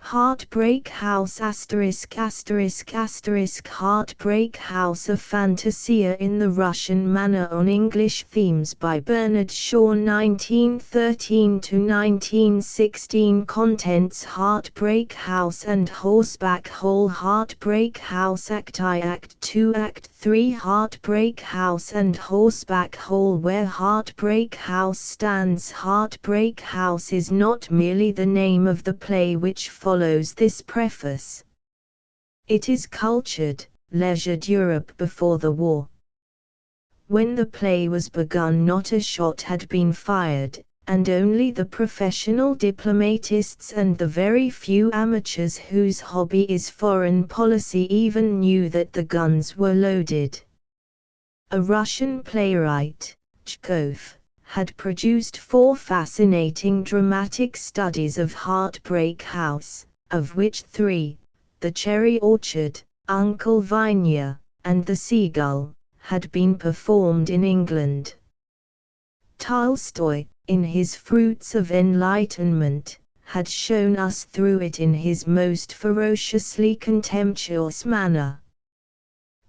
Heartbreak House ******* Heartbreak House, a fantasia in the Russian manner on English themes by Bernard Shaw 1913–1916. Contents: Heartbreak House and Horseback Hall. Heartbreak House Act I, Act II, Act III. Heartbreak House and Horseback Hall. Where Heartbreak House stands. Heartbreak House is not merely the name of the play which follows this preface. It is cultured, leisured Europe before the war. When the play was begun, not a shot had been fired, and only the professional diplomatists and the very few amateurs whose hobby is foreign policy even knew that the guns were loaded. A Russian playwright, Chekhov, had produced 4 fascinating dramatic studies of Heartbreak House, of which 3, The Cherry Orchard, Uncle Vanya, and The Seagull, had been performed in England. Tolstoy, in his Fruits of Enlightenment, had shown us through it in his most ferociously contemptuous manner.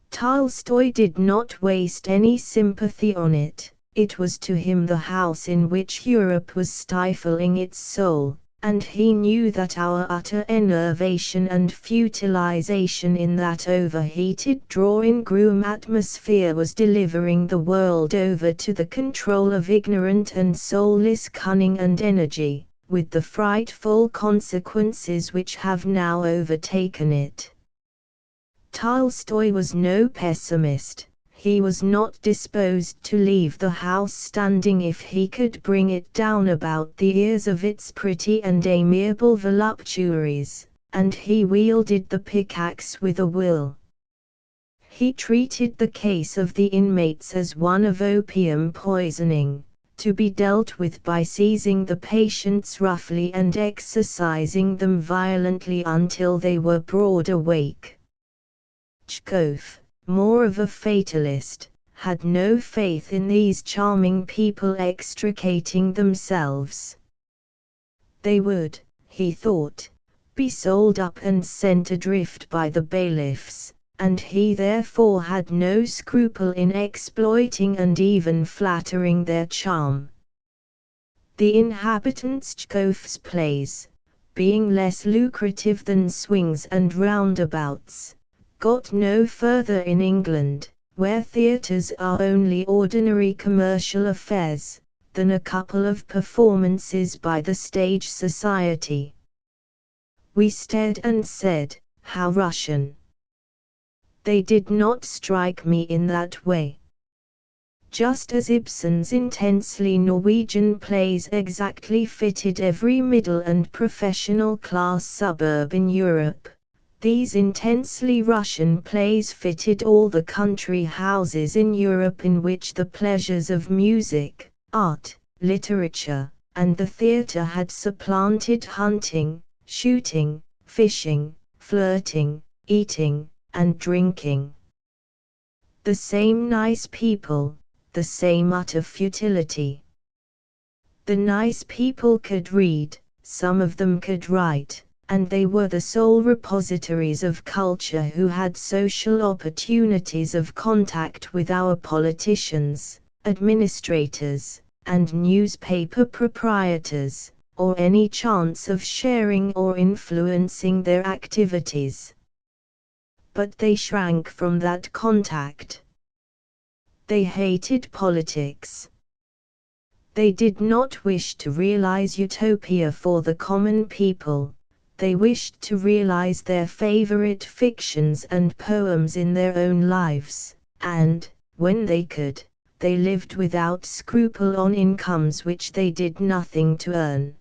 Tolstoy did not waste any sympathy on it. It was to him the house in which Europe was stifling its soul, and he knew that our utter enervation and futilization in that overheated drawing-room atmosphere was delivering the world over to the control of ignorant and soulless cunning and energy, with the frightful consequences which have now overtaken it. Tolstoy was no pessimist. He was not disposed to leave the house standing if he could bring it down about the ears of its pretty and amiable voluptuaries, and he wielded the pickaxe with a will. He treated the case of the inmates as one of opium poisoning, to be dealt with by seizing the patients roughly and exercising them violently until they were broad awake. Chekhov, more of a fatalist, had no faith in these charming people extricating themselves. They would, he thought, be sold up and sent adrift by the bailiffs, and he therefore had no scruple in exploiting and even flattering their charm. The inhabitants' Chekhov's plays, being less lucrative than swings and roundabouts, got no further in England, where theatres are only ordinary commercial affairs, than a couple of performances by the Stage Society. We stared and said, "How Russian!" They did not strike me in that way. Just as Ibsen's intensely Norwegian plays exactly fitted every middle and professional class suburb in Europe, these intensely Russian plays fitted all the country houses in Europe in which the pleasures of music, art, literature, and the theatre had supplanted hunting, shooting, fishing, flirting, eating, and drinking. The same nice people, the same utter futility. The nice people could read, some of them could write, and they were the sole repositories of culture who had social opportunities of contact with our politicians, administrators, and newspaper proprietors, or any chance of sharing or influencing their activities. But they shrank from that contact. They hated politics. They did not wish to realize utopia for the common people. They wished to realize their favorite fictions and poems in their own lives, and, when they could, they lived without scruple on incomes which they did nothing to earn.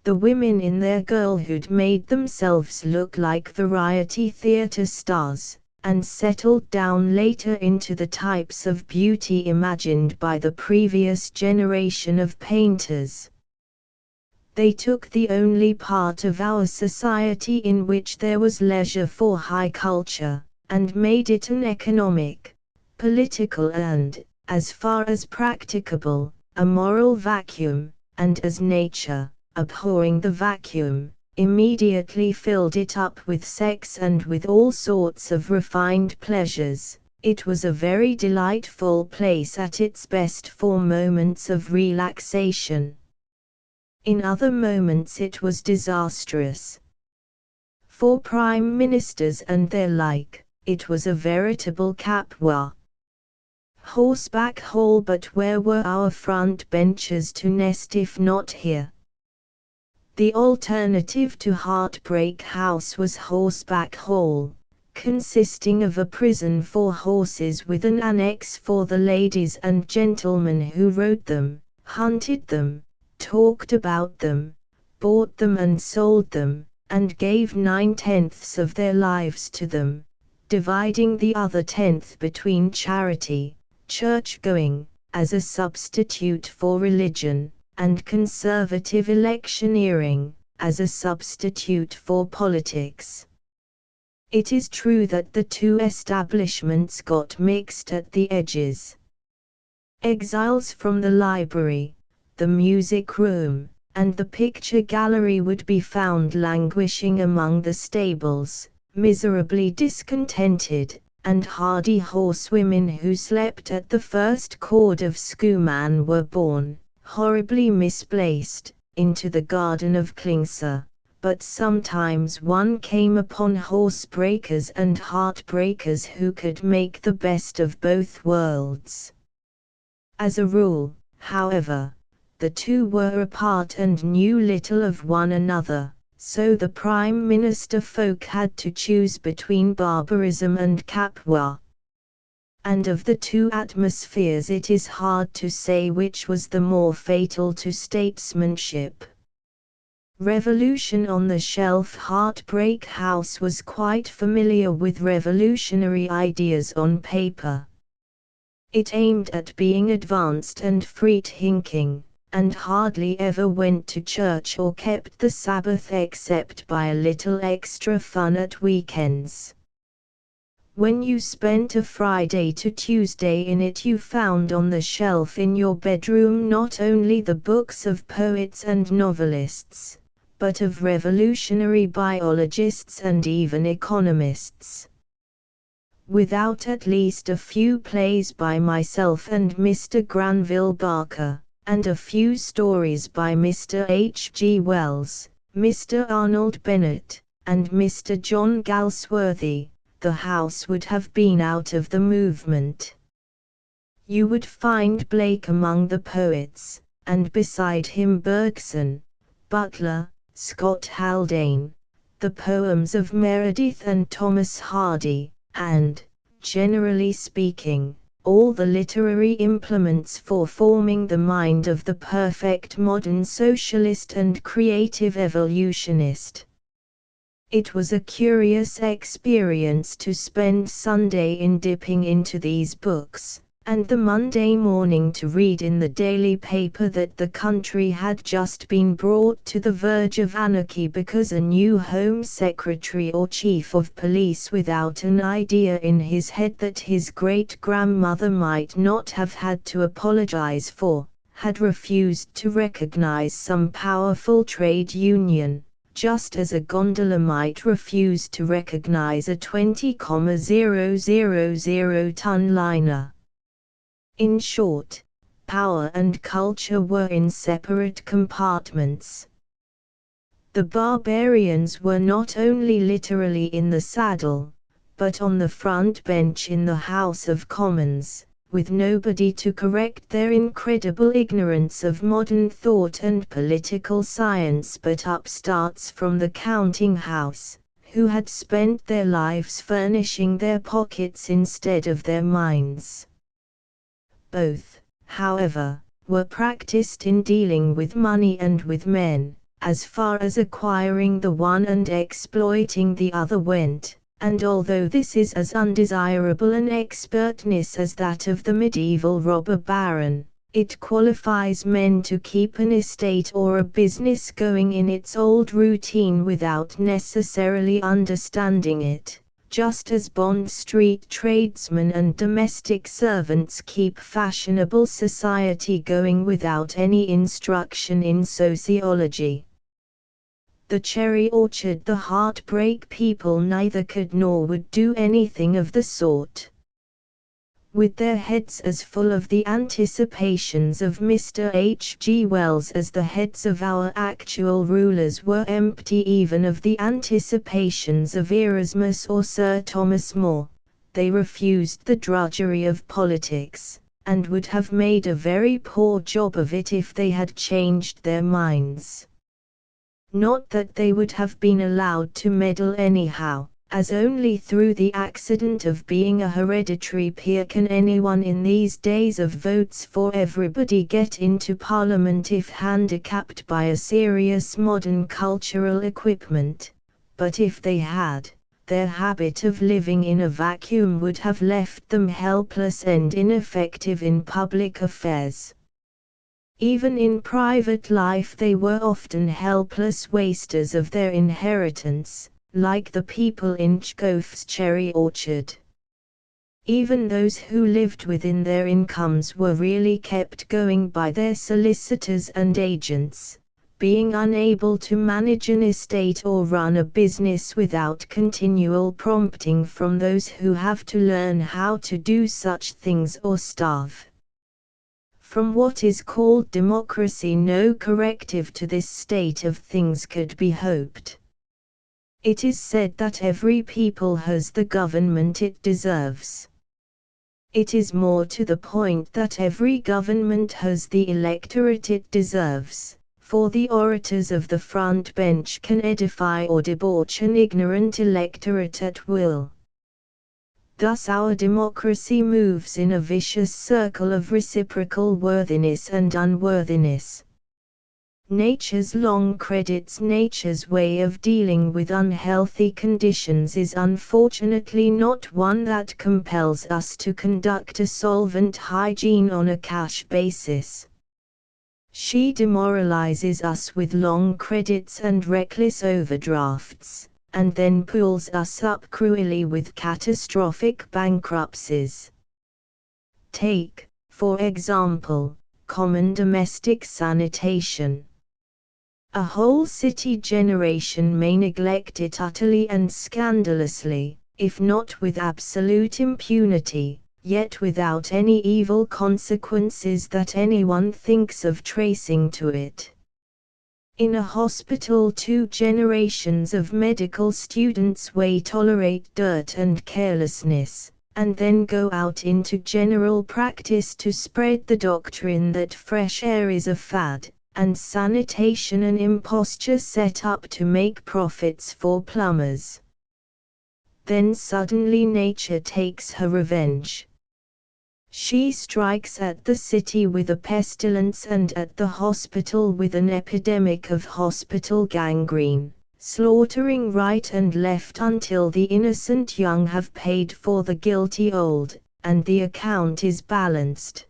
The women in their girlhood made themselves look like variety theater stars, and settled down later into the types of beauty imagined by the previous generation of painters. They took the only part of our society in which there was leisure for high culture, and made it an economic, political and, as far as practicable, a moral vacuum, and as nature, abhorring the vacuum, immediately filled it up with sex and with all sorts of refined pleasures. It was a very delightful place at its best for moments of relaxation. In other moments it was disastrous. For prime ministers and their like, it was a veritable capwa. Horseback hole, but where were our front benches to nest if not here? The alternative to Heartbreak House was Horseback Hall, consisting of a prison for horses with an annex for the ladies and gentlemen who rode them, hunted them, talked about them, bought them and sold them, and gave 9/10 of their lives to them, dividing the other 10th between charity, church-going, as a substitute for religion, and conservative electioneering, as a substitute for politics. It is true that the two establishments got mixed at the edges. Exiles from the library, the music room, and the picture gallery would be found languishing among the stables, miserably discontented, and hardy horsewomen who slept at the first cord of Schoeman were born, horribly misplaced, into the garden of Klingsor, but sometimes one came upon horsebreakers and heartbreakers who could make the best of both worlds. As a rule, however, the two were apart and knew little of one another, so the Prime Minister folk had to choose between barbarism and capwa. And of the two atmospheres it is hard to say which was the more fatal to statesmanship. Revolution on the shelf. Heartbreak House was quite familiar with revolutionary ideas on paper. It aimed at being advanced and free-thinking, and hardly ever went to church or kept the Sabbath except by a little extra fun at weekends. When you spent a Friday to Tuesday in it, you found on the shelf in your bedroom not only the books of poets and novelists, but of revolutionary biologists and even economists. Without at least a few plays by myself and Mr. Granville Barker, and a few stories by Mr. H. G. Wells, Mr. Arnold Bennett, and Mr. John Galsworthy, the house would have been out of the movement. You would find Blake among the poets, and beside him Bergson, Butler, Scott Haldane, the poems of Meredith and Thomas Hardy, and, generally speaking, all the literary implements for forming the mind of the perfect modern socialist and creative evolutionist. It was a curious experience to spend Sunday in dipping into these books, and the Monday morning to read in the daily paper that the country had just been brought to the verge of anarchy because a new Home Secretary or Chief of Police, without an idea in his head that his great-grandmother might not have had to apologize for, had refused to recognize some powerful trade union, just as a gondola might refuse to recognize a 20,000-ton liner. In short, power and culture were in separate compartments. The barbarians were not only literally in the saddle, but on the front bench in the House of Commons, with nobody to correct their incredible ignorance of modern thought and political science but upstarts from the counting house, who had spent their lives furnishing their pockets instead of their minds. Both, however, were practiced in dealing with money and with men, as far as acquiring the one and exploiting the other went. And although this is as undesirable an expertness as that of the medieval robber baron, it qualifies men to keep an estate or a business going in its old routine without necessarily understanding it, just as Bond Street tradesmen and domestic servants keep fashionable society going without any instruction in sociology. The cherry orchard, the Heartbreak people neither could nor would do anything of the sort. With their heads as full of the anticipations of Mr. H. G. Wells as the heads of our actual rulers were empty even of the anticipations of Erasmus or Sir Thomas More, they refused the drudgery of politics, and would have made a very poor job of it if they had changed their minds. Not that they would have been allowed to meddle anyhow, as only through the accident of being a hereditary peer can anyone in these days of votes for everybody get into Parliament if handicapped by a serious modern cultural equipment, but if they had, their habit of living in a vacuum would have left them helpless and ineffective in public affairs. Even in private life they were often helpless wasters of their inheritance, like the people in Chgoff's cherry orchard. Even those who lived within their incomes were really kept going by their solicitors and agents, being unable to manage an estate or run a business without continual prompting from those who have to learn how to do such things or starve. From what is called democracy no corrective to this state of things could be hoped. It is said that every people has the government it deserves. It is more to the point that every government has the electorate it deserves, for the orators of the front bench can edify or debauch an ignorant electorate at will. Thus our democracy moves in a vicious circle of reciprocal worthiness and unworthiness. Nature's long credits. Nature's way of dealing with unhealthy conditions is unfortunately not one that compels us to conduct a solvent hygiene on a cash basis. She demoralizes us with long credits and reckless overdrafts, and then pulls us up cruelly with catastrophic bankruptcies. Take, for example, common domestic sanitation. A whole city generation may neglect it utterly and scandalously, if not with absolute impunity, yet without any evil consequences that anyone thinks of tracing to it. In a hospital 2 generations of medical students tolerate dirt and carelessness, and then go out into general practice to spread the doctrine that fresh air is a fad, and sanitation an imposture set up to make profits for plumbers. Then suddenly nature takes her revenge. She strikes at the city with a pestilence and at the hospital with an epidemic of hospital gangrene, slaughtering right and left until the innocent young have paid for the guilty old, and the account is balanced.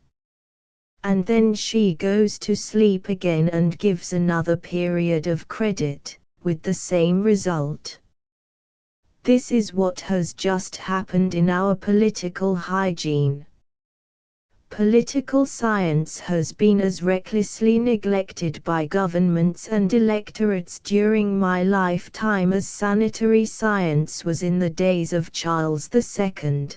And then she goes to sleep again and gives another period of credit, with the same result. This is what has just happened in our political hygiene. Political science has been as recklessly neglected by governments and electorates during my lifetime as sanitary science was in the days of Charles II.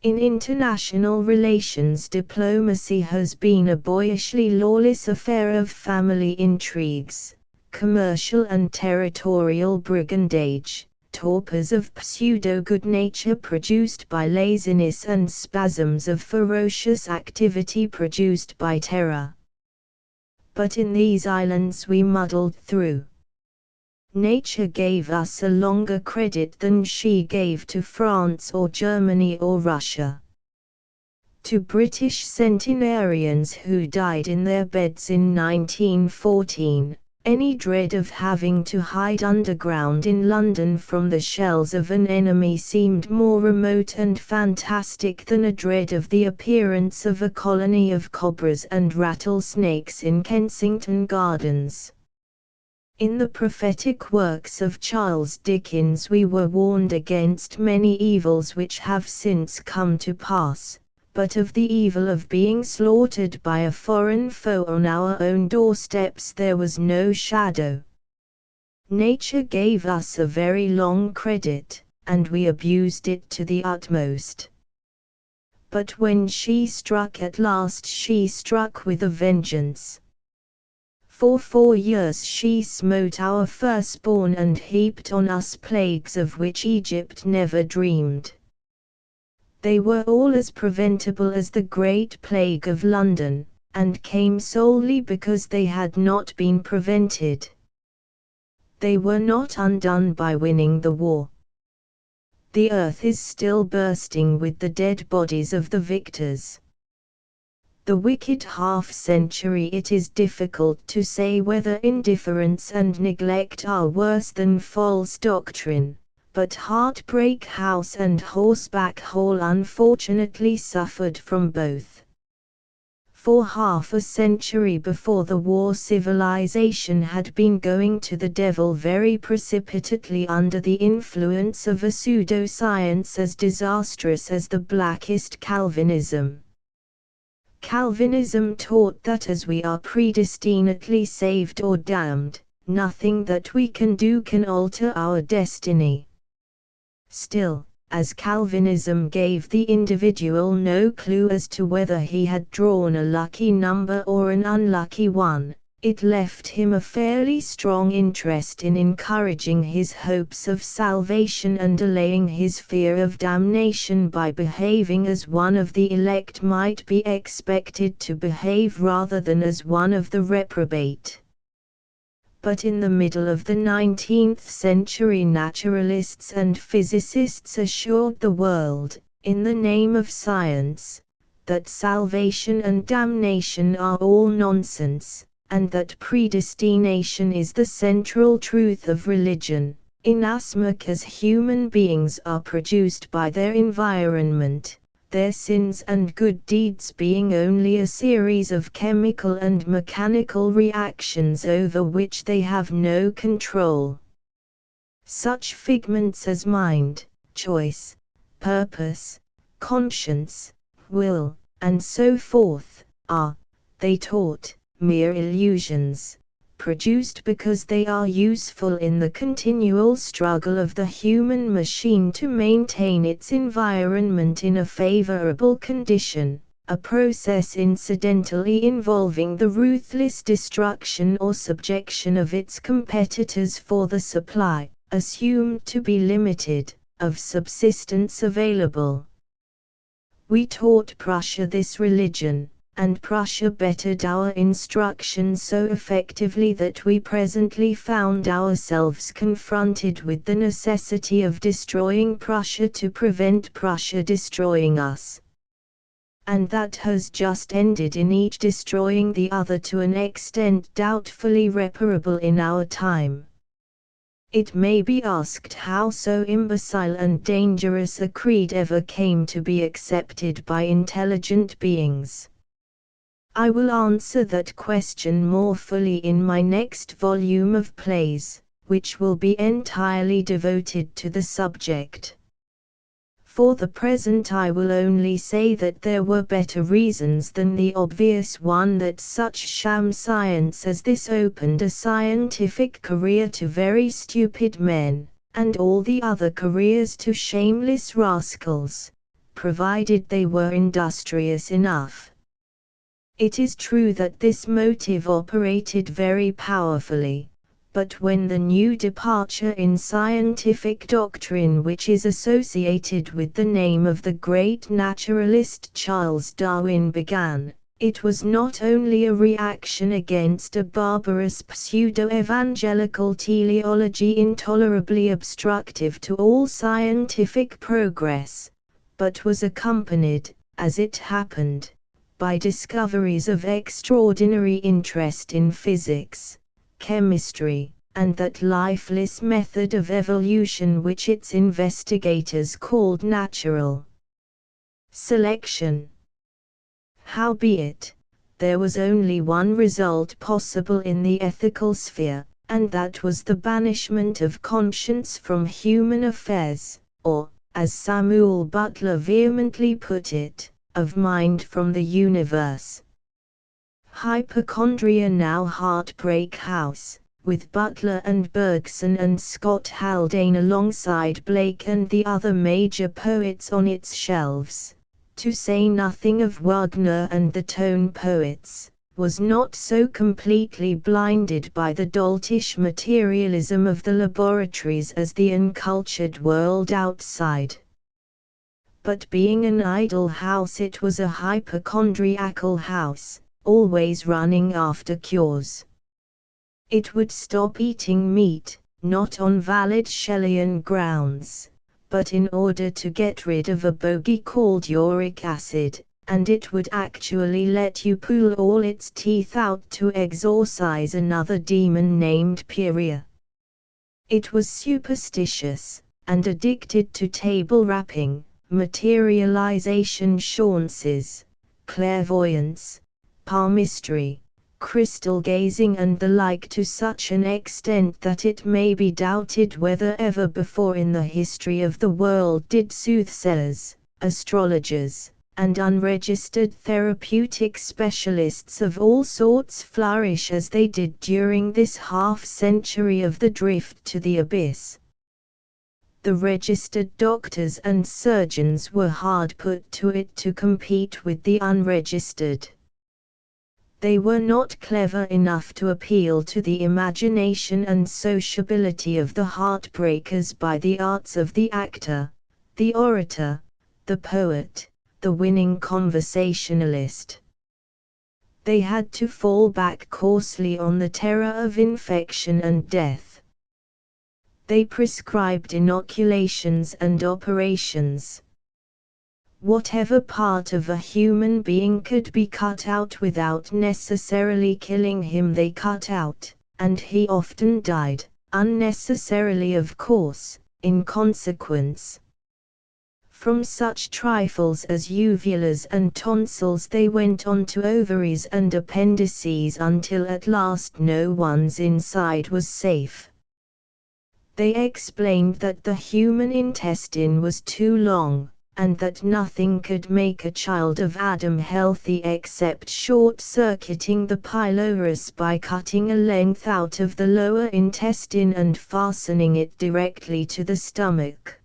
In international relations, diplomacy has been a boyishly lawless affair of family intrigues, commercial and territorial brigandage, torpors of pseudo-good nature produced by laziness and spasms of ferocious activity produced by terror. But in these islands we muddled through. Nature gave us a longer credit than she gave to France or Germany or Russia. To British centenarians who died in their beds in 1914, any dread of having to hide underground in London from the shells of an enemy seemed more remote and fantastic than a dread of the appearance of a colony of cobras and rattlesnakes in Kensington Gardens. In the prophetic works of Charles Dickens we were warned against many evils which have since come to pass, but of the evil of being slaughtered by a foreign foe on our own doorsteps there was no shadow. Nature gave us a very long credit, and we abused it to the utmost. But when she struck at last, she struck with a vengeance. For 4 years she smote our firstborn and heaped on us plagues of which Egypt never dreamed. They were all as preventable as the Great Plague of London, and came solely because they had not been prevented. They were not undone by winning the war. The earth is still bursting with the dead bodies of the victors. The wicked half-century, it is difficult to say whether indifference and neglect are worse than false doctrine, but Heartbreak House and Horseback Hall unfortunately suffered from both. For half a century before the war, civilization had been going to the devil very precipitately under the influence of a pseudoscience as disastrous as the blackest Calvinism. Calvinism taught that as we are predestinately saved or damned, nothing that we can do can alter our destiny. Still, as Calvinism gave the individual no clue as to whether he had drawn a lucky number or an unlucky one, it left him a fairly strong interest in encouraging his hopes of salvation and allaying his fear of damnation by behaving as one of the elect might be expected to behave rather than as one of the reprobate. But in the middle of the 19th century, naturalists and physicists assured the world, in the name of science, that salvation and damnation are all nonsense, and that predestination is the central truth of religion, inasmuch as human beings are produced by their environment, their sins and good deeds being only a series of chemical and mechanical reactions over which they have no control. Such figments as mind, choice, purpose, conscience, will, and so forth, are, they taught, mere illusions, produced because they are useful in the continual struggle of the human machine to maintain its environment in a favorable condition, a process incidentally involving the ruthless destruction or subjection of its competitors for the supply, assumed to be limited, of subsistence available. We taught Prussia this religion, and Prussia bettered our instruction so effectively that we presently found ourselves confronted with the necessity of destroying Prussia to prevent Prussia destroying us. And that has just ended in each destroying the other to an extent doubtfully reparable in our time. It may be asked how so imbecile and dangerous a creed ever came to be accepted by intelligent beings. I will answer that question more fully in my next volume of plays, which will be entirely devoted to the subject. For the present I will only say that there were better reasons than the obvious one that such sham science as this opened a scientific career to very stupid men, and all the other careers to shameless rascals, provided they were industrious enough. It is true that this motive operated very powerfully, but when the new departure in scientific doctrine which is associated with the name of the great naturalist Charles Darwin began, it was not only a reaction against a barbarous pseudo-evangelical teleology intolerably obstructive to all scientific progress, but was accompanied, as it happened, by discoveries of extraordinary interest in physics, chemistry, and that lifeless method of evolution which its investigators called natural selection. Howbeit, there was only one result possible in the ethical sphere, and that was the banishment of conscience from human affairs, or, as Samuel Butler vehemently put it, of mind from the universe. Hypochondria now Heartbreak House, with Butler and Bergson and Scott Haldane alongside Blake and the other major poets on its shelves, to say nothing of Wagner and the tone poets, was not so completely blinded by the doltish materialism of the laboratories as the uncultured world outside. But being an idle house, it was a hypochondriacal house, always running after cures. It would stop eating meat, not on valid Shelleyan grounds, but in order to get rid of a bogey called uric acid, and it would actually let you pull all its teeth out to exorcise another demon named Pyria. It was superstitious, and addicted to table rapping, materialization seances, clairvoyance, palmistry, crystal gazing and the like, to such an extent that it may be doubted whether ever before in the history of the world did soothsayers, astrologers, and unregistered therapeutic specialists of all sorts flourish as they did during this half-century of the drift to the abyss. The registered doctors and surgeons were hard put to it to compete with the unregistered. They were not clever enough to appeal to the imagination and sociability of the heartbreakers by the arts of the actor, the orator, the poet, the winning conversationalist. They had to fall back coarsely on the terror of infection and death. They prescribed inoculations and operations. Whatever part of a human being could be cut out without necessarily killing him they cut out, and he often died, unnecessarily of course, in consequence. From such trifles as uvulas and tonsils they went on to ovaries and appendices until at last no one's inside was safe. They explained that the human intestine was too long, and that nothing could make a child of Adam healthy except short-circuiting the pylorus by cutting a length out of the lower intestine and fastening it directly to the stomach.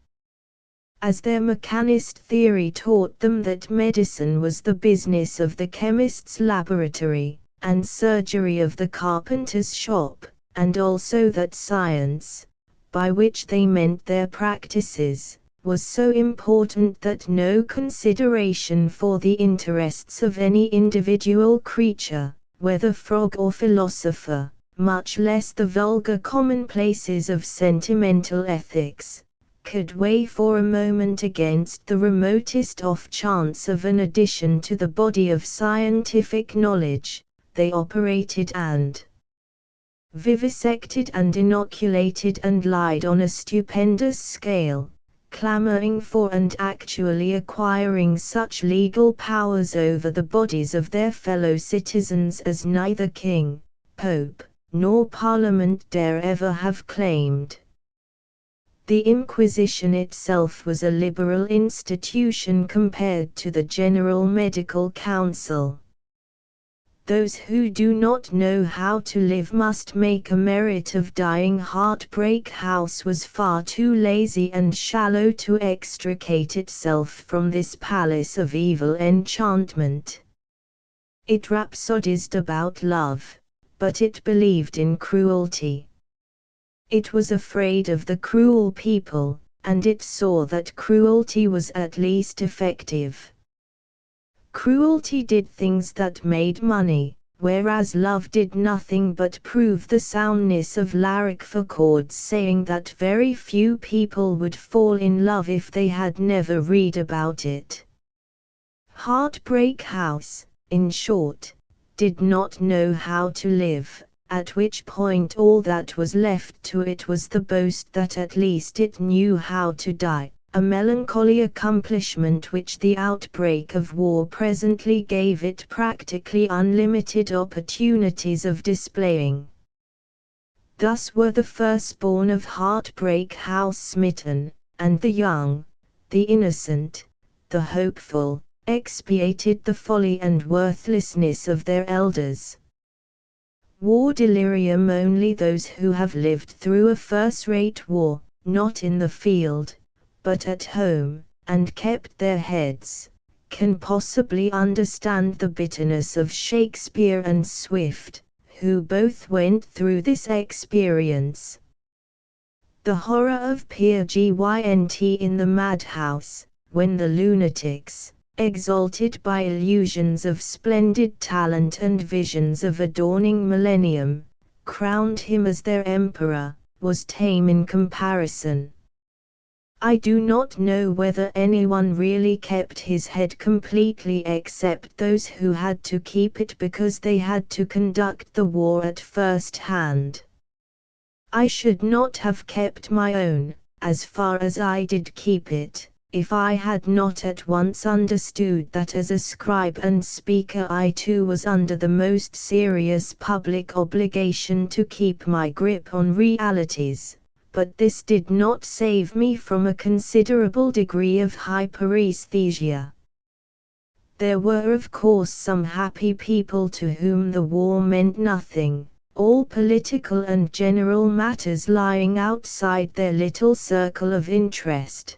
As their mechanist theory taught them that medicine was the business of the chemist's laboratory, and surgery of the carpenter's shop, and also that science, by which they meant their practices, was so important that no consideration for the interests of any individual creature, whether frog or philosopher, much less the vulgar commonplaces of sentimental ethics, could weigh for a moment against the remotest off chance of an addition to the body of scientific knowledge. They operated and vivisected and inoculated and lied on a stupendous scale, clamoring for and actually acquiring such legal powers over the bodies of their fellow citizens as neither king, pope, nor parliament dare ever have claimed. The Inquisition itself was a liberal institution compared to the General Medical Council. Those who do not know how to live must make a merit of dying. Heartbreak House was far too lazy and shallow to extricate itself from this palace of evil enchantment. It rhapsodized about love, but it believed in cruelty. It was afraid of the cruel people, and it saw that cruelty was at least effective. Cruelty did things that made money, whereas love did nothing but prove the soundness of Larroqueford's saying that very few people would fall in love if they had never read about it. Heartbreak House, in short, did not know how to live, at which point all that was left to it was the boast that at least it knew how to die, a melancholy accomplishment which the outbreak of war presently gave it practically unlimited opportunities of displaying. Thus were the firstborn of Heartbreak House smitten, and the young, the innocent, the hopeful, expiated the folly and worthlessness of their elders. War delirium. Only those who have lived through a first-rate war, not in the field, but at home, and kept their heads, can possibly understand the bitterness of Shakespeare and Swift, who both went through this experience. The horror of Peer Gynt in the madhouse, when the lunatics, exalted by illusions of splendid talent and visions of adorning millennium, crowned him as their emperor, was tame in comparison. I do not know whether anyone really kept his head completely except those who had to keep it because they had to conduct the war at first hand. I should not have kept my own, as far as I did keep it, if I had not at once understood that as a scribe and speaker I too was under the most serious public obligation to keep my grip on realities, but this did not save me from a considerable degree of hyperesthesia. There were of course some happy people to whom the war meant nothing, all political and general matters lying outside their little circle of interest.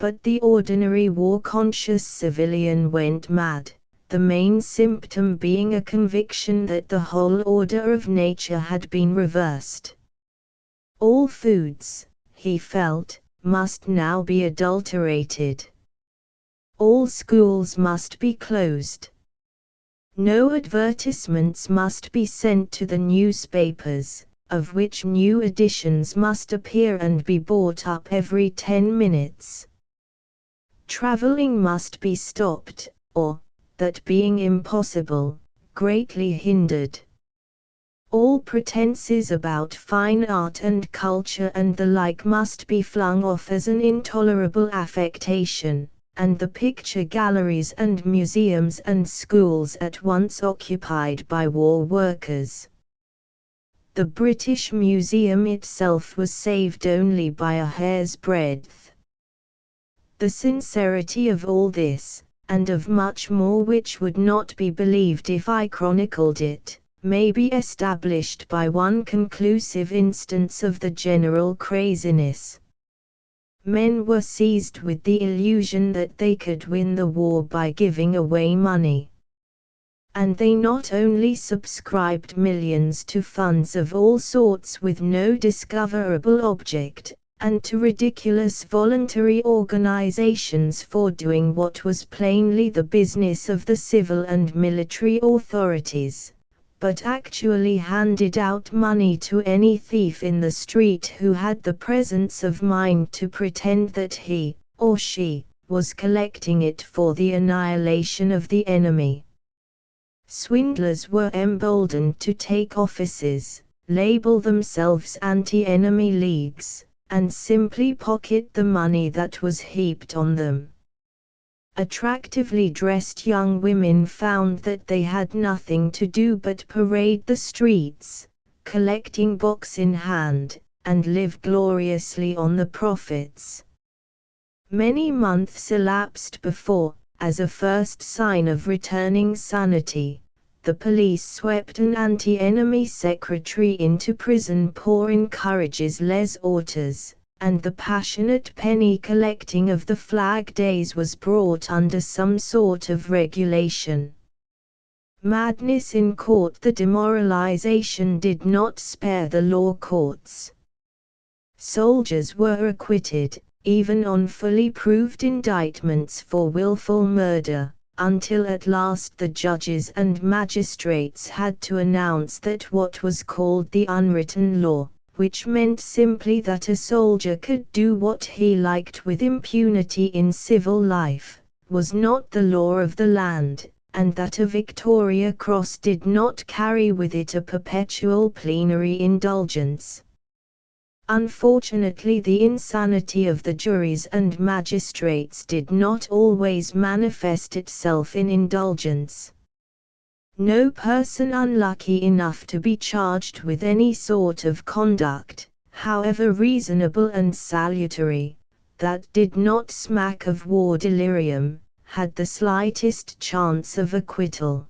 But the ordinary war-conscious civilian went mad, the main symptom being a conviction that the whole order of nature had been reversed. All foods, he felt, must now be adulterated. All schools must be closed. No advertisements must be sent to the newspapers, of which new editions must appear and be bought up every 10 minutes. Traveling must be stopped, or, that being impossible, greatly hindered. All pretenses about fine art and culture and the like must be flung off as an intolerable affectation, and the picture galleries and museums and schools at once occupied by war workers. The British Museum itself was saved only by a hair's breadth. The sincerity of all this, and of much more which would not be believed if I chronicled it, may be established by one conclusive instance of the general craziness. Men were seized with the illusion that they could win the war by giving away money. And they not only subscribed millions to funds of all sorts with no discoverable object, and to ridiculous voluntary organizations for doing what was plainly the business of the civil and military authorities, but actually handed out money to any thief in the street who had the presence of mind to pretend that he, or she, was collecting it for the annihilation of the enemy. Swindlers were emboldened to take offices, label themselves anti-enemy leagues, and simply pocket the money that was heaped on them. Attractively dressed young women found that they had nothing to do but parade the streets, collecting box in hand, and live gloriously on the profits. Many months elapsed before, as a first sign of returning sanity, the police swept an anti-enemy secretary into prison pour encourages les autres, and the passionate penny collecting of the flag days was brought under some sort of regulation. Madness in court. The demoralization did not spare the law courts. Soldiers were acquitted, even on fully proved indictments for willful murder, until at last the judges and magistrates had to announce that what was called the unwritten law, which meant simply that a soldier could do what he liked with impunity in civil life, was not the law of the land, and that a Victoria Cross did not carry with it a perpetual plenary indulgence. Unfortunately, the insanity of the juries and magistrates did not always manifest itself in indulgence. No person unlucky enough to be charged with any sort of conduct, however reasonable and salutary, that did not smack of war delirium, had the slightest chance of acquittal.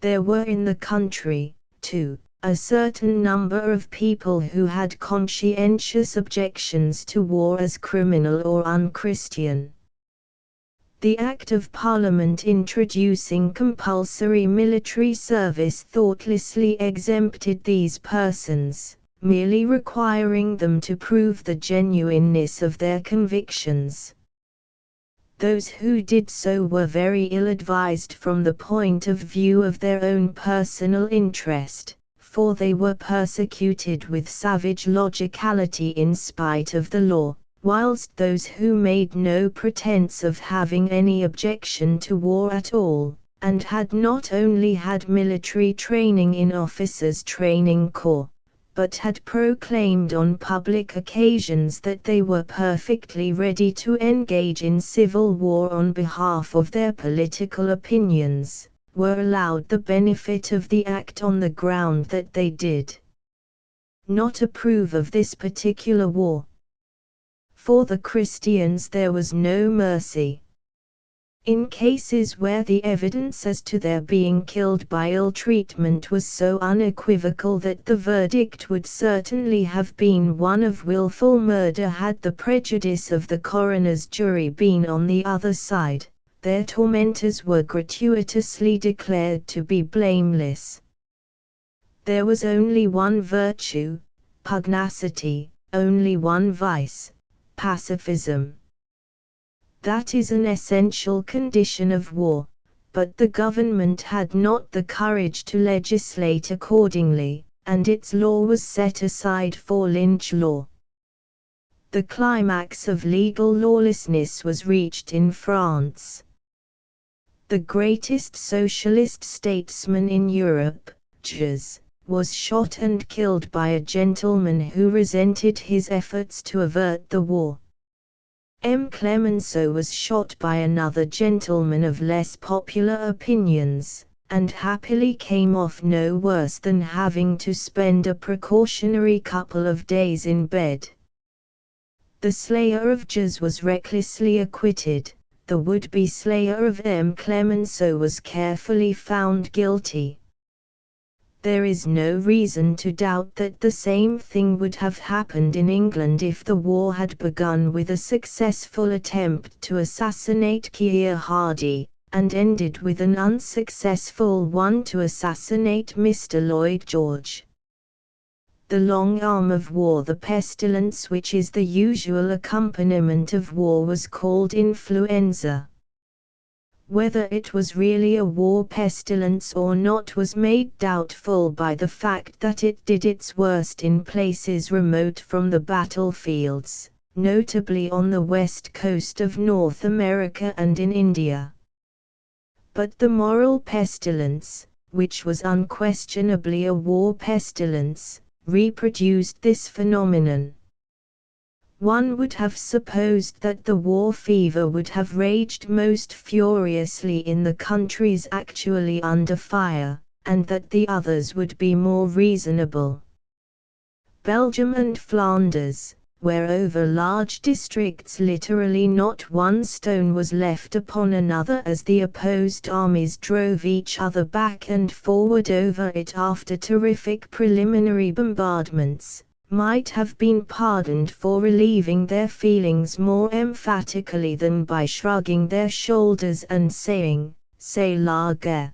There were in the country, too, a certain number of people who had conscientious objections to war as criminal or unchristian. The Act of Parliament introducing compulsory military service thoughtlessly exempted these persons, merely requiring them to prove the genuineness of their convictions. Those who did so were very ill-advised from the point of view of their own personal interest, for they were persecuted with savage logicality in spite of the law, whilst those who made no pretense of having any objection to war at all, and had not only had military training in officers' training corps, but had proclaimed on public occasions that they were perfectly ready to engage in civil war on behalf of their political opinions, were allowed the benefit of the act on the ground that they did not approve of this particular war. For the Christians there was no mercy. In cases where the evidence as to their being killed by ill treatment was so unequivocal that the verdict would certainly have been one of willful murder had the prejudice of the coroner's jury been on the other side, their tormentors were gratuitously declared to be blameless. There was only one virtue, pugnacity, only one vice, pacifism. That is an essential condition of war, but the government had not the courage to legislate accordingly, and its law was set aside for lynch law. The climax of legal lawlessness was reached in France. The greatest socialist statesman in Europe, Jules, was shot and killed by a gentleman who resented his efforts to avert the war. Clemenceau was shot by another gentleman of less popular opinions, and happily came off no worse than having to spend a precautionary couple of days in bed. The slayer of Jules was recklessly acquitted, the would-be slayer of Clemenceau was carefully found guilty. There is no reason to doubt that the same thing would have happened in England if the war had begun with a successful attempt to assassinate Keir Hardie, and ended with an unsuccessful one to assassinate Mr. Lloyd George. The long arm of war, the pestilence which is the usual accompaniment of war, was called influenza. Whether it was really a war pestilence or not was made doubtful by the fact that it did its worst in places remote from the battlefields, notably on the west coast of North America and in India. But the moral pestilence, which was unquestionably a war pestilence, reproduced this phenomenon. One would have supposed that the war fever would have raged most furiously in the countries actually under fire, and that the others would be more reasonable. Belgium and Flanders, where over large districts literally not one stone was left upon another as the opposed armies drove each other back and forward over it after terrific preliminary bombardments, might have been pardoned for relieving their feelings more emphatically than by shrugging their shoulders and saying, "C'est la guerre."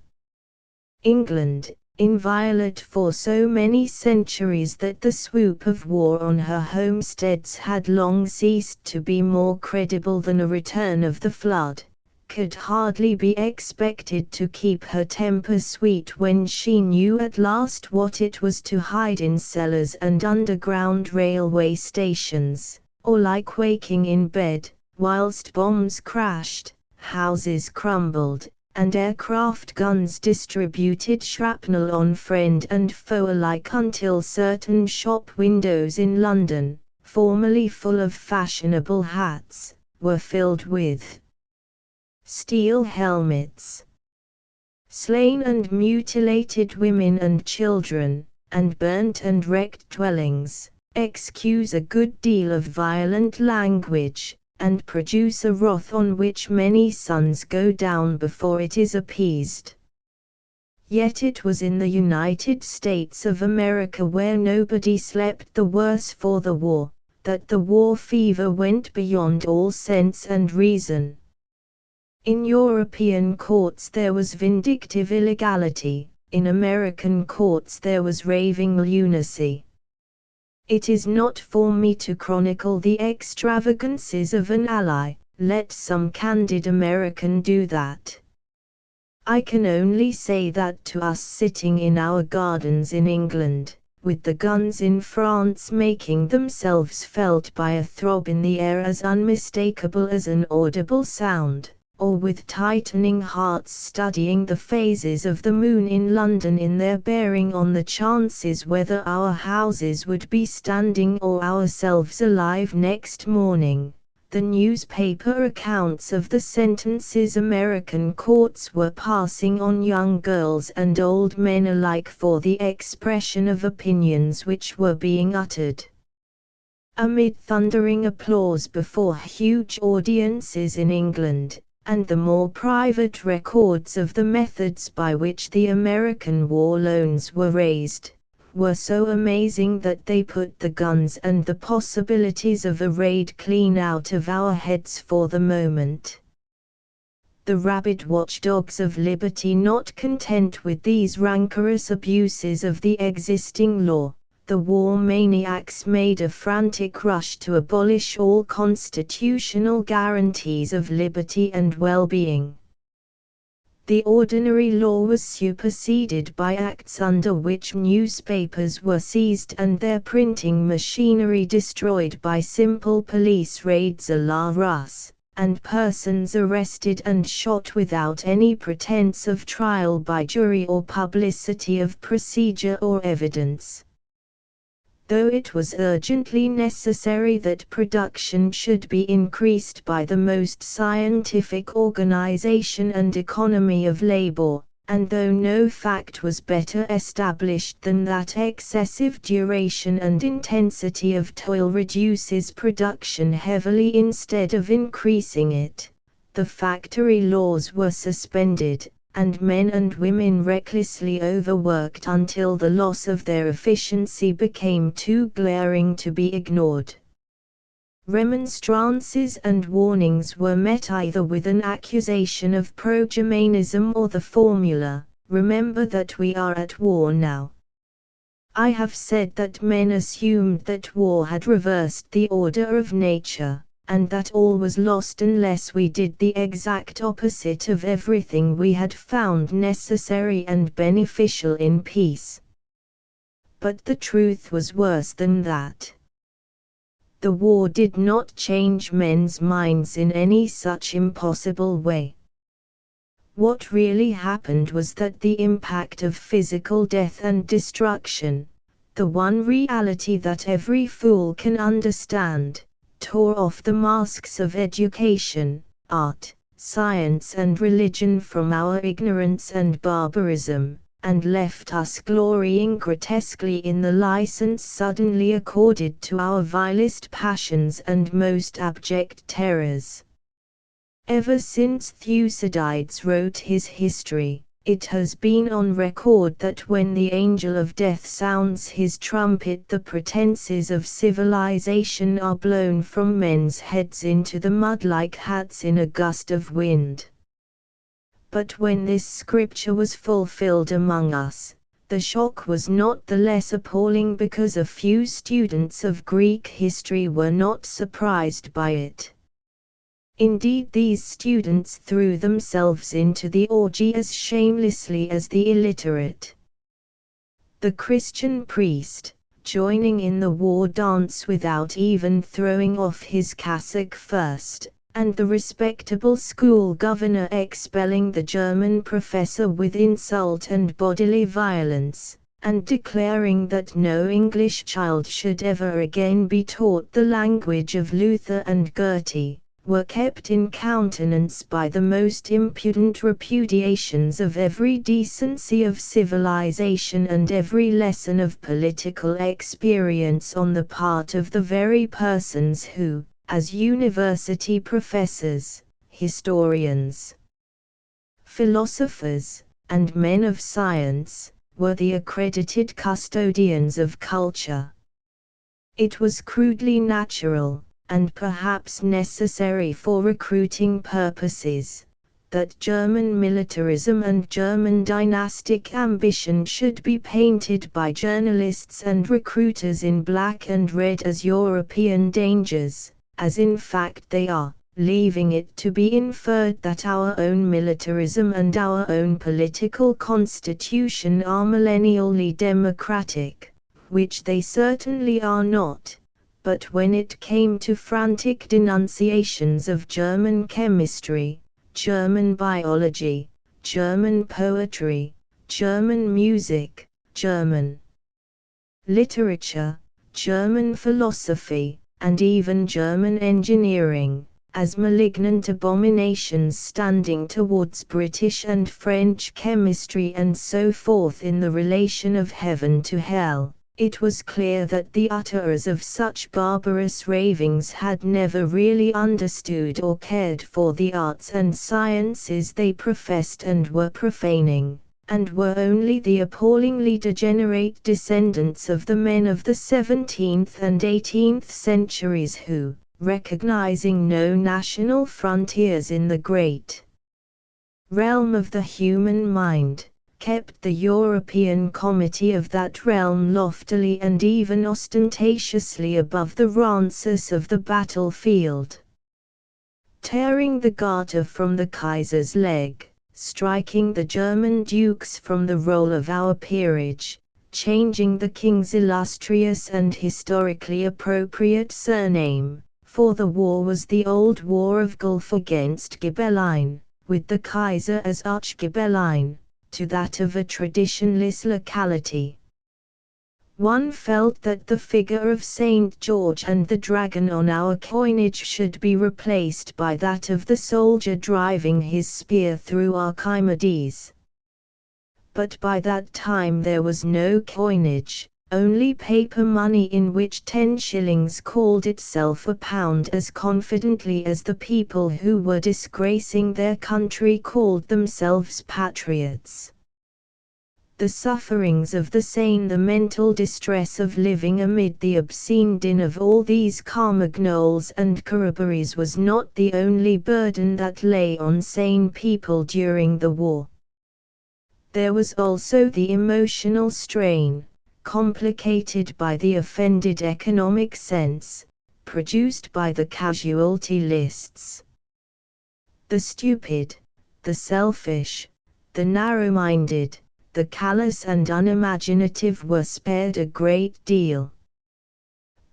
England, inviolate for so many centuries that the swoop of war on her homesteads had long ceased to be more credible than a return of the flood, could hardly be expected to keep her temper sweet when she knew at last what it was to hide in cellars and underground railway stations, or like waking in bed, whilst bombs crashed, houses crumbled, and aircraft guns distributed shrapnel on friend and foe alike until certain shop windows in London, formerly full of fashionable hats, were filled with steel helmets. Slain and mutilated women and children, and burnt and wrecked dwellings, excuse a good deal of violent language, and produce a wrath on which many suns go down before it is appeased. Yet it was in the United States of America, where nobody slept the worse for the war, that the war fever went beyond all sense and reason. In European courts there was vindictive illegality, in American courts there was raving lunacy. It is not for me to chronicle the extravagances of an ally, let some candid American do that. I can only say that to us sitting in our gardens in England, with the guns in France making themselves felt by a throb in the air as unmistakable as an audible sound, or with tightening hearts studying the phases of the moon in London in their bearing on the chances whether our houses would be standing or ourselves alive next morning, the newspaper accounts of the sentences American courts were passing on young girls and old men alike for the expression of opinions which were being uttered amid thundering applause before huge audiences in England, and the more private records of the methods by which the American war loans were raised, were so amazing that they put the guns and the possibilities of a raid clean out of our heads for the moment. The rabid watchdogs of liberty, not content with these rancorous abuses of the existing law, the war maniacs made a frantic rush to abolish all constitutional guarantees of liberty and well-being. The ordinary law was superseded by acts under which newspapers were seized and their printing machinery destroyed by simple police raids à la Russe, and persons arrested and shot without any pretense of trial by jury or publicity of procedure or evidence. Though it was urgently necessary that production should be increased by the most scientific organization and economy of labor, and though no fact was better established than that excessive duration and intensity of toil reduces production heavily instead of increasing it, the factory laws were suspended, and men and women recklessly overworked until the loss of their efficiency became too glaring to be ignored. Remonstrances and warnings were met either with an accusation of pro-Germanism or the formula, "Remember that we are at war now." I have said that men assumed that war had reversed the order of nature, and that all was lost unless we did the exact opposite of everything we had found necessary and beneficial in peace. But the truth was worse than that. The war did not change men's minds in any such impossible way. What really happened was that the impact of physical death and destruction, the one reality that every fool can understand, tore off the masks of education, art, science and religion from our ignorance and barbarism, and left us glorying grotesquely in the license suddenly accorded to our vilest passions and most abject terrors. Ever since Thucydides wrote his history, it has been on record that when the angel of death sounds his trumpet, the pretenses of civilization are blown from men's heads into the mud like hats in a gust of wind. But when this scripture was fulfilled among us, the shock was not the less appalling because a few students of Greek history were not surprised by it. Indeed, these students threw themselves into the orgy as shamelessly as the illiterate. The Christian priest, joining in the war dance without even throwing off his cassock first, and the respectable school governor expelling the German professor with insult and bodily violence, and declaring that no English child should ever again be taught the language of Luther and Goethe, were kept in countenance by the most impudent repudiations of every decency of civilization and every lesson of political experience on the part of the very persons who, as university professors, historians, philosophers, and men of science, were the accredited custodians of culture. It was crudely natural, and perhaps necessary for recruiting purposes, that German militarism and German dynastic ambition should be painted by journalists and recruiters in black and red as European dangers, as in fact they are, leaving it to be inferred that our own militarism and our own political constitution are millennially democratic, which they certainly are not. But when it came to frantic denunciations of German chemistry, German biology, German poetry, German music, German literature, German philosophy, and even German engineering, as malignant abominations standing towards British and French chemistry and so forth in the relation of heaven to hell, it was clear that the utterers of such barbarous ravings had never really understood or cared for the arts and sciences they professed and were profaning, and were only the appallingly degenerate descendants of the men of the 17th and 18th centuries who, recognizing no national frontiers in the great realm of the human mind, kept the European comity of that realm loftily and even ostentatiously above the rances of the battlefield. Tearing the garter from the Kaiser's leg, striking the German dukes from the roll of our peerage, changing the king's illustrious and historically appropriate surname, for the war was the old war of Gulf against Ghibelline, with the Kaiser as Arch-Ghibelline, to that of a traditionless locality. One felt that the figure of St. George and the dragon on our coinage should be replaced by that of the soldier driving his spear through Archimedes. But by that time there was no coinage, only paper money in which 10 shillings called itself a pound as confidently as the people who were disgracing their country called themselves patriots. The sufferings of the sane, the mental distress of living amid the obscene din of all these Carmagnoles and Corroborees was not the only burden that lay on sane people during the war. There was also the emotional strain, complicated by the offended economic sense, produced by the casualty lists. The stupid, the selfish, the narrow-minded, the callous and unimaginative were spared a great deal.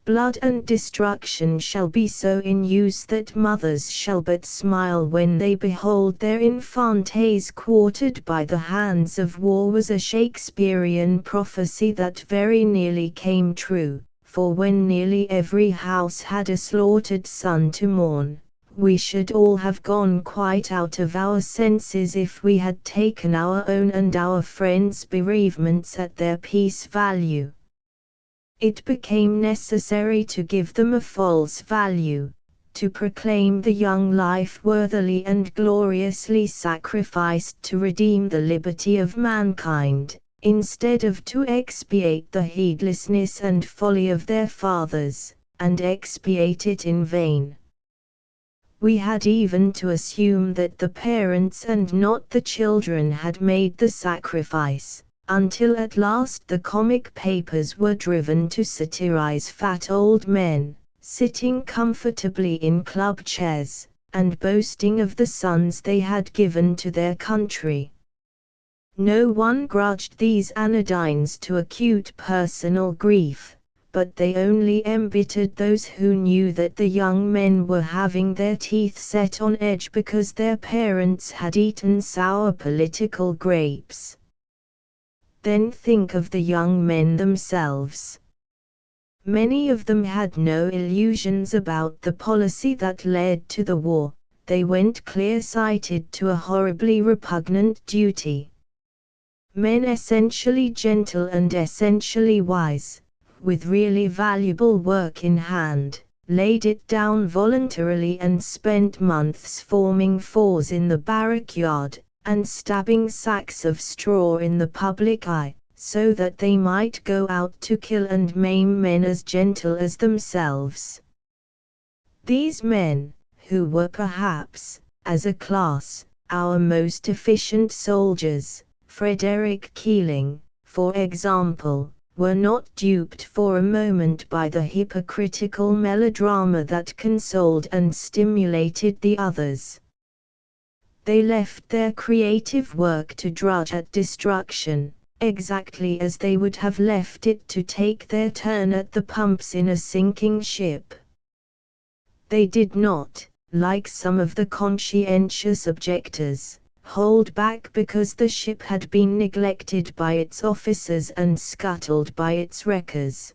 Blood and destruction shall be so in use that mothers shall but smile when they behold their infantes quartered by the hands of war was a Shakespearean prophecy that very nearly came true, for when nearly every house had a slaughtered son to mourn, we should all have gone quite out of our senses if we had taken our own and our friends' bereavements at their piece value. It became necessary to give them a false value, to proclaim the young life worthily and gloriously sacrificed to redeem the liberty of mankind, instead of to expiate the heedlessness and folly of their fathers, and expiate it in vain. We had even to assume that the parents and not the children had made the sacrifice, until at last the comic papers were driven to satirize fat old men, sitting comfortably in club chairs, and boasting of the sons they had given to their country. No one grudged these anodynes to acute personal grief, but they only embittered those who knew that the young men were having their teeth set on edge because their parents had eaten sour political grapes. Then think of the young men themselves. Many of them had no illusions about the policy that led to the war, they went clear-sighted to a horribly repugnant duty. Men essentially gentle and essentially wise, with really valuable work in hand, laid it down voluntarily and spent months forming fours in the barrack yard, and stabbing sacks of straw in the public eye, so that they might go out to kill and maim men as gentle as themselves. These men, who were perhaps, as a class, our most efficient soldiers, Frederick Keeling, for example, were not duped for a moment by the hypocritical melodrama that consoled and stimulated the others. They left their creative work to drudge at destruction, exactly as they would have left it to take their turn at the pumps in a sinking ship. They did not, like some of the conscientious objectors, hold back because the ship had been neglected by its officers and scuttled by its wreckers.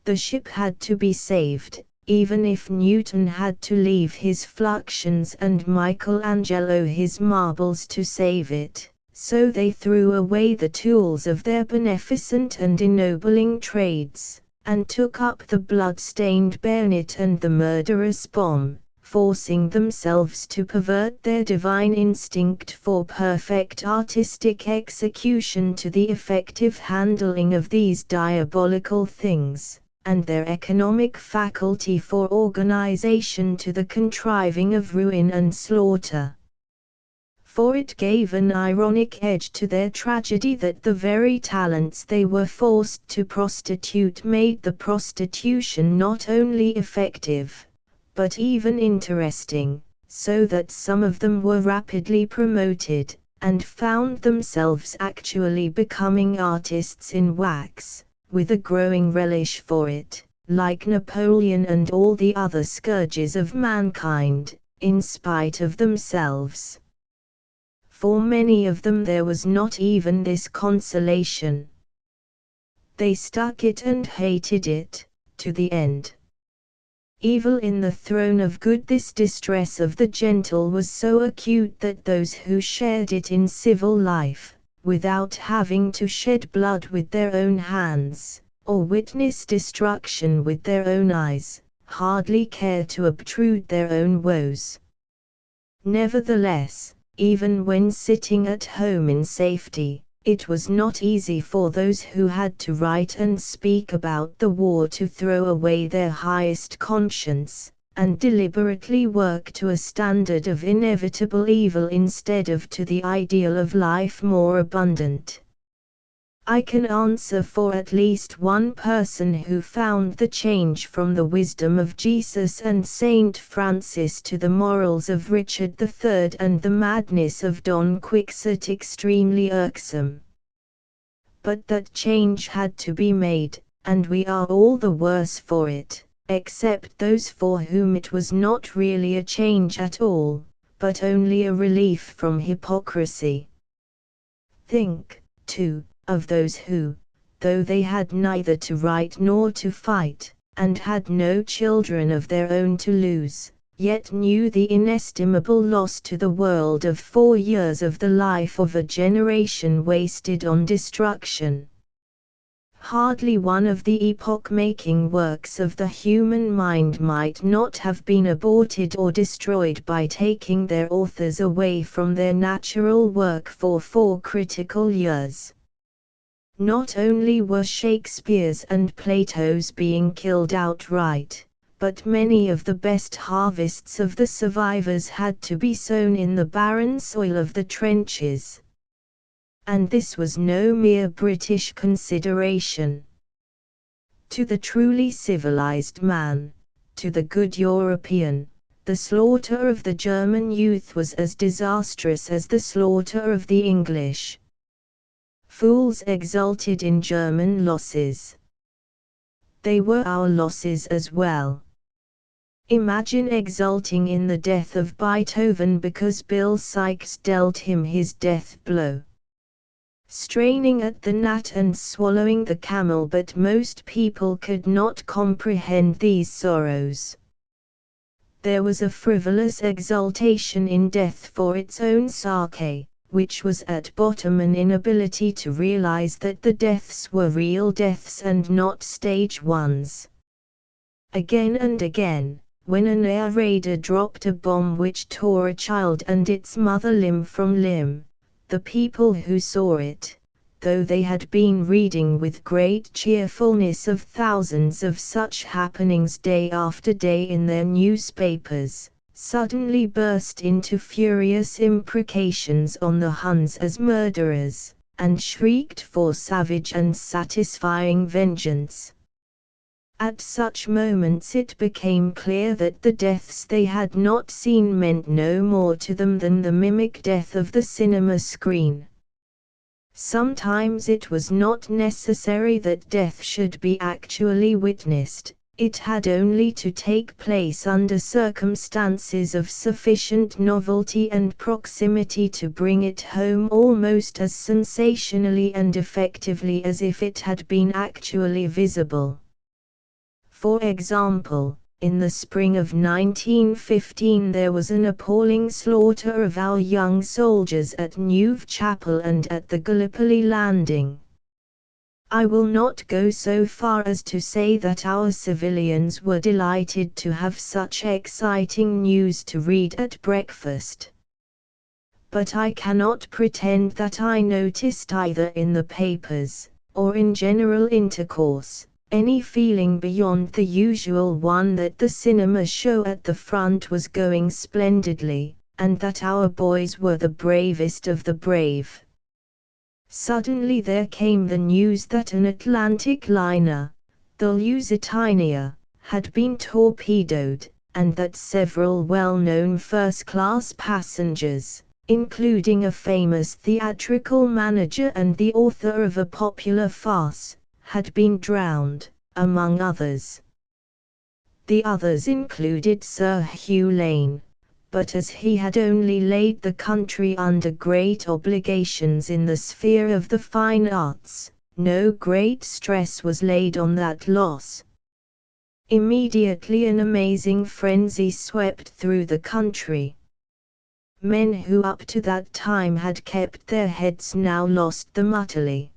The ship had to be saved, even if Newton had to leave his fluxions and Michelangelo his marbles to save it, so they threw away the tools of their beneficent and ennobling trades, and took up the blood-stained bayonet and the murderous bomb, forcing themselves to pervert their divine instinct for perfect artistic execution to the effective handling of these diabolical things, and their economic faculty for organization to the contriving of ruin and slaughter. For it gave an ironic edge to their tragedy that the very talents they were forced to prostitute made the prostitution not only effective, but even interesting, so that some of them were rapidly promoted, and found themselves actually becoming artists in wax, with a growing relish for it, like Napoleon and all the other scourges of mankind, in spite of themselves. For many of them there was not even this consolation. They stuck it and hated it, to the end. Evil in the throne of good. This distress of the gentle was so acute that those who shared it in civil life, without having to shed blood with their own hands, or witness destruction with their own eyes, hardly care to obtrude their own woes. Nevertheless, even when sitting at home in safety, it was not easy for those who had to write and speak about the war to throw away their highest conscience, and deliberately work to a standard of inevitable evil instead of to the ideal of life more abundant. I can answer for at least one person who found the change from the wisdom of Jesus and Saint Francis to the morals of Richard III and the madness of Don Quixote extremely irksome. But that change had to be made, and we are all the worse for it, except those for whom it was not really a change at all, but only a relief from hypocrisy. Think, too, of those who, though they had neither to write nor to fight, and had no children of their own to lose, yet knew the inestimable loss to the world of 4 years of the life of a generation wasted on destruction. Hardly one of the epoch-making works of the human mind might not have been aborted or destroyed by taking their authors away from their natural work for 4 critical years. Not only were Shakespeare's and Plato's being killed outright, but many of the best harvests of the survivors had to be sown in the barren soil of the trenches. And this was no mere British consideration. To the truly civilized man, to the good European, the slaughter of the German youth was as disastrous as the slaughter of the English. Fools exulted in German losses. They were our losses as well. Imagine exulting in the death of Beethoven because Bill Sikes dealt him his death blow. Straining at the gnat and swallowing the camel, but most people could not comprehend these sorrows. There was a frivolous exultation in death for its own sake, which was at bottom an inability to realize that the deaths were real deaths and not stage ones. Again and again, when an air raider dropped a bomb which tore a child and its mother limb from limb, the people who saw it, though they had been reading with great cheerfulness of thousands of such happenings day after day in their newspapers, suddenly burst into furious imprecations on the Huns as murderers, and shrieked for savage and satisfying vengeance. At such moments it became clear that the deaths they had not seen meant no more to them than the mimic death of the cinema screen. Sometimes it was not necessary that death should be actually witnessed, it had only to take place under circumstances of sufficient novelty and proximity to bring it home almost as sensationally and effectively as if it had been actually visible. For example, in the spring of 1915 there was an appalling slaughter of our young soldiers at Neuve Chapel and at the Gallipoli landing. I will not go so far as to say that our civilians were delighted to have such exciting news to read at breakfast. But I cannot pretend that I noticed either in the papers, or in general intercourse, any feeling beyond the usual one that the cinema show at the front was going splendidly, and that our boys were the bravest of the brave. Suddenly there came the news that an Atlantic liner, the Lusitania, had been torpedoed, and that several well-known first-class passengers, including a famous theatrical manager and the author of a popular farce, had been drowned, among others. The others included Sir Hugh Lane, but as he had only laid the country under great obligations in the sphere of the fine arts, no great stress was laid on that loss. Immediately an amazing frenzy swept through the country. Men who up to that time had kept their heads now lost them utterly.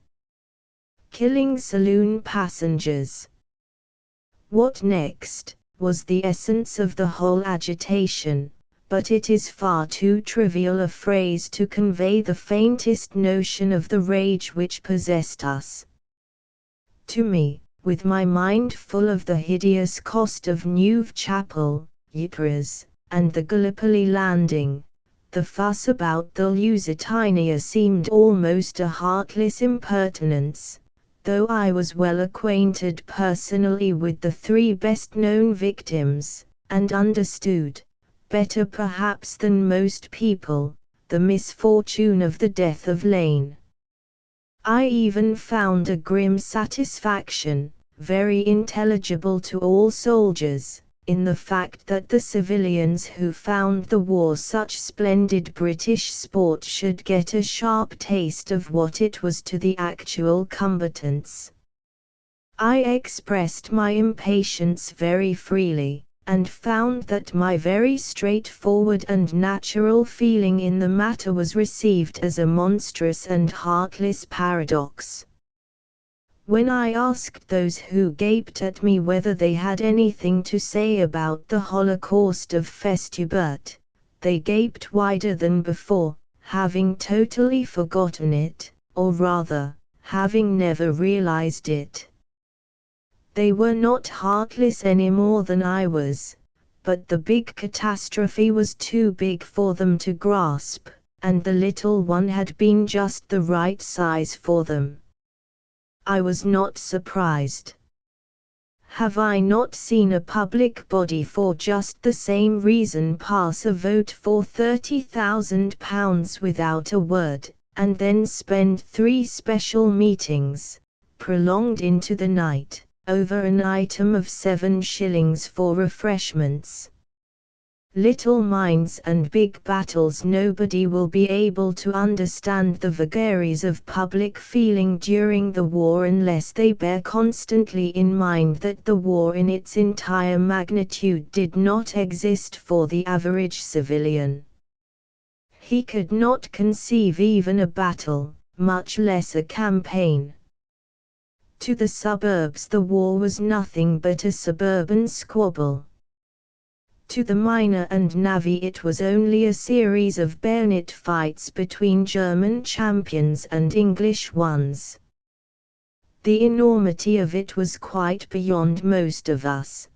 Killing saloon passengers. What next, was the essence of the whole agitation, but it is far too trivial a phrase to convey the faintest notion of the rage which possessed us. To me, with my mind full of the hideous cost of Neuve Chapel, Ypres, and the Gallipoli landing, the fuss about the Lusitania seemed almost a heartless impertinence, though I was well acquainted personally with the three best-known victims, and understood, better perhaps than most people, the misfortune of the death of Lane. I even found a grim satisfaction, very intelligible to all soldiers, in the fact that the civilians who found the war such splendid British sport should get a sharp taste of what it was to the actual combatants. I expressed my impatience very freely, and found that my very straightforward and natural feeling in the matter was received as a monstrous and heartless paradox. When I asked those who gaped at me whether they had anything to say about the Holocaust of Festubert, they gaped wider than before, having totally forgotten it, or rather, having never realized it. They were not heartless any more than I was, but the big catastrophe was too big for them to grasp, and the little one had been just the right size for them. I was not surprised. Have I not seen a public body for just the same reason pass a vote for £30,000 without a word, and then spend 3 special meetings, prolonged into the night, over an item of 7 shillings for refreshments? Little minds and big battles. Nobody will be able to understand the vagaries of public feeling during the war unless they bear constantly in mind that the war in its entire magnitude did not exist for the average civilian. He could not conceive even a battle, much less a campaign. To the suburbs the war was nothing but a suburban squabble. To the miner and navvy it was only a series of bayonet fights between German champions and English ones. The enormity of it was quite beyond most of us.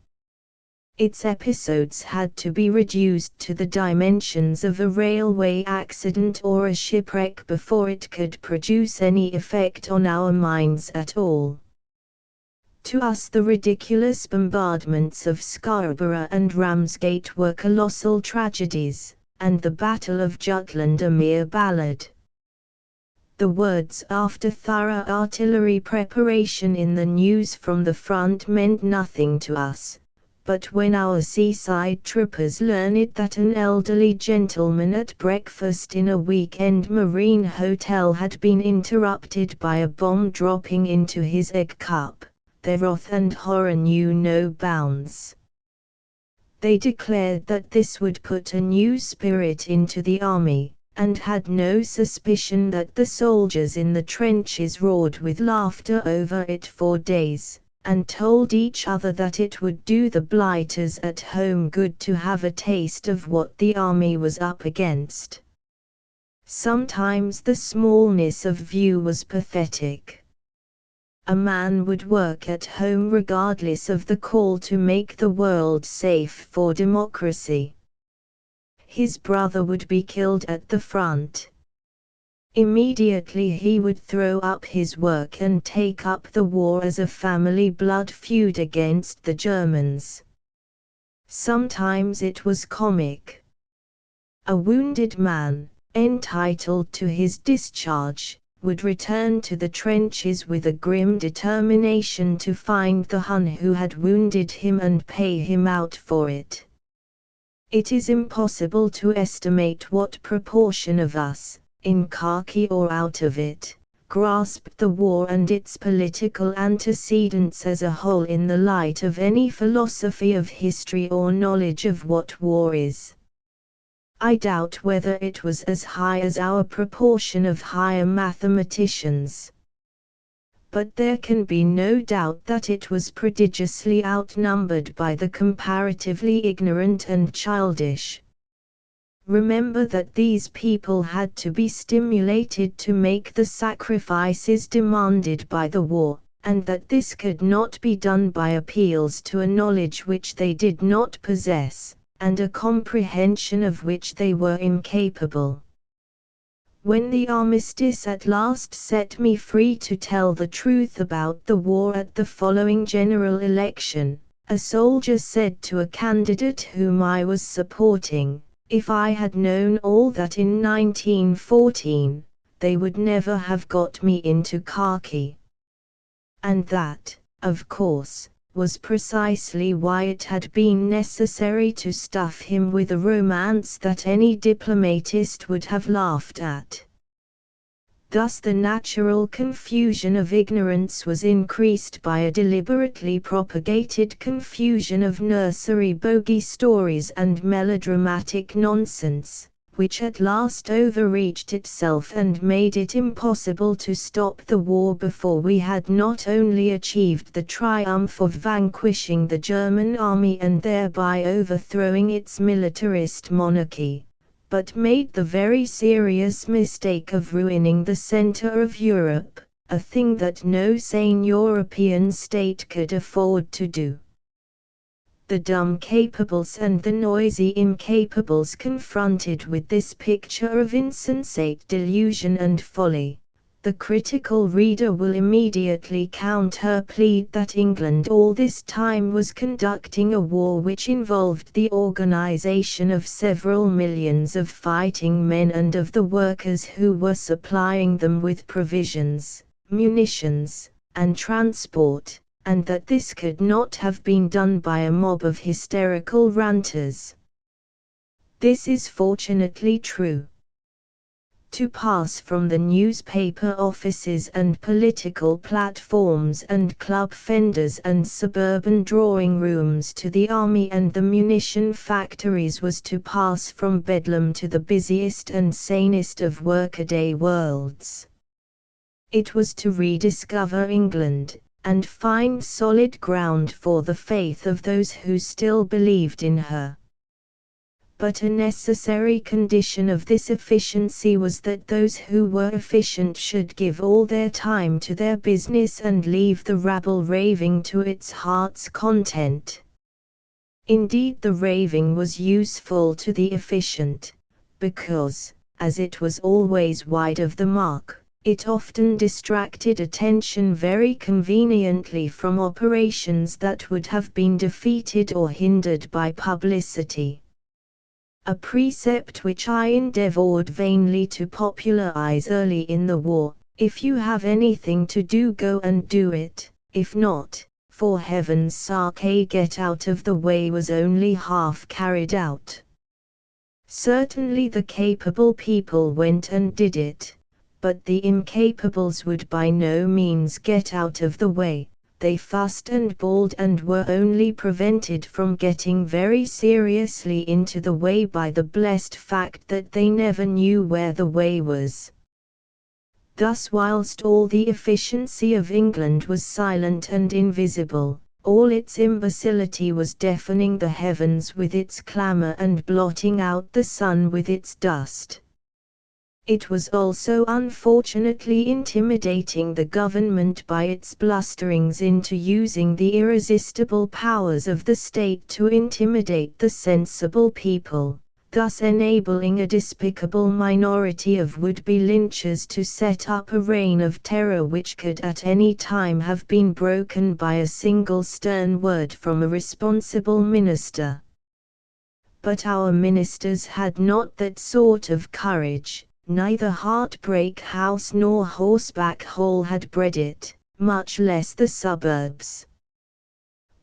Its episodes had to be reduced to the dimensions of a railway accident or a shipwreck before it could produce any effect on our minds at all. To us the ridiculous bombardments of Scarborough and Ramsgate were colossal tragedies, and the Battle of Jutland a mere ballad. The words "after thorough artillery preparation" in the news from the front meant nothing to us, but when our seaside troopers learned that an elderly gentleman at breakfast in a weekend marine hotel had been interrupted by a bomb dropping into his egg cup, their wrath and horror knew no bounds. They declared that this would put a new spirit into the army, and had no suspicion that the soldiers in the trenches roared with laughter over it for days, and told each other that it would do the blighters at home good to have a taste of what the army was up against. Sometimes the smallness of view was pathetic. A man would work at home regardless of the call to make the world safe for democracy. His brother would be killed at the front. Immediately he would throw up his work and take up the war as a family blood feud against the Germans. Sometimes it was comic. A wounded man, entitled to his discharge, would return to the trenches with a grim determination to find the Hun who had wounded him and pay him out for it. It is impossible to estimate what proportion of us, in khaki or out of it, grasped the war and its political antecedents as a whole in the light of any philosophy of history or knowledge of what war is. I doubt whether it was as high as our proportion of higher mathematicians. But there can be no doubt that it was prodigiously outnumbered by the comparatively ignorant and childish. Remember that these people had to be stimulated to make the sacrifices demanded by the war, and that this could not be done by appeals to a knowledge which they did not possess, and a comprehension of which they were incapable. When the armistice at last set me free to tell the truth about the war at the following general election, a soldier said to a candidate whom I was supporting, "If I had known all that in 1914, they would never have got me into khaki." And that, of course, was precisely why it had been necessary to stuff him with a romance that any diplomatist would have laughed at. Thus the natural confusion of ignorance was increased by a deliberately propagated confusion of nursery bogey stories and melodramatic nonsense, which at last overreached itself and made it impossible to stop the war before we had not only achieved the triumph of vanquishing the German army and thereby overthrowing its militarist monarchy, but made the very serious mistake of ruining the center of Europe, a thing that no sane European state could afford to do. The dumb capables and the noisy incapables confronted with this picture of insensate delusion and folly, the critical reader will immediately counter-plead that England all this time was conducting a war which involved the organization of several millions of fighting men and of the workers who were supplying them with provisions, munitions, and transport, and that this could not have been done by a mob of hysterical ranters. This is fortunately true. To pass from the newspaper offices and political platforms and club fenders and suburban drawing rooms to the army and the munition factories was to pass from Bedlam to the busiest and sanest of workaday worlds. It was to rediscover England, and find solid ground for the faith of those who still believed in her. But a necessary condition of this efficiency was that those who were efficient should give all their time to their business and leave the rabble raving to its heart's content. Indeed, the raving was useful to the efficient, because, as it was always wide of the mark, it often distracted attention very conveniently from operations that would have been defeated or hindered by publicity. A precept which I endeavored vainly to popularize early in the war: if you have anything to do, go and do it; if not, for heaven's sake get out of the way, was only half carried out. Certainly the capable people went and did it, but the incapables would by no means get out of the way. They fussed and bawled and were only prevented from getting very seriously into the way by the blessed fact that they never knew where the way was. Thus, whilst all the efficiency of England was silent and invisible, all its imbecility was deafening the heavens with its clamour and blotting out the sun with its dust. It was also unfortunately intimidating the government by its blusterings into using the irresistible powers of the state to intimidate the sensible people, thus enabling a despicable minority of would-be lynchers to set up a reign of terror which could at any time have been broken by a single stern word from a responsible minister. But our ministers had not that sort of courage. Neither Heartbreak House nor Horseback Hall had bred it, much less the suburbs.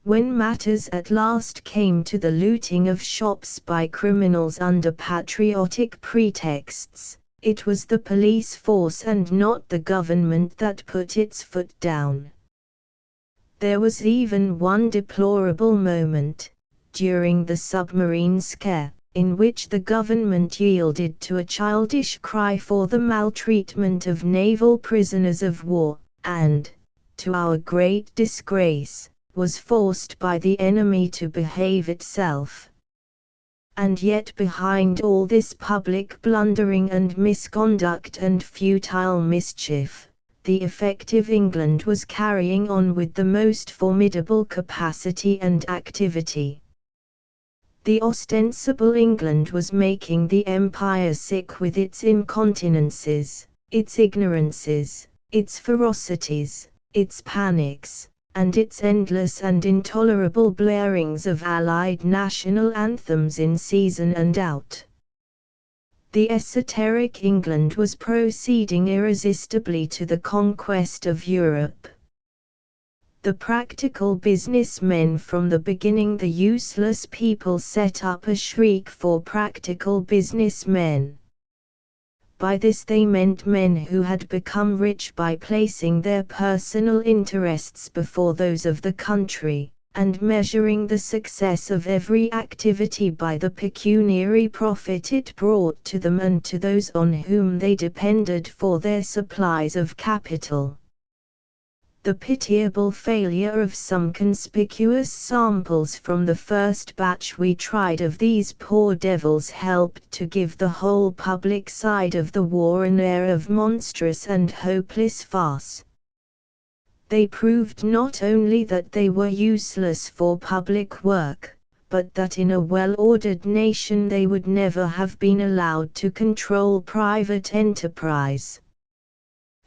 When matters at last came to the looting of shops by criminals under patriotic pretexts, it was the police force and not the government that put its foot down. There was even one deplorable moment, during the submarine scare, in which the government yielded to a childish cry for the maltreatment of naval prisoners of war, and, to our great disgrace, was forced by the enemy to behave itself. And yet behind all this public blundering and misconduct and futile mischief, the effective England was carrying on with the most formidable capacity and activity. The ostensible England was making the Empire sick with its incontinences, its ignorances, its ferocities, its panics, and its endless and intolerable blarings of allied national anthems in season and out. The esoteric England was proceeding irresistibly to the conquest of Europe. The practical businessmen, from the beginning the useless people, set up a shriek for practical businessmen. By this they meant men who had become rich by placing their personal interests before those of the country, and measuring the success of every activity by the pecuniary profit it brought to them and to those on whom they depended for their supplies of capital. The pitiable failure of some conspicuous samples from the first batch we tried of these poor devils helped to give the whole public side of the war an air of monstrous and hopeless farce. They proved not only that they were useless for public work, but that in a well-ordered nation they would never have been allowed to control private enterprise.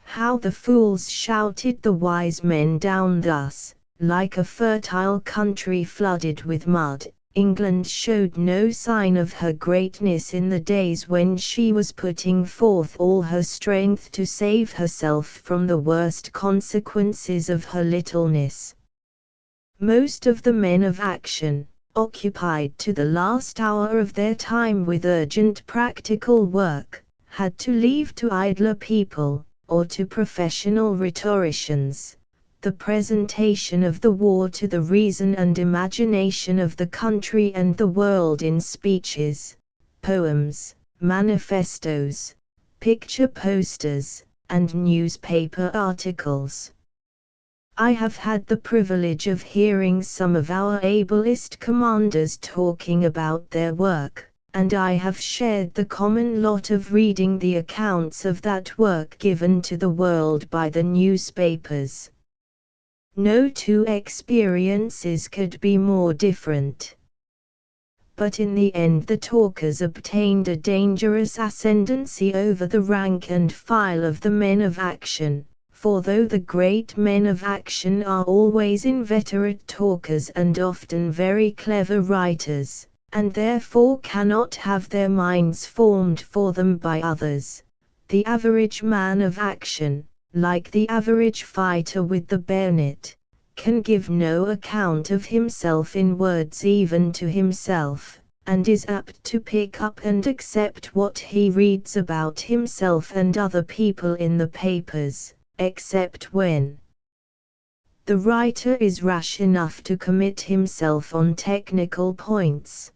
How the fools shouted the wise men down thus! Like a fertile country flooded with mud, England showed no sign of her greatness in the days when she was putting forth all her strength to save herself from the worst consequences of her littleness. Most of the men of action, occupied to the last hour of their time with urgent practical work, had to leave to idler people, or to professional rhetoricians, the presentation of the war to the reason and imagination of the country and the world in speeches, poems, manifestos, picture posters, and newspaper articles. I have had the privilege of hearing some of our ablest commanders talking about their work, and I have shared the common lot of reading the accounts of that work given to the world by the newspapers. No two experiences could be more different. But in the end the talkers obtained a dangerous ascendancy over the rank and file of the men of action, for though the great men of action are always inveterate talkers and often very clever writers, and therefore cannot have their minds formed for them by others, the average man of action, like the average fighter with the bayonet, can give no account of himself in words even to himself, and is apt to pick up and accept what he reads about himself and other people in the papers, except when the writer is rash enough to commit himself on technical points.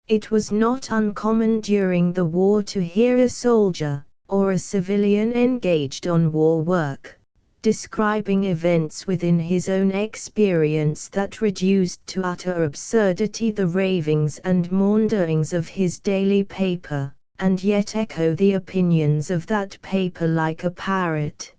It was not uncommon during the war to hear a soldier, or a civilian engaged on war work, describing events within his own experience that reduced to utter absurdity the ravings and maunderings of his daily paper, and yet echo the opinions of that paper like a parrot.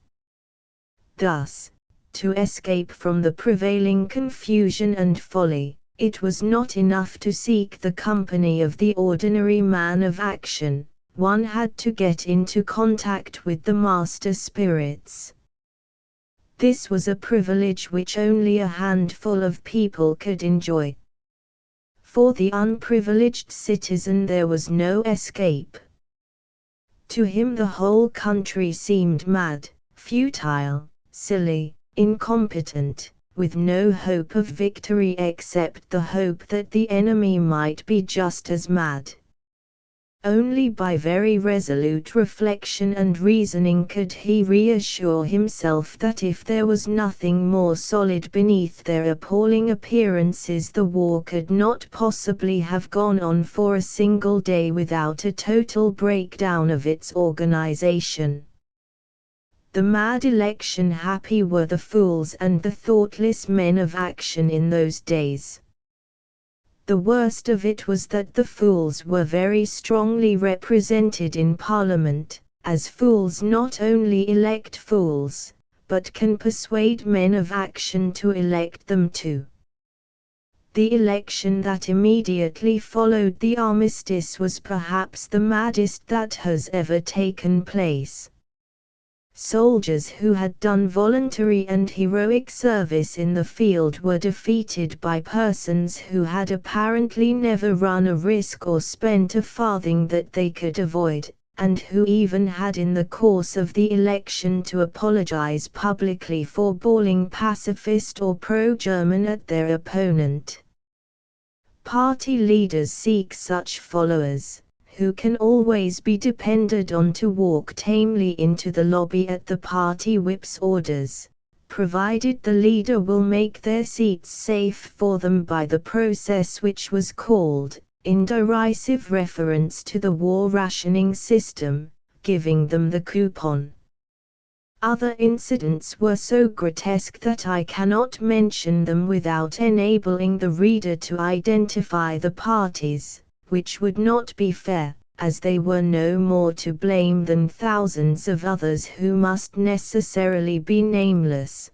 Thus, to escape from the prevailing confusion and folly, it was not enough to seek the company of the ordinary man of action, one had to get into contact with the master spirits. This was a privilege which only a handful of people could enjoy. For the unprivileged citizen there was no escape. To him the whole country seemed mad, futile, silly, incompetent, with no hope of victory except the hope that the enemy might be just as mad. Only by very resolute reflection and reasoning could he reassure himself that if there was nothing more solid beneath their appalling appearances, the war could not possibly have gone on for a single day without a total breakdown of its organization. The mad election happy were the fools and the thoughtless men of action in those days. The worst of it was that the fools were very strongly represented in Parliament, as fools not only elect fools, but can persuade men of action to elect them too. The election that immediately followed the armistice was perhaps the maddest that has ever taken place. Soldiers who had done voluntary and heroic service in the field were defeated by persons who had apparently never run a risk or spent a farthing that they could avoid, and who even had in the course of the election to apologize publicly for bawling pacifist or pro-German at their opponent. Party leaders seek such followers, who can always be depended on to walk tamely into the lobby at the party whip's orders, provided the leader will make their seats safe for them by the process which was called, in derisive reference to the war rationing system, giving them the coupon. Other incidents were so grotesque that I cannot mention them without enabling the reader to identify the parties, which would not be fair, as they were no more to blame than thousands of others who must necessarily be nameless.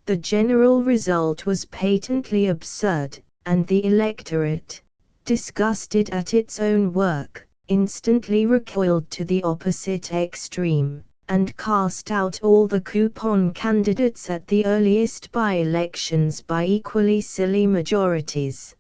The general result was patently absurd, and the electorate, disgusted at its own work, instantly recoiled to the opposite extreme, and cast out all the coupon candidates at the earliest by-elections by equally silly majorities.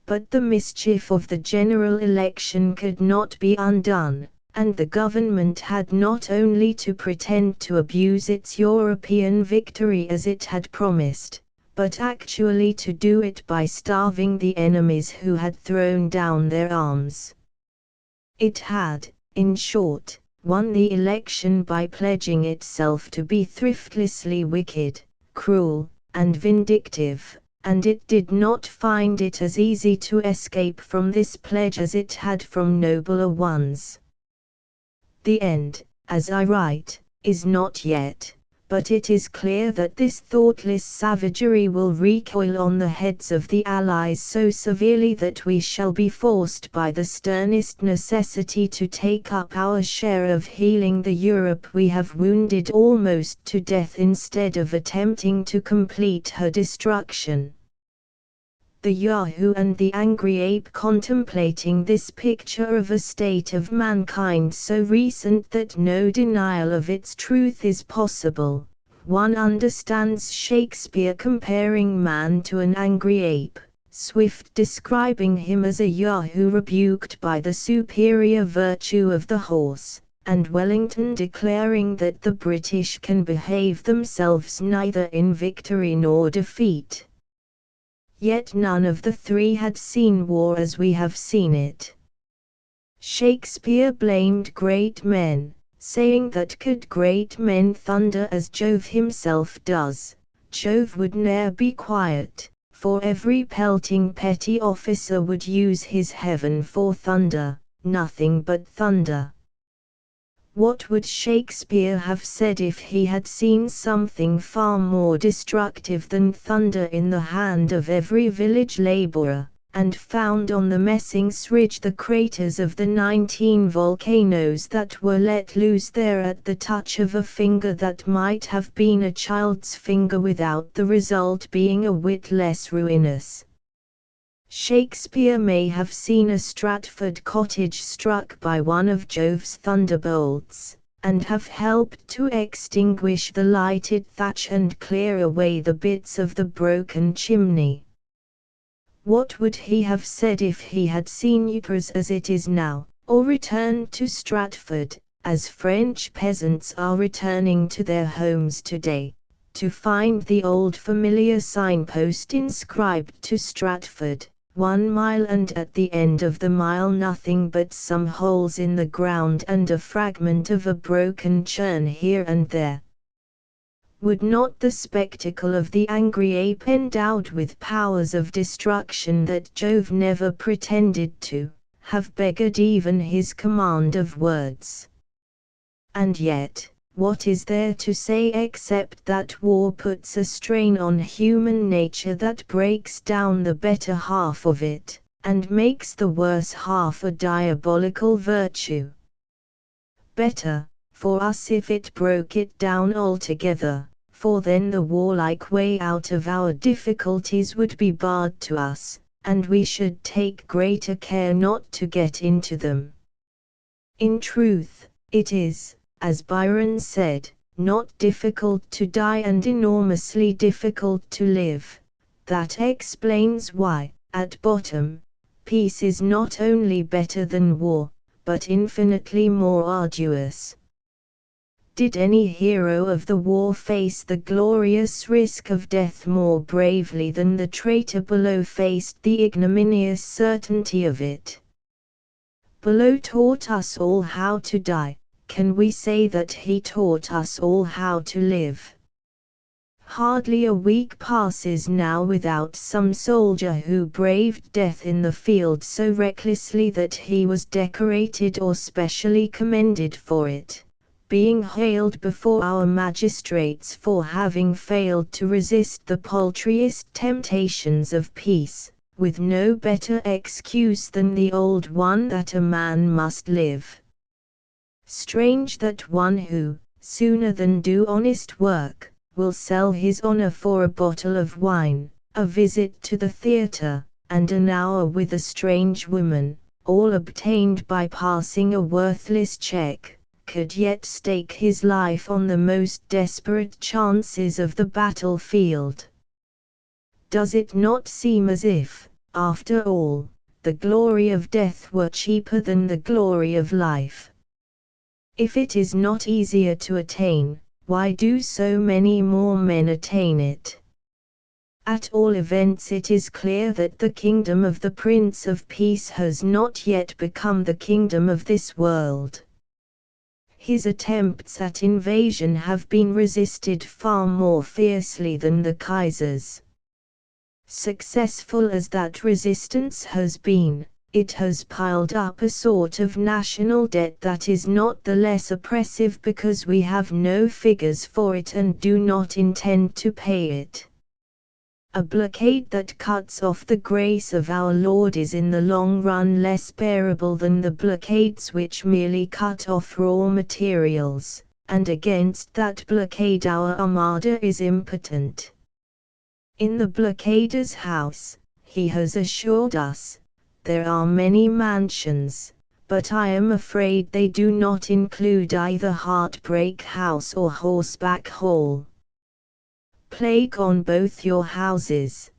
But the mischief of the general election could not be undone, and the government had not only to pretend to abuse its European victory as it had promised, but actually to do it by starving the enemies who had thrown down their arms. It had, in short, won the election by pledging itself to be thriftlessly wicked, cruel, and vindictive, and it did not find it as easy to escape from this pledge as it had from nobler ones. The end, as I write, is not yet, but it is clear that this thoughtless savagery will recoil on the heads of the Allies so severely that we shall be forced by the sternest necessity to take up our share of healing the Europe we have wounded almost to death instead of attempting to complete her destruction. The Yahoo and the angry ape, contemplating this picture of a state of mankind so recent that no denial of its truth is possible. One understands Shakespeare comparing man to an angry ape, Swift describing him as a Yahoo rebuked by the superior virtue of the horse, and Wellington declaring that the British can behave themselves neither in victory nor defeat. Yet none of the three had seen war as we have seen it. Shakespeare blamed great men, saying that could great men thunder as Jove himself does, Jove would ne'er be quiet, for every pelting petty officer would use his heaven for thunder, nothing but thunder. What would Shakespeare have said if he had seen something far more destructive than thunder in the hand of every village laborer, and found on the Messings Ridge the craters of the 19 volcanoes that were let loose there at the touch of a finger that might have been a child's finger without the result being a whit less ruinous? Shakespeare may have seen a Stratford cottage struck by one of Jove's thunderbolts, and have helped to extinguish the lighted thatch and clear away the bits of the broken chimney. What would he have said if he had seen Ypres as it is now, or returned to Stratford, as French peasants are returning to their homes today, to find the old familiar signpost inscribed to Stratford, 1 mile, and at the end of the mile nothing but some holes in the ground and a fragment of a broken churn here and there? Would not the spectacle of the angry ape endowed with powers of destruction that Jove never pretended to, have beggared even his command of words? And yet, what is there to say except that war puts a strain on human nature that breaks down the better half of it, and makes the worse half a diabolical virtue? Better, for us if it broke it down altogether, for then the warlike way out of our difficulties would be barred to us, and we should take greater care not to get into them. In truth, it is, as Byron said, not difficult to die and enormously difficult to live. That explains why, at bottom, peace is not only better than war, but infinitely more arduous. Did any hero of the war face the glorious risk of death more bravely than the traitor below faced the ignominious certainty of it? Below taught us all how to die. Can we say that he taught us all how to live? Hardly a week passes now without some soldier who braved death in the field so recklessly that he was decorated or specially commended for it, being hailed before our magistrates for having failed to resist the paltriest temptations of peace, with no better excuse than the old one that a man must live. Strange that one who, sooner than do honest work, will sell his honor for a bottle of wine, a visit to the theatre, and an hour with a strange woman, all obtained by passing a worthless check, could yet stake his life on the most desperate chances of the battlefield. Does it not seem as if, after all, the glory of death were cheaper than the glory of life? If it is not easier to attain, why do so many more men attain it? At all events, it is clear that the kingdom of the Prince of Peace has not yet become the kingdom of this world. His attempts at invasion have been resisted far more fiercely than the Kaiser's. Successful as that resistance has been, it has piled up a sort of national debt that is not the less oppressive because we have no figures for it and do not intend to pay it. A blockade that cuts off the grace of our Lord is in the long run less bearable than the blockades which merely cut off raw materials, and against that blockade our armada is impotent. In the blockader's house, he has assured us, there are many mansions, but I am afraid they do not include either Heartbreak House or Horseback Hall. Plague on both your houses.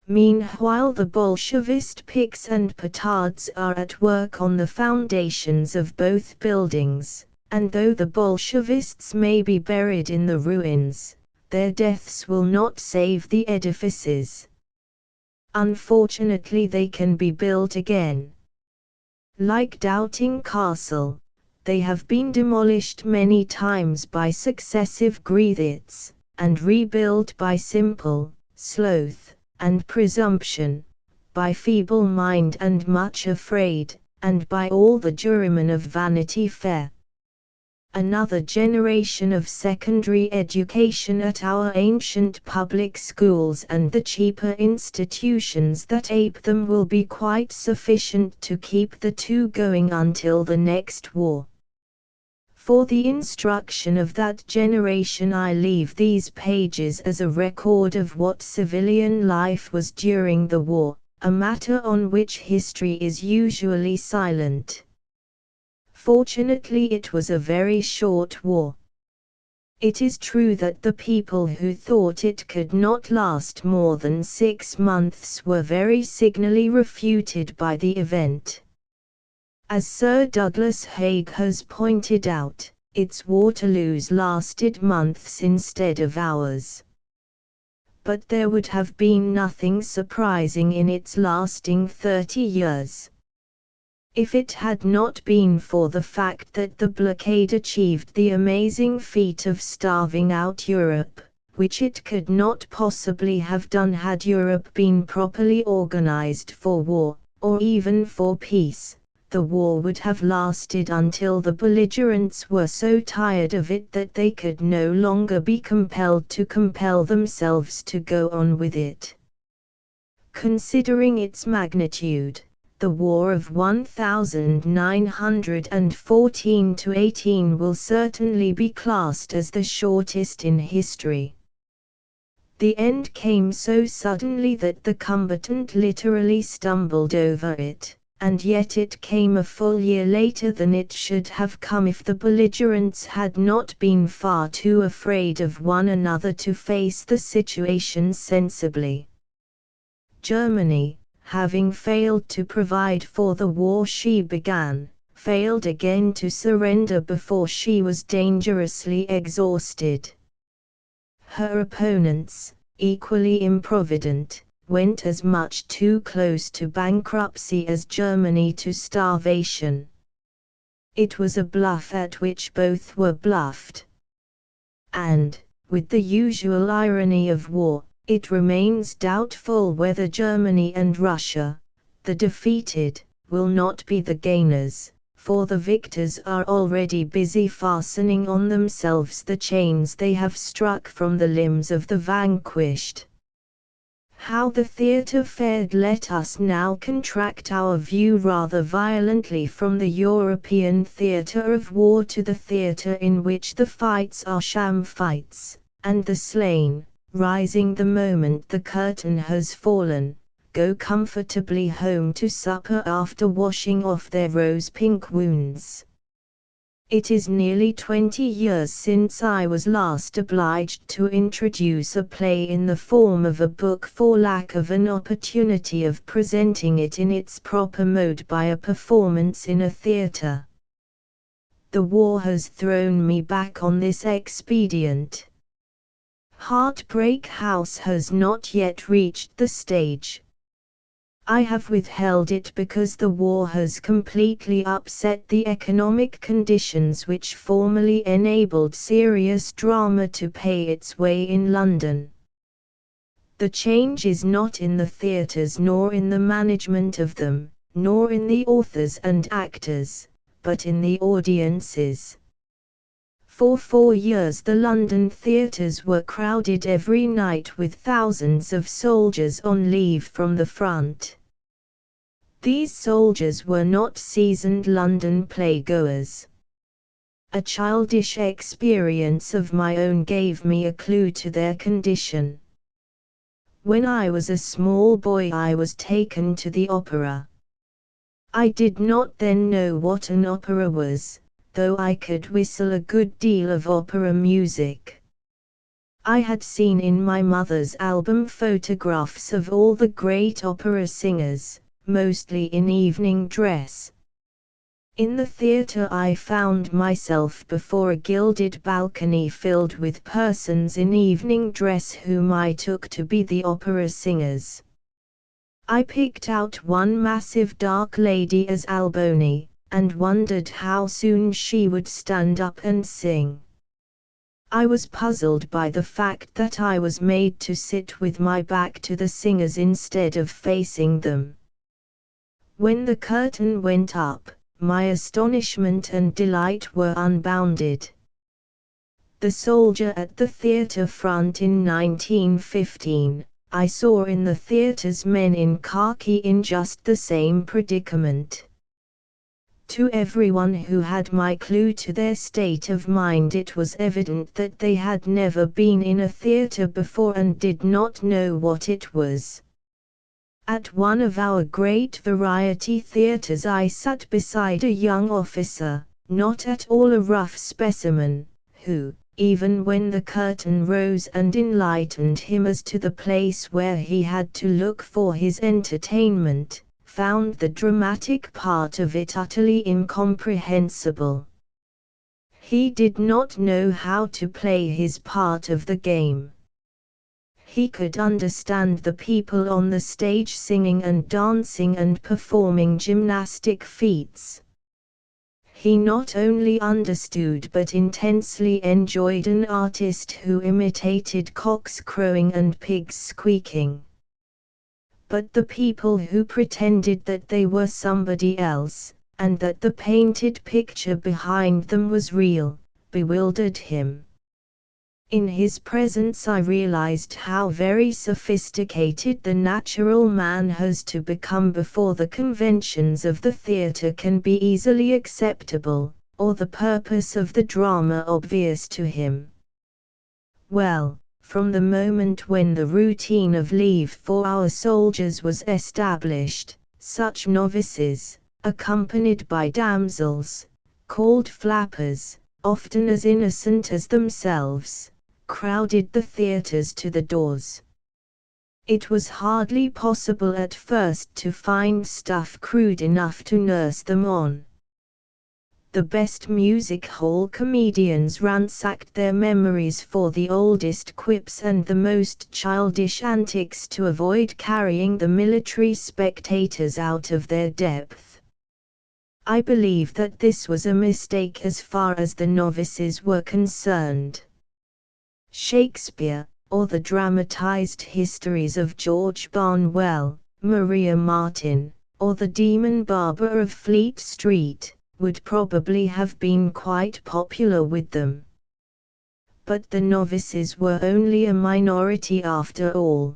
Meanwhile the Bolshevist picks and petards are at work on the foundations of both buildings, and though the Bolshevists may be buried in the ruins, their deaths will not save the edifices. Unfortunately they can be built again. Like Doubting Castle, they have been demolished many times by successive Grievits, and rebuilt by simple, sloth, and presumption, by feeble mind and much afraid, and by all the jurymen of Vanity Fair. Another generation of secondary education at our ancient public schools and the cheaper institutions that ape them will be quite sufficient to keep the two going until the next war. For the instruction of that generation I leave these pages as a record of what civilian life was during the war, a matter on which history is usually silent. Fortunately it was a very short war. It is true that the people who thought it could not last more than 6 months were very signally refuted by the event. As Sir Douglas Haig has pointed out, its Waterloos lasted months instead of hours. But there would have been nothing surprising in its lasting 30 years. If it had not been for the fact that the blockade achieved the amazing feat of starving out Europe, which it could not possibly have done had Europe been properly organized for war, or even for peace, the war would have lasted until the belligerents were so tired of it that they could no longer be compelled to compel themselves to go on with it. Considering its magnitude, the War of 1914–18 will certainly be classed as the shortest in history. The end came so suddenly that the combatant literally stumbled over it, and yet it came a full year later than it should have come if the belligerents had not been far too afraid of one another to face the situation sensibly. Germany, having failed to provide for the war she began, failed again to surrender before she was dangerously exhausted. Her opponents, equally improvident, went as much too close to bankruptcy as Germany to starvation. It was a bluff at which both were bluffed. And, with the usual irony of war, it remains doubtful whether Germany and Russia, the defeated, will not be the gainers, for the victors are already busy fastening on themselves the chains they have struck from the limbs of the vanquished. How the theatre fared let us now contract our view rather violently from the European theatre of war to the theatre in which the fights are sham fights, and the slain, rising the moment the curtain has fallen, go comfortably home to supper after washing off their rose-pink wounds. It is nearly 20 years since I was last obliged to introduce a play in the form of a book for lack of an opportunity of presenting it in its proper mode by a performance in a theatre. The war has thrown me back on this expedient. Heartbreak House has not yet reached the stage. I have withheld it because the war has completely upset the economic conditions which formerly enabled serious drama to pay its way in London. The change is not in the theatres nor in the management of them, nor in the authors and actors, but in the audiences. For 4 years the London theatres were crowded every night with thousands of soldiers on leave from the front. These soldiers were not seasoned London playgoers. A childish experience of my own gave me a clue to their condition. When I was a small boy I was taken to the opera. I did not then know what an opera was, though I could whistle a good deal of opera music. I had seen in my mother's album photographs of all the great opera singers, mostly in evening dress. In the theatre I found myself before a gilded balcony filled with persons in evening dress whom I took to be the opera singers. I picked out one massive dark lady as Alboni, and wondered how soon she would stand up and sing. I was puzzled by the fact that I was made to sit with my back to the singers instead of facing them. When the curtain went up, my astonishment and delight were unbounded. The soldier at the theatre front in 1915, I saw in the theatres men in khaki in just the same predicament. To everyone who had my clue to their state of mind it was evident that they had never been in a theatre before and did not know what it was. At one of our great variety theatres I sat beside a young officer, not at all a rough specimen, who, even when the curtain rose and enlightened him as to the place where he had to look for his entertainment, found the dramatic part of it utterly incomprehensible. He did not know how to play his part of the game. He could understand the people on the stage singing and dancing and performing gymnastic feats. He not only understood but intensely enjoyed an artist who imitated cocks crowing and pigs squeaking. But the people who pretended that they were somebody else, and that the painted picture behind them was real, bewildered him. In his presence I realized how very sophisticated the natural man has to become before the conventions of the theatre can be easily acceptable, or the purpose of the drama obvious to him. Well, from the moment when the routine of leave for our soldiers was established, such novices, accompanied by damsels, called flappers, often as innocent as themselves, crowded the theatres to the doors. It was hardly possible at first to find stuff crude enough to nurse them on. The best music hall comedians ransacked their memories for the oldest quips and the most childish antics to avoid carrying the military spectators out of their depth. I believe that this was a mistake as far as the novices were concerned. Shakespeare, or the dramatized histories of George Barnwell, Maria Martin, or the Demon Barber of Fleet Street, would probably have been quite popular with them. But the novices were only a minority after all.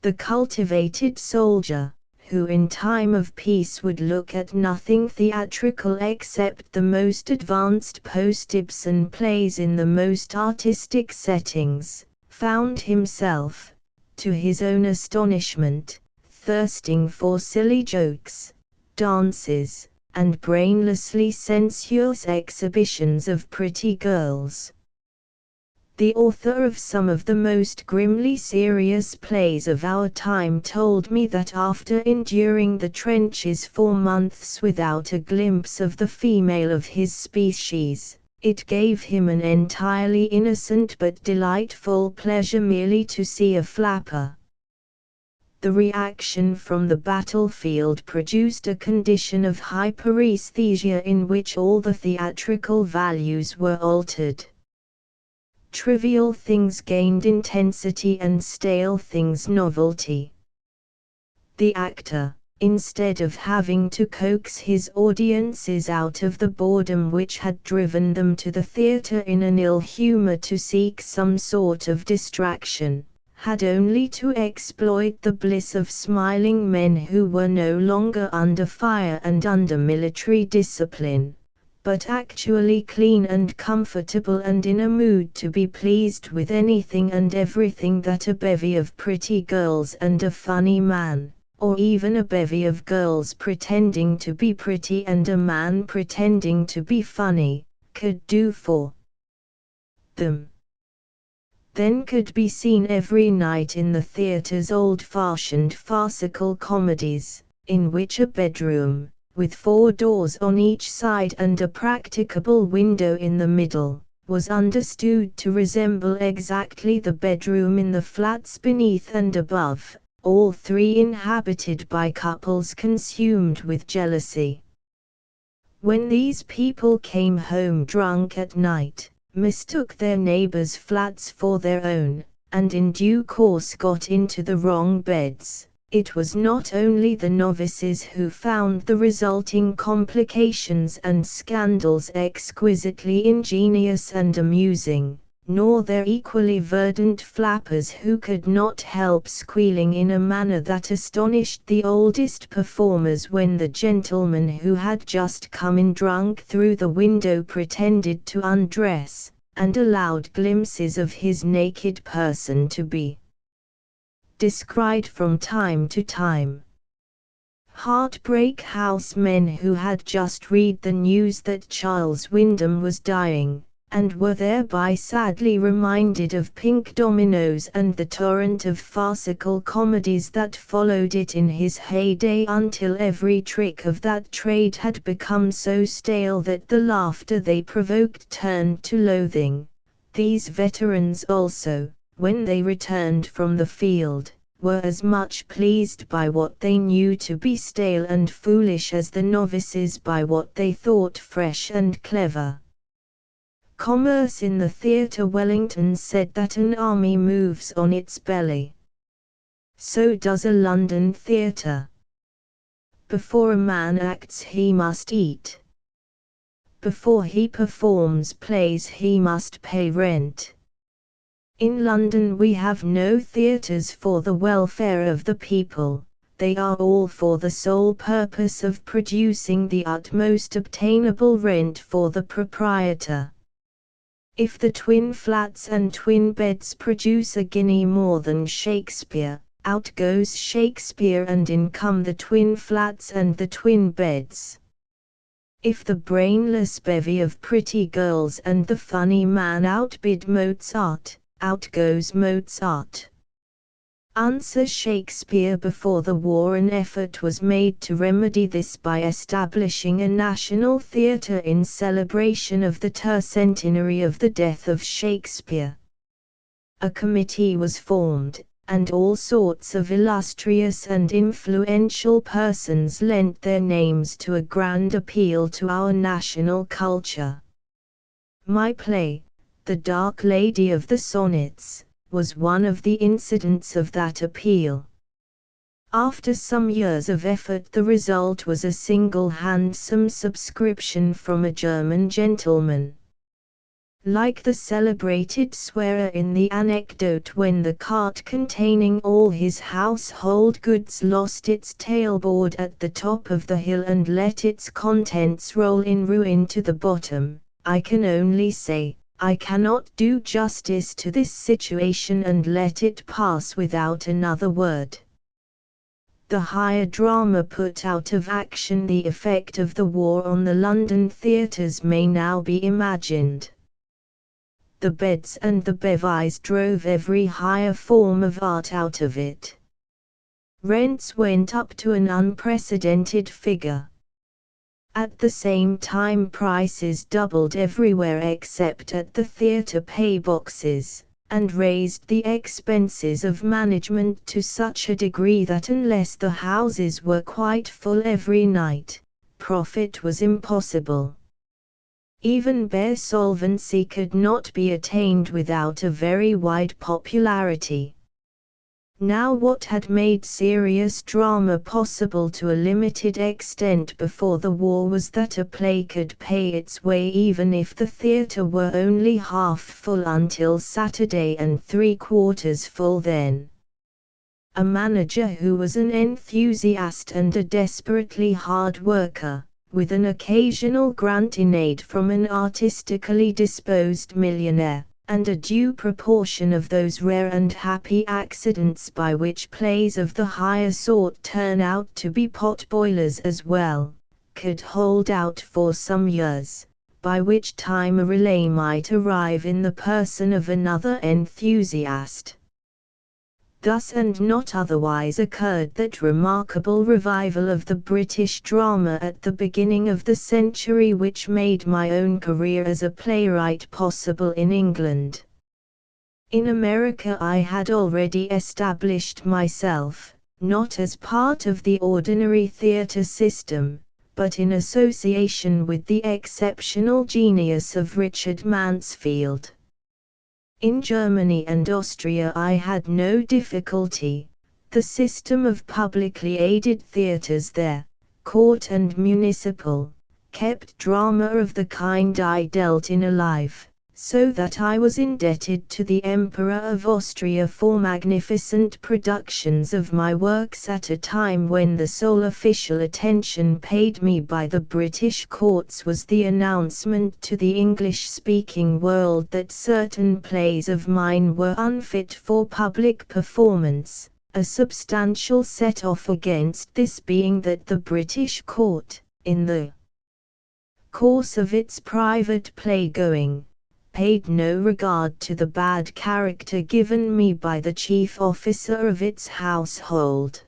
The cultivated soldier, who in time of peace would look at nothing theatrical except the most advanced post-Ibsen plays in the most artistic settings, found himself, to his own astonishment, thirsting for silly jokes, dances, and brainlessly sensuous exhibitions of pretty girls. The author of some of the most grimly serious plays of our time told me that after enduring the trenches for months without a glimpse of the female of his species, it gave him an entirely innocent but delightful pleasure merely to see a flapper. The reaction from the battlefield produced a condition of hyperesthesia in which all the theatrical values were altered. Trivial things gained intensity and stale things novelty. The actor, instead of having to coax his audiences out of the boredom which had driven them to the theatre in an ill humor to seek some sort of distraction, had only to exploit the bliss of smiling men who were no longer under fire and under military discipline, but actually clean and comfortable and in a mood to be pleased with anything and everything that a bevy of pretty girls and a funny man, or even a bevy of girls pretending to be pretty and a man pretending to be funny, could do for them. Then could be seen every night in the theatre's old-fashioned farcical comedies, in which a bedroom, with 4 doors on each side and a practicable window in the middle, was understood to resemble exactly the bedroom in the flats beneath and above, all 3 inhabited by couples consumed with jealousy. When these people came home drunk at night, mistook their neighbors' flats for their own, and in due course got into the wrong beds, it was not only the novices who found the resulting complications and scandals exquisitely ingenious and amusing, nor their equally verdant flappers who could not help squealing in a manner that astonished the oldest performers when the gentleman who had just come in drunk through the window pretended to undress, and allowed glimpses of his naked person to be descried from time to time. Heartbreak House men who had just read the news that Charles Wyndham was dying, and were thereby sadly reminded of pink dominoes and the torrent of farcical comedies that followed it in his heyday until every trick of that trade had become so stale that the laughter they provoked turned to loathing. These veterans also, when they returned from the field, were as much pleased by what they knew to be stale and foolish as the novices by what they thought fresh and clever. Commerce in the theatre. Wellington said that an army moves on its belly. So does a London theatre. Before a man acts he must eat. Before he performs plays he must pay rent. In London we have no theatres for the welfare of the people, they are all for the sole purpose of producing the utmost obtainable rent for the proprietor. If the twin flats and twin beds produce a guinea more than Shakespeare, out goes Shakespeare and in come the twin flats and the twin beds. If the brainless bevy of pretty girls and the funny man outbid Mozart, out goes Mozart. Answer Shakespeare. Before the war an effort was made to remedy this by establishing a national theatre in celebration of the tercentenary of the death of Shakespeare. A committee was formed, and all sorts of illustrious and influential persons lent their names to a grand appeal to our national culture. My play, The Dark Lady of the Sonnets, was one of the incidents of that appeal. After some years of effort the result was a single handsome subscription from a German gentleman. Like the celebrated swearer in the anecdote when the cart containing all his household goods lost its tailboard at the top of the hill and let its contents roll in ruin to the bottom, I can only say, I cannot do justice to this situation and let it pass without another word. The higher drama put out of action the effect of the war on the London theatres may now be imagined. The beds and the bevies drove every higher form of art out of it. Rents went up to an unprecedented figure. At the same time prices doubled everywhere except at the theatre pay boxes, and raised the expenses of management to such a degree that unless the houses were quite full every night, profit was impossible. Even bare solvency could not be attained without a very wide popularity. Now what had made serious drama possible to a limited extent before the war was that a play could pay its way even if the theatre were only half full until Saturday and three-quarters full then. A manager who was an enthusiast and a desperately hard worker, with an occasional grant in aid from an artistically disposed millionaire, and a due proportion of those rare and happy accidents by which plays of the higher sort turn out to be potboilers as well, could hold out for some years, by which time a relay might arrive in the person of another enthusiast. Thus and not otherwise occurred that remarkable revival of the British drama at the beginning of the century which made my own career as a playwright possible in England. In America I had already established myself, not as part of the ordinary theatre system, but in association with the exceptional genius of Richard Mansfield. In Germany and Austria I had no difficulty. The system of publicly aided theatres there, court and municipal, kept drama of the kind I dealt in alive, so that I was indebted to the Emperor of Austria for magnificent productions of my works at a time when the sole official attention paid me by the British courts was the announcement to the English-speaking world that certain plays of mine were unfit for public performance, a substantial set-off against this being that the British court, in the course of its private play-going, paid no regard to the bad character given me by the chief officer of its household.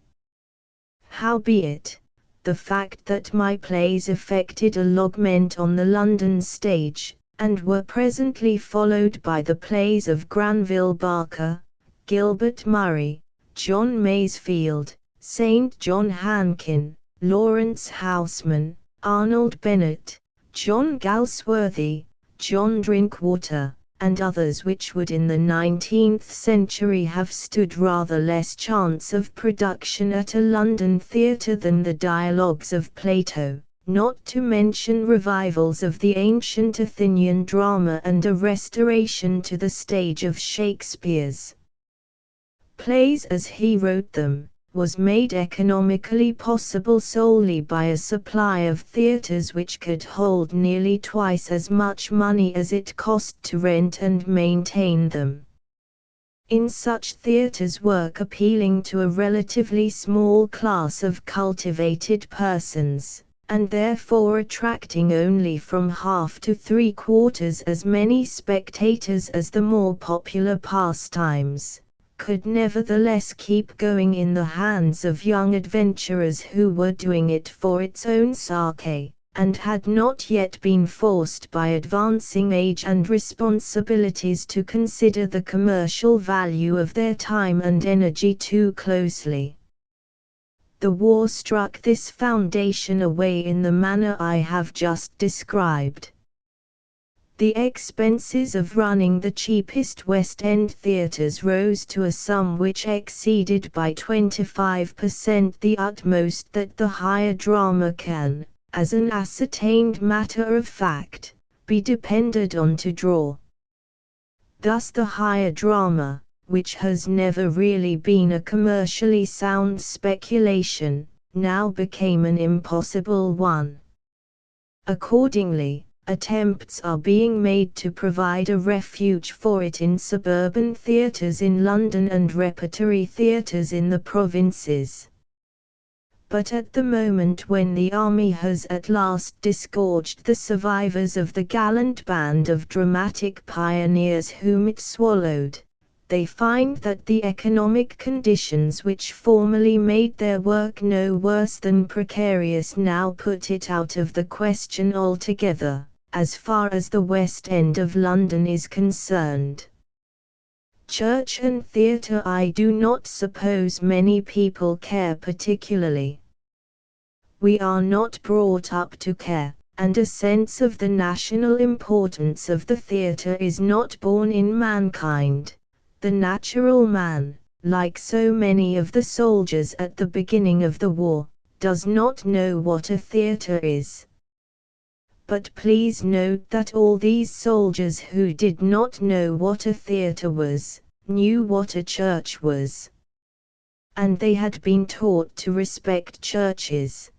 Howbeit, the fact that my plays effected a lodgment on the London stage, and were presently followed by the plays of Granville Barker, Gilbert Murray, John Masefield, St. John Hankin, Lawrence Houseman, Arnold Bennett, John Galsworthy, John Drinkwater, and others which would in the 19th century have stood rather less chance of production at a London theatre than the dialogues of Plato, not to mention revivals of the ancient Athenian drama and a restoration to the stage of Shakespeare's plays as he wrote them, was made economically possible solely by a supply of theatres which could hold nearly twice as much money as it cost to rent and maintain them. In such theatres work appealing to a relatively small class of cultivated persons, and therefore attracting only from half to three-quarters as many spectators as the more popular pastimes, could nevertheless keep going in the hands of young adventurers who were doing it for its own sake, and had not yet been forced by advancing age and responsibilities to consider the commercial value of their time and energy too closely. The war struck this foundation away in the manner I have just described. The expenses of running the cheapest West End theatres rose to a sum which exceeded by 25% the utmost that the higher drama can, as an ascertained matter of fact, be depended on to draw. Thus the higher drama, which has never really been a commercially sound speculation, now became an impossible one. Accordingly, attempts are being made to provide a refuge for it in suburban theatres in London and repertory theatres in the provinces. But at the moment when the army has at last disgorged the survivors of the gallant band of dramatic pioneers whom it swallowed, they find that the economic conditions which formerly made their work no worse than precarious now put it out of the question altogether, as far as the West End of London is concerned. Church and theatre I do not suppose many people care particularly. We are not brought up to care, and a sense of the national importance of the theatre is not born in mankind. The natural man, like so many of the soldiers at the beginning of the war, does not know what a theater is. But please note that all these soldiers who did not know what a theater was, knew what a church was. And they had been taught to respect churches.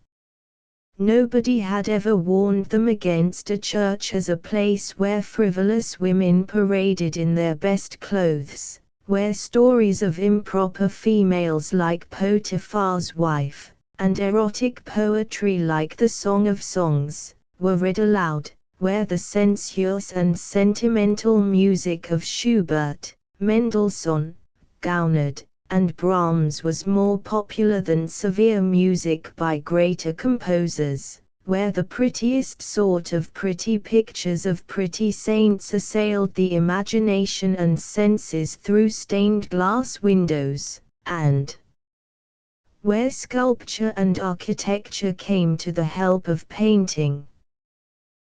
Nobody had ever warned them against a church as a place where frivolous women paraded in their best clothes, where stories of improper females like Potiphar's wife, and erotic poetry like the Song of Songs, were read aloud, where the sensuous and sentimental music of Schubert, Mendelssohn, Gounod, and Brahms was more popular than severe music by greater composers, where the prettiest sort of pretty pictures of pretty saints assailed the imagination and senses through stained glass windows, and where sculpture and architecture came to the help of painting.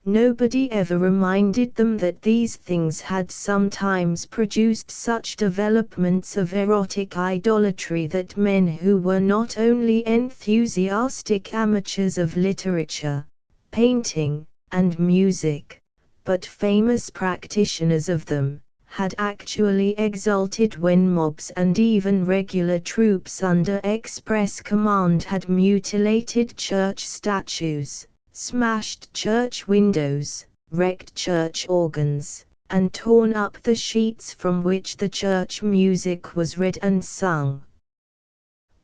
Nobody ever reminded them that these things had sometimes produced such developments of erotic idolatry that men who were not only enthusiastic amateurs of literature, painting, and music, but famous practitioners of them, had actually exulted when mobs and even regular troops under express command had mutilated church statues, smashed church windows, wrecked church organs, and torn up the sheets from which the church music was read and sung.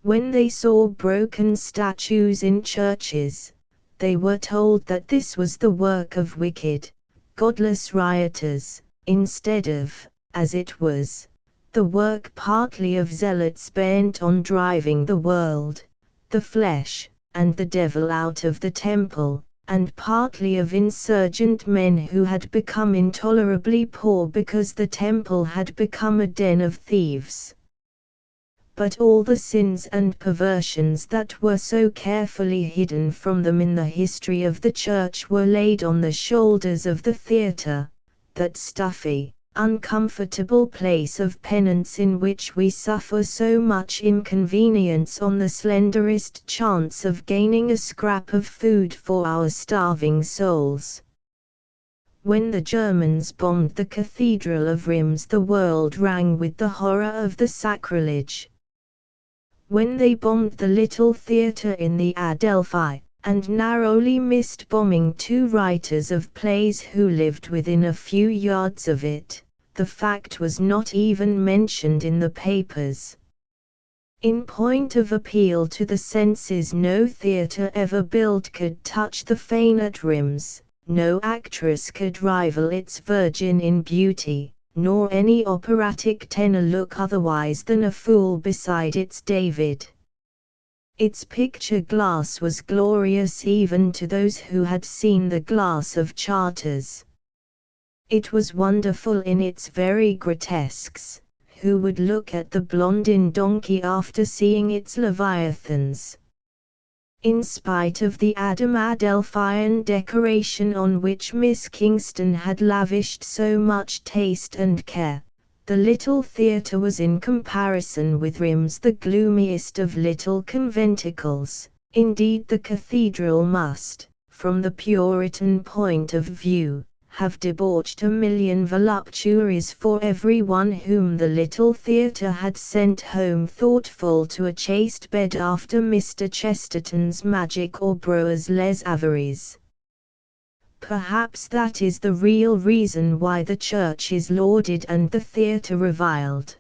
When they saw broken statues in churches, they were told that this was the work of wicked, godless rioters, instead of, as it was, the work partly of zealots bent on driving the world, the flesh, and the devil out of the temple, and partly of insurgent men who had become intolerably poor because the temple had become a den of thieves. But all the sins and perversions that were so carefully hidden from them in the history of the church were laid on the shoulders of the theatre, that stuffy, uncomfortable place of penance in which we suffer so much inconvenience on the slenderest chance of gaining a scrap of food for our starving souls. When the Germans bombed the Cathedral of Reims, the world rang with the horror of the sacrilege. When they bombed the little theatre in the Adelphi, and narrowly missed bombing 2 writers of plays who lived within a few yards of it, the fact was not even mentioned in the papers. In point of appeal to the senses, no theatre ever built could touch the fane at Reims, no actress could rival its Virgin in beauty, nor any operatic tenor look otherwise than a fool beside its David. Its picture glass was glorious even to those who had seen the glass of Chartres. It was wonderful in its very grotesques. Who would look at the Blondin donkey after seeing its Leviathans? In spite of the Adam Adelphian decoration on which Miss Kingston had lavished so much taste and care, the little theatre was in comparison with Reims the gloomiest of little conventicles. Indeed, the cathedral must, from the Puritan point of view, have debauched 1,000,000 voluptuaries for every one whom the little theatre had sent home thoughtful to a chaste bed after Mr. Chesterton's magic or Brouwer's Les Avaries. Perhaps that is the real reason why the church is lauded and the theatre reviled.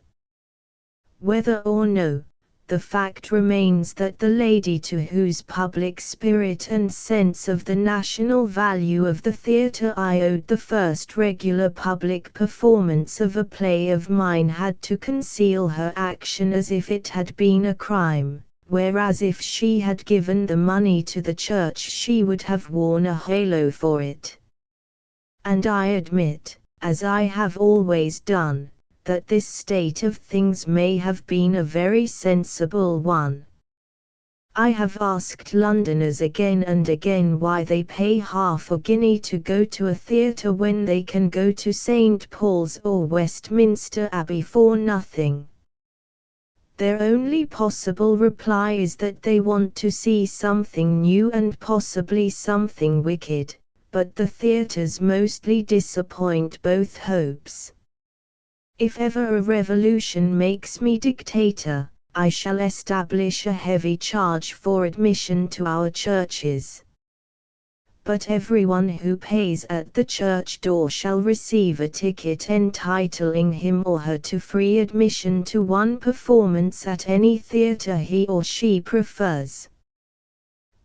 Whether or no, the fact remains that the lady to whose public spirit and sense of the national value of the theatre I owed the first regular public performance of a play of mine had to conceal her action as if it had been a crime, whereas if she had given the money to the church she would have worn a halo for it. And I admit, as I have always done, that this state of things may have been a very sensible one. I have asked Londoners again and again why they pay half a guinea to go to a theatre when they can go to St. Paul's or Westminster Abbey for nothing. Their only possible reply is that they want to see something new and possibly something wicked, but the theaters mostly disappoint both hopes. If ever a revolution makes me dictator, I shall establish a heavy charge for admission to our churches. But everyone who pays at the church door shall receive a ticket entitling him or her to free admission to one performance at any theatre he or she prefers.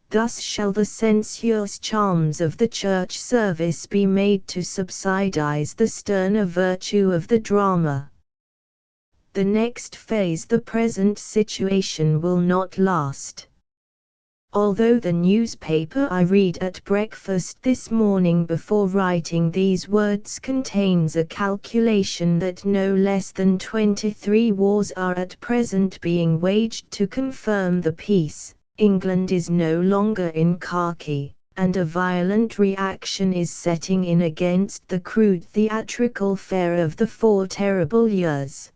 Thus shall the sensuous charms of the church service be made to subsidize the sterner virtue of the drama. The next phase, the present situation, will not last. Although the newspaper I read at breakfast this morning before writing these words contains a calculation that no less than 23 wars are at present being waged to confirm the peace, England is no longer in khaki, and a violent reaction is setting in against the crude theatrical fare of the 4 terrible years.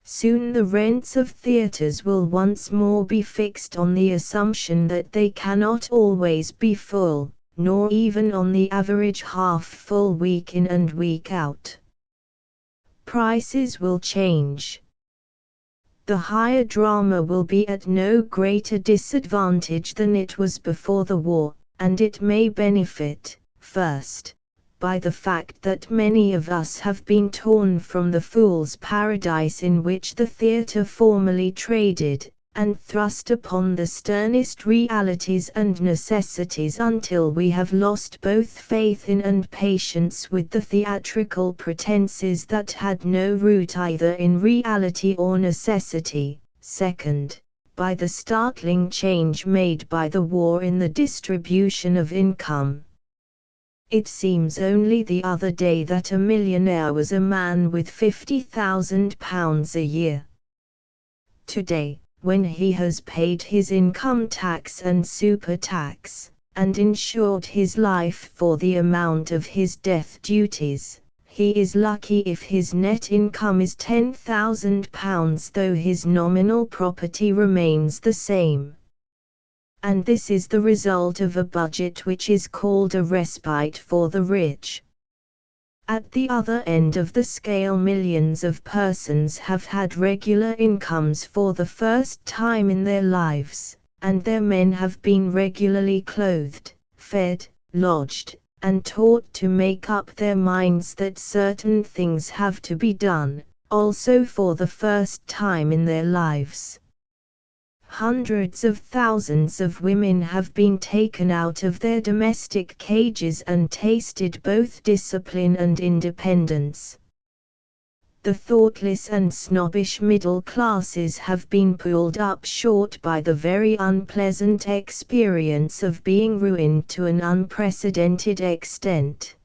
Soon the rents of theaters will once more be fixed on the assumption that they cannot always be full, nor even on the average half-full week in and week out. Prices will change. The higher drama will be at no greater disadvantage than it was before the war, and it may benefit, first, by the fact that many of us have been torn from the fool's paradise in which the theatre formerly traded, and thrust upon the sternest realities and necessities until we have lost both faith in and patience with the theatrical pretenses that had no root either in reality or necessity. Second, by the startling change made by the war in the distribution of income. It seems only the other day that a millionaire was a man with £50,000 a year. Today, when he has paid his income tax and super tax, and insured his life for the amount of his death duties, he is lucky if his net income is £10,000 though his nominal property remains the same. And this is the result of a budget which is called a respite for the rich. At the other end of the scale, millions of persons have had regular incomes for the first time in their lives, and their men have been regularly clothed, fed, lodged, and taught to make up their minds that certain things have to be done, also for the first time in their lives. Hundreds of thousands of women have been taken out of their domestic cages and tasted both discipline and independence. The thoughtless and snobbish middle classes have been pulled up short by the very unpleasant experience of being ruined to an unprecedented extent.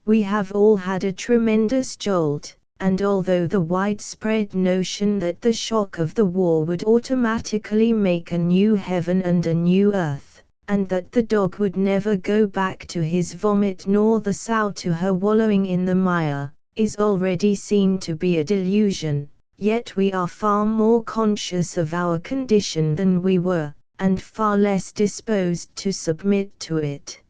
We have all had a tremendous jolt. And although the widespread notion that the shock of the war would automatically make a new heaven and a new earth, and that the dog would never go back to his vomit nor the sow to her wallowing in the mire, is already seen to be a delusion, yet we are far more conscious of our condition than we were, and far less disposed to submit to it.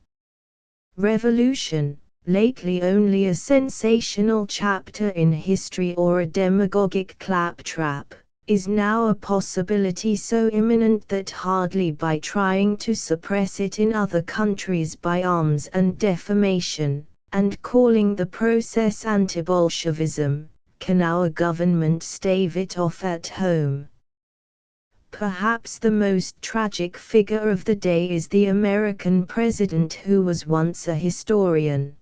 Revolution, lately only a sensational chapter in history or a demagogic claptrap, is now a possibility so imminent that hardly by trying to suppress it in other countries by arms and defamation, and calling the process anti-Bolshevism, can our government stave it off at home. Perhaps the most tragic figure of the day is the American president who was once a historian.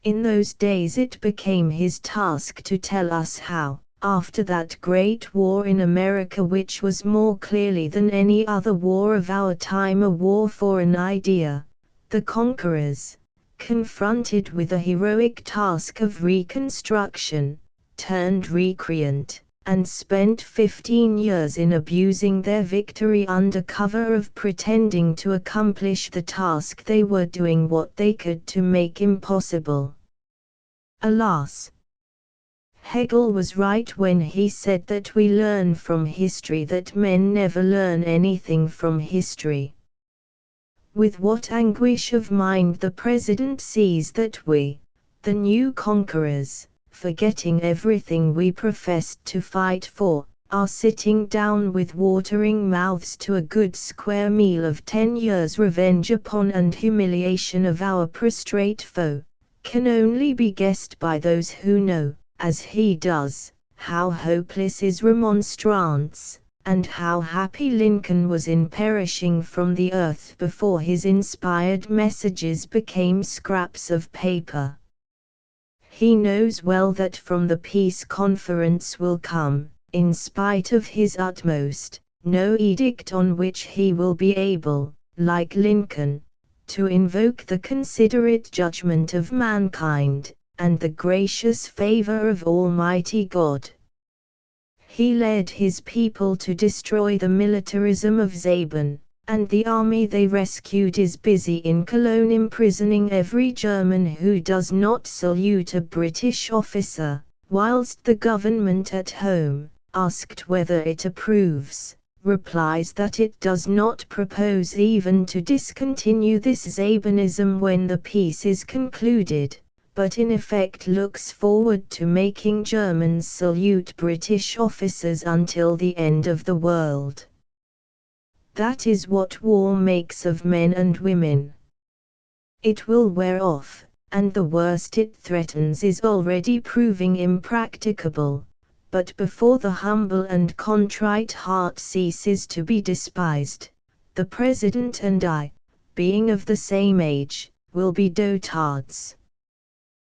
In those days it became his task to tell us how, after that great war in America which was more clearly than any other war of our time a war for an idea, the conquerors, confronted with a heroic task of reconstruction, turned recreant, and spent 15 years in abusing their victory under cover of pretending to accomplish the task they were doing what they could to make impossible. Alas! Hegel was right when he said that we learn from history that men never learn anything from history. With what anguish of mind the President sees that we, the new conquerors, forgetting everything we professed to fight for, are sitting down with watering mouths to a good square meal of 10 years' revenge upon and humiliation of our prostrate foe, can only be guessed by those who know, as he does, how hopeless is remonstrance, and how happy Lincoln was in perishing from the earth before his inspired messages became scraps of paper. He knows well that from the peace conference will come, in spite of his utmost, no edict on which he will be able, like Lincoln, to invoke the considerate judgment of mankind, and the gracious favor of Almighty God. He led his people to destroy the militarism of Zaben, and the army they rescued is busy in Cologne imprisoning every German who does not salute a British officer, whilst the government at home, asked whether it approves, replies that it does not propose even to discontinue this Zabenism when the peace is concluded, but in effect looks forward to making Germans salute British officers until the end of the world. That is what war makes of men and women. It will wear off, and the worst it threatens is already proving impracticable, but before the humble and contrite heart ceases to be despised, the President and I, being of the same age, will be dotards.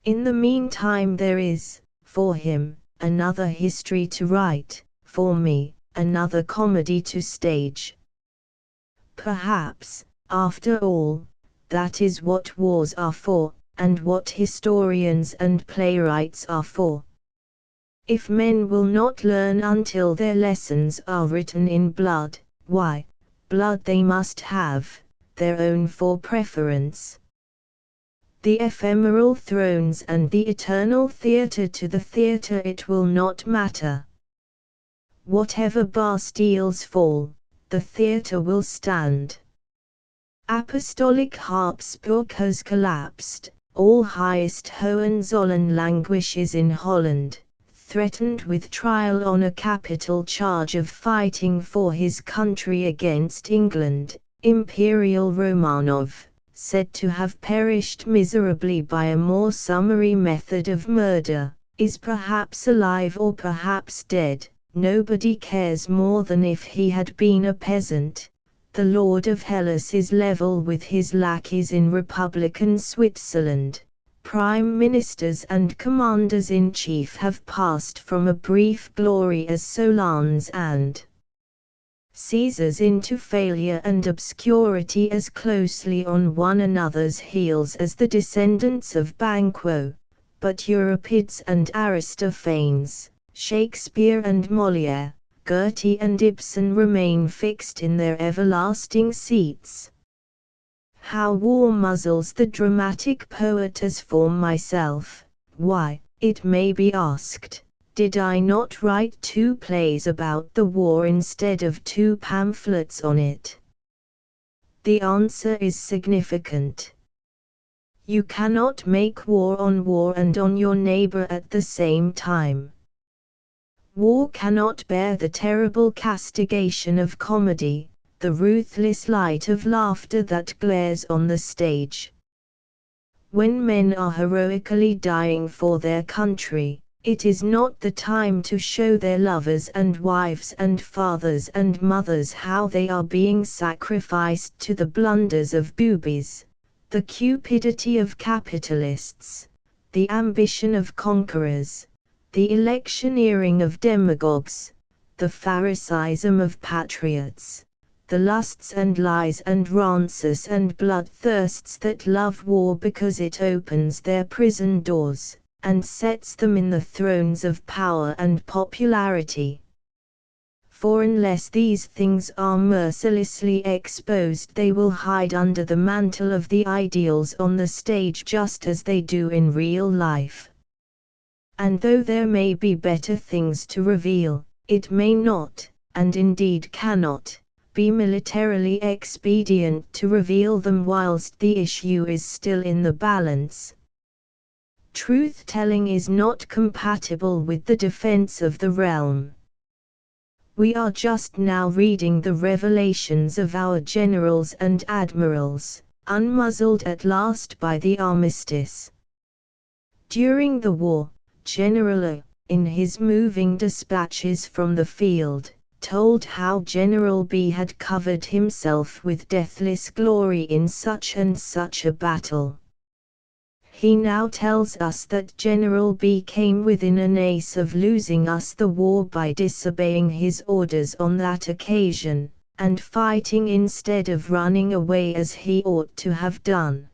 In the meantime there is, for him, another history to write, for me, another comedy to stage. Perhaps, after all, that is what wars are for, and what historians and playwrights are for. If men will not learn until their lessons are written in blood, why, blood they must have, their own for preference. The ephemeral thrones and the eternal theatre to the theatre it will not matter. Whatever Bastilles fall, the theatre will stand. Apostolic Habsburg has collapsed, all highest Hohenzollern languishes in Holland, threatened with trial on a capital charge of fighting for his country against England. Imperial Romanov, said to have perished miserably by a more summary method of murder, is perhaps alive or perhaps dead. Nobody cares more than if he had been a peasant. The Lord of Hellas is level with his lackeys in Republican Switzerland. Prime ministers and commanders-in-chief have passed from a brief glory as Solans and Caesars into failure and obscurity as closely on one another's heels as the descendants of Banquo, but Euripides and Aristophanes, Shakespeare and Molière, Goethe and Ibsen remain fixed in their everlasting seats. How war muzzles the dramatic poet as for myself, why, it may be asked, did I not write 2 plays about the war instead of 2 pamphlets on it? The answer is significant. You cannot make war and on your neighbor at the same time. War cannot bear the terrible castigation of comedy, the ruthless light of laughter that glares on the stage. When men are heroically dying for their country, it is not the time to show their lovers and wives and fathers and mothers how they are being sacrificed to the blunders of boobies, the cupidity of capitalists, the ambition of conquerors, the electioneering of demagogues, the Pharisaism of patriots, the lusts and lies and rances and bloodthirsts that love war because it opens their prison doors, and sets them in the thrones of power and popularity. For unless these things are mercilessly exposed they will hide under the mantle of the ideals on the stage just as they do in real life. And though there may be better things to reveal, it may not, and indeed cannot, be militarily expedient to reveal them whilst the issue is still in the balance. Truth-telling is not compatible with the defense of the realm. We are just now reading the revelations of our generals and admirals, unmuzzled at last by the armistice. During the war, General A, in his moving dispatches from the field, told how General B had covered himself with deathless glory in such and such a battle. He now tells us that General B came within an ace of losing us the war by disobeying his orders on that occasion, and fighting instead of running away as he ought to have done.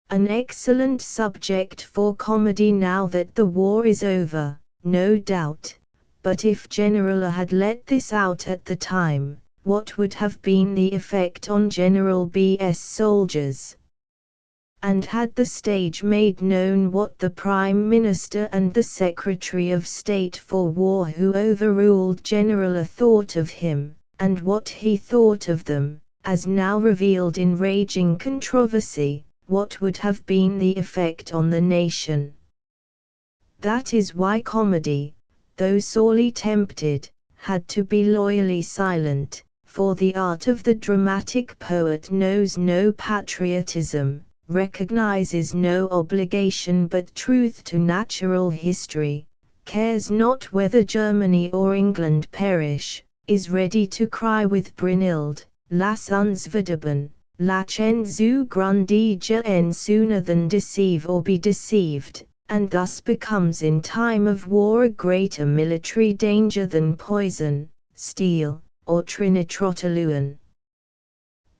An excellent subject for comedy now that the war is over, no doubt, but if General A had let this out at the time, what would have been the effect on General B's soldiers? And had the stage made known what the Prime Minister and the Secretary of State for War who overruled General A thought of him, and what he thought of them, as now revealed in raging controversy, what would have been the effect on the nation? That is why comedy, though sorely tempted, had to be loyally silent, for the art of the dramatic poet knows no patriotism, recognizes no obligation but truth to natural history, cares not whether Germany or England perish, is ready to cry with Brynhild, Lass uns verderben, lachen zu Grunde sooner than deceive or be deceived, and thus becomes in time of war a greater military danger than poison, steel, or trinitrotoluene.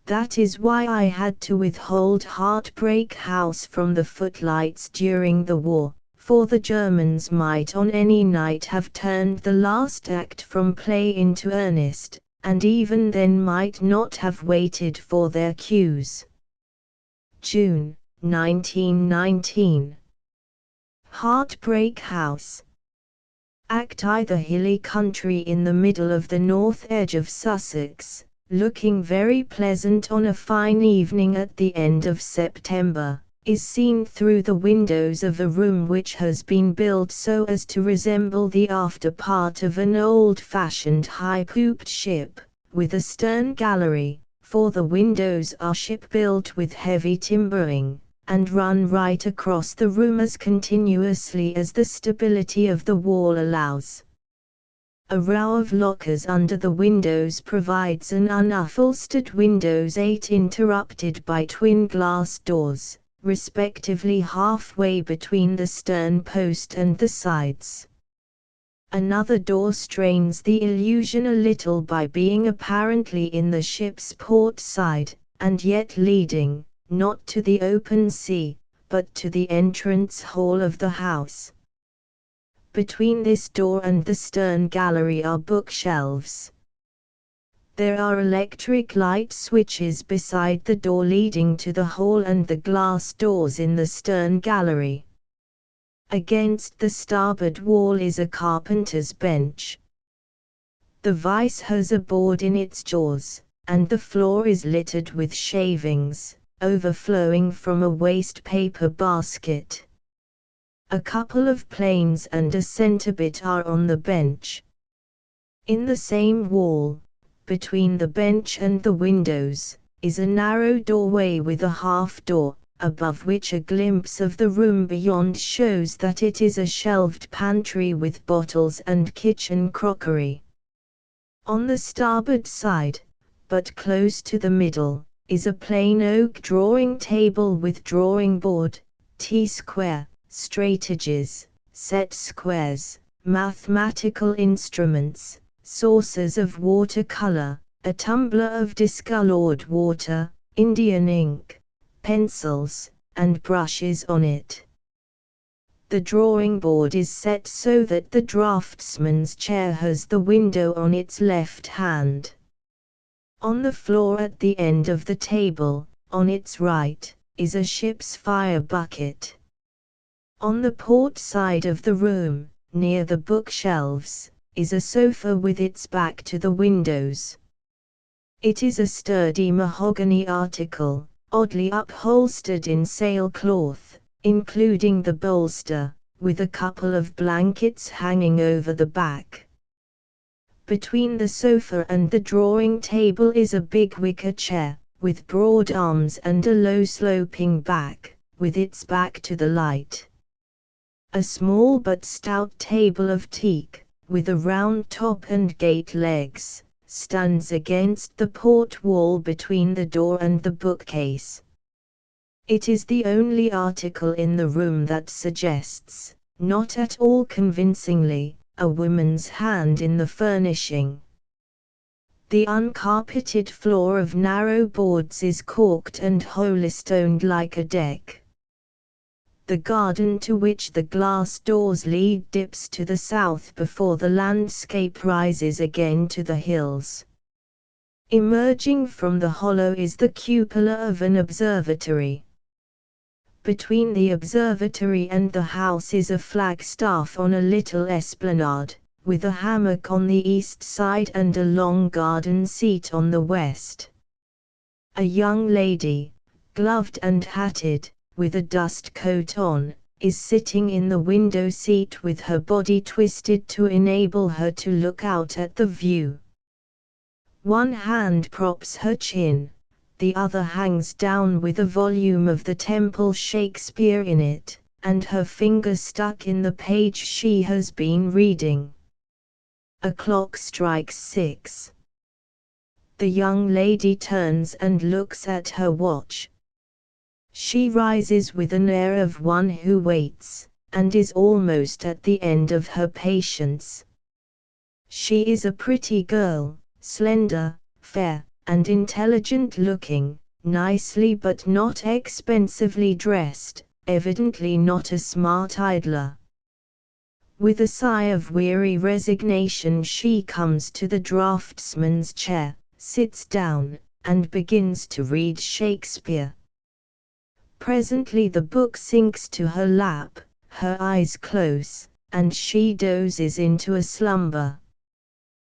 That is why I had to withhold Heartbreak House from the footlights during the war, for the Germans might on any night have turned the last act from play into earnest, and even then might not have waited for their cues. June, 1919. Heartbreak House. Act I. The hilly country in the middle of the north edge of Sussex, looking very pleasant on a fine evening at the end of September, is seen through the windows of a room which has been built so as to resemble the after part of an old-fashioned high-pooped ship, with a stern gallery, for the windows are ship-built with heavy timbering, and run right across the room as continuously as the stability of the wall allows. A row of lockers under the windows provides an unupholstered windows 8 interrupted by twin glass doors, respectively halfway between the stern post and the sides. Another door strains the illusion a little by being apparently in the ship's port side, and yet leading, not to the open sea, but to the entrance hall of the house. Between this door and the stern gallery are bookshelves. There are electric light switches beside the door leading to the hall and the glass doors in the stern gallery. Against the starboard wall is a carpenter's bench. The vice has a board in its jaws, and the floor is littered with shavings, overflowing from a waste paper basket. A couple of planes and a centrebit are on the bench. In the same wall, between the bench and the windows, is a narrow doorway with a half-door, above which a glimpse of the room beyond shows that it is a shelved pantry with bottles and kitchen crockery. On the starboard side, but close to the middle, is a plain oak drawing table with drawing board, T-square, straightedges, set squares, mathematical instruments, saucers of watercolor, a tumbler of discolored water, Indian ink, pencils, and brushes on it. The drawing board is set so that the draftsman's chair has the window on its left hand. On the floor at the end of the table, on its right, is a ship's fire bucket. On the port side of the room, near the bookshelves, is a sofa with its back to the windows. It is a sturdy mahogany article, oddly upholstered in sailcloth, including the bolster, with a couple of blankets hanging over the back. Between the sofa and the drawing table is a big wicker chair, with broad arms and a low sloping back, with its back to the light. A small but stout table of teak, with a round top and gate legs, stands against the port wall between the door and the bookcase. It is the only article in the room that suggests, not at all convincingly, a woman's hand in the furnishing. The uncarpeted floor of narrow boards is corked and holystoned like a deck. The garden to which the glass doors lead dips to the south before the landscape rises again to the hills. Emerging from the hollow is the cupola of an observatory. Between the observatory and the house is a flagstaff on a little esplanade, with a hammock on the east side and a long garden seat on the west. A young lady, gloved and hatted, with a dust coat on, is sitting in the window seat with her body twisted to enable her to look out at the view. One hand props her chin, the other hangs down with a volume of the Temple Shakespeare in it, and her finger stuck in the page she has been reading. A clock strikes 6. The young lady turns and looks at her watch. She rises with an air of one who waits, and is almost at the end of her patience. She is a pretty girl, slender, fair, and intelligent-looking, nicely but not expensively dressed, evidently not a smart idler. With a sigh of weary resignation she comes to the draftsman's chair, sits down, and begins to read Shakespeare. Presently the book sinks to her lap, her eyes close, and she dozes into a slumber.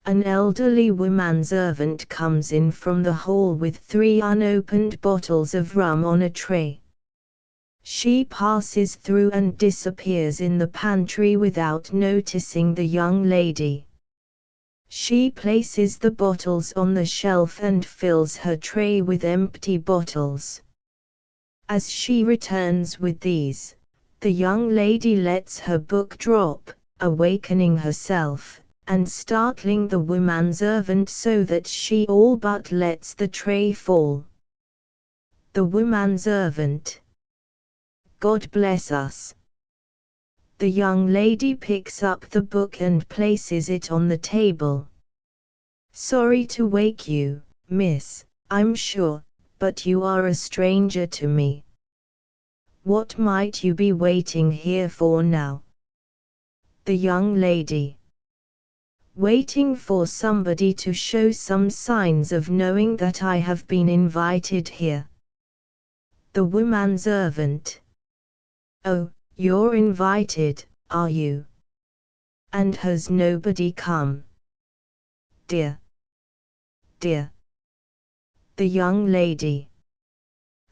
An elderly woman-servant comes in from the hall with 3 unopened bottles of rum on a tray. She passes through and disappears in the pantry without noticing the young lady. She places the bottles on the shelf and fills her tray with empty bottles. As she returns with these, the young lady lets her book drop, awakening herself, and startling the woman-servant so that she all but lets the tray fall. The woman-servant. God bless us. The young lady picks up the book and places it on the table. Sorry to wake you, miss, I'm sure, but you are a stranger to me. What might you be waiting here for now? The young lady. Waiting for somebody to show some signs of knowing that I have been invited here. The woman-servant. Oh, you're invited, are you? And has nobody come? Dear. Dear. The young lady.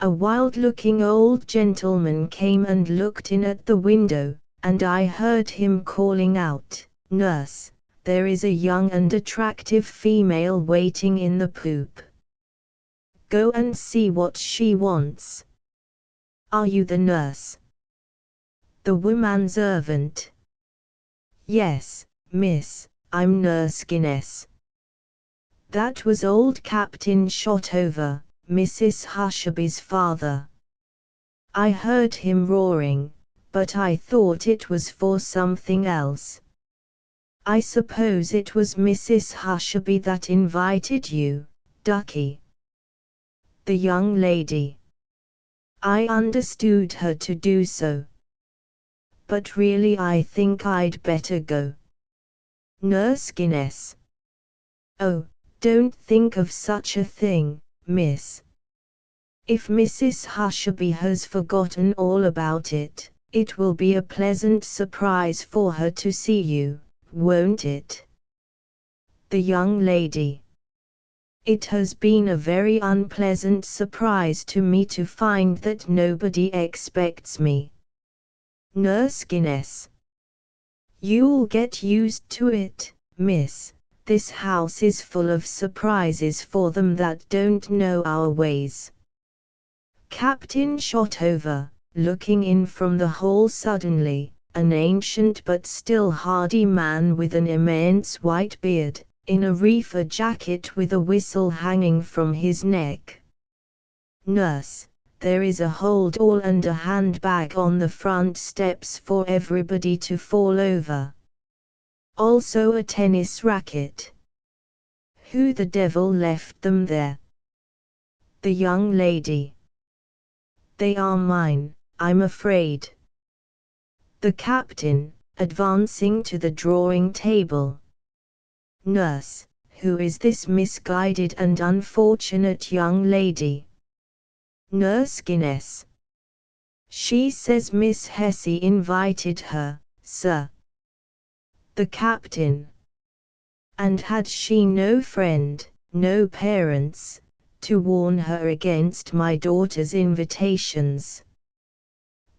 A wild-looking old gentleman came and looked in at the window, and I heard him calling out, "Nurse, there is a young and attractive female waiting in the poop. Go and see what she wants." Are you the nurse? The woman-servant. Yes, miss, I'm Nurse Guinness. That was old Captain Shotover, Mrs. Hushaby's father. I heard him roaring, but I thought it was for something else. I suppose it was Mrs. Hushaby that invited you, ducky. The young lady. I understood her to do so. But really I think I'd better go. Nurse Guinness. Oh, don't think of such a thing, miss. If Mrs. Hushaby has forgotten all about it, It will be a pleasant surprise for her to see you, won't it? The young lady. It has been a very unpleasant surprise to me to find that nobody expects me. Nurse Guinness. You'll get used to it, miss. This house is full of surprises for them that don't know our ways. Captain Shotover, looking in from the hall suddenly, an ancient but still hardy man with an immense white beard, in a reefer jacket with a whistle hanging from his neck. Nurse, there is a hold-all and a handbag on the front steps for everybody to fall over. Also a tennis racket. Who the devil left them there? The young lady. They are mine, I'm afraid. The captain, advancing to the drawing table. Nurse, who is this misguided and unfortunate young lady? Nurse Guinness. She says Miss Hesse invited her, sir. The captain. And had she no friend, no parents, to warn her against my daughter's invitations?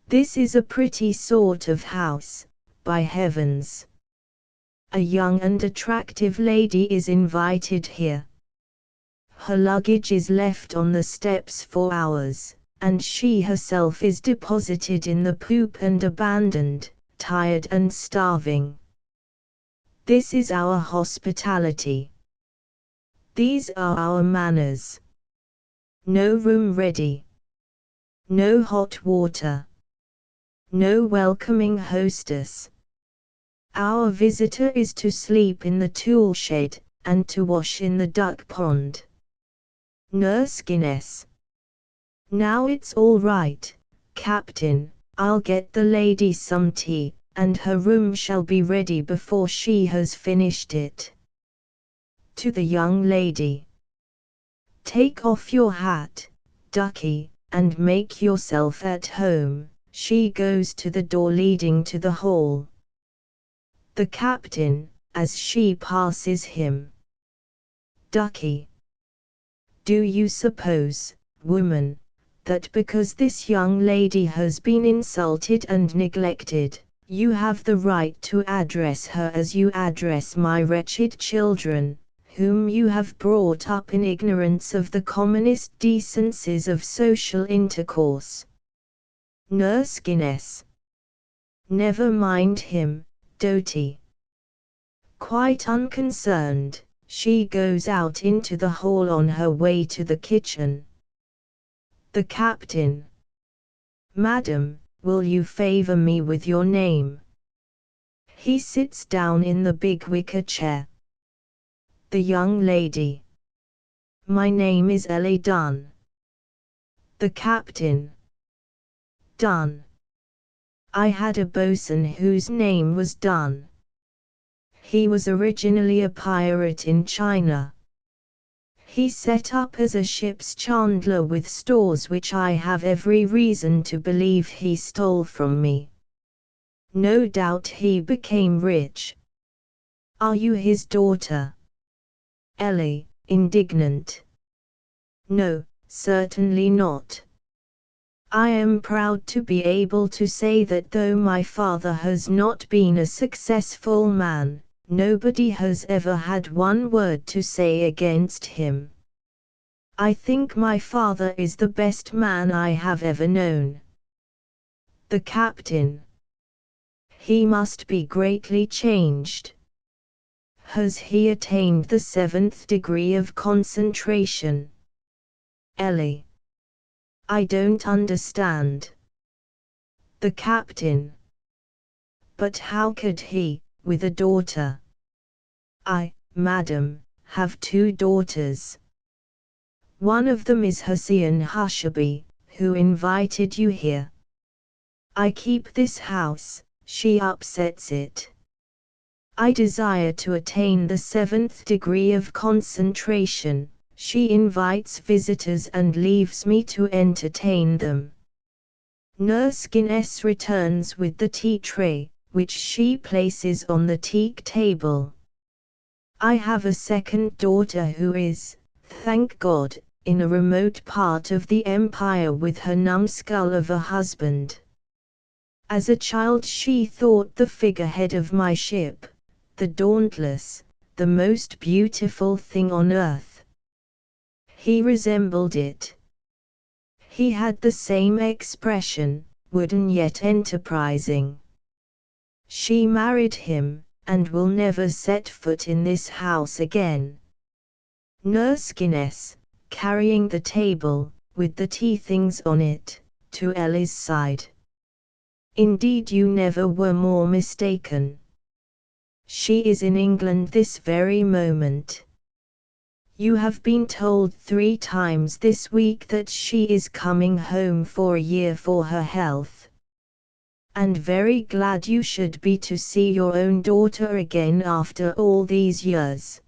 This is a pretty sort of house, by heavens. A young and attractive lady is invited here. Her luggage is left on the steps for hours, and she herself is deposited in the poop and abandoned, tired and starving. This is our hospitality. These are our manners. No room ready. No hot water. No welcoming hostess. Our visitor is to sleep in the tool shed, and to wash in the duck pond. Nurse Guinness. Now it's all right, Captain, I'll get the lady some tea, and her room shall be ready before she has finished it. To the young lady. Take off your hat, ducky, and make yourself at home. She goes to the door leading to the hall. The captain, as she passes him. Ducky. Do you suppose, woman, that because this young lady has been insulted and neglected, you have the right to address her as you address my wretched children, whom you have brought up in ignorance of the commonest decencies of social intercourse? Nurse Guinness. Never mind him, Doty. Quite unconcerned, she goes out into the hall on her way to the kitchen. The captain. Madam, will you favor me with your name? He sits down in the big wicker chair. The young lady. My name is Ellie Dunn. The captain. Dunn. I had a boatswain whose name was Dunn. He was originally a pirate in China. He set up as a ship's chandler with stores which I have every reason to believe he stole from me. No doubt he became rich. Are you his daughter? Ellie, indignant. No, certainly not. I am proud to be able to say that though my father has not been a successful man, nobody has ever had one word to say against him. I think my father is the best man I have ever known. The captain. He must be greatly changed. Has he attained the 7th degree of concentration? Ellie. I don't understand. The captain. But how could he, with a daughter? I, madam, have 2 daughters. One of them is Hussein Hushaby, who invited you here. I keep this house, she upsets it. I desire to attain the 7th degree of concentration, she invites visitors and leaves me to entertain them. Nurse Guinness returns with the tea tray, which she places on the tea table. I have a second daughter who is, thank God, in a remote part of the empire with her numbskull of a husband. As a child she thought the figurehead of my ship, the Dauntless, the most beautiful thing on earth. He resembled it. He had the same expression, wooden yet enterprising. She married him, and will never set foot in this house again. Nurse Guinness, carrying the table, with the tea things on it, to Ellie's side. Indeed you never were more mistaken. She is in England this very moment. You have been told 3 times this week that she is coming home for a year for her health. And very glad you should be to see your own daughter again after all these years.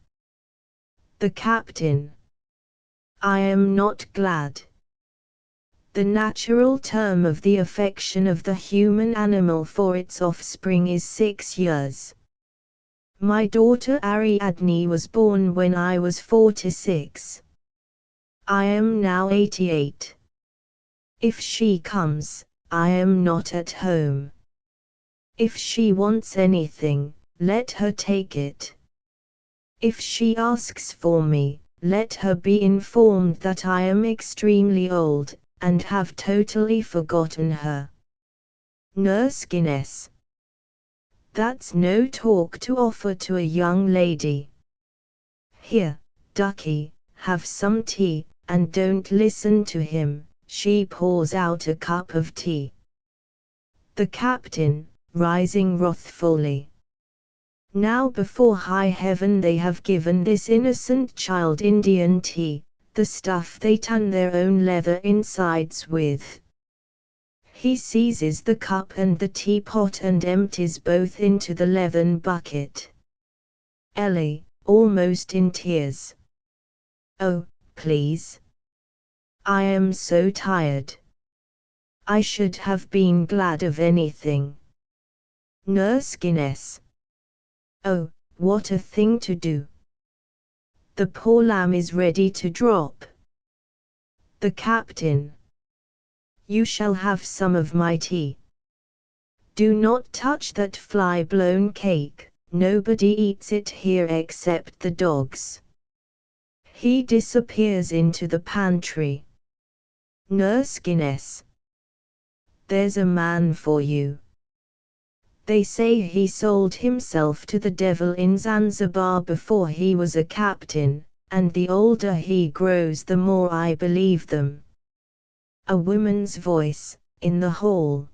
The captain. I am not glad. The natural term of the affection of the human animal for its offspring is 6 years. My daughter Ariadne was born when I was 46. I am now 88. If she comes, I am not at home. If she wants anything, let her take it. If she asks for me, let her be informed that I am extremely old, and have totally forgotten her. Nurse Guinness. That's no talk to offer to a young lady. Here, ducky, have some tea, and don't listen to him. She pours out a cup of tea. The captain, rising wrathfully. Now before high heaven they have given this innocent child Indian tea, the stuff they tan their own leather insides with. He seizes the cup and the teapot and empties both into the leathern bucket. Ellie, almost in tears. Oh, please. I am so tired. I should have been glad of anything. Nurse Guinness. Oh, what a thing to do. The poor lamb is ready to drop. The captain. You shall have some of my tea. Do not touch that fly-blown cake, nobody eats it here except the dogs. He disappears into the pantry. Nurse Guinness. There's a man for you. They say he sold himself to the devil in Zanzibar before he was a captain, and the older he grows the more I believe them. A woman's voice, in the hall.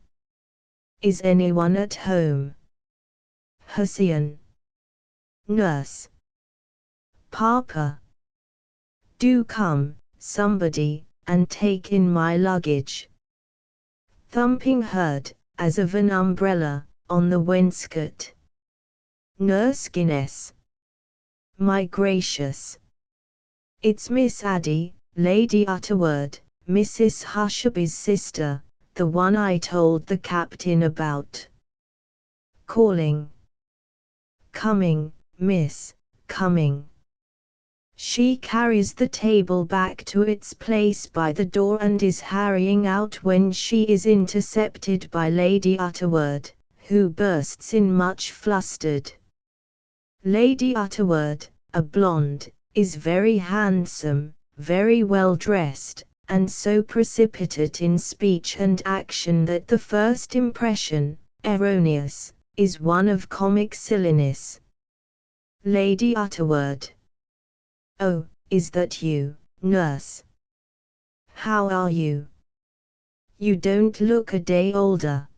Is anyone at home? Hussein. Nurse. Papa. Do come, somebody, and take in my luggage. Thumping heard, as of an umbrella, on the wainscot. Nurse Guinness. My gracious. It's Miss Addie, Lady Utterword, Mrs. Hushabye's sister, the one I told the captain about. Calling. Coming, miss, coming. She carries the table back to its place by the door and is hurrying out when she is intercepted by Lady Utterword, who bursts in much flustered. Lady Utterword, a blonde, is very handsome, very well dressed, and so precipitate in speech and action that the first impression, erroneous, is one of comic silliness. Lady Utterword. Oh, is that you, nurse? How are you? You don't look a day older.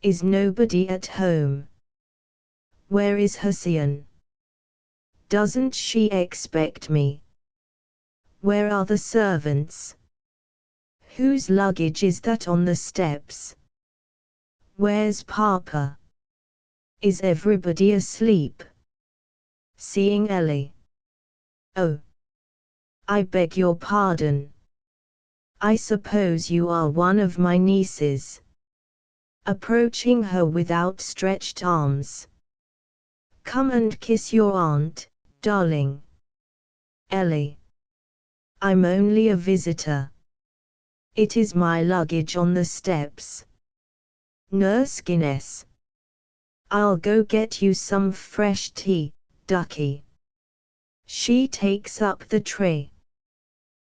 Is nobody at home? Where is Hussein? Doesn't she expect me? Where are the servants? Whose luggage is that on the steps? Where's Papa? Is everybody asleep? Seeing Ellie. Oh. I beg your pardon. I suppose you are one of my nieces. Approaching her with outstretched arms. Come and kiss your aunt, darling. Ellie. I'm only a visitor. It is my luggage on the steps. Nurse Guinness. I'll go get you some fresh tea, ducky. She takes up the tray.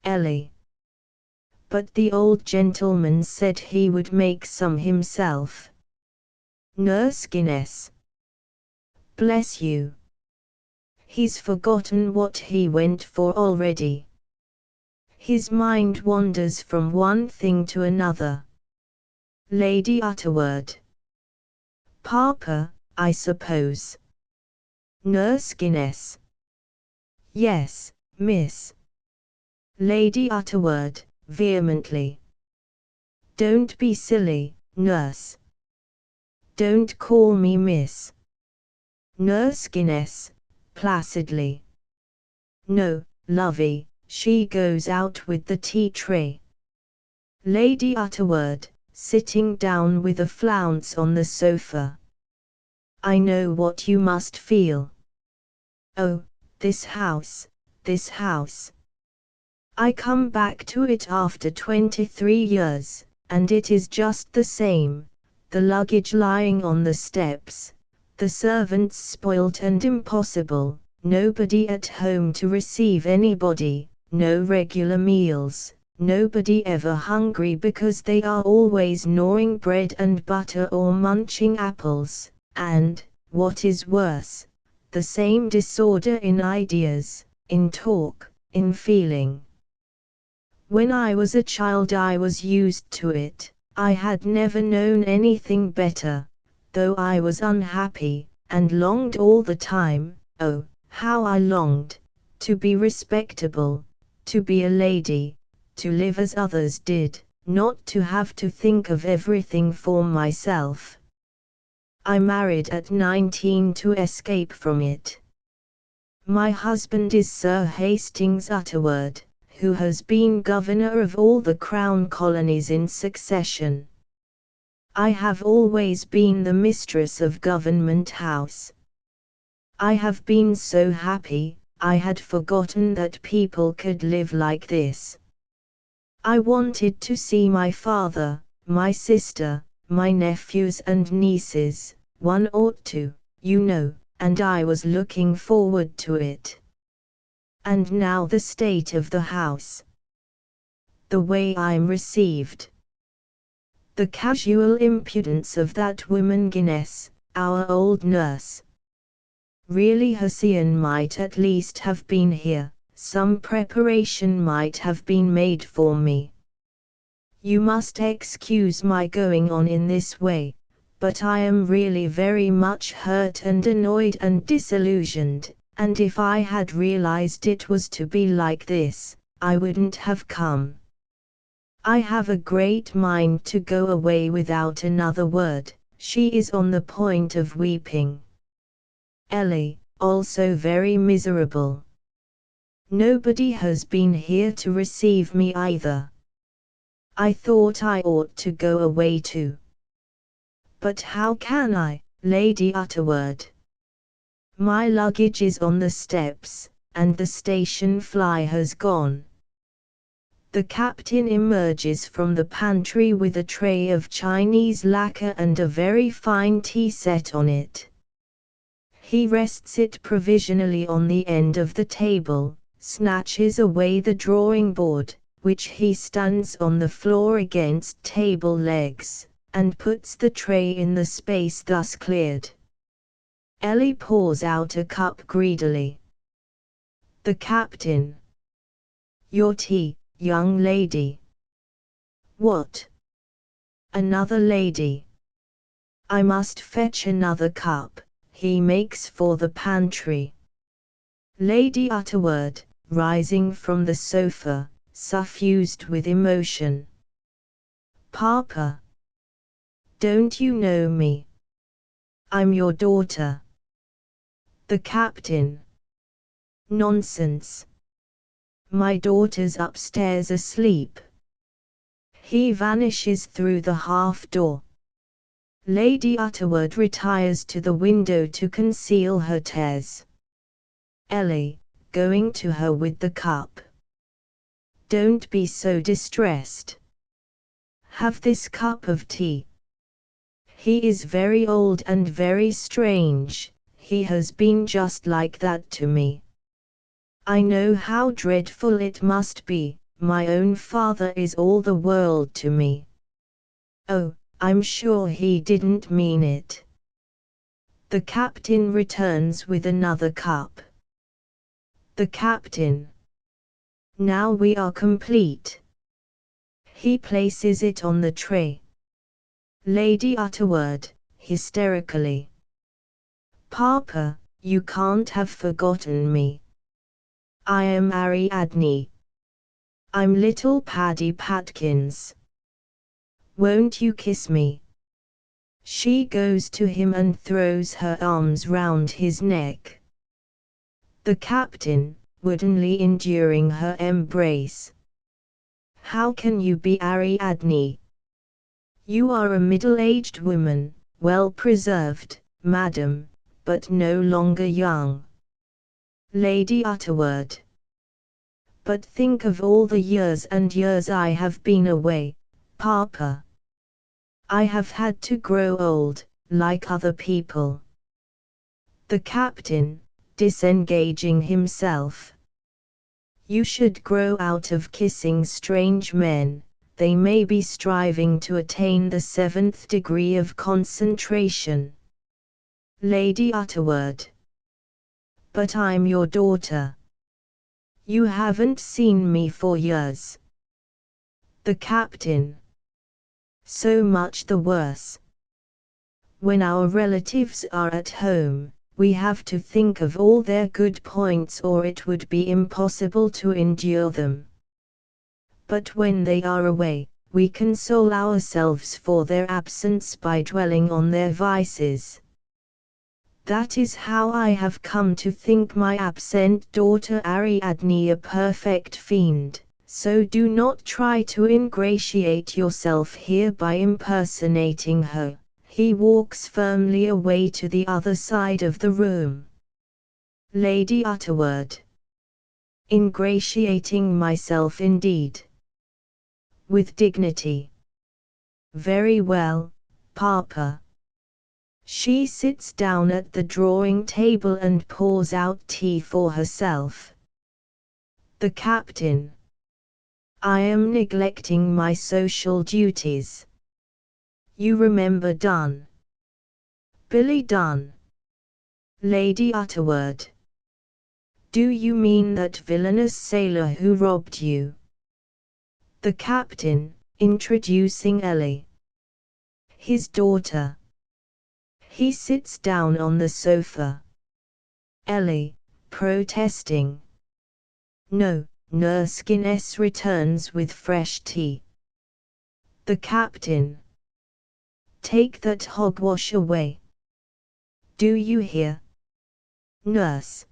Ellie. But the old gentleman said he would make some himself. Nurse Guinness. Bless you. He's forgotten what he went for already. His mind wanders from one thing to another. Lady Utterword. Papa, I suppose. Nurse Guinness. Yes, miss. Lady Utterword, vehemently. Don't be silly, nurse. Don't call me miss. Nurse Guinness, placidly. No, lovey, she goes out with the tea tray. Lady Utterword, sitting down with a flounce on the sofa. I know what you must feel. Oh, this house, this house. I come back to it after 23 years, and it is just the same, the luggage lying on the steps, the servants spoilt and impossible, nobody at home to receive anybody, no regular meals, nobody ever hungry because they are always gnawing bread and butter or munching apples, and, what is worse, the same disorder in ideas, in talk, in feeling. When I was a child I was used to it, I had never known anything better, though I was unhappy, and longed all the time, oh, how I longed, to be respectable, to be a lady, to live as others did, not to have to think of everything for myself. I married at 19 to escape from it. My husband is Sir Hastings Utterword, who has been governor of all the Crown colonies in succession. I have always been the mistress of Government House. I have been so happy, I had forgotten that people could live like this. I wanted to see my father, my sister, my nephews and nieces, one ought to, you know, and I was looking forward to it. And now the state of the house. The way I'm received. The casual impudence of that woman Guinness, our old nurse. Really Hussein might at least have been here, some preparation might have been made for me. You must excuse my going on in this way, but I am really very much hurt and annoyed and disillusioned. And if I had realized it was to be like this, I wouldn't have come. I have a great mind to go away without another word. She is on the point of weeping. Ellie, also very miserable. Nobody has been here to receive me either. I thought I ought to go away too. But how can I, Lady Utterword? My luggage is on the steps, and the station fly has gone. The captain emerges from the pantry with a tray of Chinese lacquer and a very fine tea set on it. He rests it provisionally on the end of the table, snatches away the drawing board, which he stands on the floor against table legs, and puts the tray in the space thus cleared. Ellie pours out a cup greedily. The captain. Your tea, young lady. What? Another lady. I must fetch another cup, he makes for the pantry. Lady Utterword, rising from the sofa, suffused with emotion. Papa. Don't you know me? I'm your daughter. The captain. Nonsense. My daughter's upstairs asleep. He vanishes through the half-door. Lady Utterword retires to the window to conceal her tears. Ellie, going to her with the cup. Don't be so distressed. Have this cup of tea. He is very old and very strange, he has been just like that to me. I know how dreadful it must be, my own father is all the world to me. Oh, I'm sure he didn't mean it. The captain returns with another cup. The captain. Now we are complete. He places it on the tray. Lady Utterword, hysterically. Papa, you can't have forgotten me. I am Ariadne. I'm little Paddy Patkins. Won't you kiss me? She goes to him and throws her arms round his neck. The captain, woodenly enduring her embrace. How can you be Ariadne? You are a middle-aged woman, well preserved, madam, but no longer young. Lady Utterword. But think of all the years and years I have been away, Papa. I have had to grow old, like other people. The captain, disengaging himself. You should grow out of kissing strange men, they may be striving to attain the 7th degree of concentration. Lady Utterword. But I'm your daughter. You haven't seen me for years. The captain. So much the worse. When our relatives are at home, we have to think of all their good points or it would be impossible to endure them. But when they are away, we console ourselves for their absence by dwelling on their vices. That is how I have come to think my absent daughter Ariadne a perfect fiend, so do not try to ingratiate yourself here by impersonating her. He walks firmly away to the other side of the room. Lady Utterword. Ingratiating myself indeed. With dignity. Very well, Papa. She sits down at the drawing table and pours out tea for herself. The captain. I am neglecting my social duties. You remember Dunn? Billy Dunn. Lady Utterword. Do you mean that villainous sailor who robbed you? The captain, introducing Ellie. His daughter. He sits down on the sofa. Ellie, protesting. No, Nurse Guinness returns with fresh tea. The captain. Take that hogwash away. Do you hear? Nurse.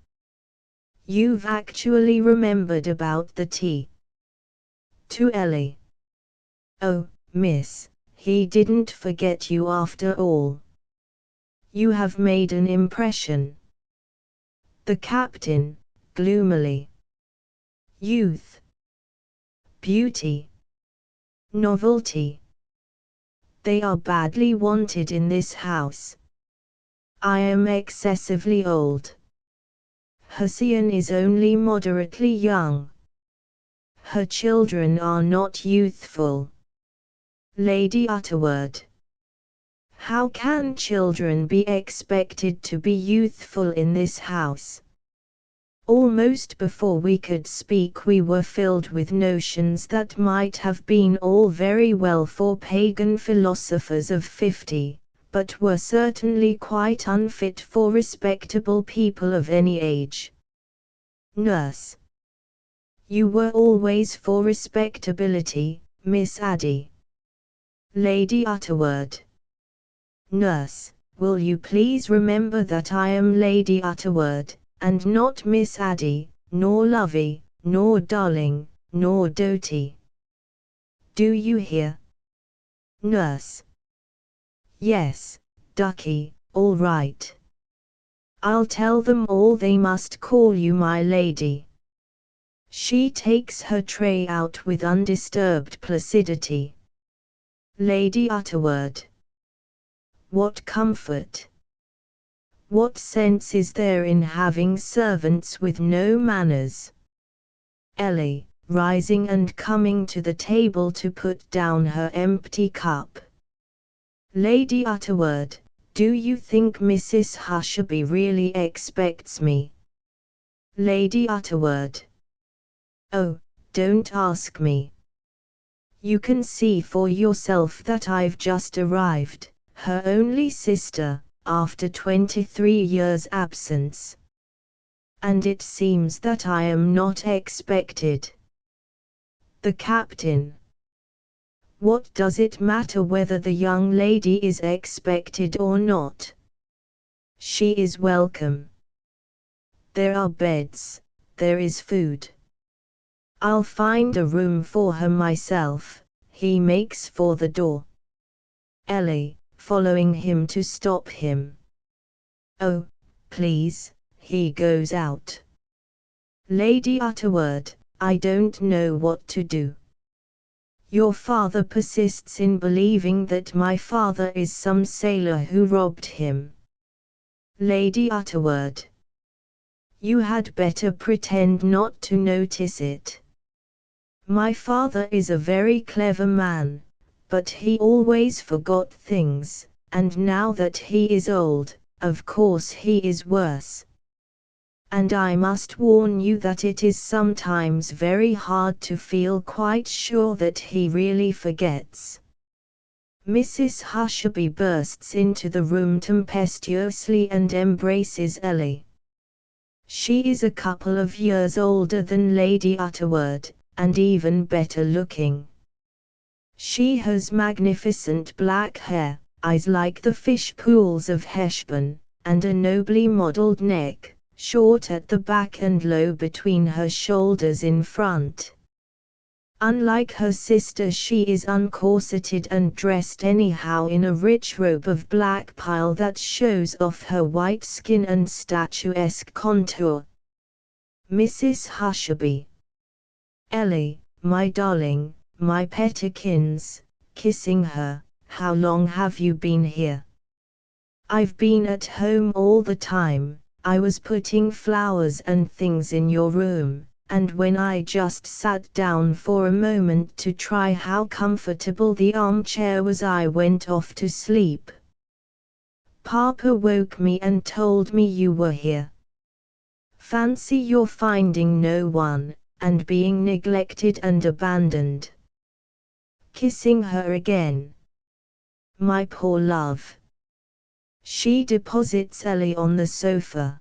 You've actually remembered about the tea. To Ellie. Oh, miss, he didn't forget you after all. You have made an impression. The captain, gloomily. Youth. Beauty. Novelty. They are badly wanted in this house. I am excessively old. Hussein is only moderately young. Her children are not youthful. Lady Utterword. How can children be expected to be youthful in this house? Almost before we could speak we were filled with notions that might have been all very well for pagan philosophers of 50, but were certainly quite unfit for respectable people of any age. Nurse. You were always for respectability, Miss Addy. Lady Utterword. Nurse, will you please remember that I am Lady Utterword, and not Miss Addy, nor Lovey, nor Darling, nor Doty. Do you hear? Nurse. Yes, ducky, all right. I'll tell them all they must call you my lady. She takes her tray out with undisturbed placidity. Lady Utterword. What comfort! What sense is there in having servants with no manners? Ellie, rising and coming to the table to put down her empty cup. Lady Utterword, do you think Mrs. Hushabye really expects me? Lady Utterword. Oh, don't ask me. You can see for yourself that I've just arrived, her only sister, after 23 years' absence. And it seems that I am not expected. The captain. What does it matter whether the young lady is expected or not? She is welcome. There are beds, there is food. I'll find a room for her myself, he makes for the door. Ellie, following him to stop him. Oh, please, he goes out. Lady Utterword, I don't know what to do. Your father persists in believing that my father is some sailor who robbed him. Lady Utterword. You had better pretend not to notice it. My father is a very clever man, but he always forgot things, and now that he is old, of course he is worse. And I must warn you that it is sometimes very hard to feel quite sure that he really forgets. Mrs. Hushabye bursts into the room tempestuously and embraces Ellie. She is a couple of years older than Lady Utterword, and even better looking. She has magnificent black hair, eyes like the fish pools of Heshbon, and a nobly modelled neck, short at the back and low between her shoulders in front. Unlike her sister, she is uncorseted and dressed anyhow in a rich robe of black pile that shows off her white skin and statuesque contour. Mrs. Hushabye. Ellie, my darling, my pettikins, kissing her, how long have you been here? I've been at home all the time. I was putting flowers and things in your room, and when I just sat down for a moment to try how comfortable the armchair was, I went off to sleep. Papa woke me and told me you were here. Fancy your finding no one, and being neglected and abandoned. Kissing her again. My poor love. She deposits Ellie on the sofa.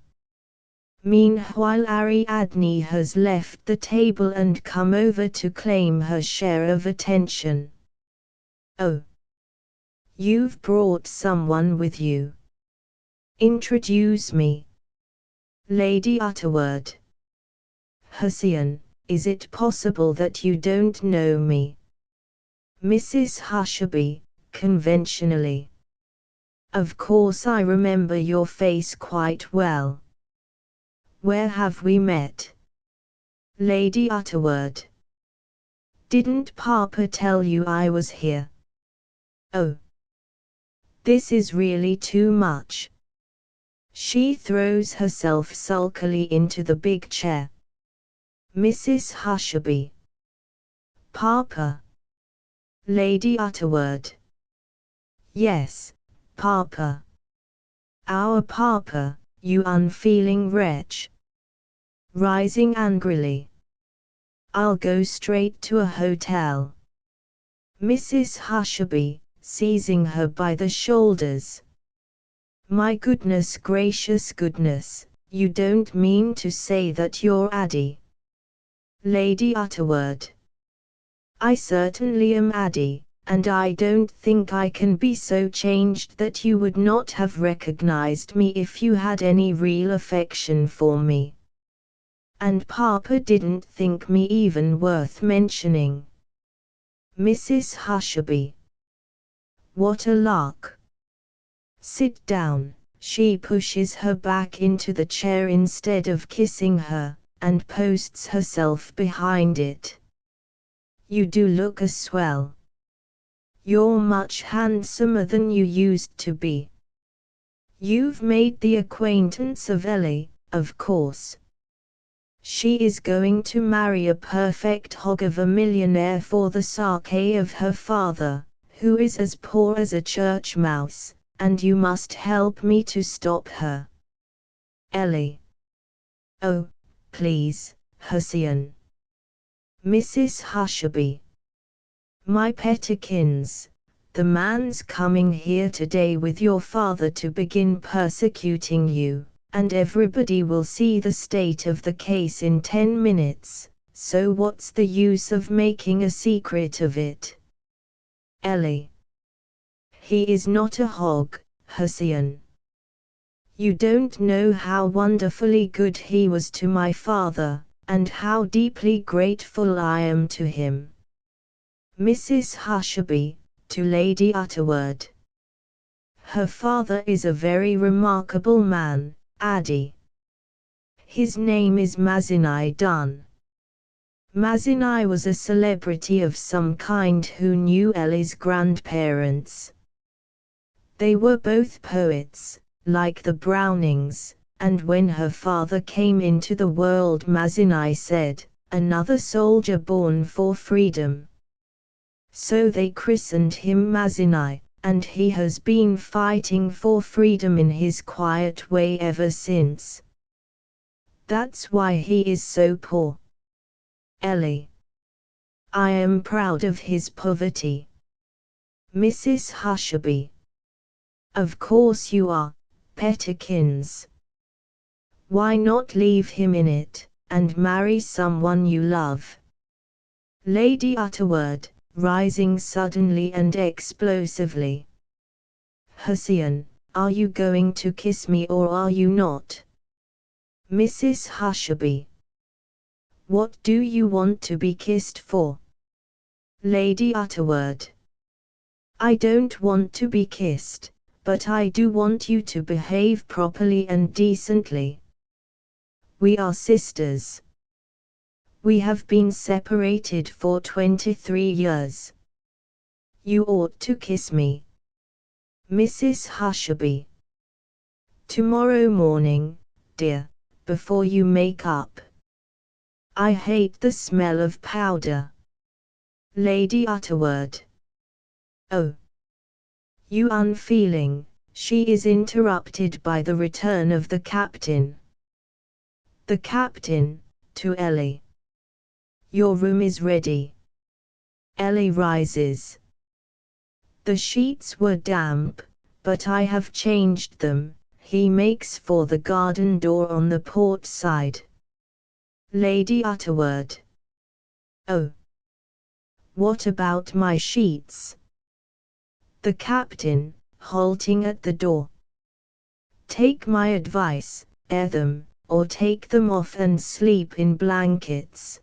Meanwhile Ariadne has left the table and come over to claim her share of attention. Oh. You've brought someone with you. Introduce me. Lady Utterword. Hussein, is it possible that you don't know me? Mrs. Hushabye, conventionally. Of course I remember your face quite well. Where have we met? Lady Utterword. Didn't Papa tell you I was here? Oh. This is really too much. She throws herself sulkily into the big chair. Mrs. Hushabye. Papa. Lady Utterword. Yes, Papa. Our Papa, you unfeeling wretch. Rising angrily. I'll go straight to a hotel. Mrs. Hushabye, seizing her by the shoulders. My goodness gracious goodness, you don't mean to say that you're Addie? Lady Utterword. I certainly am Addie, and I don't think I can be so changed that you would not have recognized me if you had any real affection for me. And Papa didn't think me even worth mentioning. Mrs. Hushabye. What a lark. Sit down. She pushes her back into the chair instead of kissing her, and posts herself behind it. You do look a swell. You're much handsomer than you used to be. You've made the acquaintance of Ellie, of course. She is going to marry a perfect hog of a millionaire for the sake of her father, who is as poor as a church mouse, and you must help me to stop her. Ellie. Oh, please, Hussien. Mrs. Hushabye. My pettikins, the man's coming here today with your father to begin persecuting you, and everybody will see the state of the case in 10 minutes, so what's the use of making a secret of it? Ellie. He is not a hog, Hussien. You don't know how wonderfully good he was to my father, and how deeply grateful I am to him. Mrs. Hushabye, to Lady Utterword. Her father is a very remarkable man, Addie. His name is Mazinai Dunn. Mazinai was a celebrity of some kind who knew Ellie's grandparents. They were both poets, like the Brownings, and when her father came into the world, Mazinai said, "Another soldier born for freedom." So they christened him Mazinai, and he has been fighting for freedom in his quiet way ever since. That's why he is so poor. Ellie. I am proud of his poverty. Mrs. Hushabye. Of course you are, pettikins. Why not leave him in it, and marry someone you love? Lady Utterword, rising suddenly and explosively. Hussien, are you going to kiss me or are you not? Mrs. Hushabye. What do you want to be kissed for? Lady Utterword. I don't want to be kissed, but I do want you to behave properly and decently. We are sisters. We have been separated for 23 years. You ought to kiss me. Mrs. Hushabye. Tomorrow morning, dear, before you make up. I hate the smell of powder. Lady Utterword. Oh. You unfeeling, she is interrupted by the return of the captain. The captain, to Ellie. Your room is ready. Ellie rises. The sheets were damp, but I have changed them. He makes for the garden door on the port side. Lady Utterword. Oh. What about my sheets? The captain, halting at the door. Take my advice, air them, or take them off and sleep in blankets.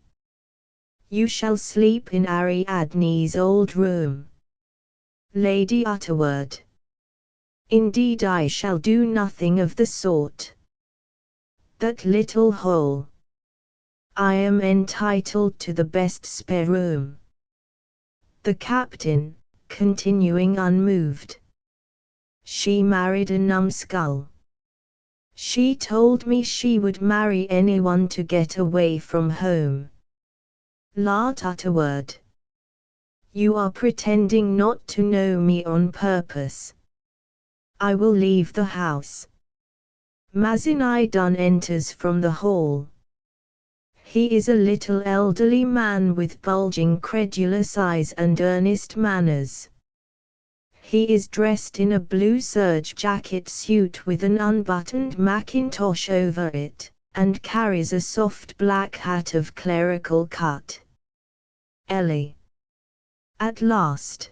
You shall sleep in Ariadne's old room. Lady Utterword. Indeed I shall do nothing of the sort. That little hole. I am entitled to the best spare room. The captain, continuing unmoved. She married a numbskull. She told me she would marry anyone to get away from home. Lard Utterword. You are pretending not to know me on purpose. I will leave the house. Mazinai Dunn enters from the hall. He is a little elderly man with bulging credulous eyes and earnest manners. He is dressed in a blue serge jacket suit with an unbuttoned mackintosh over it, and carries a soft black hat of clerical cut. Ellie. At last.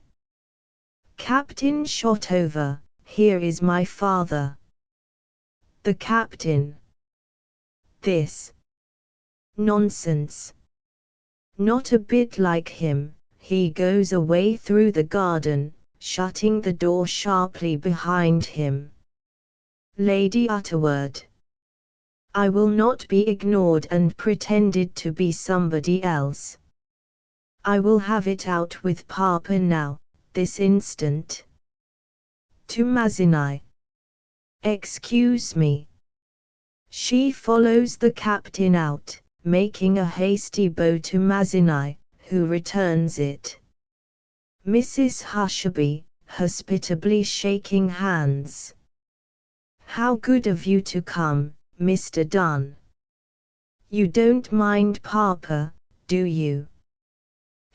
Captain Shotover, here is my father. The captain. This. Nonsense. Not a bit like him, he goes away through the garden, shutting the door sharply behind him. Lady Utterword. I will not be ignored and pretended to be somebody else. I will have it out with Papa now, this instant. To Mazinai. Excuse me. She follows the captain out, making a hasty bow to Mazinai, who returns it. Mrs. Hushabye, hospitably shaking hands. How good of you to come, Mr. Dunn. You don't mind Papa, do you?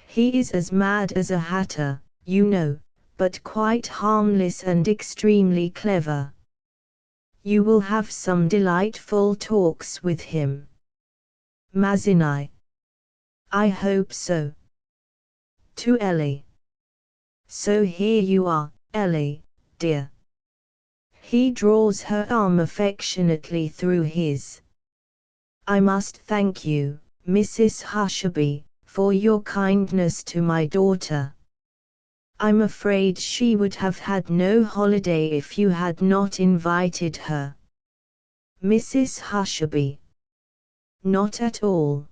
He is as mad as a hatter, you know, but quite harmless and extremely clever. You will have some delightful talks with him. Mazinai. I hope so. To Ellie. So here you are, Ellie, dear. He draws her arm affectionately through his. I must thank you, Mrs. Hushabye, for your kindness to my daughter. I'm afraid she would have had no holiday if you had not invited her. Mrs. Hushabye. Not at all.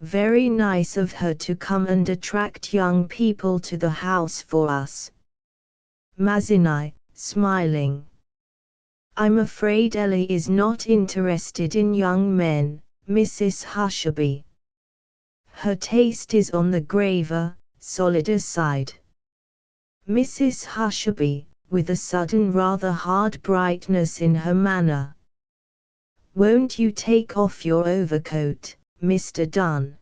Very nice of her to come and attract young people to the house for us. Mazinai, smiling. I'm afraid Ellie is not interested in young men, Mrs. Hushabye. Her taste is on the graver, solider side. Mrs. Hushabye, with a sudden rather hard brightness in her manner. Won't you take off your overcoat, Mr. Dunn?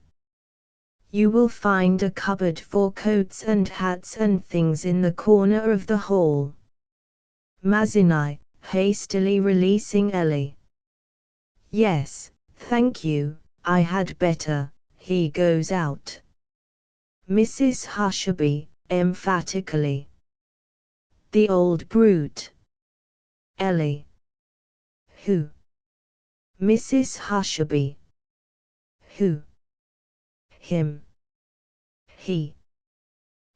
You will find a cupboard for coats and hats and things in the corner of the hall. Mazinai, hastily releasing Ellie. Yes, thank you, I had better. He goes out. Mrs. Hushabye, emphatically. The old brute. Ellie. Who? Mrs. Hushabye. Who? Him. He.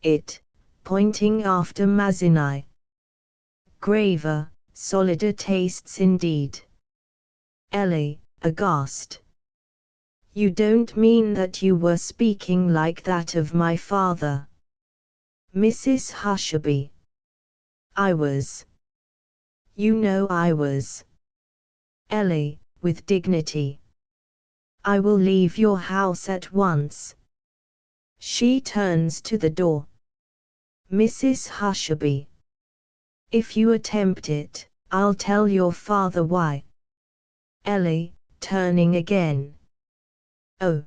It, pointing after Mazinai. Graver, solider tastes indeed. Ellie, aghast. You don't mean that you were speaking like that of my father? Mrs. Hushabye. I was. You know I was. Ellie, with dignity. I will leave your house at once. She turns to the door. Mrs. Hushabye. If you attempt it, I'll tell your father why. Ellie, turning again. Oh.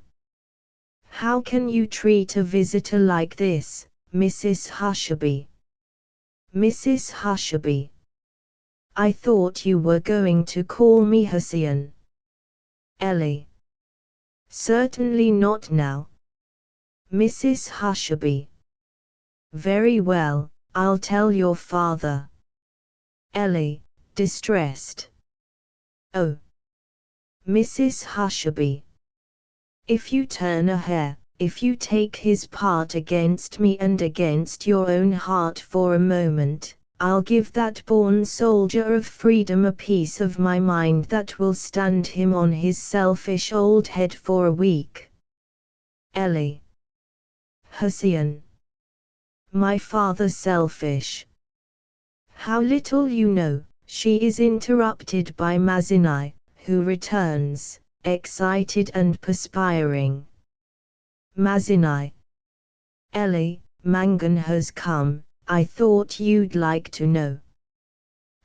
How can you treat a visitor like this, Mrs. Hushabye? Mrs. Hushabye. I thought you were going to call me Husain. Ellie. Certainly not now. Mrs. Hushabye. Very well, I'll tell your father. Ellie, distressed. Oh. Mrs. Hushabye. If you turn a hair, if you take his part against me and against your own heart for a moment, I'll give that born soldier of freedom a piece of my mind that will stand him on his selfish old head for a week. Ellie. Husain. My father selfish. How little you know, she is interrupted by Mazinai, who returns, excited and perspiring. Mazinai. Ellie, Mangan has come, I thought you'd like to know.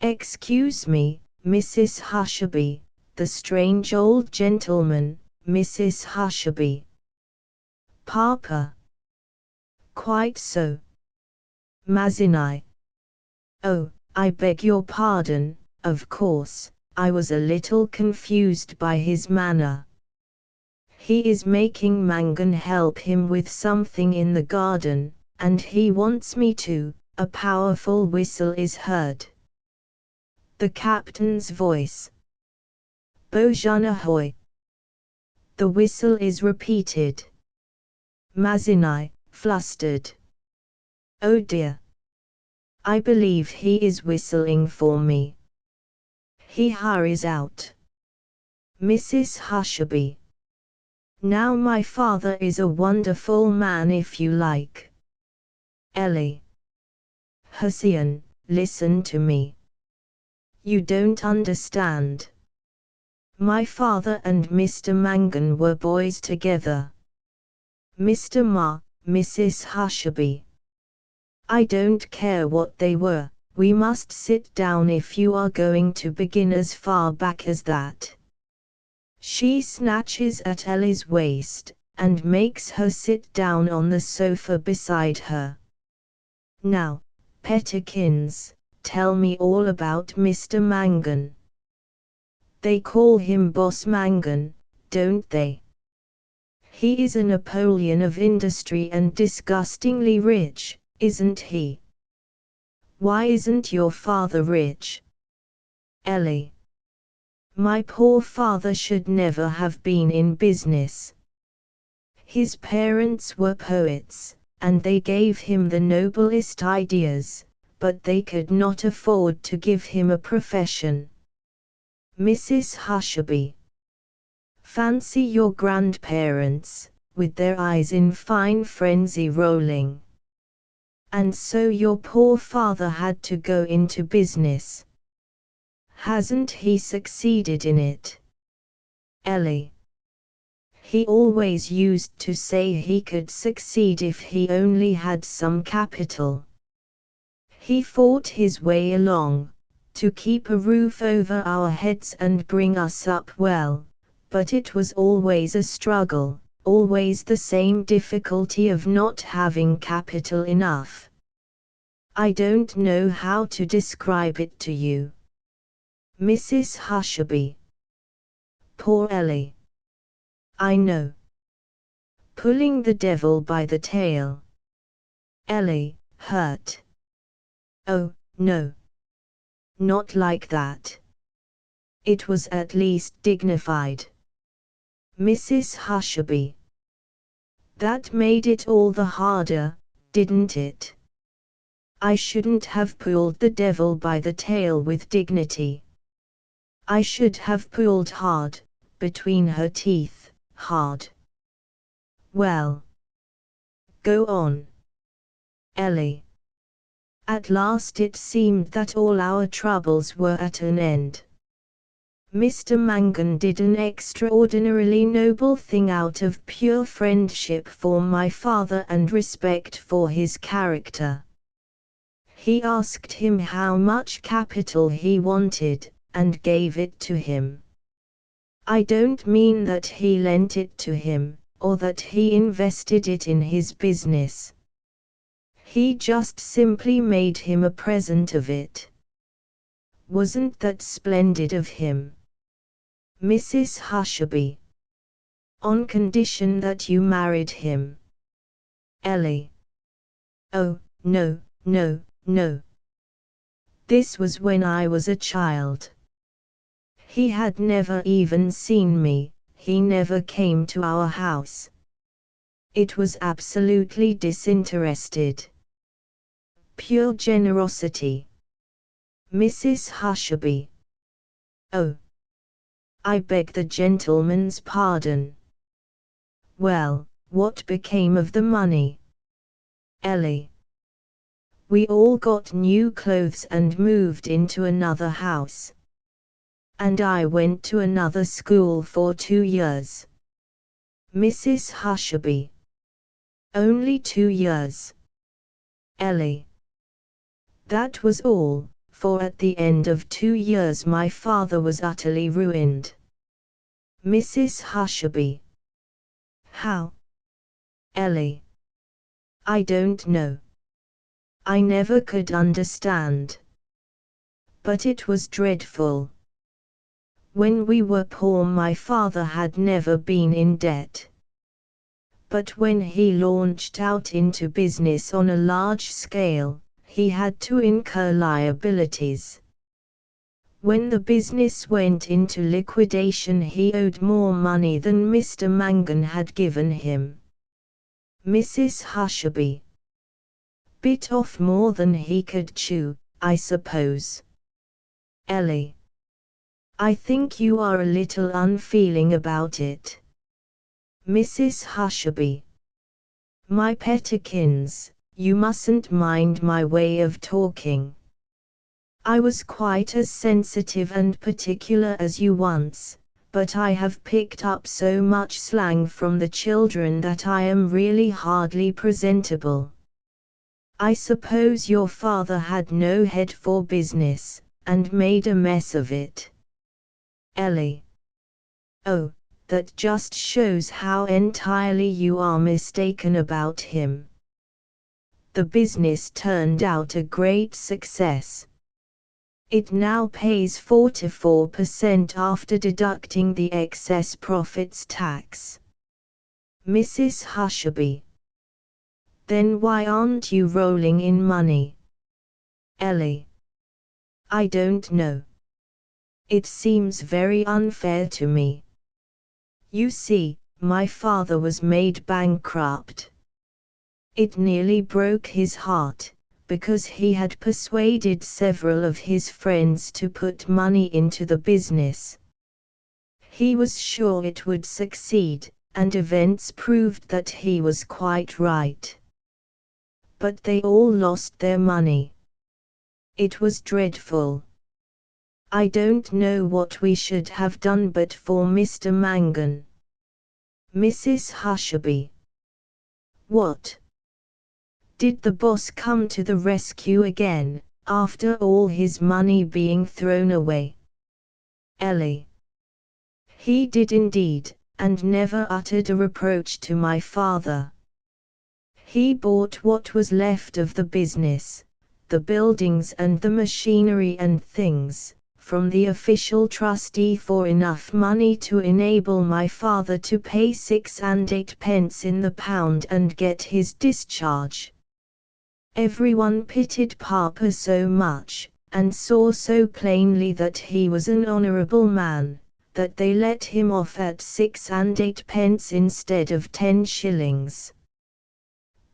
Excuse me, Mrs. Hushabye, the strange old gentleman, Mrs. Hushabye. Papa. Quite so. Mazinai. Oh, I beg your pardon, of course, I was a little confused by his manner. He is making Mangan help him with something in the garden, and he wants me to. A powerful whistle is heard. The captain's voice. Bojan ahoy. The whistle is repeated. Mazinai, flustered. Oh dear. I believe he is whistling for me. He hurries out. Mrs. Hushabye. Now my father is a wonderful man if you like. Ellie. Hussein, listen to me. You don't understand. My father and Mr. Mangan were boys together. Mr. Mrs. Hushabye. I don't care what they were, we must sit down if you are going to begin as far back as that. She snatches at Ellie's waist, and makes her sit down on the sofa beside her. Now, Pettikins, tell me all about Mr. Mangan. They call him Boss Mangan, don't they? He is a Napoleon of industry and disgustingly rich, isn't he? Why isn't your father rich? Ellie. My poor father should never have been in business. His parents were poets, and they gave him the noblest ideas, but they could not afford to give him a profession. Mrs. Hushabye. Fancy your grandparents, with their eyes in fine frenzy rolling. And so your poor father had to go into business. Hasn't he succeeded in it? Ellie. He always used to say he could succeed if he only had some capital. He fought his way along, to keep a roof over our heads and bring us up well, but it was always a struggle, always the same difficulty of not having capital enough. I don't know how to describe it to you. Mrs. Hushabye. Poor Ellie. I know. Pulling the devil by the tail. Ellie, hurt. Oh, no. Not like that. It was at least dignified. Mrs. Hushabye. That made it all the harder, didn't it? I shouldn't have pulled the devil by the tail with dignity. I should have pulled hard, between her teeth, hard. Well. Go on. Ellie. At last it seemed that all our troubles were at an end. Mr. Mangan did an extraordinarily noble thing out of pure friendship for my father and respect for his character. He asked him how much capital he wanted, and gave it to him. I don't mean that he lent it to him, or that he invested it in his business. He just simply made him a present of it. Wasn't that splendid of him? Mrs. Hushabye. On condition that you married him. Ellie. Oh, no, no, no. This was when I was a child. He had never even seen me, he never came to our house. It was absolutely disinterested. Pure generosity. Mrs. Hushabye. Oh. I beg the gentleman's pardon. Well, what became of the money? Ellie. We all got new clothes and moved into another house. And I went to another school for 2 years. Mrs. Hushabye. Only 2 years. Ellie. That was all, for at the end of 2 years my father was utterly ruined. Mrs. Hushabye. How? Ellie. I don't know. I never could understand. But it was dreadful. When we were poor my father had never been in debt. But when he launched out into business on a large scale, he had to incur liabilities. When the business went into liquidation he owed more money than Mr. Mangan had given him. Mrs. Hushabye. Bit off more than he could chew, I suppose. Ellie. I think you are a little unfeeling about it. Mrs. Hushabye. My pettikins, you mustn't mind my way of talking. I was quite as sensitive and particular as you once, but I have picked up so much slang from the children that I am really hardly presentable. I suppose your father had no head for business, and made a mess of it. Ellie. Oh, that just shows how entirely you are mistaken about him. The business turned out a great success. It now pays 44% after deducting the excess profits tax. Mrs. Hushabye. Then why aren't you rolling in money? Ellie. I don't know. It seems very unfair to me. You see, my father was made bankrupt. It nearly broke his heart, because he had persuaded several of his friends to put money into the business. He was sure it would succeed, and events proved that he was quite right. But they all lost their money. It was dreadful. I don't know what we should have done but for Mr. Mangan. Mrs. Hushabye. What? Did the boss come to the rescue again, after all his money being thrown away? Ellie. He did indeed, and never uttered a reproach to my father. He bought what was left of the business, the buildings and the machinery and things, from the official trustee for enough money to enable my father to pay 6 and 8 pence in the pound and get his discharge. Everyone pitied Papa so much, and saw so plainly that he was an honourable man, that they let him off at 6 and 8 pence instead of 10 shillings.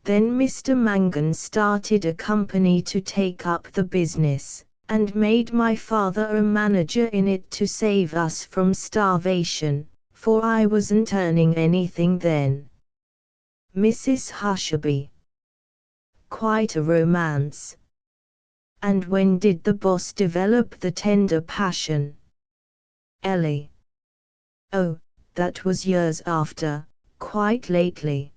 Then Mr. Mangan started a company to take up the business, and made my father a manager in it to save us from starvation, for I wasn't earning anything then. Mrs. Hushabye. Quite a romance. And when did the boss develop the tender passion? Ellie. Oh, that was years after, quite lately.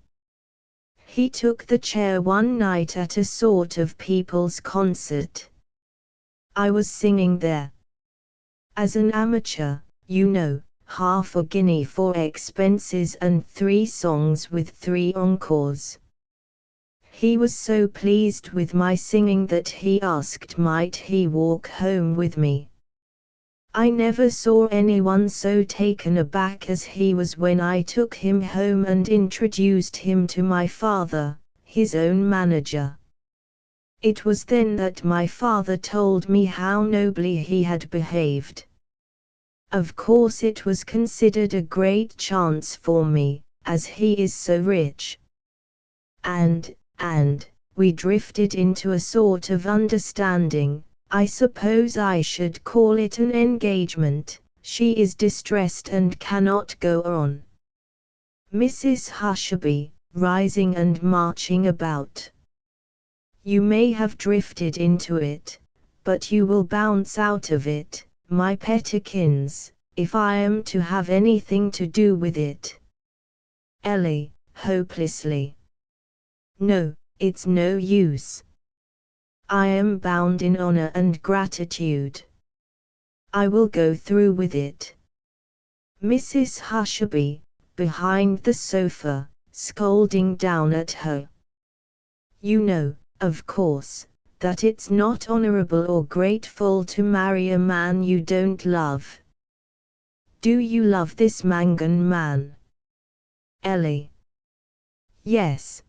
He took the chair one night at a sort of people's concert. I was singing there. As an amateur, you know, half a guinea for expenses and 3 songs with 3 encores. He was so pleased with my singing that he asked might he walk home with me. I never saw anyone so taken aback as he was when I took him home and introduced him to my father, his own manager. It was then that my father told me how nobly he had behaved. Of course it was considered a great chance for me, as he is so rich. And, we drifted into a sort of understanding. I suppose I should call it an engagement. She is distressed and cannot go on. Mrs. Hushabye, rising and marching about. You may have drifted into it, but you will bounce out of it, my pettikins, if I am to have anything to do with it. Ellie, hopelessly. No, it's no use. I am bound in honor and gratitude. I will go through with it. Mrs. Hushabye, behind the sofa, scolding down at her. You know, of course, that it's not honorable or grateful to marry a man you don't love. Do you love this Mangan man? Ellie. Yes.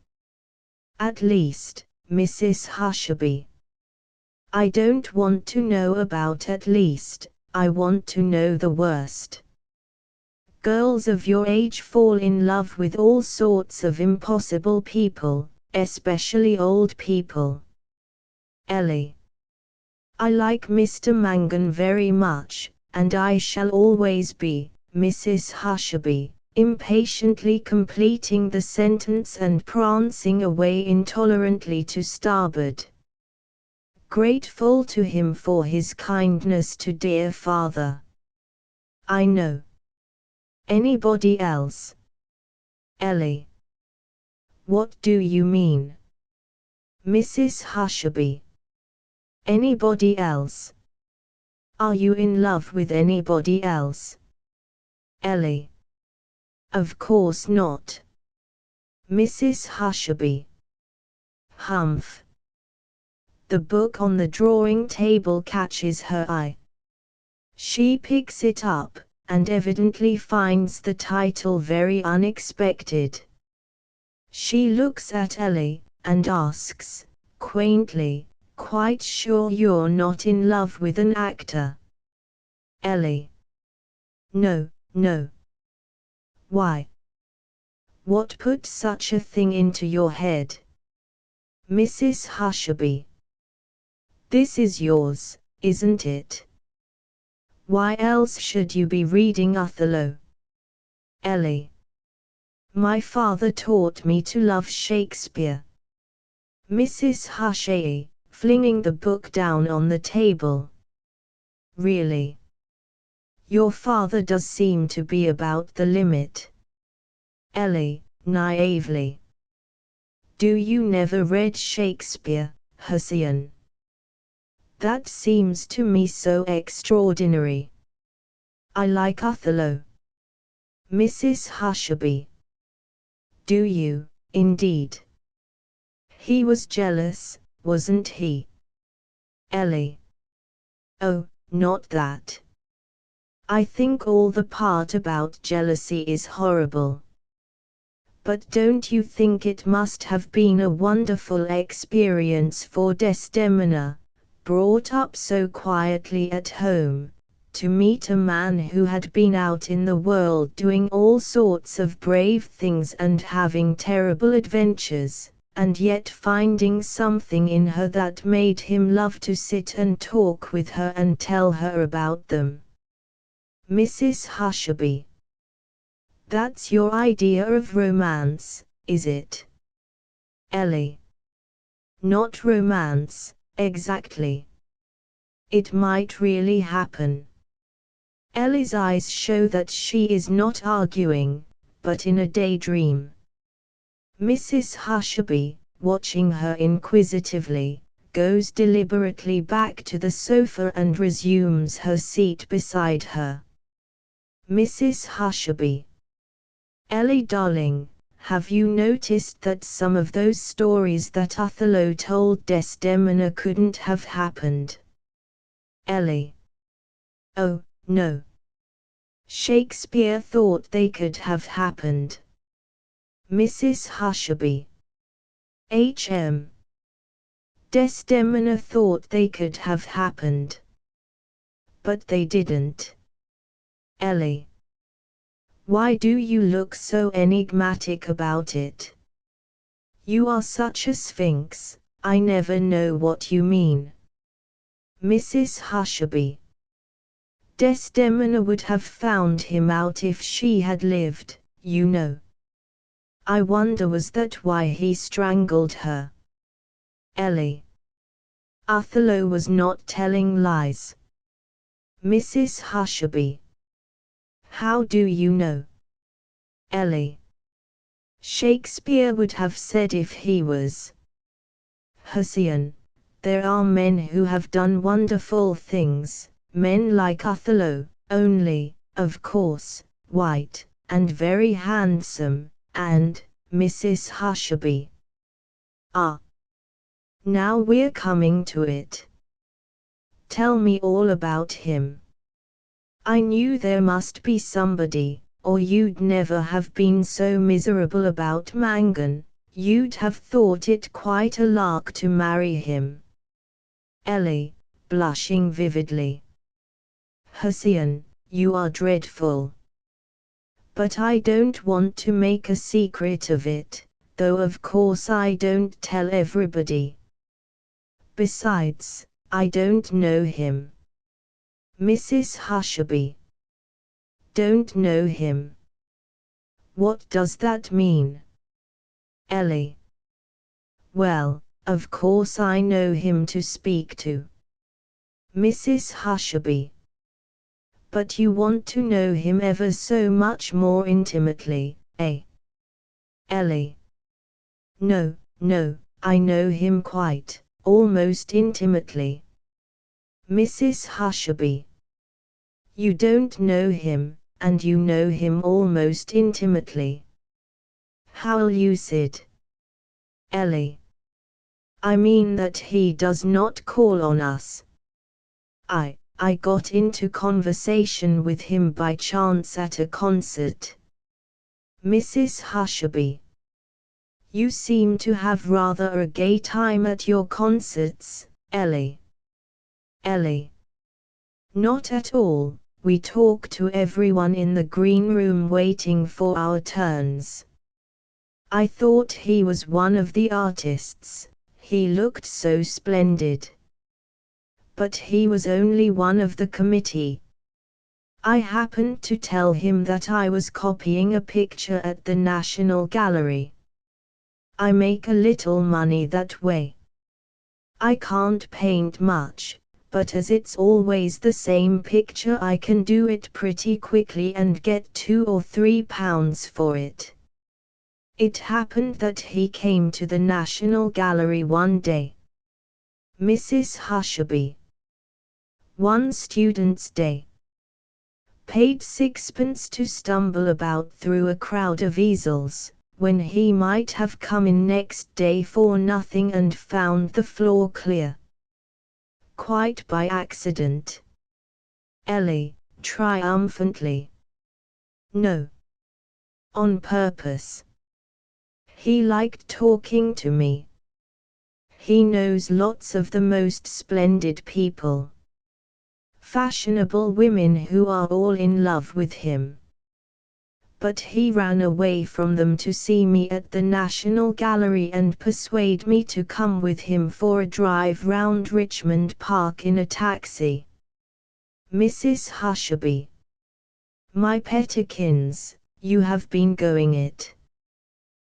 At least, Mrs. Hushabye. I don't want to know about at least, I want to know the worst. Girls of your age fall in love with all sorts of impossible people, especially old people. Ellie. I like Mr. Mangan very much, and I shall always be, Mrs. Hushabye, impatiently completing the sentence and prancing away intolerantly to starboard. Grateful to him for his kindness to dear father. I know. Anybody else? Ellie. What do you mean? Mrs. Hushabye. Anybody else? Are you in love with anybody else? Ellie. Of course not. Mrs. Hushabye. Humph. The book on the drawing table catches her eye. She picks it up, and evidently finds the title very unexpected. She looks at Ellie, and asks, quaintly, quite sure you're not in love with an actor? Ellie. No, no. Why? What put such a thing into your head? Mrs. Hushabye. This is yours, isn't it? Why else should you be reading Othello? Ellie. My father taught me to love Shakespeare. Mrs. Hushabye, flinging the book down on the table. Really? Your father does seem to be about the limit. Ellie, naively. Do you never read Shakespeare, Hussien? That seems to me so extraordinary. I like Othello. Mrs. Hushabye. Do you, indeed? He was jealous, wasn't he? Ellie. Oh, not that. I think all the part about jealousy is horrible. But don't you think it must have been a wonderful experience for Desdemona, brought up so quietly at home, to meet a man who had been out in the world doing all sorts of brave things and having terrible adventures, and yet finding something in her that made him love to sit and talk with her and tell her about them? Mrs. Hushabye. That's your idea of romance, is it? Ellie. Not romance, exactly. It might really happen. Ellie's eyes show that she is not arguing, but in a daydream. Mrs. Hushabye, watching her inquisitively, goes deliberately back to the sofa and resumes her seat beside her. Mrs. Hushabye. Ellie darling, have you noticed that some of those stories that Othello told Desdemona couldn't have happened? Ellie. Oh, no. Shakespeare thought they could have happened. Mrs. Hushabye. H.M. Desdemona thought they could have happened. But they didn't. Ellie. Why do you look so enigmatic about it? You are such a sphinx, I never know what you mean. Mrs. Hushabye. Desdemona would have found him out if she had lived, you know. I wonder was that why he strangled her? Ellie. Othello was not telling lies. Mrs. Hushabye. How do you know? Ellie. Shakespeare would have said if he was. Hussien, there are men who have done wonderful things, men like Othello, only, of course, white, and very handsome, and, Mrs. Hushabye. Ah. Now we're coming to it. Tell me all about him. I knew there must be somebody, or you'd never have been so miserable about Mangan, you'd have thought it quite a lark to marry him. Ellie, blushing vividly. Hussien, you are dreadful. But I don't want to make a secret of it, though of course I don't tell everybody. Besides, I don't know him. Mrs. Hushabye. Don't know him. What does that mean? Ellie. Well, of course I know him to speak to. Mrs. Hushabye. But you want to know him ever so much more intimately, eh? Ellie. No, no, I know him quite, almost intimately. Mrs. Hushabye. You don't know him, and you know him almost intimately. How lucid. Ellie. I mean that he does not call on us. I got into conversation with him by chance at a concert. Mrs. Hushabye. You seem to have rather a gay time at your concerts, Ellie. Ellie. Not at all, we talk to everyone in the green room waiting for our turns. I thought he was one of the artists, he looked so splendid. But he was only one of the committee. I happened to tell him that I was copying a picture at the National Gallery. I make a little money that way. I can't paint much, but as it's always the same picture I can do it pretty quickly and get £2 or £3 for it. It happened that he came to the National Gallery one day. Mrs. Hushabye. One student's day. Paid sixpence to stumble about through a crowd of easels, when he might have come in next day for nothing and found the floor clear. Quite by accident. Ellie, triumphantly. No. On purpose. He liked talking to me. He knows lots of the most splendid people. Fashionable women who are all in love with him. But he ran away from them to see me at the National Gallery and persuade me to come with him for a drive round Richmond Park in a taxi. Mrs. Hushabye. My pettikins, you have been going it.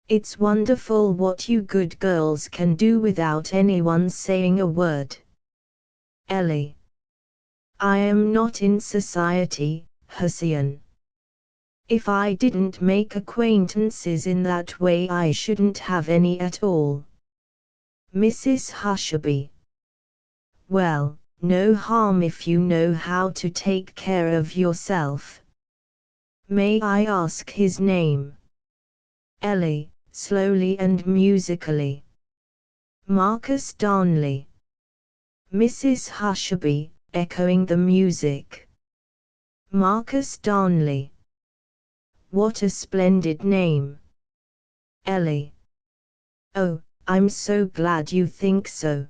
It's wonderful what you good girls can do without anyone saying a word. Ellie. I am not in society, Hussien. If I didn't make acquaintances in that way I shouldn't have any at all. Mrs. Hushabye. Well, no harm if you know how to take care of yourself. May I ask his name? Ellie, slowly and musically. Marcus Darnley. Mrs. Hushabye, echoing the music. Marcus Darnley. What a splendid name. Ellie. Oh, I'm so glad you think so.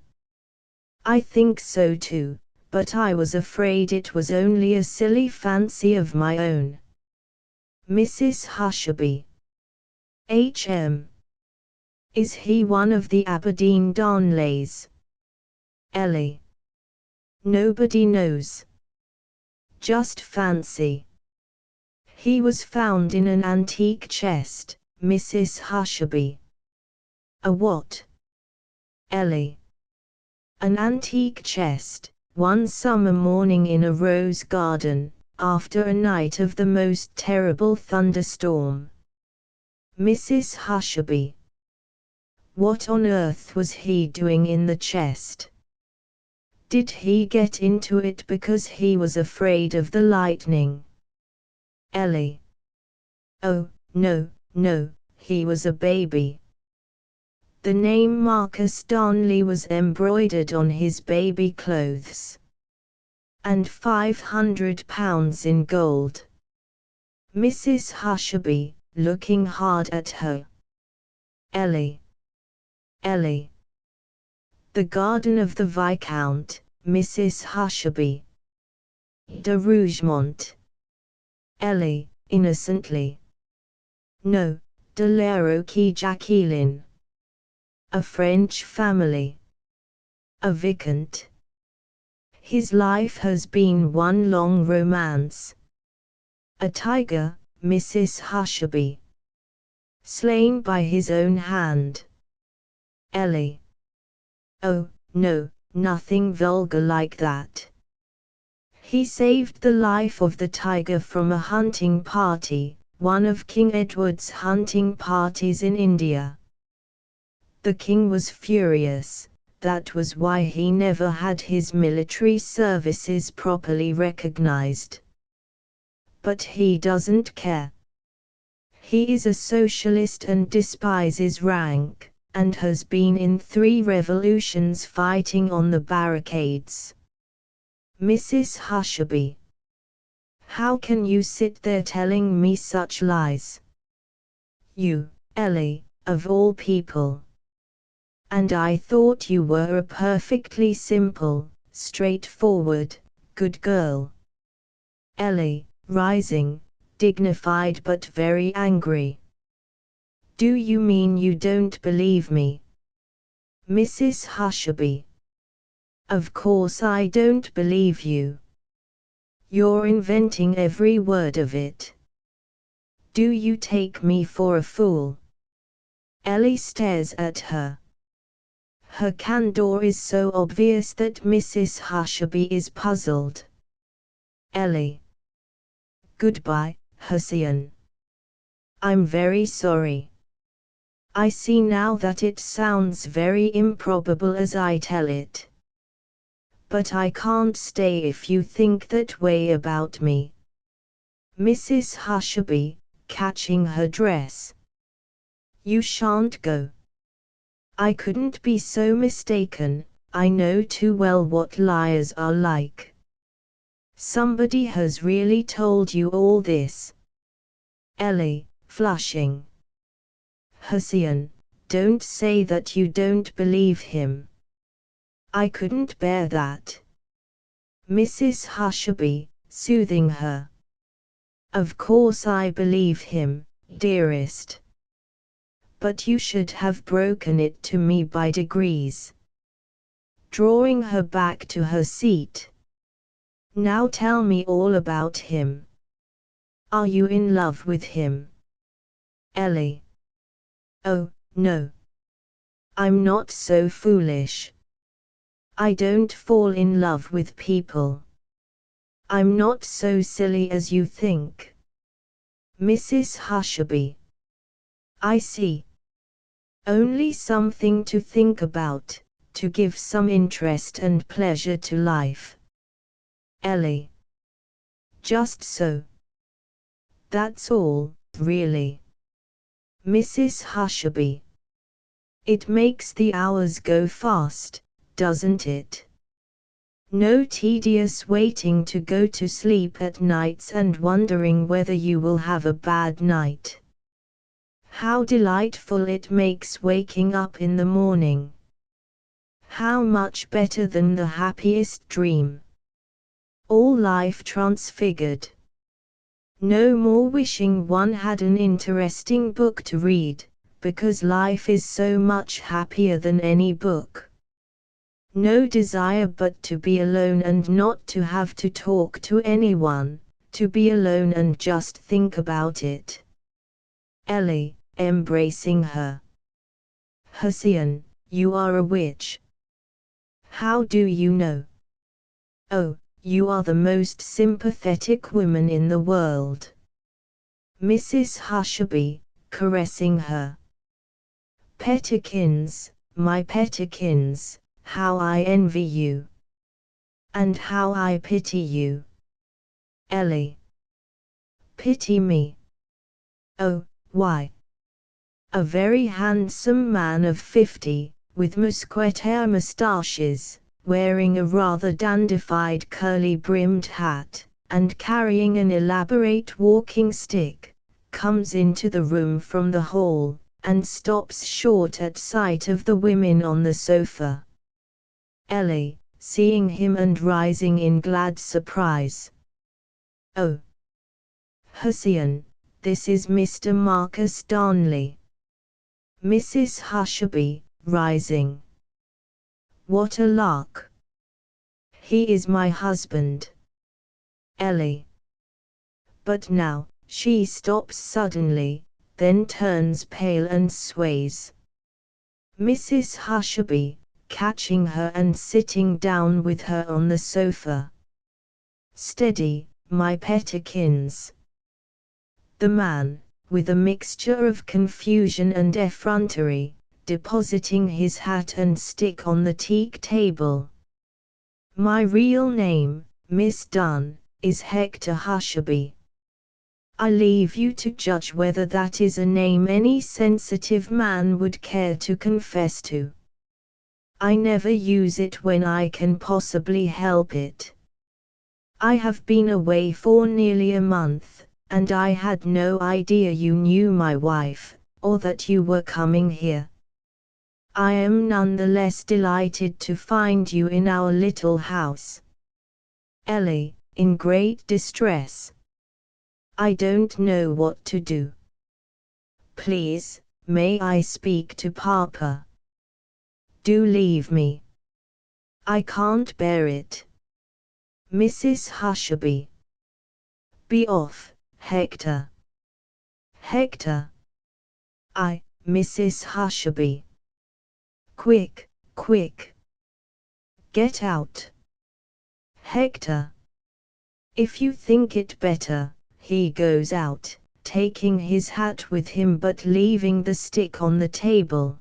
I think so too, but I was afraid it was only a silly fancy of my own. Mrs. Hushabye. H.M. Is he one of the Aberdeen Darnleys? Ellie. Nobody knows. Just fancy. He was found in an antique chest, Mrs. Hushabye. A what? Ellie. An antique chest, one summer morning in a rose garden, after a night of the most terrible thunderstorm. Mrs. Hushabye. What on earth was he doing in the chest? Did he get into it because he was afraid of the lightning? Ellie. Oh, no, no, he was a baby. The name Marcus Darnley was embroidered on his baby clothes. And £500 in gold. Mrs. Hushabye, looking hard at her. Ellie. Ellie. The garden of the Viscount, Mrs. Hushabye. De Rougemont. Ellie, innocently. no, de l'Hérault qui Jacqueline. A French family. A vicomte. His life has been one long romance. A tiger, Mrs. Hushabye. Slain by his own hand. Ellie. Oh, no, nothing vulgar like that. He saved the life of the tiger from a hunting party, one of King Edward's hunting parties in India. The king was furious. That was why he never had his military services properly recognized. But he doesn't care. He is a socialist and despises rank, and has been in 3 revolutions fighting on the barricades. Mrs. Hushabye. How can you sit there telling me such lies? You, Ellie, of all people. And I thought you were a perfectly simple, straightforward, good girl. Ellie, rising, dignified but very angry. Do you mean you don't believe me? Mrs. Hushabye. Of course I don't believe you. You're inventing every word of it. Do you take me for a fool? Ellie stares at her. Her candor is so obvious that Mrs. Hushabye is puzzled. Ellie. Goodbye, Hussein. I'm very sorry. I see now that it sounds very improbable as I tell it. But I can't stay if you think that way about me. Mrs. Hushabye, catching her dress. You shan't go. I couldn't be so mistaken, I know too well what liars are like. Somebody has really told you all this. Ellie, flushing. Hussein, don't say that you don't believe him. I couldn't bear that. Mrs. Hushabye, soothing her. Of course I believe him, dearest. But you should have broken it to me by degrees. Drawing her back to her seat. Now tell me all about him. Are you in love with him? Ellie. Oh, no. I'm not so foolish. I don't fall in love with people. I'm not so silly as you think. Mrs. Hushabye. I see. Only something to think about, to give some interest and pleasure to life. Ellie. Just so. That's all, really. Mrs. Hushabye. It makes the hours go fast, doesn't it? No tedious waiting to go to sleep at nights and wondering whether you will have a bad night. How delightful it makes waking up in the morning. How much better than the happiest dream. All life transfigured. No more wishing one had an interesting book to read, because life is so much happier than any book. No desire but to be alone and not to have to talk to anyone, to be alone and just think about it. Ellie, embracing her. Hussein, you are a witch. How do you know? Oh, you are the most sympathetic woman in the world. Mrs. Hushabye, caressing her. Pettikins, my pettikins, how I envy you. And how I pity you. Ellie. Pity me. Oh, why? A very handsome man of 50, with mousquetaire moustaches, wearing a rather dandified curly-brimmed hat, and carrying an elaborate walking stick, comes into the room from the hall, and stops short at sight of the women on the sofa. Ellie, seeing him and rising in glad surprise. Oh! Hussein, this is Mr. Marcus Darnley. Mrs. Hushabye, rising. What a lark. He is my husband. Ellie. But now, she stops suddenly, then turns pale and sways. Mrs. Hushabye, catching her and sitting down with her on the sofa. Steady, my pettikins. The man, with a mixture of confusion and effrontery, depositing his hat and stick on the teak table. My real name, Miss Dunn, is Hector Hushabye. I leave you to judge whether that is a name any sensitive man would care to confess to. I never use it when I can possibly help it. I have been away for nearly a month, and I had no idea you knew my wife, or that you were coming here. I am none the less delighted to find you in our little house. Ellie, in great distress. I don't know what to do. Please, may I speak to Papa? Do leave me. I can't bear it. Mrs. Hushabye. Be off, Hector. Hector. Mrs. Hushabye. Quick, quick. Get out. Hector. If you think it better, he goes out, taking his hat with him but leaving the stick on the table.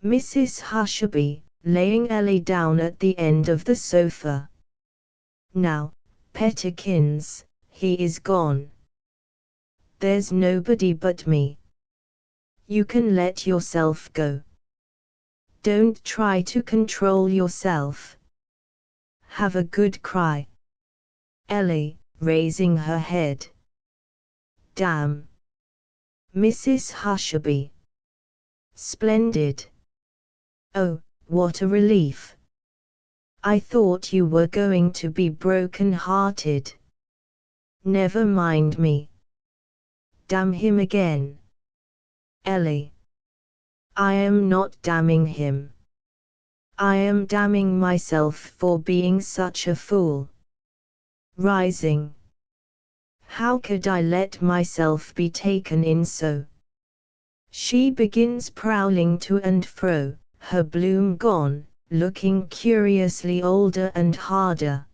Mrs. Hushabye, laying Ellie down at the end of the sofa. Now, pettikins, he is gone. There's nobody but me. You can let yourself go. Don't try to control yourself. Have a good cry. Ellie, raising her head. Damn. Mrs. Hushabye. Splendid. Oh, what a relief. I thought you were going to be broken-hearted. Never mind me. Damn him again. Ellie. I am not damning him. I am damning myself for being such a fool. Rising. How could I let myself be taken in so? She begins prowling to and fro, her bloom gone, looking curiously older and harder.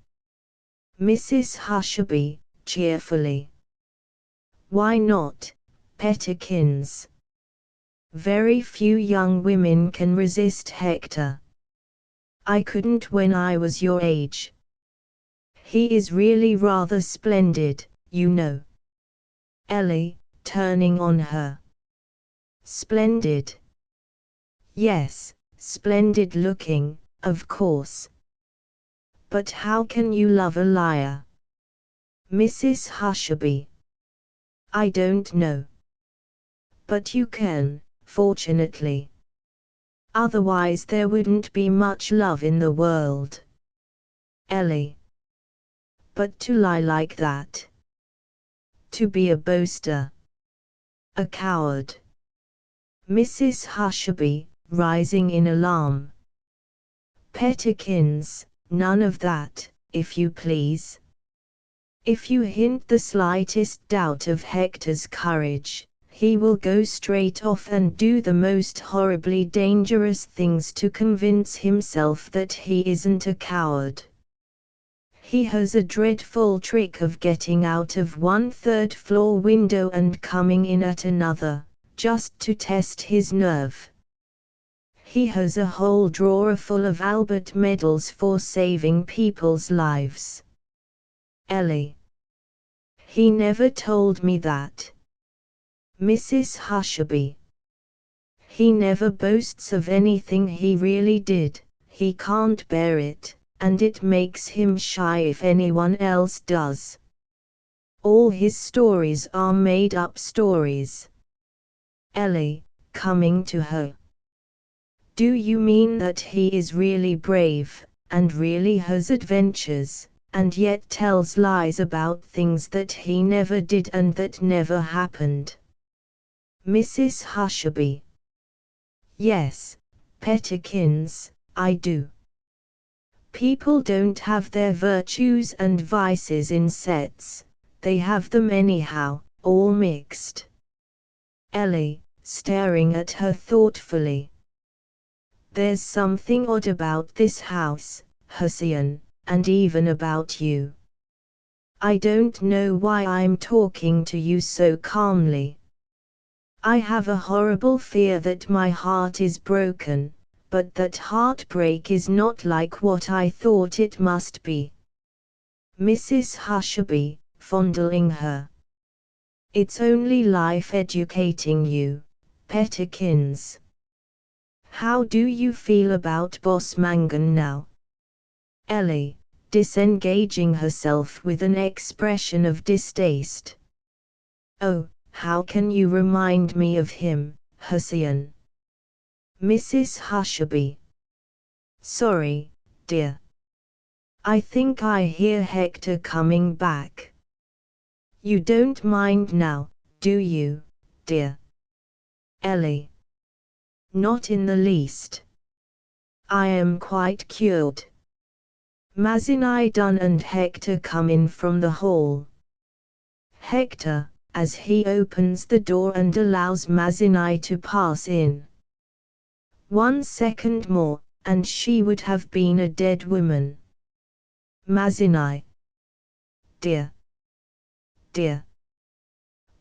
Mrs. Hushabye, cheerfully. Why not, pettikins? Very few young women can resist Hector. I couldn't when I was your age. He is really rather splendid, you know. Ellie, turning on her. Splendid. Yes, splendid looking, of course. But how can you love a liar? Mrs. Hushabye. I don't know. But you can, fortunately. Otherwise there wouldn't be much love in the world. Ellie. But to lie like that. To be a boaster. A coward. Mrs. Hushabye, rising in alarm. Pettikins, none of that, if you please. If you hint the slightest doubt of Hector's courage, he will go straight off and do the most horribly dangerous things to convince himself that he isn't a coward. He has a dreadful trick of getting out of one third-floor window and coming in at another, just to test his nerve. He has a whole drawer full of Albert medals for saving people's lives. Ellie. He never told me that. Mrs. Hushabye. He never boasts of anything he really did, he can't bear it, and it makes him shy if anyone else does. All his stories are made-up stories. Ellie, coming to her. Do you mean that he is really brave, and really has adventures, and yet tells lies about things that he never did and that never happened. Mrs. Hushabye. Yes, Pettikins, I do. People don't have their virtues and vices in sets, they have them anyhow, all mixed. Ellie, staring at her thoughtfully. There's something odd about this house, Hussein, and even about you. I don't know why I'm talking to you so calmly. I have a horrible fear that my heart is broken, but that heartbreak is not like what I thought it must be. Mrs. Hushabye, fondling her. It's only life educating you, Pettikins. How do you feel about Boss Mangan now? Ellie, disengaging herself with an expression of distaste. Oh, how can you remind me of him, Hussein? Mrs. Hushabye. Sorry, dear. I think I hear Hector coming back. You don't mind now, do you, dear? Ellie. Not in the least. I am quite cured. Mazinai done and Hector come in from the hall. Hector, as he opens the door and allows Mazinai to pass in. 1 second more, and she would have been a dead woman. Mazinai. Dear. Dear.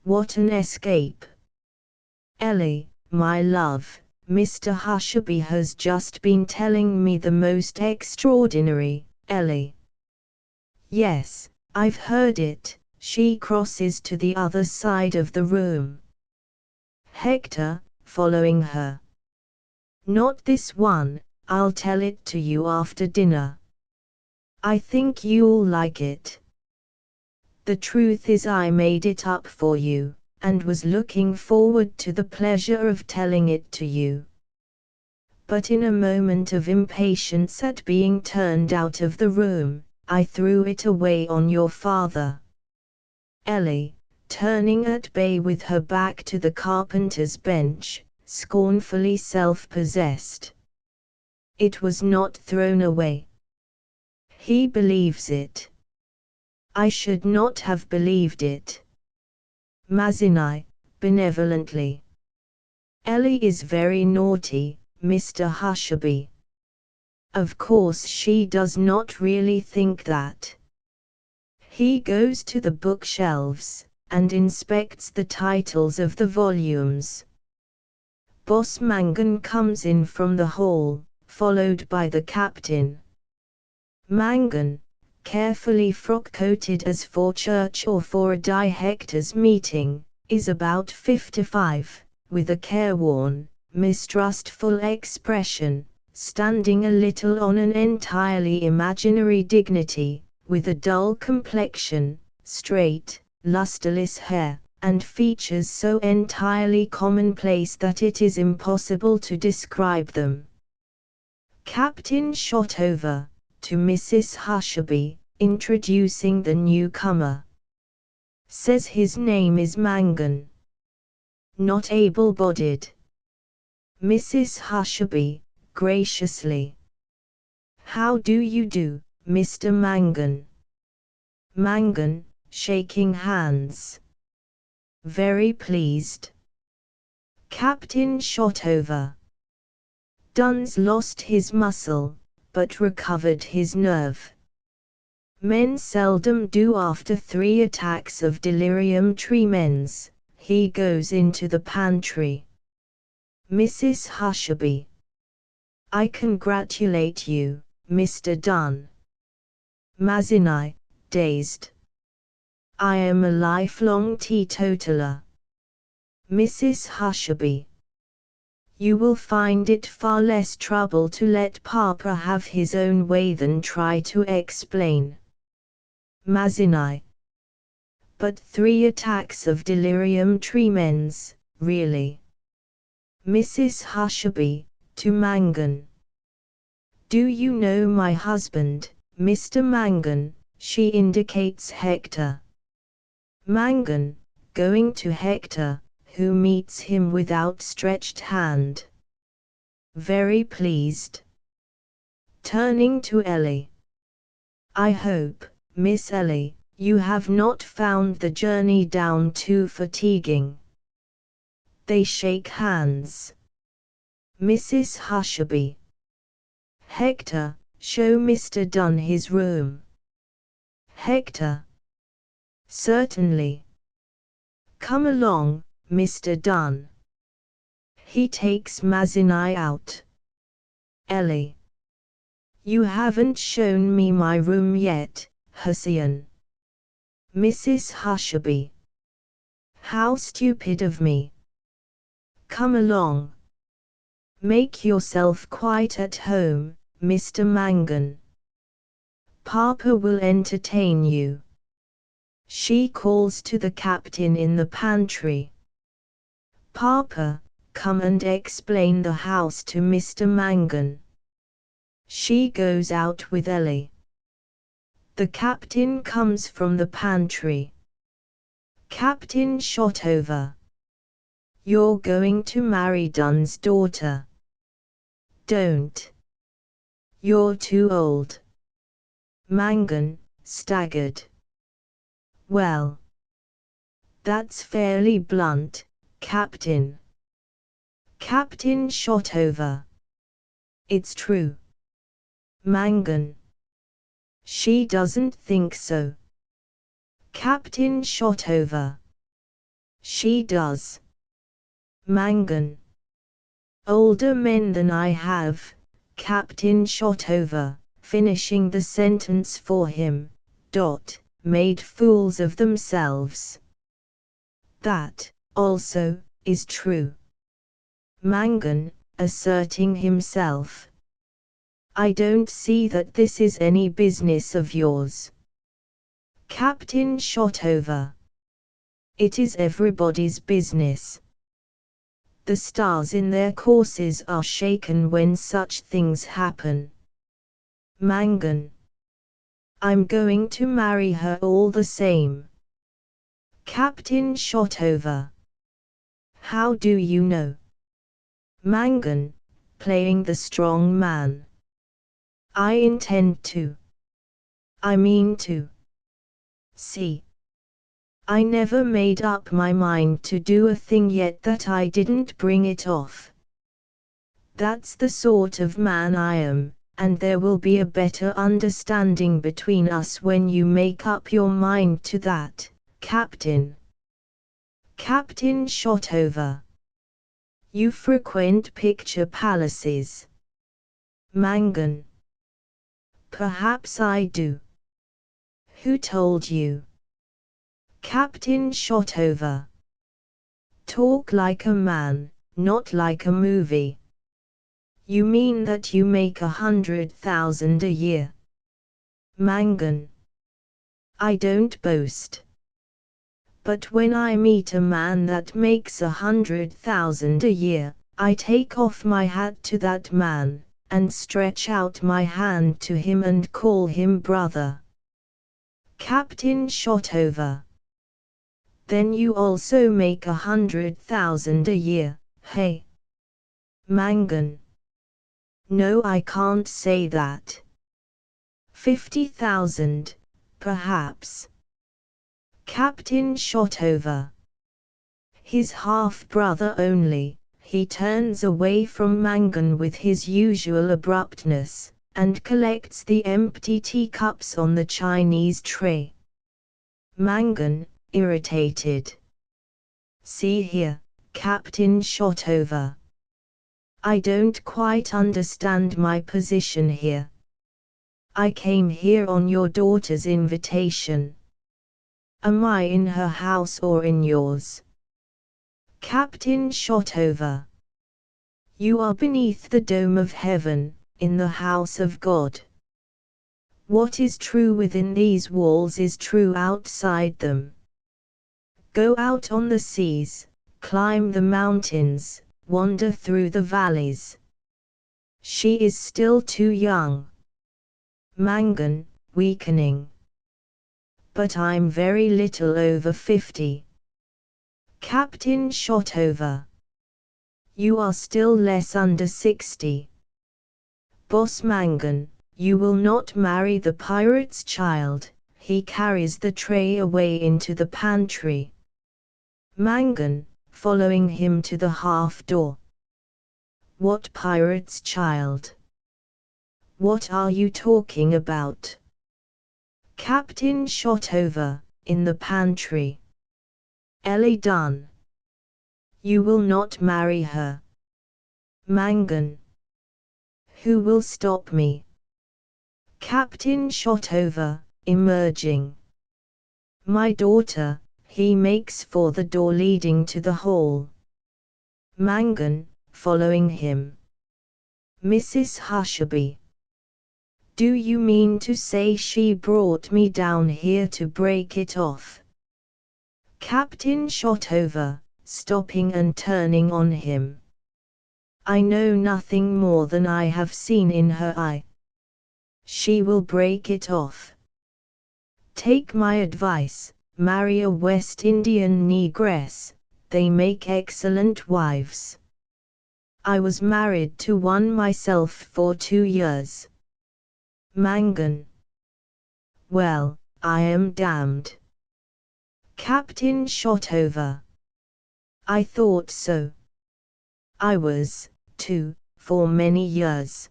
What an escape. Ellie, my love, Mr. Hushabye has just been telling me the most extraordinary, Ellie. Yes, I've heard it. She crosses to the other side of the room. Hector, following her. Not this one, I'll tell it to you after dinner. I think you'll like it. The truth is I made it up for you, and was looking forward to the pleasure of telling it to you. But in a moment of impatience at being turned out of the room, I threw it away on your father. Ellie, turning at bay with her back to the carpenter's bench, scornfully self-possessed. It was not thrown away. He believes it. I should not have believed it. Mazinai, benevolently. Ellie is very naughty, Mr. Hushabye. Of course she does not really think that. He goes to the bookshelves, and inspects the titles of the volumes. Boss Mangan comes in from the hall, followed by the captain. Mangan, carefully frock-coated as for church or for a Hector's meeting, is about 55, with a careworn, mistrustful expression, standing a little on an entirely imaginary dignity, with a dull complexion, straight, lusterless hair, and features so entirely commonplace that it is impossible to describe them. Captain Shotover, to Mrs. Hushabye, introducing the newcomer. Says his name is Mangan. Not able-bodied. Mrs. Hushabye, graciously. How do you do, Mr. Mangan? Mangan, shaking hands. Very pleased. Captain Shotover. Dunn's lost his muscle, but recovered his nerve. Men seldom do after 3 attacks of delirium tremens. He goes into the pantry. Mrs. Hushabye. I congratulate you, Mr. Dunn. Mazinai, dazed. I am a lifelong teetotaler. Mrs. Hushabye. You will find it far less trouble to let Papa have his own way than try to explain. Mazinai. But 3 attacks of delirium tremens, really. Mrs. Hushabye, to Mangan. Do you know my husband, Mr. Mangan? She indicates Hector. Mangan, going to Hector, who meets him with outstretched hand. Very pleased. Turning to Ellie. I hope, Miss Ellie, you have not found the journey down too fatiguing. They shake hands. Mrs. Hushabye. Hector, show Mr. Dunn his room. Hector. Certainly. Come along, Mr. Dunn. He takes Mazinai out. Ellie. You haven't shown me my room yet, Hussein. Mrs. Hushabye. How stupid of me. Come along. Make yourself quite at home, Mr. Mangan. Papa will entertain you. She calls to the captain in the pantry. Papa, come and explain the house to Mr. Mangan. She goes out with Ellie. The captain comes from the pantry. Captain Shotover. You're going to marry Dunn's daughter. Don't. You're too old. Mangan, staggered. Well. That's fairly blunt, Captain. Captain Shotover. It's true. Mangan. She doesn't think so. Captain Shotover. She does. Mangan. Older men than I have, Captain Shotover, finishing the sentence for him, made fools of themselves. That, also, is true. Mangan, asserting himself. I don't see that this is any business of yours. Captain Shotover. It is everybody's business. The stars in their courses are shaken when such things happen. Mangan. I'm going to marry her all the same. Captain Shotover. How do you know? Mangan, playing the strong man. I intend to. I mean to. See. I never made up my mind to do a thing yet that I didn't bring it off. That's the sort of man I am, and there will be a better understanding between us when you make up your mind to that, Captain. Captain Shotover. You frequent picture palaces. Mangan. Perhaps I do. Who told you? Captain Shotover. Talk like a man, not like a movie. You mean that you make 100,000 a year? Mangan. I don't boast. But when I meet a man that makes 100,000 a year, I take off my hat to that man, and stretch out my hand to him and call him brother. Captain Shotover. Then you also make 100,000 a year, hey? Mangan. No, I can't say that. 50,000, perhaps. Captain Shotover. His half-brother only. He turns away from Mangan with his usual abruptness, and collects the empty teacups on the Chinese tray. Mangan, irritated. See here, Captain Shotover. I don't quite understand my position here. I came here on your daughter's invitation. Am I in her house or in yours? Captain Shotover. You are beneath the dome of heaven, in the house of God. What is true within these walls is true outside them. Go out on the seas, climb the mountains, wander through the valleys. She is still too young. Mangan, weakening. but I'm very little over 50. Captain Shotover. You are still less under 60. Boss Mangan, you will not marry the pirate's child. He carries the tray away into the pantry. Mangan, following him to the half door. What pirate's child? What are you talking about? Captain Shotover, in the pantry. Ellie Dunn. You will not marry her. Mangan. Who will stop me? Captain Shotover, emerging. My daughter. He makes for the door leading to the hall. Mangan, following him. Mrs. Hushabye. Do you mean to say she brought me down here to break it off? Captain Shotover, stopping and turning on him. I know nothing more than I have seen in her eye. She will break it off. Take my advice. Marry a West Indian negress, they make excellent wives. I was married to one myself for 2 years. Mangan. Well, I am damned. Captain Shotover. I thought so. I was, too, for many years.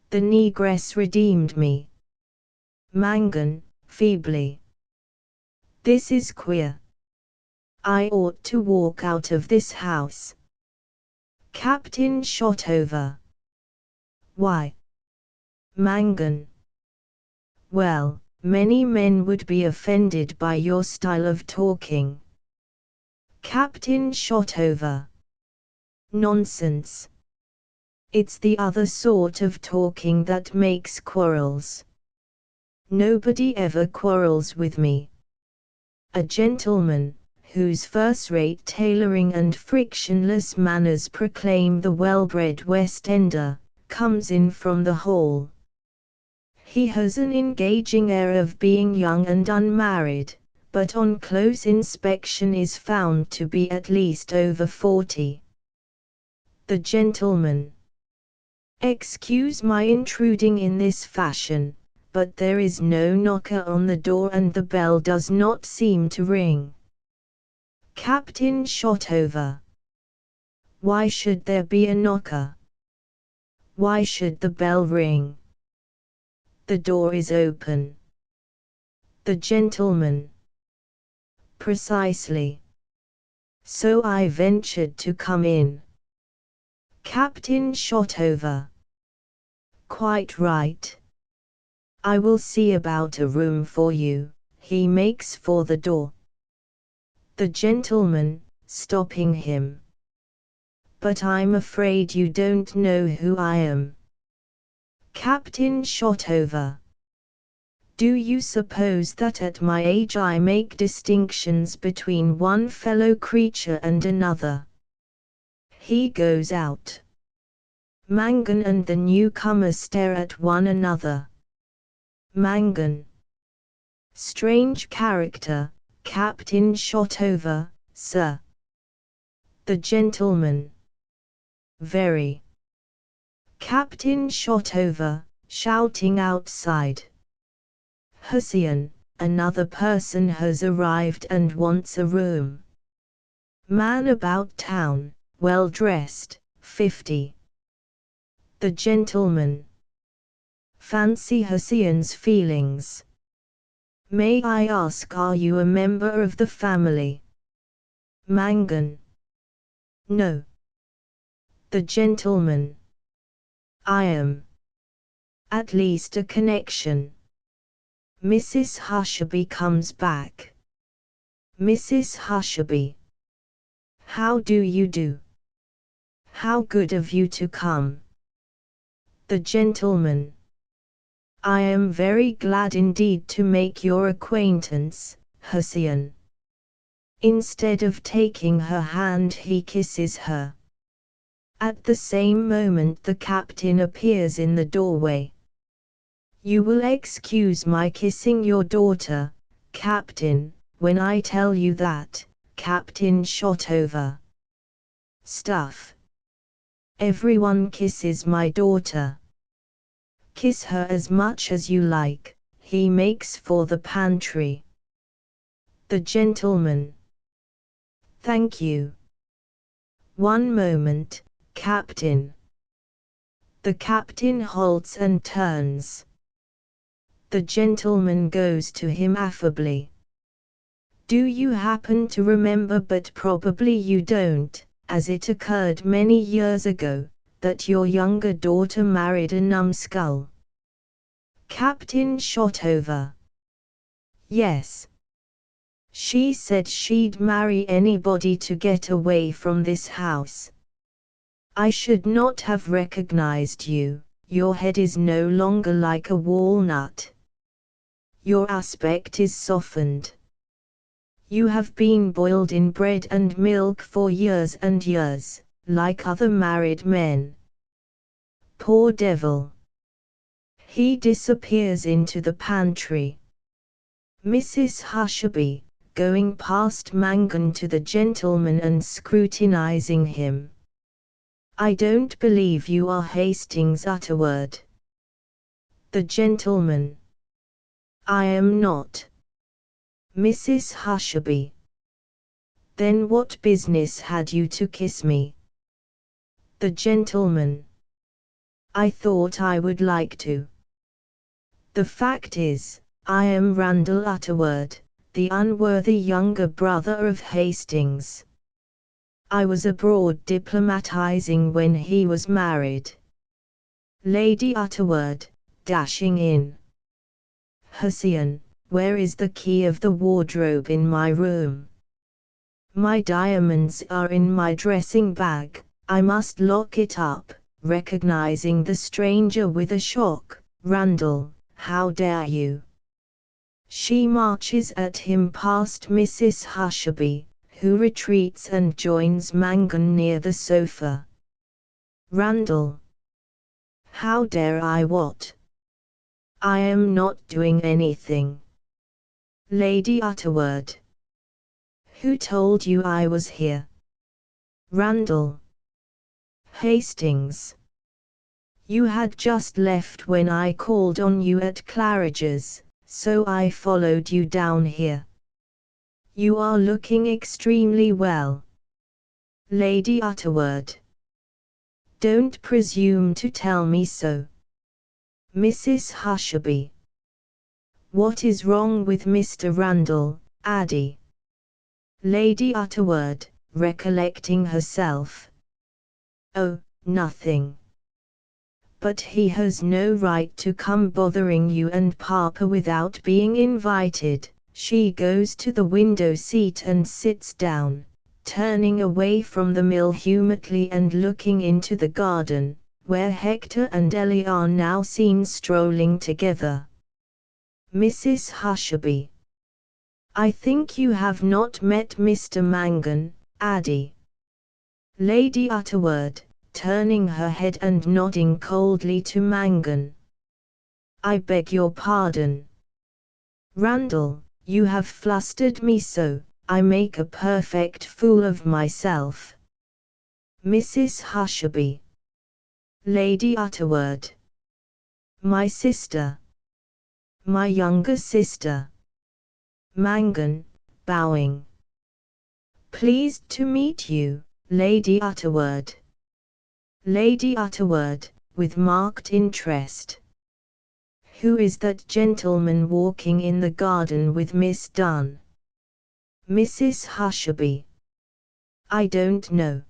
The negress redeemed me. Mangan, feebly. This is queer. I ought to walk out of this house. Captain Shotover. Why? Mangan. Well, many men would be offended by your style of talking. Captain Shotover. Nonsense. It's the other sort of talking that makes quarrels. Nobody ever quarrels with me. A gentleman, whose first-rate tailoring and frictionless manners proclaim the well-bred West Ender, comes in from the hall. He has an engaging air of being young and unmarried, but on close inspection is found to be at least over 40. The gentleman. Excuse my intruding in this fashion, but there is no knocker on the door and the bell does not seem to ring. Captain Shotover. Why should there be a knocker? Why should the bell ring? The door is open. The gentleman. Precisely. So I ventured to come in. Captain Shotover. Quite right. I will see about a room for you. He makes for the door. The gentleman, stopping him. But I'm afraid you don't know who I am. Captain Shotover. Do you suppose that at my age I make distinctions between one fellow creature and another? He goes out. Mangan and the newcomer stare at one another. Mangan. Strange character, Captain Shotover, sir. The gentleman. Very. Captain Shotover, shouting outside. Hussien, another person has arrived and wants a room. Man about town, well dressed, 50. The gentleman. Fancy Hussien's feelings. May I ask, are you a member of the family? Mangan. No. The gentleman. I am. At least a connection. Mrs. Hushabye comes back. Mrs. Hushabye. How do you do? How good of you to come. The gentleman. I am very glad indeed to make your acquaintance, Hussien. Instead of taking her hand he kisses her. At the same moment the captain appears in the doorway. You will excuse my kissing your daughter, Captain, when I tell you that, Captain Shotover. Stuff. Everyone kisses my daughter. Kiss her as much as you like, he makes for the pantry. The gentleman. Thank you. One moment, Captain. The captain halts and turns. The gentleman goes to him affably. Do you happen to remember, but probably you don't, as it occurred many years ago, that your younger daughter married a numbskull? Captain Shotover. Yes. She said she'd marry anybody to get away from this house. I should not have recognized you, your head is no longer like a walnut. Your aspect is softened. You have been boiled in bread and milk for years and years, like other married men. Poor devil. He disappears into the pantry. Mrs. Hushabye, going past Mangan to the gentleman and scrutinizing him. I don't believe you are Hastings Utterword. The gentleman. I am not. Mrs. Hushabye. Then what business had you to kiss me? The gentleman. I thought I would like to. The fact is, I am Randall Utterword, the unworthy younger brother of Hastings. I was abroad diplomatizing when he was married. Lady Utterword, dashing in. Hussien, where is the key of the wardrobe in my room? My diamonds are in my dressing bag, I must lock it up. Recognizing the stranger with a shock, Randall, how dare you? She marches at him past Mrs. Hushabye, who retreats and joins Mangan near the sofa. Randall. How dare I what? I am not doing anything. Lady Utterword. Who told you I was here? Randall. Hastings. You had just left when I called on you at Claridge's, so I followed you down here. You are looking extremely well. Lady Utterword. Don't presume to tell me so. Mrs. Hushabye. What is wrong with Mr. Randall, Addie? Lady Utterword, recollecting herself. Oh, nothing. But he has no right to come bothering you and Papa without being invited. She goes to the window seat and sits down, turning away from the mill humanly and looking into the garden, where Hector and Ellie are now seen strolling together. Mrs. Hushabye. I think you have not met Mr. Mangan, Addie. Lady Utterword, turning her head and nodding coldly to Mangan. I beg your pardon. Randall, you have flustered me so, I make a perfect fool of myself. Mrs. Hushabye. Lady Utterword. My sister. My younger sister. Mangan, bowing. Pleased to meet you, Lady Utterword. Lady Utterword, with marked interest. Who is that gentleman walking in the garden with Miss Dunn? Mrs. Hushabye. I don't know.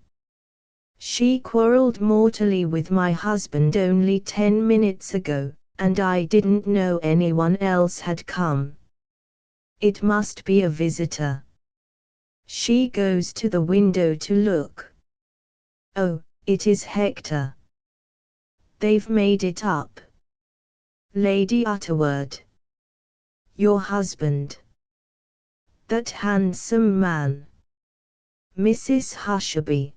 She quarrelled mortally with my husband only 10 minutes ago, and I didn't know anyone else had come. It must be a visitor. She goes to the window to look. Oh, it is Hector. They've made it up. Lady Utterword. Your husband. That handsome man. Mrs. Hushabye.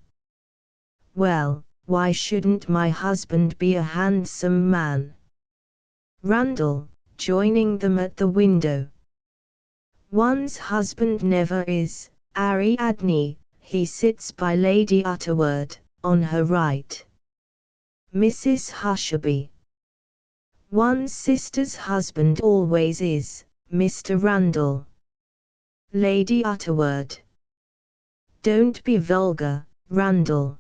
Well, why shouldn't my husband be a handsome man? Randall, joining them at the window. One's husband never is, Ariadne, he sits by Lady Utterword, on her right. Mrs. Hushabye. One's sister's husband always is, Mr. Randall. Lady Utterword. Don't be vulgar, Randall.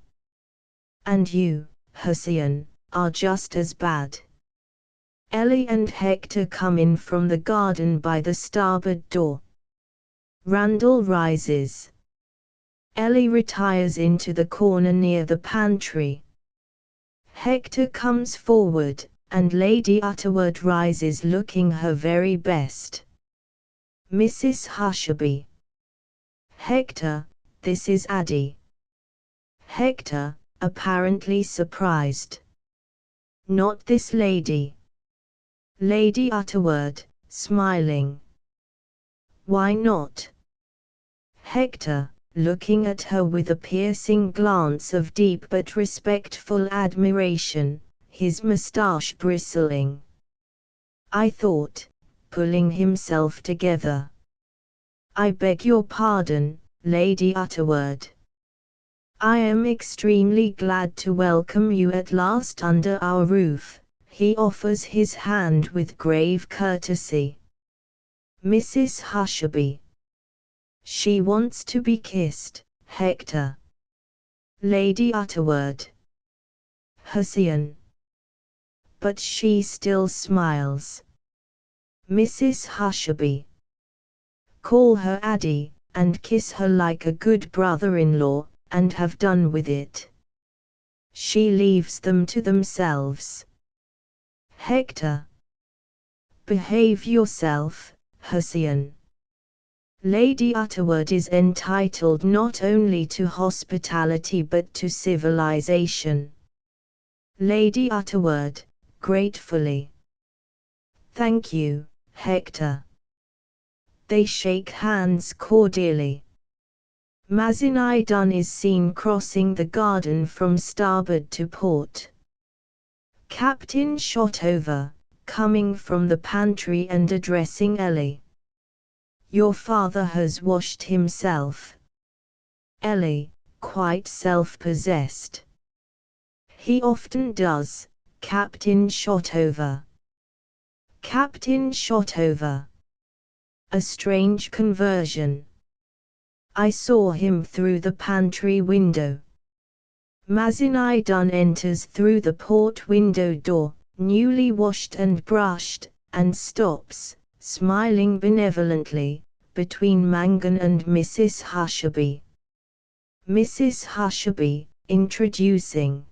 And you, Hussien, are just as bad. Ellie and Hector come in from the garden by the starboard door. Randall rises. Ellie retires into the corner near the pantry. Hector comes forward, and Lady Utterword rises looking her very best. Mrs. Hushabye. Hector, this is Addie. Hector, apparently surprised. Not this lady. Lady Utterword, smiling. Why not? Hector, looking at her with a piercing glance of deep but respectful admiration, his moustache bristling. I thought, pulling himself together. I beg your pardon, Lady Utterword. I am extremely glad to welcome you at last under our roof, he offers his hand with grave courtesy. Mrs. Hushabye. She wants to be kissed, Hector. Lady Utterword. Hussien. But she still smiles. Mrs. Hushabye. Call her Addie, and kiss her like a good brother-in-law, and have done with it. She leaves them to themselves. Hector. Behave yourself, Hussien. Lady Utterword is entitled not only to hospitality but to civilization. Lady Utterword, gratefully. Thank you, Hector. They shake hands cordially. Mazinai Dunn is seen crossing the garden from starboard to port. Captain Shotover, coming from the pantry and addressing Ellie. Your father has washed himself. Ellie, quite self-possessed. He often does, Captain Shotover. Captain Shotover. A strange conversion. I saw him through the pantry window. Mazinai Dunn enters through the port window door, newly washed and brushed, and stops, smiling benevolently, between Mangan and Mrs. Hushabye. Mrs. Hushabye, introducing.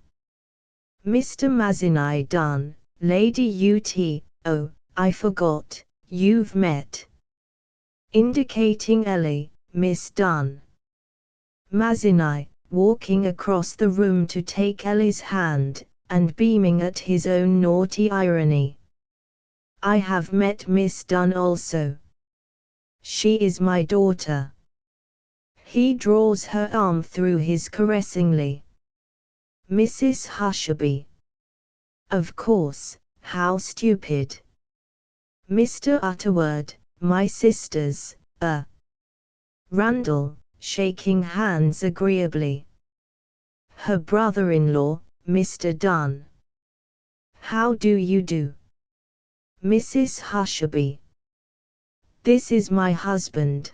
Mr. Mazinai Dunn, Lady Ut. Oh, I forgot, you've met. Indicating Ellie, Miss Dunn. Mazinai, walking across the room to take Ellie's hand, and beaming at his own naughty irony. I have met Miss Dunn also. She is my daughter. He draws her arm through his caressingly. Mrs. Hushabye. Of course, how stupid. Mr. Utterword, my sisters, Randall, shaking hands agreeably. Her brother-in-law, Mr. Dunn. How do you do? Mrs. Hushabye. This is my husband.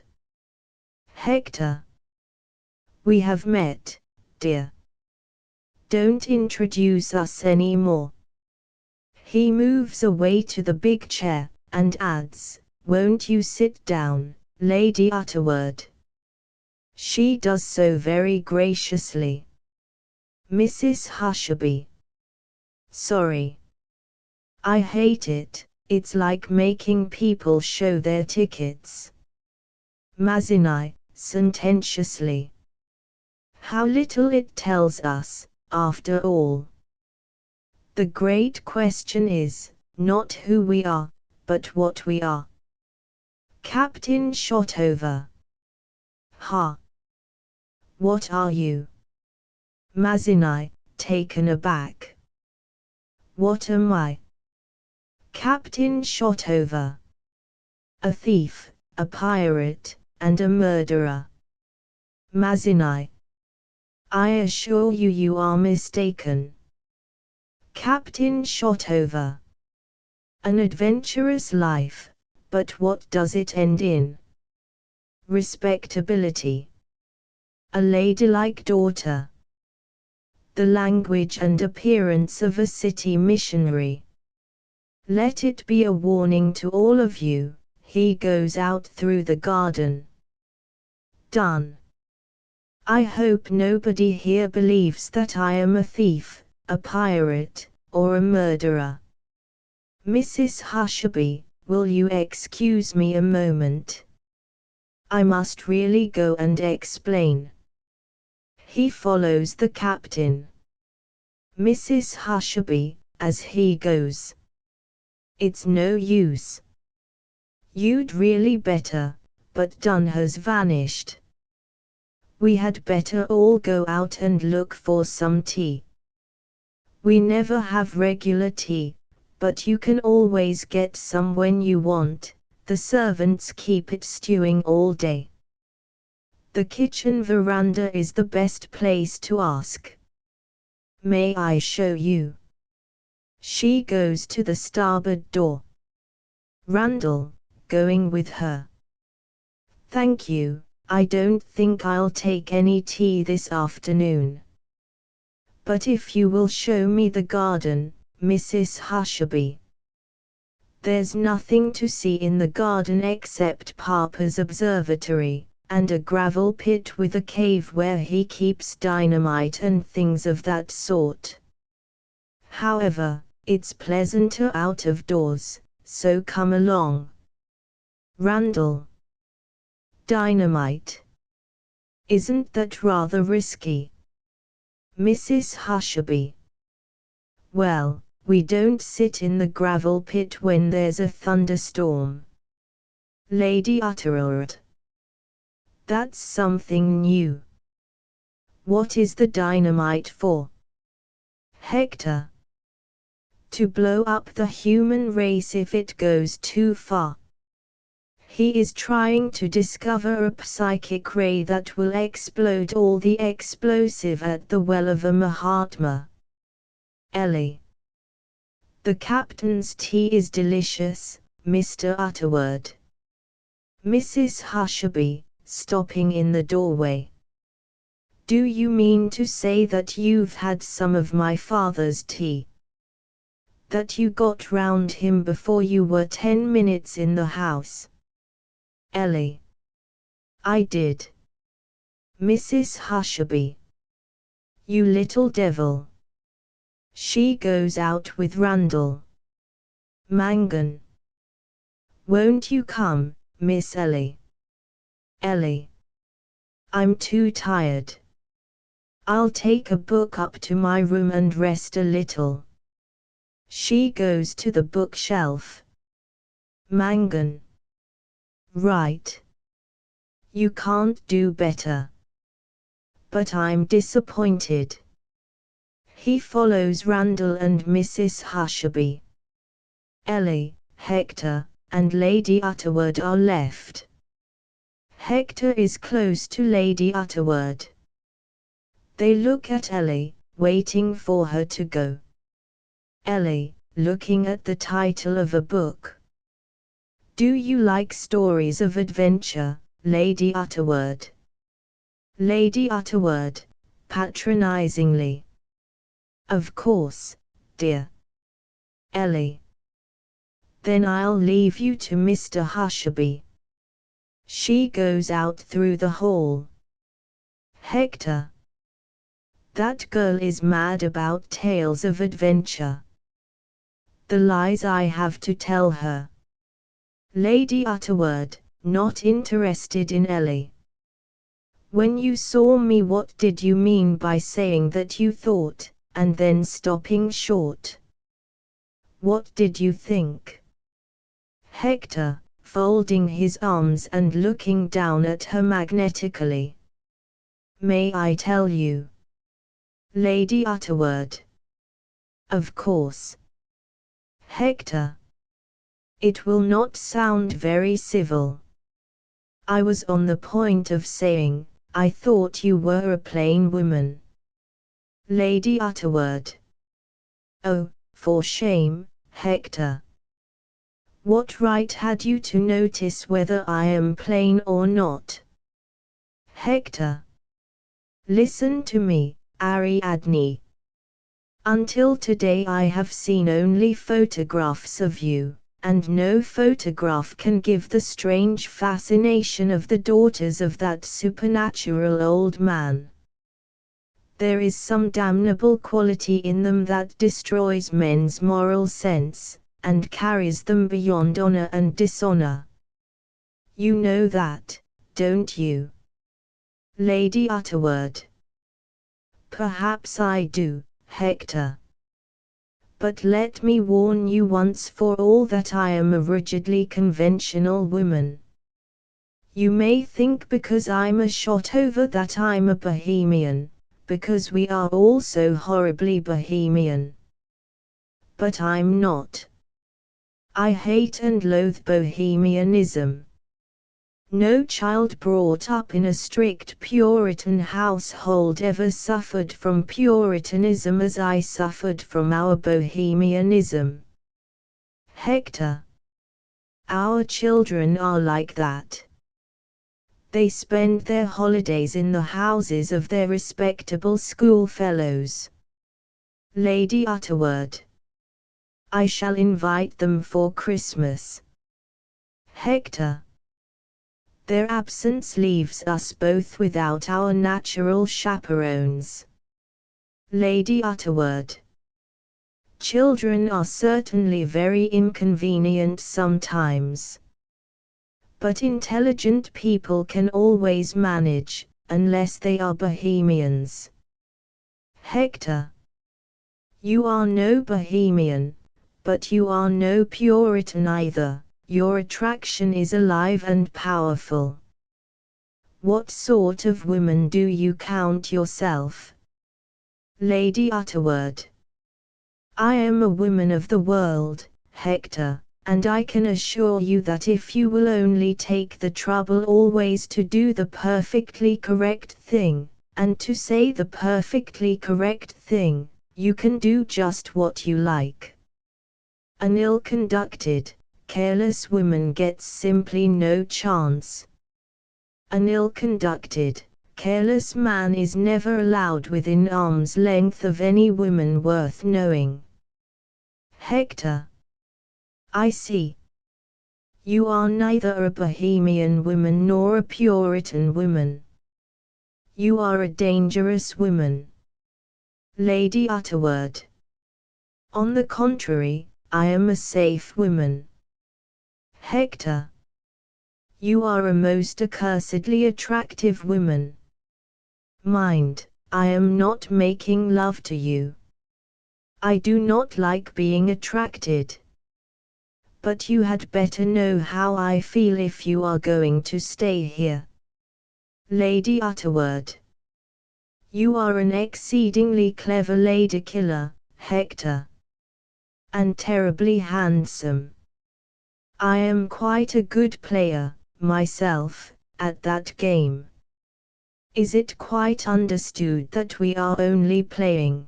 Hector. We have met, dear. Don't introduce us any more. He moves away to the big chair, and adds, won't you sit down, Lady Utterword? She does so very graciously. Mrs. Hushabye. Sorry. I hate it, it's like making people show their tickets. Mazinai, sententiously. How little it tells us, after all. The great question is, not who we are, but what we are. Captain Shotover. Ha! What are you? Mazinai, taken aback. What am I? Captain Shotover. A thief, a pirate, and a murderer. Mazinai. I assure you you are mistaken. Captain Shotover. An adventurous life, but what does it end in? Respectability. A ladylike daughter. The language and appearance of a city missionary. Let it be a warning to all of you, he goes out through the garden. Done. I hope nobody here believes that I am a thief, a pirate, or a murderer. Mrs. Hushabye, will you excuse me a moment? I must really go and explain. He follows the captain. Mrs. Hushabye, as he goes. It's no use. You'd really better, but Dunn has vanished. We had better all go out and look for some tea. We never have regular tea, but you can always get some when you want, the servants keep it stewing all day. The kitchen veranda is the best place to ask. May I show you? She goes to the starboard door. Randall, going with her. Thank you, I don't think I'll take any tea this afternoon. But if you will show me the garden, Mrs. Hushabye. There's nothing to see in the garden except Papa's observatory, and a gravel pit with a cave where he keeps dynamite and things of that sort. However, it's pleasanter out of doors, so come along. Randall. Dynamite. Isn't that rather risky? Mrs. Hushabye. Well, we don't sit in the gravel pit when there's a thunderstorm. Lady Utterword. That's something new. What is the dynamite for? Hector. To blow up the human race if it goes too far. He is trying to discover a psychic ray that will explode all the explosive at the well of a Mahatma. Ellie. The captain's tea is delicious, Mr. Utterword. Mrs. Hushabye, stopping in the doorway. Do you mean to say that you've had some of my father's tea? That you got round him before you were 10 minutes in the house? Ellie. I did. Mrs. Hushabye. You little devil. She goes out with Randall. Mangan. Won't you come, Miss Ellie? Ellie. I'm too tired. I'll take a book up to my room and rest a little. She goes to the bookshelf. Mangan. Right. You can't do better. But I'm disappointed. He follows Randall and Mrs. Hushabye. Ellie, Hector, and Lady Utterword are left. Hector is close to Lady Utterword. They look at Ellie, waiting for her to go. Ellie, looking at the title of a book. Do you like stories of adventure, Lady Utterword? Lady Utterword, patronizingly. Of course, dear. Ellie. Then I'll leave you to Mr. Hushabye. She goes out through the hall. Hector. That girl is mad about tales of adventure. The lies I have to tell her. Lady Utterword, not interested in Ellie. When you saw me, what did you mean by saying that you thought, and then stopping short? What did you think? Hector, folding his arms and looking down at her magnetically. May I tell you? Lady Utterword. Of course. Hector. It will not sound very civil. I was on the point of saying, I thought you were a plain woman. Lady Utterword. Oh, for shame, Hector. What right had you to notice whether I am plain or not? Hector. Listen to me, Ariadne. Until today I have seen only photographs of you, and no photograph can give the strange fascination of the daughters of that supernatural old man. There is some damnable quality in them that destroys men's moral sense, and carries them beyond honor and dishonor. You know that, don't you? Lady Utterword. Perhaps I do, Hector. But let me warn you once for all that I am a rigidly conventional woman. You may think because I'm a Shotover that I'm a Bohemian, because we are all so horribly Bohemian. But I'm not. I hate and loathe Bohemianism. No child brought up in a strict Puritan household ever suffered from Puritanism as I suffered from our Bohemianism. Hector. Our children are like that. They spend their holidays in the houses of their respectable schoolfellows. Lady Utterword. I shall invite them for Christmas. Hector. Their absence leaves us both without our natural chaperones. Lady Utterword. Children are certainly very inconvenient sometimes. But intelligent people can always manage, unless they are Bohemians. Hector. You are no Bohemian, but you are no Puritan either. Your attraction is alive and powerful. What sort of woman do you count yourself? Lady Utterword. I am a woman of the world, Hector, and I can assure you that if you will only take the trouble always to do the perfectly correct thing, and to say the perfectly correct thing, you can do just what you like. An ill-conducted, careless woman gets simply no chance. An ill-conducted, careless man is never allowed within arm's length of any woman worth knowing. Hector. I see. You are neither a Bohemian woman nor a Puritan woman. You are a dangerous woman. Lady Utterword. On the contrary, I am a safe woman. Hector. You are a most accursedly attractive woman. Mind, I am not making love to you. I do not like being attracted. But you had better know how I feel if you are going to stay here. Lady Utterword. You are an exceedingly clever lady killer, Hector. And terribly handsome. I am quite a good player, myself, at that game. Is it quite understood that we are only playing?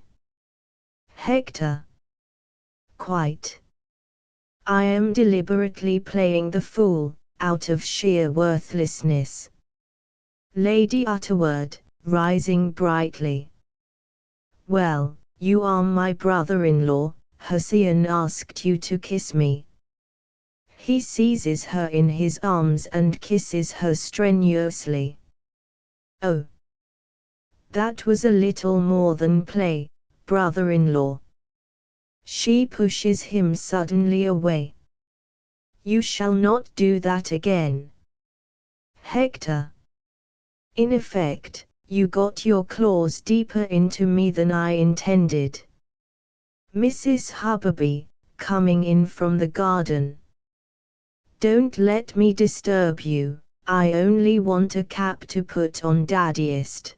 Hector. Quite. I am deliberately playing the fool, out of sheer worthlessness. Lady Utterword, rising brightly. Well, you are my brother-in-law, Hussein asked you to kiss me. He seizes her in his arms and kisses her strenuously. Oh! That was a little more than play, brother-in-law. She pushes him suddenly away. You shall not do that again. Hector. In effect, you got your claws deeper into me than I intended. Mrs. Hubbaby, coming in from the garden. Don't let me disturb you, I only want a cap to put on Daddiest.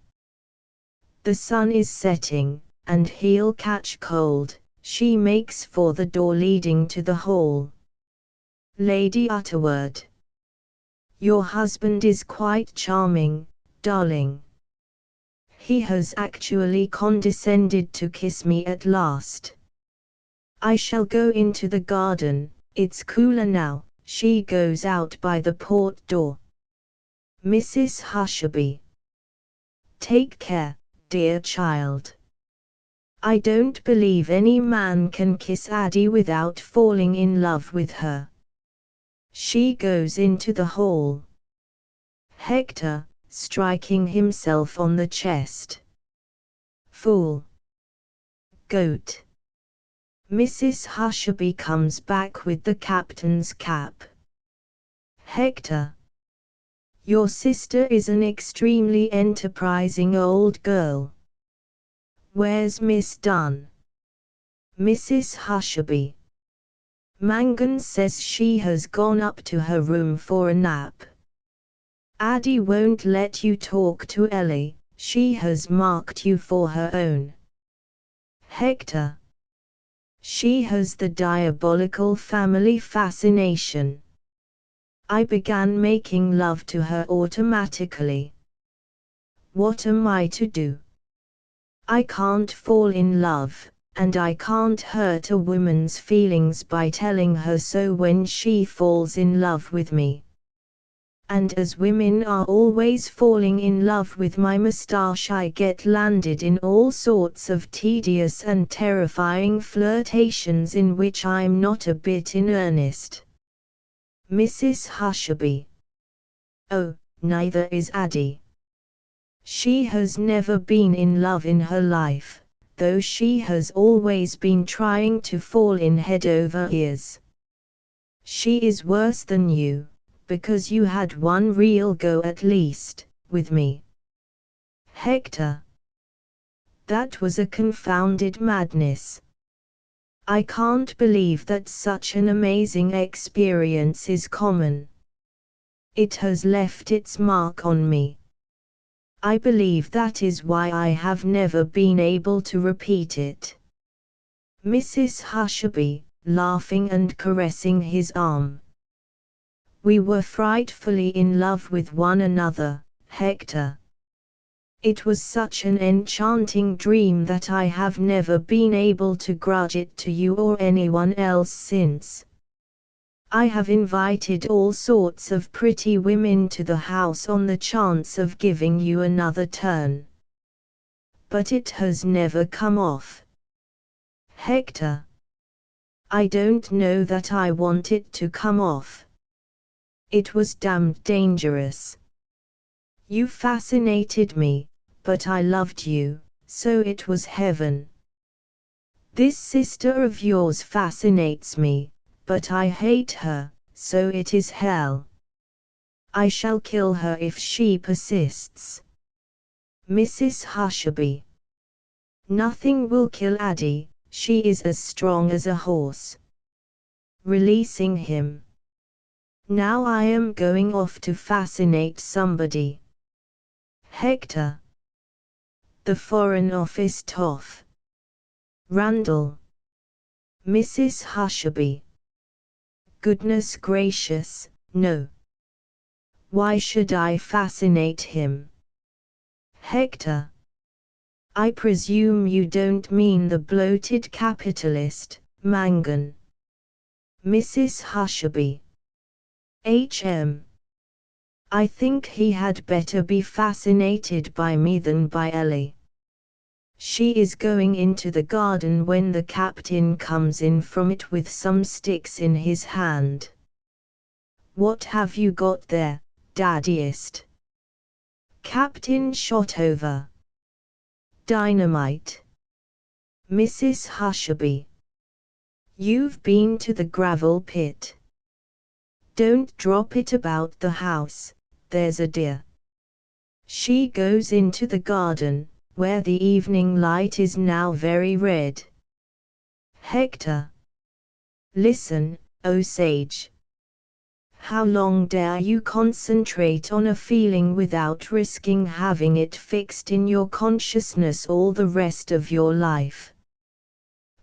The sun is setting, and he'll catch cold. She makes for the door leading to the hall. Lady Utterword. Your husband is quite charming, darling. He has actually condescended to kiss me at last. I shall go into the garden, it's cooler now. She goes out by the port door. Mrs. Hushabye. Take care, dear child. I don't believe any man can kiss Addie without falling in love with her. She goes into the hall. Hector, striking himself on the chest. Fool. Goat. Mrs. Hushabye comes back with the captain's cap. Hector. Your sister is an extremely enterprising old girl. Where's Miss Dunn? Mrs. Hushabye. Mangan says she has gone up to her room for a nap. Addie won't let you talk to Ellie, she has marked you for her own. Hector. She has the diabolical family fascination. I began making love to her automatically. What am I to do? I can't fall in love, and I can't hurt a woman's feelings by telling her so when she falls in love with me. And as women are always falling in love with my moustache, I get landed in all sorts of tedious and terrifying flirtations in which I'm not a bit in earnest. Mrs. Hushabye. Oh, neither is Addie. She has never been in love in her life, though she has always been trying to fall in head over ears. She is worse than you, because you had one real go at least, with me. Hector. That was a confounded madness. I can't believe that such an amazing experience is common. It has left its mark on me. I believe that is why I have never been able to repeat it. Mrs. Hushabye, laughing and caressing his arm. We were frightfully in love with one another, Hector. It was such an enchanting dream that I have never been able to grudge it to you or anyone else since. I have invited all sorts of pretty women to the house on the chance of giving you another turn. But it has never come off. Hector. I don't know that I want it to come off. It was damned dangerous. You fascinated me, but I loved you, so it was heaven. This sister of yours fascinates me, but I hate her, so it is hell. I shall kill her if she persists. Mrs. Hushabye. Nothing will kill Addie, she is as strong as a horse. Releasing him. Now I am going off to fascinate somebody. Hector. The Foreign Office toff. Randall. Mrs. Hushabye. Goodness gracious, no. Why should I fascinate him? Hector. I presume you don't mean the bloated capitalist, Mangan. Mrs. Hushabye. I think he had better be fascinated by me than by Ellie. She is going into the garden when the captain comes in from it with some sticks in his hand. What have you got there, daddiest? Captain Shotover. Dynamite. Mrs. Hushabye. You've been to the gravel pit. Don't drop it about the house, there's a dear. She goes into the garden, where the evening light is now very red. Hector. Listen, O sage. How long dare you concentrate on a feeling without risking having it fixed in your consciousness all the rest of your life?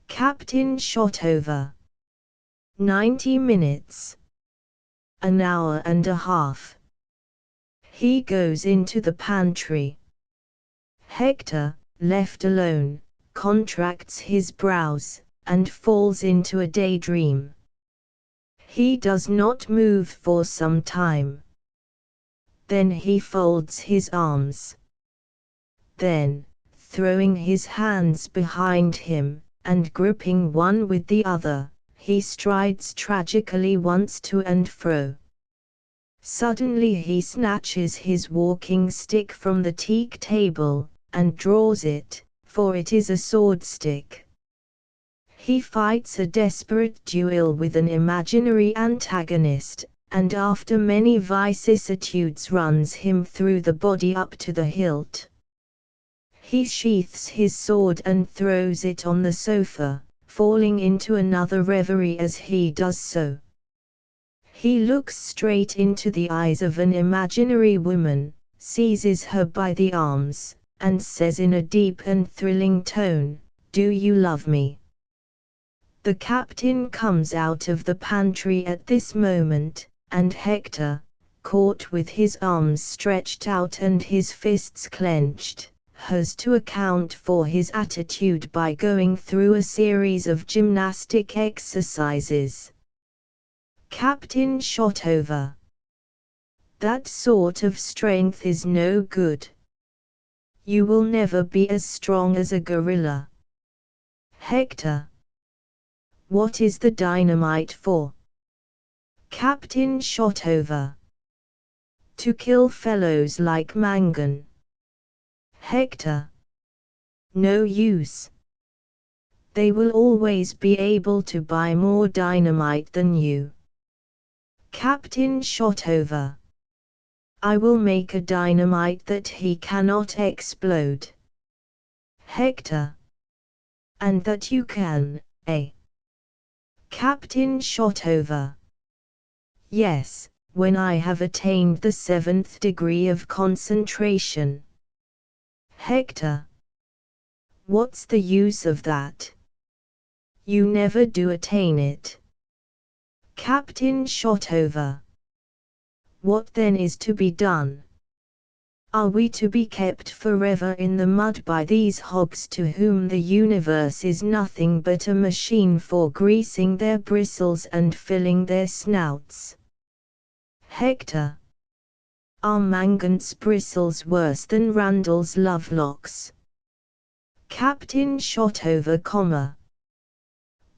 Captain Shotover. 90 minutes. An hour and a half. He goes into the pantry. Hector, left alone, contracts his brows, and falls into a daydream. He does not move for some time. Then he folds his arms. Then, throwing his hands behind him, and gripping one with the other, he strides tragically once to and fro. Suddenly he snatches his walking stick from the teak table, and draws it, for it is a sword stick. He fights a desperate duel with an imaginary antagonist, and after many vicissitudes runs him through the body up to the hilt. He sheaths his sword and throws it on the sofa, falling into another reverie as he does so. He looks straight into the eyes of an imaginary woman, seizes her by the arms, and says in a deep and thrilling tone, "Do you love me?" The captain comes out of the pantry at this moment, and Hector, caught with his arms stretched out and his fists clenched, has to account for his attitude by going through a series of gymnastic exercises. Captain Shotover. That sort of strength is no good. You will never be as strong as a gorilla. Hector. What is the dynamite for? Captain Shotover. To kill fellows like Mangan. Hector. No use. They will always be able to buy more dynamite than you. Captain Shotover. I will make a dynamite that he cannot explode. Hector. And that you can, eh? Captain Shotover. Yes, when I have attained the 7th degree of concentration. Hector. What's the use of that? You never do attain it. Captain Shotover. What then is to be done? Are we to be kept forever in the mud by these hogs to whom the universe is nothing but a machine for greasing their bristles and filling their snouts? Hector. Are Mangan's bristles worse than Randall's lovelocks? Captain Shotover,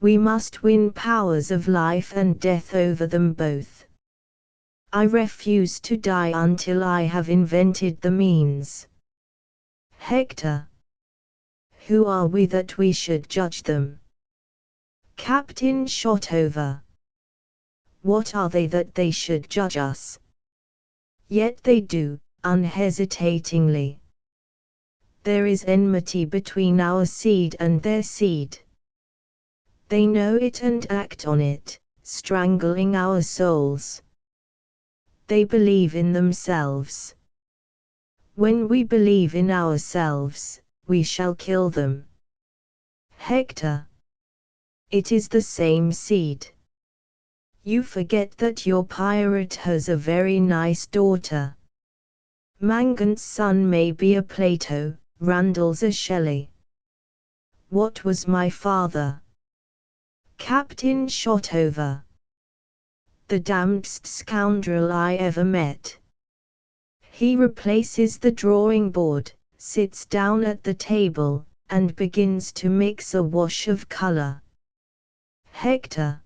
we must win powers of life and death over them both. I refuse to die until I have invented the means. Hector. Who are we that we should judge them? Captain Shotover. What are they that they should judge us? Yet they do, unhesitatingly. There is enmity between our seed and their seed. They know it and act on it, strangling our souls. They believe in themselves. When we believe in ourselves, we shall kill them. Hector. It is the same seed. You forget that your pirate has a very nice daughter. Mangan's son may be a Plato, Randall's a Shelley. What was my father? Captain Shotover. The damnedest scoundrel I ever met. He replaces the drawing board, sits down at the table, and begins to mix a wash of color. Hector.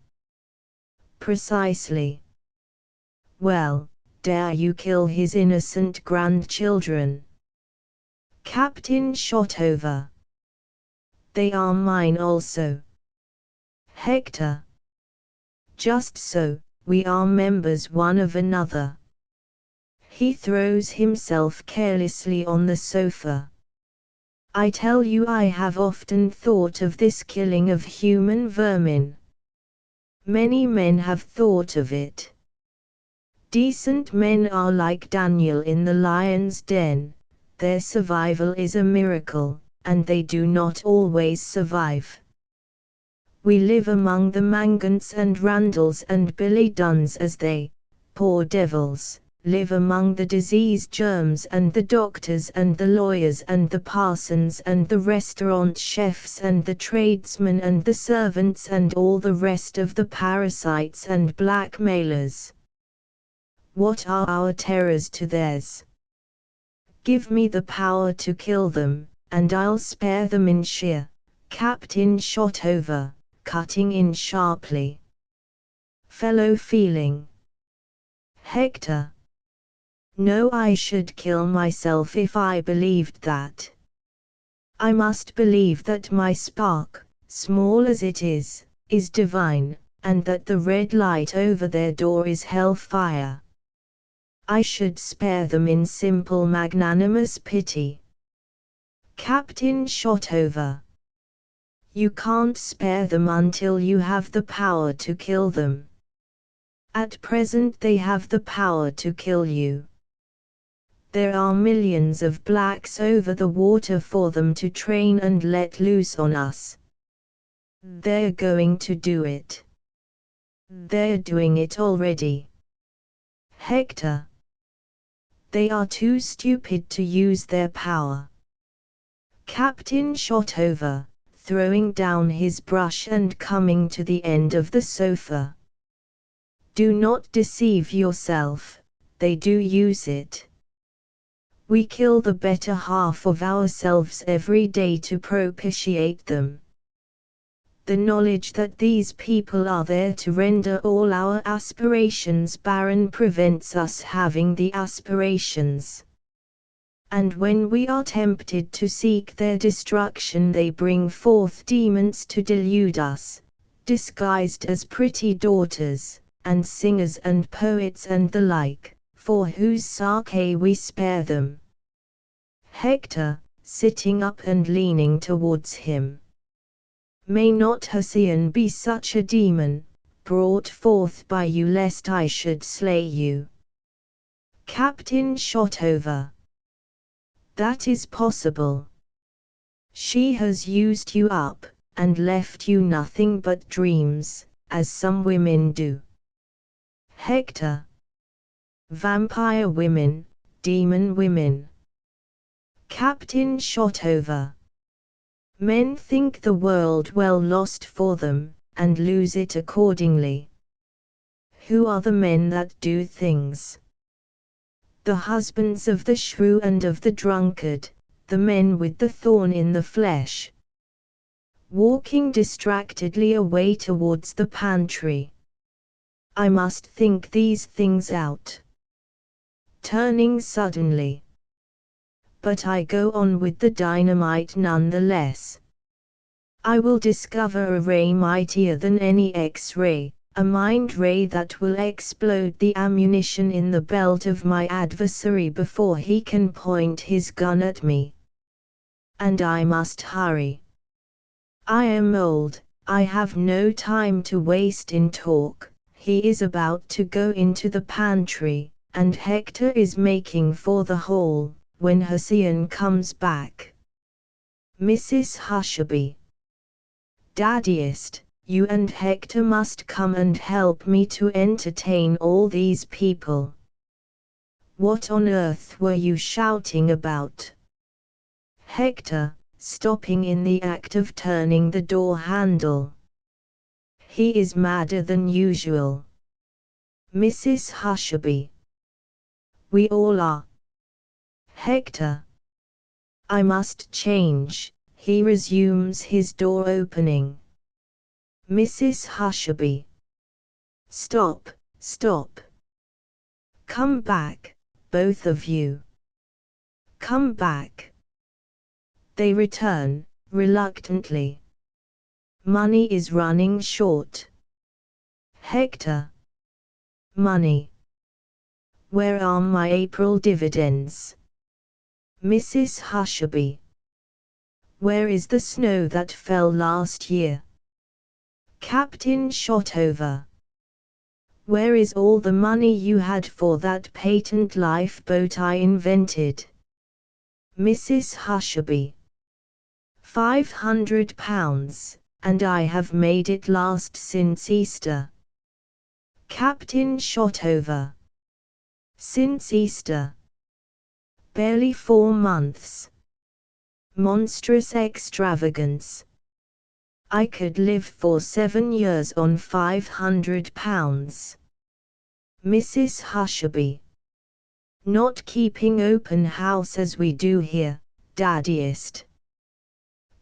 Precisely. Well, dare you kill his innocent grandchildren? Captain Shotover. They are mine also. Hector. Just so. We are members one of another. He throws himself carelessly on the sofa. I tell you, I have often thought of this killing of human vermin. Many men have thought of it. Decent men are like Daniel in the lion's den. Their survival is a miracle, and they do not always survive. We live among the Mangans and Randalls and Billy Dunns as they, poor devils, live among the disease germs and the doctors and the lawyers and the parsons and the restaurant chefs and the tradesmen and the servants and all the rest of the parasites and blackmailers. What are our terrors to theirs? Give me the power to kill them, and I'll spare them in sheer. Captain shot over, cutting in sharply. Fellow feeling. Hector. No, I should kill myself if I believed that. I must believe that my spark, small as it is divine, and that the red light over their door is hellfire. I should spare them in simple magnanimous pity. Captain shot over. You can't spare them until you have the power to kill them. At present they have the power to kill you. There are millions of blacks over the water for them to train and let loose on us. They're going to do it. They're doing it already. Hector. They are too stupid to use their power. Captain shot over, throwing down his brush and coming to the end of the sofa. Do not deceive yourself, they do use it. We kill the better half of ourselves every day to propitiate them. The knowledge that these people are there to render all our aspirations barren prevents us having the aspirations. And when we are tempted to seek their destruction, they bring forth demons to delude us, disguised as pretty daughters, and singers and poets and the like, for whose sake we spare them. Hector, sitting up and leaning towards him. May not Hesione be such a demon, brought forth by you lest I should slay you? Captain shot over. That is possible. She has used you up, and left you nothing but dreams, as some women do. Hector. Vampire women, demon women. Captain shot over. Men think the world well lost for them, and lose it accordingly. Who are the men that do things? The husbands of the shrew and of the drunkard, the men with the thorn in the flesh. Walking distractedly away towards the pantry. I must think these things out. Turning suddenly. But I go on with the dynamite nonetheless. I will discover a ray mightier than any X-ray, a mind ray that will explode the ammunition in the belt of my adversary before he can point his gun at me. And I must hurry. I am old, I have no time to waste in talk. He is about to go into the pantry, and Hector is making for the hall, when Hesione comes back. Mrs. Hushabye. Daddiest, you and Hector must come and help me to entertain all these people. What on earth were you shouting about? Hector, stopping in the act of turning the door handle. He is madder than usual. Mrs. Hushabye. We all are. Hector. I must change, he resumes his door opening. Mrs. Hushabye. Stop, stop. Come back, both of you. Come back. They return, reluctantly. Money is running short. Hector. Money. Where are my April dividends? Mrs. Hushabye. Where is the snow that fell last year? Captain shot over. Where is all the money you had for that patent lifeboat I invented? Mrs. Hushabye. £500, and I have made it last since Easter. Captain shot over. Since Easter. Barely 4 months. Monstrous extravagance. I could live for 7 years on £500. Mrs. Hushabye. Not keeping open house as we do here, daddiest.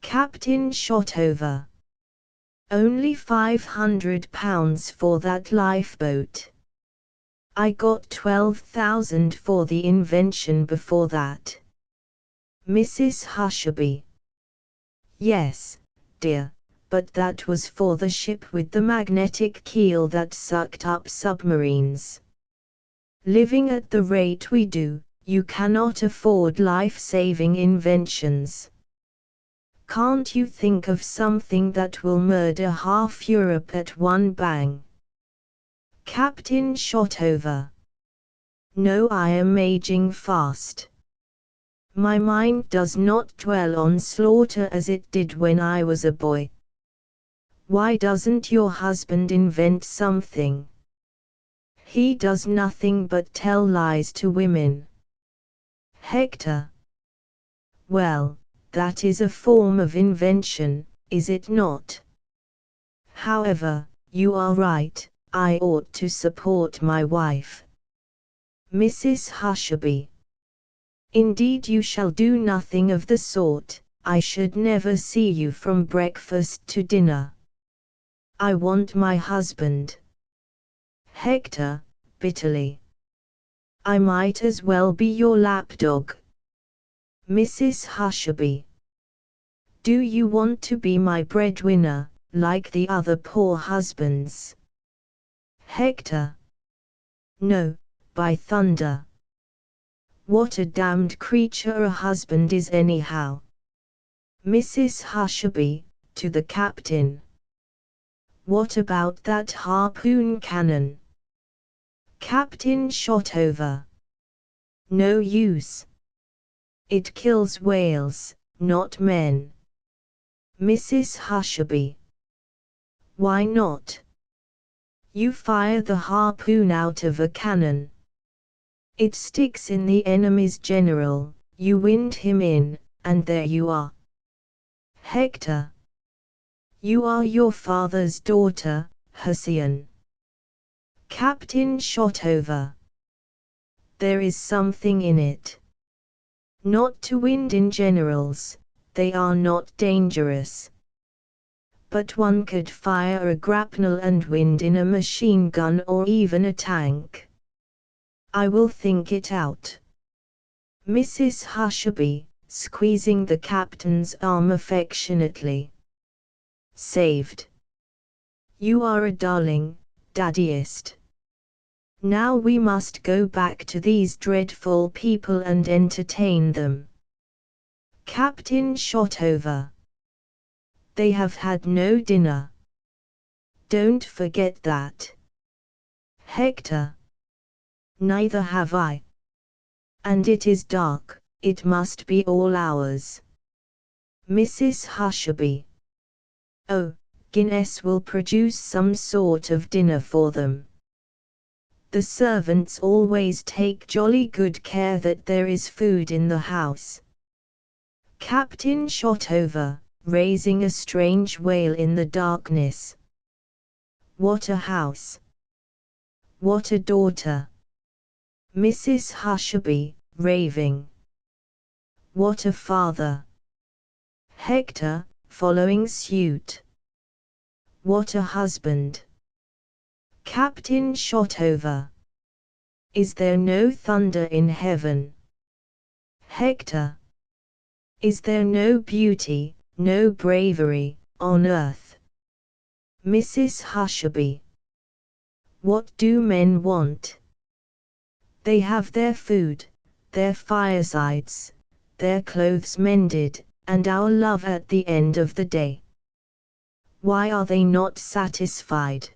Captain Shotover. Only £500 for that lifeboat. I got 12,000 for the invention before that. Mrs. Hushabye. Yes, dear, but that was for the ship with the magnetic keel that sucked up submarines. Living at the rate we do, you cannot afford life-saving inventions. Can't you think of something that will murder half Europe at one bang? Captain Shotover. No, I am aging fast. My mind does not dwell on slaughter as it did when I was a boy. Why doesn't your husband invent something? He does nothing but tell lies to women. Hector. Well, that is a form of invention, is it not? However, you are right, I ought to support my wife. Mrs. Hushabye. Indeed you shall do nothing of the sort, I should never see you from breakfast to dinner. I want my husband. Hector, bitterly. I might as well be your lapdog. Mrs. Hushabye. Do you want to be my breadwinner, like the other poor husbands? Hector. No, by thunder. What a damned creature a husband is anyhow. Mrs. Hushabye, to the captain. What about that harpoon cannon? Captain Shotover. No use. It kills whales, not men. Mrs. Hushabye. Why not? You fire the harpoon out of a cannon. It sticks in the enemy's general, you wind him in, and there you are. Hector. You are your father's daughter, Hussien. Captain Shotover. There is something in it. Not to wind in generals, they are not dangerous. But one could fire a grapnel and wind in a machine gun or even a tank. I will think it out. Mrs. Hushabye, squeezing the captain's arm affectionately. Saved. You are a darling, daddiest. Now we must go back to these dreadful people and entertain them. Captain Shotover. They have had no dinner. Don't forget that. Hector. Neither have I. And it is dark, it must be all ours. Mrs. Hushabye. Oh, Guinness will produce some sort of dinner for them. The servants always take jolly good care that there is food in the house. Captain Shotover, raising a strange wail in the darkness. What a house! What a daughter! Mrs. Hushabye, raving. What a father! Hector, following suit. What a husband! Captain Shotover. Is there no thunder in heaven? Hector. Is there no beauty, no bravery, on earth? Mrs. Hushabye. What do men want? They have their food, their firesides, their clothes mended, and our love at the end of the day. Why are they not satisfied?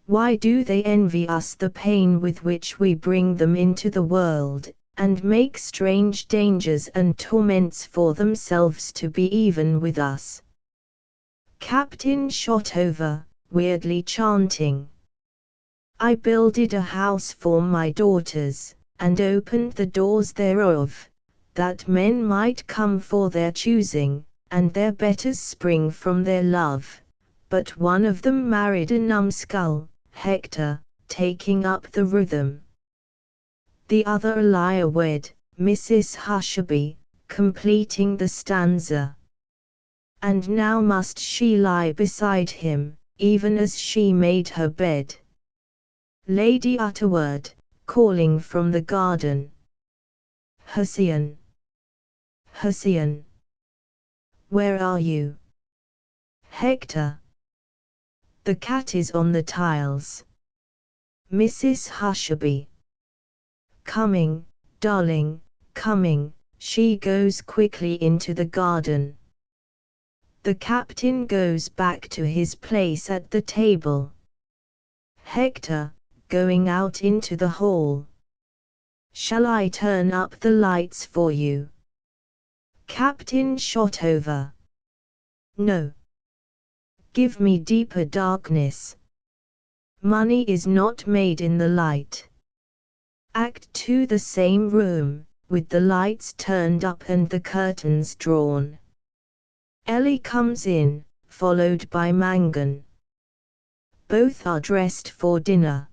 Why do they envy us the pain with which we bring them into the world, and make strange dangers and torments for themselves to be even with us? Captain Shotover, weirdly chanting. I builded a house for my daughters, and opened the doors thereof, that men might come for their choosing, and their betters spring from their love. But one of them married a numbskull, Hector, taking up the rhythm. The other a lyre wed, Mrs. Hushabye, completing the stanza. And now must she lie beside him, even as she made her bed. Lady Utterword, calling from the garden. Hussein, Hussein, where are you? Hector. The cat is on the tiles. Mrs. Hushabye. Coming, darling, coming. She goes quickly into the garden. The captain goes back to his place at the table. Hector, going out into the hall. Shall I turn up the lights for you? Captain Shotover. No. Give me deeper darkness. Money is not made in the light. Act 2. The same room, with the lights turned up and the curtains drawn. Ellie comes in, followed by Mangan. Both are dressed for dinner.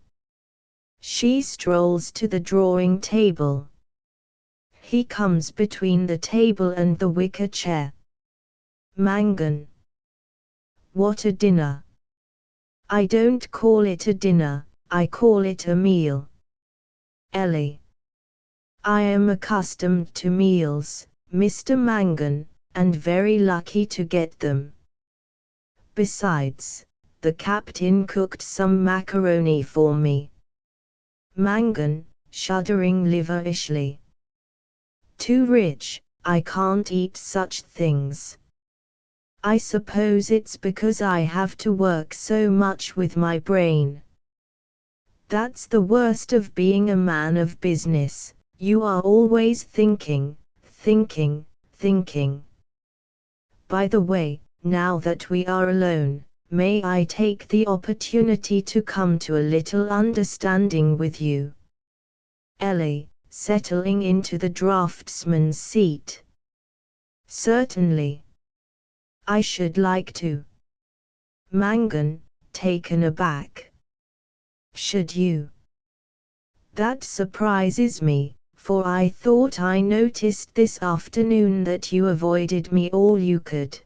She strolls to the drawing table. He comes between the table and the wicker chair. Mangan. What a dinner! I don't call it a dinner, I call it a meal. Ellie. I am accustomed to meals, Mr. Mangan, and very lucky to get them. Besides, the captain cooked some macaroni for me. Mangan, shuddering liverishly. Too rich, I can't eat such things. I suppose it's because I have to work so much with my brain. That's the worst of being a man of business, you are always thinking, thinking, thinking. By the way, now that we are alone, may I take the opportunity to come to a little understanding with you? Ellie, settling into the draftsman's seat. Certainly. I should like to. Mangan, taken aback. Should you? That surprises me, for I thought I noticed this afternoon that you avoided me all you could.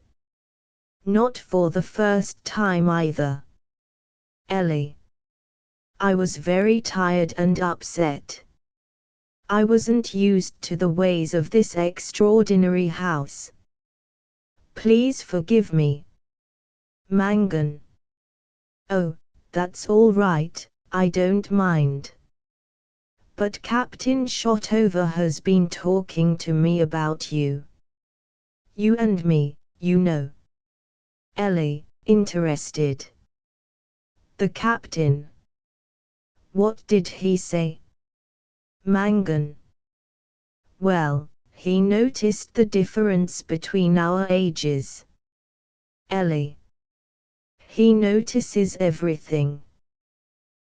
Not for the first time either. Ellie. I was very tired and upset. I wasn't used to the ways of this extraordinary house. Please forgive me. Mangan. Oh, that's all right, I don't mind. But Captain Shotover has been talking to me about you. You and me, you know. Ellie, interested. The captain. What did he say? Mangan. Well, he noticed the difference between our ages. Ellie. He notices everything.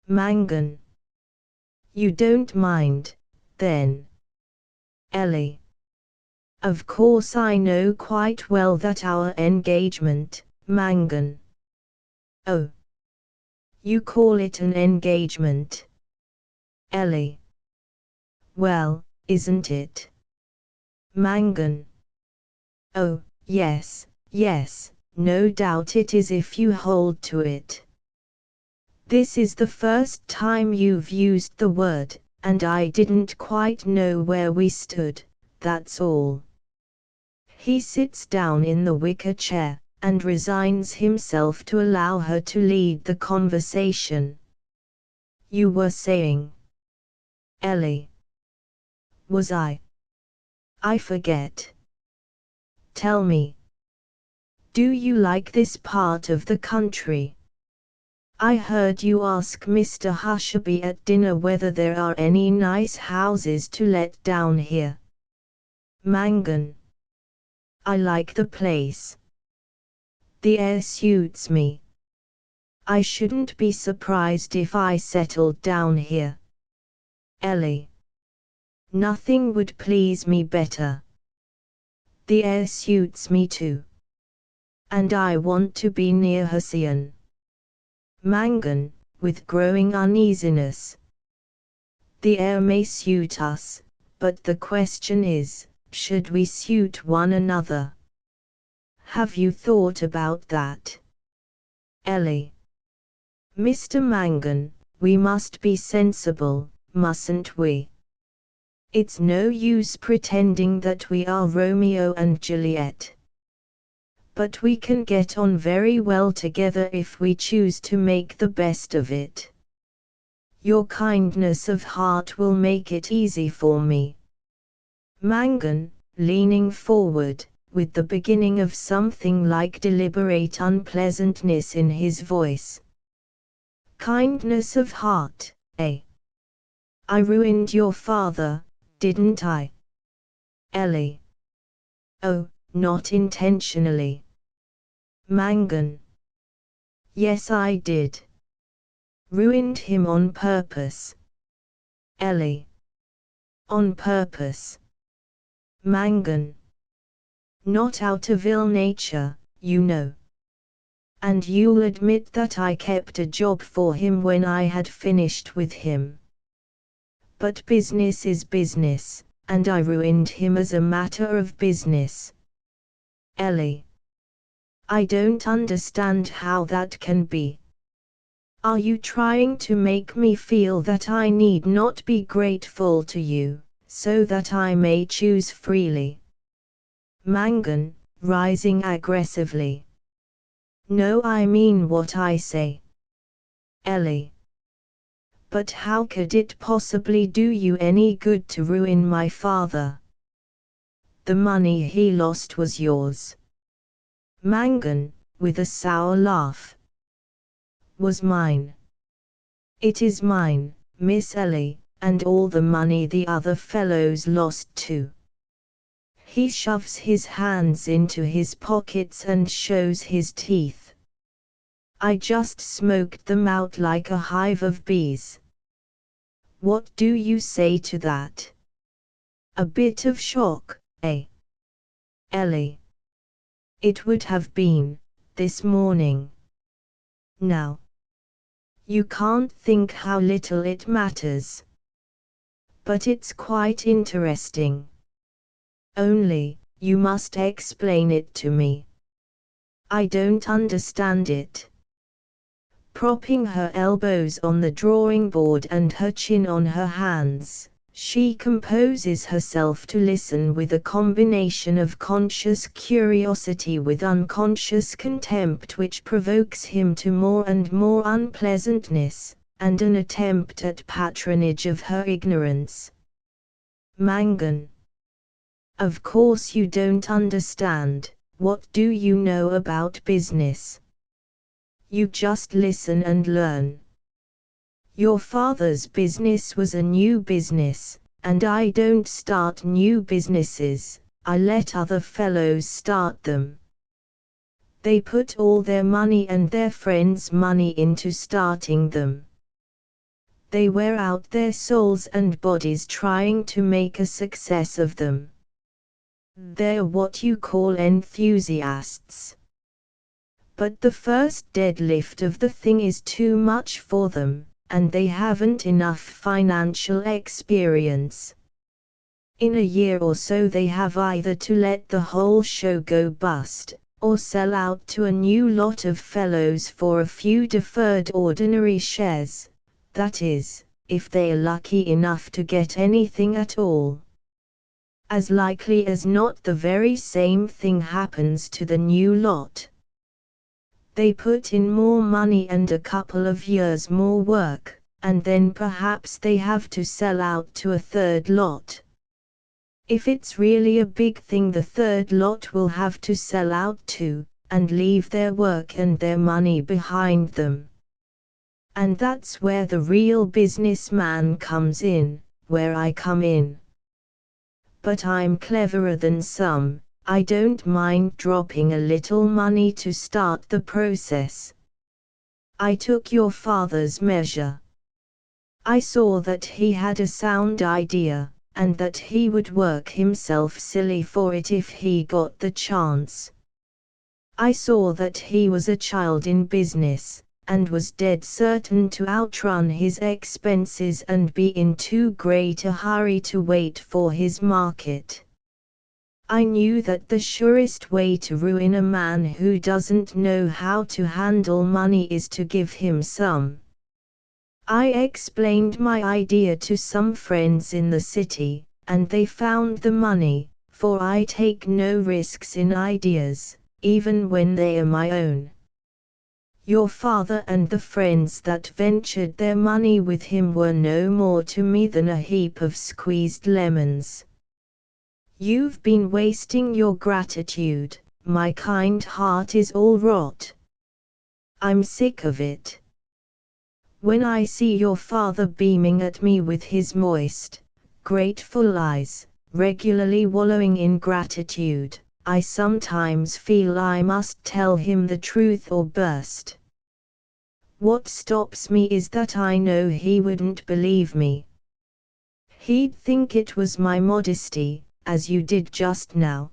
Mangan. You don't mind, then? Ellie. Of course I know quite well that our engagement, Mangan. Oh. You call it an engagement? Ellie. Well, isn't it? Mangan. Oh, yes, yes, no doubt it is if you hold to it. This is the first time you've used the word, and I didn't quite know where we stood, that's all. He sits down in the wicker chair, and resigns himself to allow her to lead the conversation. You were saying. Ellie. Was I? I forget. Tell me. Do you like this part of the country? I heard you ask Mr. Hushabye at dinner whether there are any nice houses to let down here. Mangan. I like the place. The air suits me. I shouldn't be surprised if I settled down here. Ellie. Nothing would please me better. The air suits me too. And I want to be near Hussein. Mangan, with growing uneasiness. The air may suit us, but the question is, should we suit one another? Have you thought about that? Ellie. Mr. Mangan, we must be sensible, mustn't we? It's no use pretending that we are Romeo and Juliet. But we can get on very well together if we choose to make the best of it. Your kindness of heart will make it easy for me. Mangan, leaning forward, with the beginning of something like deliberate unpleasantness in his voice. Kindness of heart, eh? I ruined your father, didn't I? Ellie. Oh, not intentionally. Mangan. Yes, I did. Ruined him on purpose. Ellie. On purpose. Mangan. Not out of ill nature, you know. And you'll admit that I kept a job for him when I had finished with him. But business is business, and I ruined him as a matter of business. Ellie. I don't understand how that can be. Are you trying to make me feel that I need not be grateful to you, so that I may choose freely? Mangan, rising aggressively. No, I mean what I say. Ellie. But how could it possibly do you any good to ruin my father? The money he lost was yours. Mangan, with a sour laugh. Was mine. It is mine, Miss Ellie, and all the money the other fellows lost too. He shoves his hands into his pockets and shows his teeth. I just smoked them out like a hive of bees. What do you say to that? A bit of shock, eh? Ellie. It would have been, this morning. Now. You can't think how little it matters. But it's quite interesting. Only, you must explain it to me. I don't understand it. Propping her elbows on the drawing board and her chin on her hands, she composes herself to listen with a combination of conscious curiosity with unconscious contempt which provokes him to more and more unpleasantness, and an attempt at patronage of her ignorance. Mangan. Of course you don't understand. What do you know about business? You just listen and learn. Your father's business was a new business, and I don't start new businesses, I let other fellows start them. They put all their money and their friends' money into starting them. They wear out their souls and bodies trying to make a success of them. They're what you call enthusiasts. But the first deadlift of the thing is too much for them, and they haven't enough financial experience. In a year or so they have either to let the whole show go bust, or sell out to a new lot of fellows for a few deferred ordinary shares, that is, if they're lucky enough to get anything at all. As likely as not the very same thing happens to the new lot. They put in more money and a couple of years more work, and then perhaps they have to sell out to a third lot. If it's really a big thing, the third lot will have to sell out too, and leave their work and their money behind them. And that's where the real businessman comes in, where I come in. But I'm cleverer than some. I don't mind dropping a little money to start the process. I took your father's measure. I saw that he had a sound idea, and that he would work himself silly for it if he got the chance. I saw that he was a child in business, and was dead certain to outrun his expenses and be in too great a hurry to wait for his market. I knew that the surest way to ruin a man who doesn't know how to handle money is to give him some. I explained my idea to some friends in the city, and they found the money, for I take no risks in ideas, even when they are my own. Your father and the friends that ventured their money with him were no more to me than a heap of squeezed lemons. You've been wasting your gratitude, my kind heart is all rot. I'm sick of it. When I see your father beaming at me with his moist, grateful eyes, regularly wallowing in gratitude, I sometimes feel I must tell him the truth or burst. What stops me is that I know he wouldn't believe me. He'd think it was my modesty, as you did just now.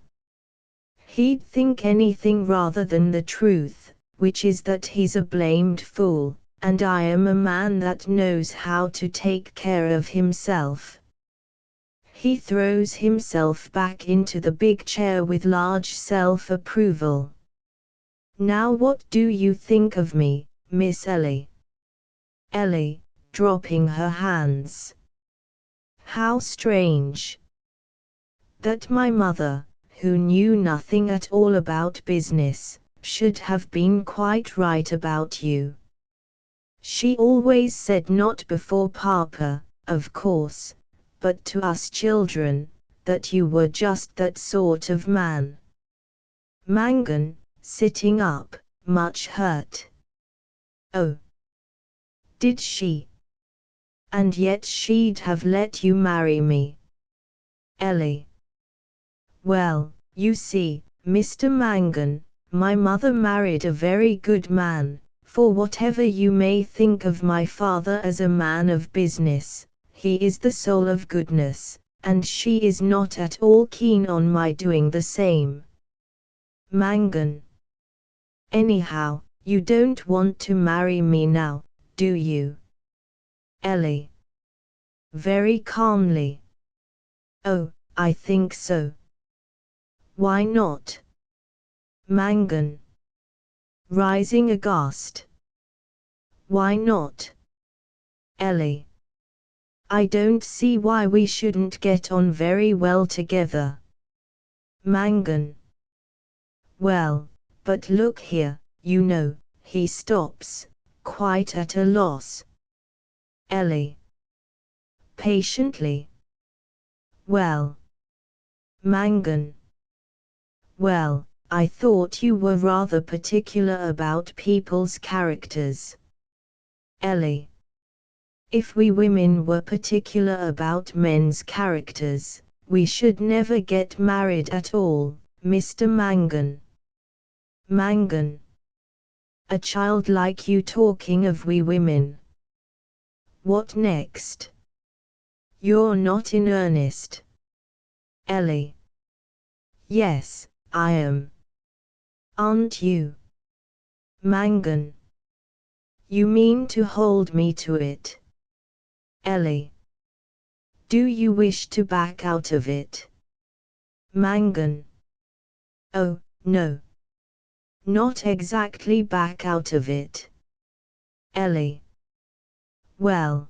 He'd think anything rather than the truth, which is that he's a blamed fool, and I am a man that knows how to take care of himself. He throws himself back into the big chair with large self-approval. Now what do you think of me, Miss Ellie? Ellie, dropping her hands. How strange. That my mother, who knew nothing at all about business, should have been quite right about you. She always said not before Papa, of course, but to us children, that you were just that sort of man. Mangan, sitting up, much hurt. Oh. Did she? And yet she'd have let you marry me. Ellie. Well, you see, Mr. Mangan, my mother married a very good man, for whatever you may think of my father as a man of business, he is the soul of goodness, and she is not at all keen on my doing the same. Mangan. Anyhow, you don't want to marry me now, do you? Ellie. Very calmly. Oh, I think so. Why not? Mangan. Rising aghast. Why not? Ellie. I don't see why we shouldn't get on very well together. Mangan. Well, but look here, you know, he stops, quite at a loss. Ellie. Patiently. Well. Mangan. Well, I thought you were rather particular about people's characters. Ellie. If we women were particular about men's characters, we should never get married at all, Mr. Mangan. Mangan. A child like you talking of we women. What next? You're not in earnest. Ellie. Yes, I am. Aren't you? Mangan. You mean to hold me to it? Ellie. Do you wish to back out of it? Mangan. Oh, no. Not exactly back out of it. Ellie. Well.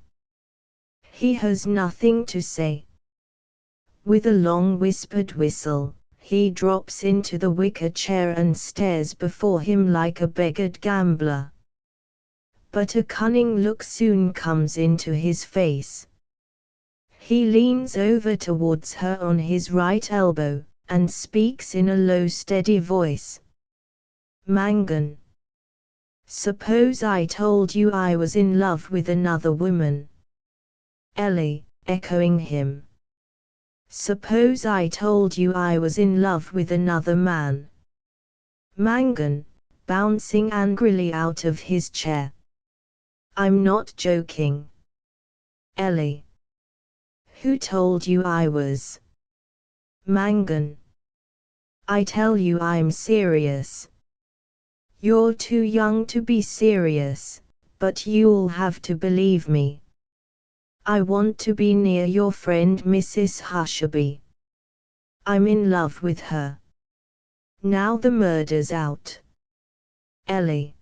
He has nothing to say. With a long whispered whistle, he drops into the wicker chair and stares before him like a beggared gambler. But a cunning look soon comes into his face. He leans over towards her on his right elbow, and speaks in a low steady voice. Mangan. Suppose I told you I was in love with another woman? Ellie, echoing him. Suppose I told you I was in love with another man? Mangan, bouncing angrily out of his chair. I'm not joking. Ellie. Who told you I was? Mangan. I tell you I'm serious. You're too young to be serious, but you'll have to believe me. I want to be near your friend Mrs. Hushabye. I'm in love with her. Now the murder's out. Ellie.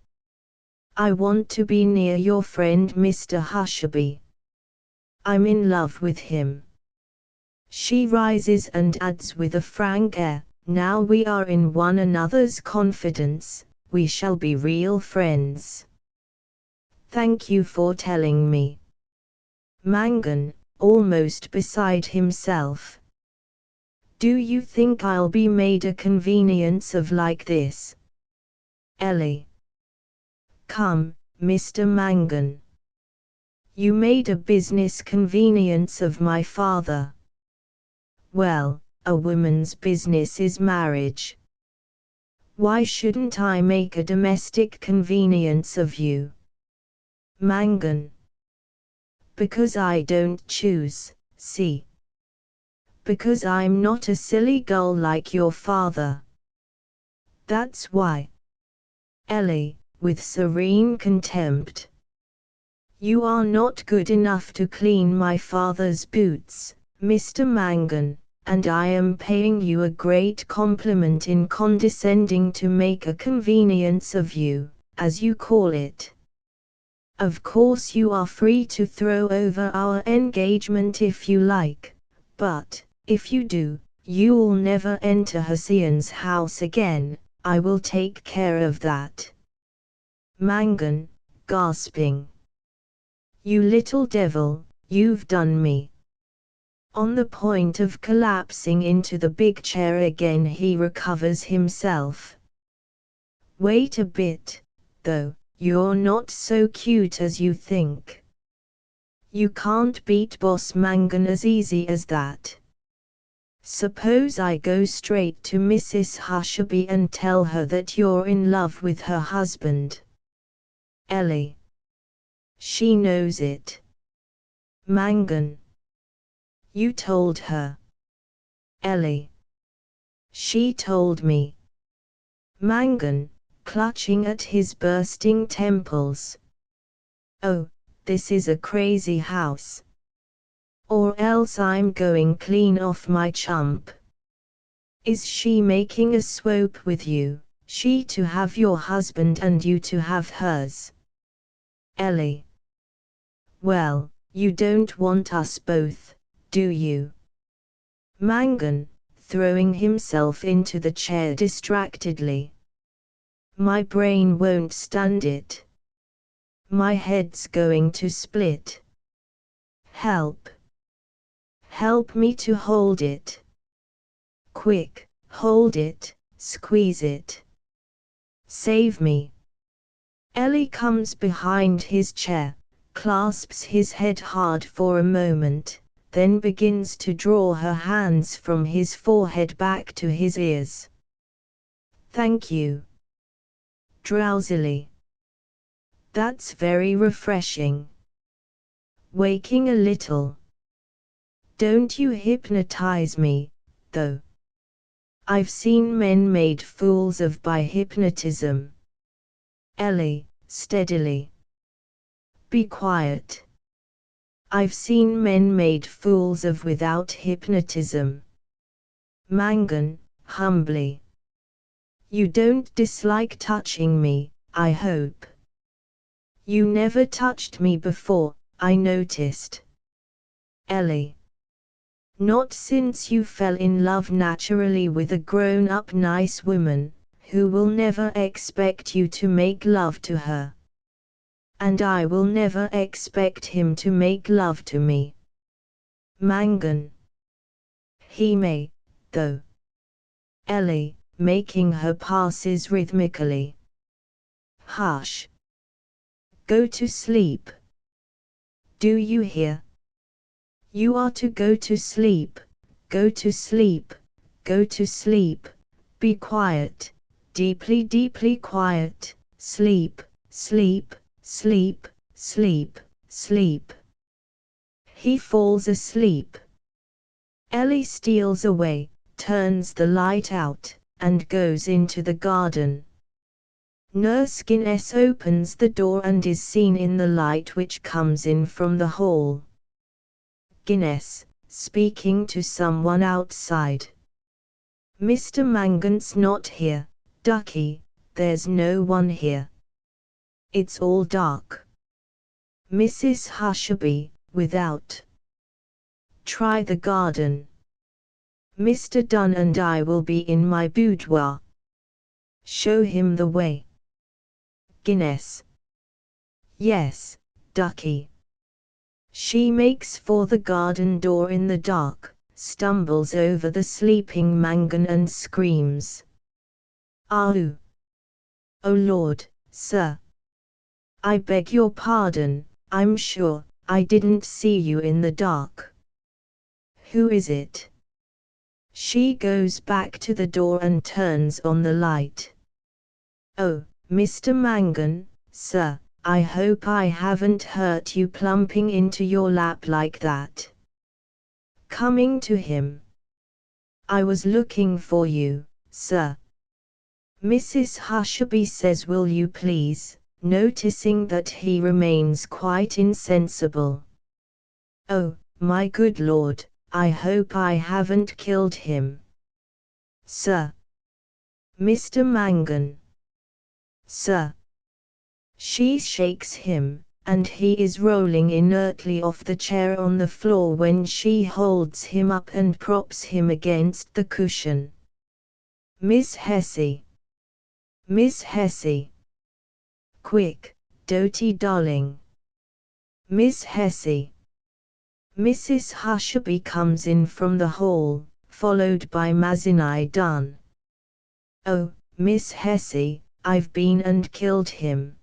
I want to be near your friend Mr. Hushabye. I'm in love with him. She rises and adds with a frank air, now we are in one another's confidence, we shall be real friends. Thank you for telling me. Mangan, almost beside himself. Do you think I'll be made a convenience of like this? Ellie. Come, Mr. Mangan. You made a business convenience of my father. Well, a woman's business is marriage. Why shouldn't I make a domestic convenience of you? Mangan. Because I don't choose, see. Because I'm not a silly gull like your father. That's why. Ellie, with serene contempt. You are not good enough to clean my father's boots, Mr. Mangan, and I am paying you a great compliment in condescending to make a convenience of you, as you call it. Of course you are free to throw over our engagement if you like, but, if you do, you'll never enter Hussein's house again, I will take care of that. Mangan, gasping. You little devil, you've done me. On the point of collapsing into the big chair again, he recovers himself. Wait a bit, though, you're not so cute as you think. You can't beat Boss Mangan as easy as that. Suppose I go straight to Mrs. Hushabye and tell her that you're in love with her husband. Ellie. She knows it. Mangan. You told her. Ellie. She told me. Mangan, clutching at his bursting temples. Oh, this is a crazy house. Or else I'm going clean off my chump. Is she making a swope with you, she to have your husband and you to have hers? Ellie. Well, you don't want us both, do you? Mangan, throwing himself into the chair distractedly. My brain won't stand it. My head's going to split. Help. Help me to hold it. Quick, hold it, squeeze it. Save me. Ellie comes behind his chair, clasps his head hard for a moment, then begins to draw her hands from his forehead back to his ears. Thank you. Drowsily. That's very refreshing. Waking a little. Don't you hypnotize me, though. I've seen men made fools of by hypnotism. Ellie, steadily. Be quiet. I've seen men made fools of without hypnotism. Mangan, humbly. You don't dislike touching me, I hope. You never touched me before, I noticed. Ellie. Not since you fell in love naturally with a grown-up nice woman, who will never expect you to make love to her. And I will never expect him to make love to me. Mangan. He may, though. Ellie, making her passes rhythmically. Hush. Go to sleep. Do you hear? You are to go to sleep, go to sleep, go to sleep, be quiet, deeply deeply quiet, sleep, sleep, sleep, sleep, sleep. He falls asleep. Ellie steals away, turns the light out, and goes into the garden. Nurse Guinness opens the door and is seen in the light which comes in from the hall. Guinness, speaking to someone outside. Mr. Mangan's not here, Ducky, there's no one here. It's all dark. Mrs. Hushabye, without. Try the garden. Mr. Dunn and I will be in my boudoir. Show him the way. Guinness. Yes, Ducky. She makes for the garden door in the dark, stumbles over the sleeping Mangan and screams. "Ahoo! Oh Lord, sir! I beg your pardon, I'm sure, I didn't see you in the dark. Who is it?" She goes back to the door and turns on the light. "Oh, Mr. Mangan, sir, I hope I haven't hurt you plumping into your lap like that." Coming to him. "I was looking for you, sir." Mrs. Hushabye says, "Will you please," noticing that he remains quite insensible. "Oh, my good Lord, I hope I haven't killed him." "Sir." "Mr. Mangan." "Sir." She shakes him, and he is rolling inertly off the chair on the floor when she holds him up and props him against the cushion. "Miss Hesse! Miss Hesse! Quick, Doty darling! Miss Hesse!" Mrs. Hushabye comes in from the hall, followed by Mazinai Dunn. "Oh, Miss Hesse, I've been and killed him."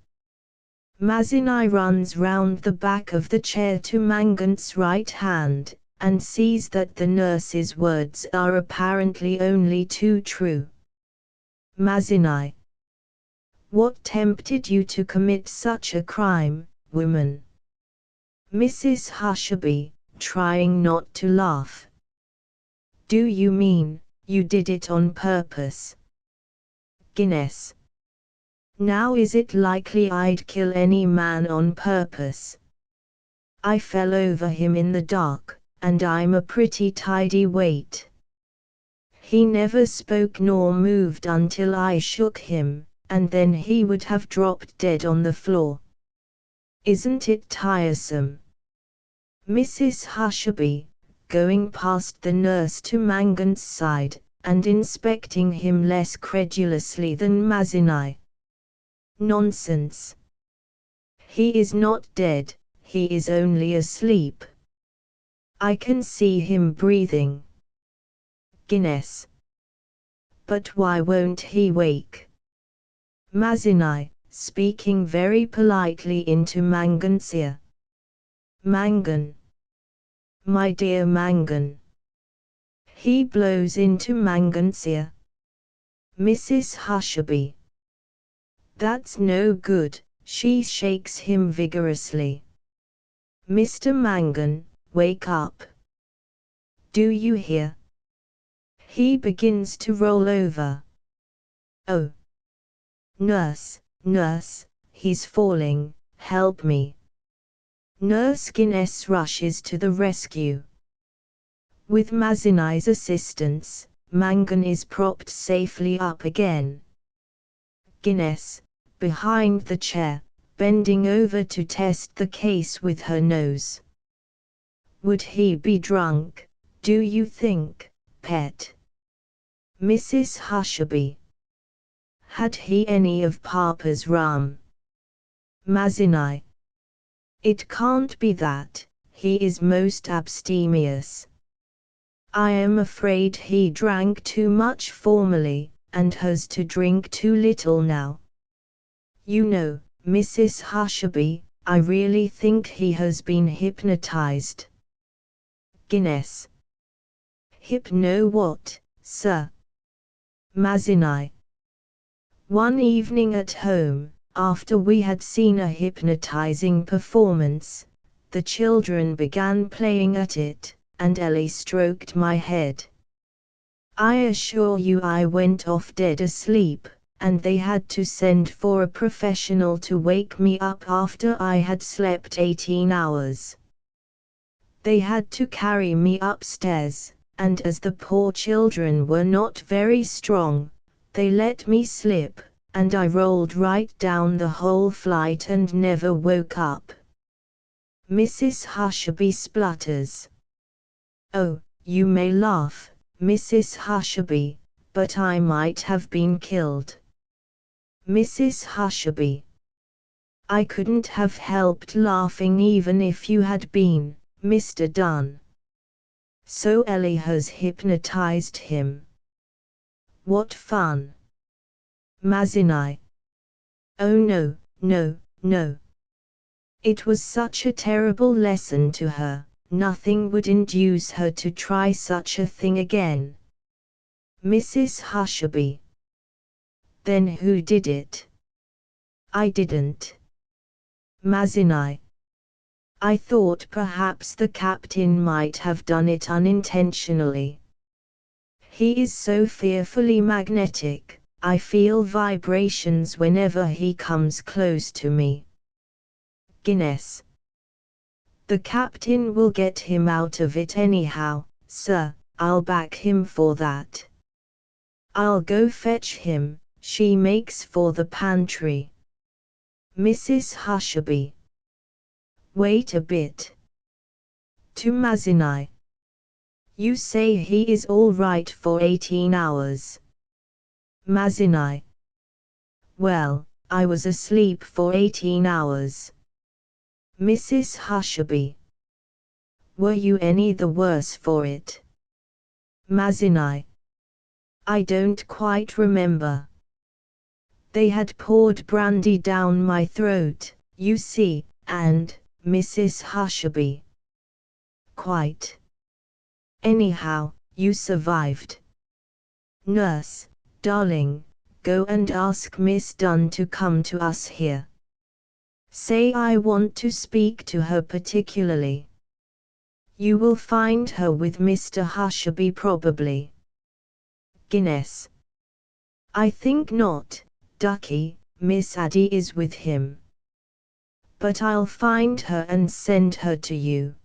Mazinai runs round the back of the chair to Mangan's right hand, and sees that the nurse's words are apparently only too true. "Mazinai, what tempted you to commit such a crime, woman?" Mrs. Hushabye, trying not to laugh. "Do you mean, you did it on purpose?" Guinness. "Now is it likely I'd kill any man on purpose? I fell over him in the dark, and I'm a pretty tidy weight. He never spoke nor moved until I shook him, and then he would have dropped dead on the floor. Isn't it tiresome?" Mrs. Hushabye, going past the nurse to Mangan's side, and inspecting him less credulously than Mazinai. "Nonsense. He is not dead, he is only asleep. I can see him breathing." Guinness. "But why won't he wake?" Mazinai, speaking very politely into Mangan's ear. "Mangan. My dear Mangan." He blows into Mangan's ear. Mrs. Hushabye. "That's no good," she shakes him vigorously. "Mr. Mangan, wake up. Do you hear?" He begins to roll over. "Oh! Nurse, nurse, he's falling, help me." Nurse Guinness rushes to the rescue. With Mazinai's assistance, Mangan is propped safely up again. Guinness, behind the chair, bending over to test the case with her nose. "Would he be drunk, do you think, pet?" Mrs. Hushabye. "Had he any of Papa's rum?" Mazinai. "It can't be that, he is most abstemious. I am afraid he drank too much formerly, and has to drink too little now. You know, Mrs. Hushabye, I really think he has been hypnotized." Guinness. "Hypno what, sir?" Mazinai. "One evening at home, After we had seen a hypnotizing performance, the children began playing at it, and Ellie stroked my head. I assure you I went off dead asleep, and they had to send for a professional to wake me up after I had slept 18 hours. They had to carry me upstairs, and as the poor children were not very strong, they let me slip, and I rolled right down the whole flight and never woke up. Mrs. Hushabye splutters. Oh, you may laugh, Mrs. Hushabye, but I might have been killed. Mrs. Hushabye. I couldn't have helped laughing even if you had been, Mr. Dunn. So Ellie has hypnotized him. What fun. Mazinai. Oh no, no, no. It was such a terrible lesson to her, nothing would induce her to try such a thing again. Mrs. Hushabye. Then who did it? I didn't. Mazinai. I thought perhaps the captain might have done it unintentionally. He is so fearfully magnetic, I feel vibrations whenever he comes close to me. Guinness. The captain will get him out of it anyhow, sir, I'll back him for that. I'll go fetch him, she makes for the pantry. Mrs. Hushabye. Wait a bit. To Mazinai. You say he is all right for 18 hours. Mazinai. Well, I was asleep for 18 hours. Mrs. Hushabye. Were you any the worse for it? Mazinai. I don't quite remember. They had poured brandy down my throat, you see, and, Mrs. Hushabye. Quite. Anyhow, you survived. Nurse, darling, go and ask Miss Dunn to come to us here. Say I want to speak to her particularly. You will find her with Mr. Hushabye probably. Guinness. I think not, ducky, Miss Addie is with him. But I'll find her and send her to you.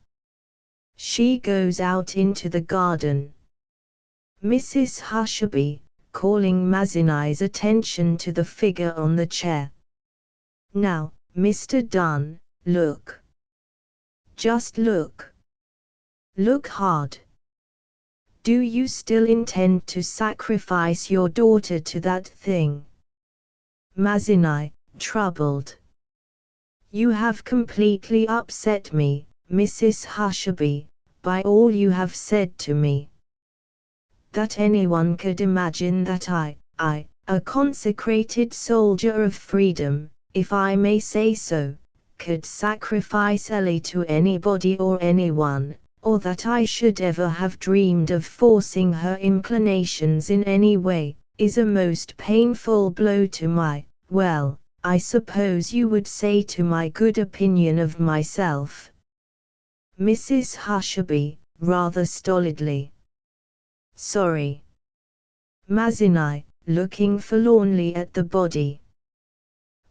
She goes out into the garden. Mrs. Hushabye, calling Mazinai's attention to the figure on the chair. Now, Mr. Dunn, look. Just look. Look hard. Do you still intend to sacrifice your daughter to that thing? Mazinai, troubled. You have completely upset me, Mrs. Hushabye, by all you have said to me. That anyone could imagine that I, a consecrated soldier of freedom, if I may say so, could sacrifice Ellie to anybody or anyone, or that I should ever have dreamed of forcing her inclinations in any way, is a most painful blow to my, well, I suppose you would say to my good opinion of myself. Mrs. Hushabye, rather stolidly. Sorry. Mazinai, looking forlornly at the body.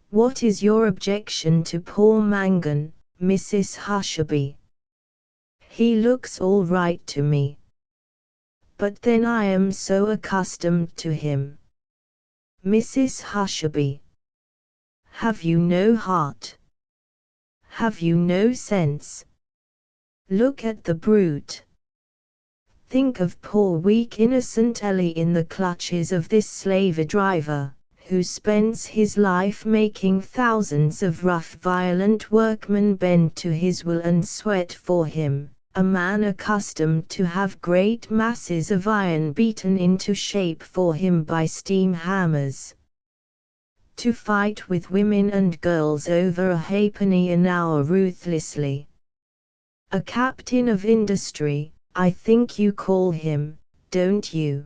What is your objection to poor Mangan, Mrs. Hushabye? He looks all right to me. But then I am so accustomed to him. Mrs. Hushabye. Have you no heart? Have you no sense? Look at the brute. Think of poor weak innocent Ellie in the clutches of this slave driver, who spends his life making thousands of rough violent workmen bend to his will and sweat for him, a man accustomed to have great masses of iron beaten into shape for him by steam hammers. To fight with women and girls over a halfpenny an hour ruthlessly. A captain of industry, I think you call him, don't you?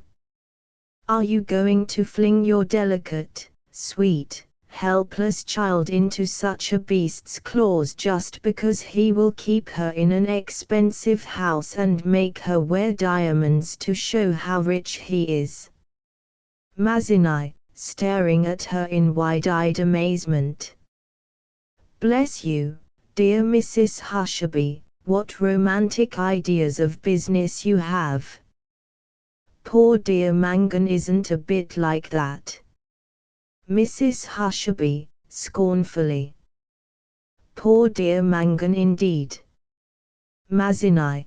Are you going to fling your delicate, sweet, helpless child into such a beast's claws just because he will keep her in an expensive house and make her wear diamonds to show how rich he is. Mazinai, staring at her in wide-eyed amazement. Bless you, dear Mrs. Hushabye, what romantic ideas of business you have. Poor dear Mangan isn't a bit like that. Mrs. Hushabye, scornfully. Poor dear Mangan indeed. Mazinai.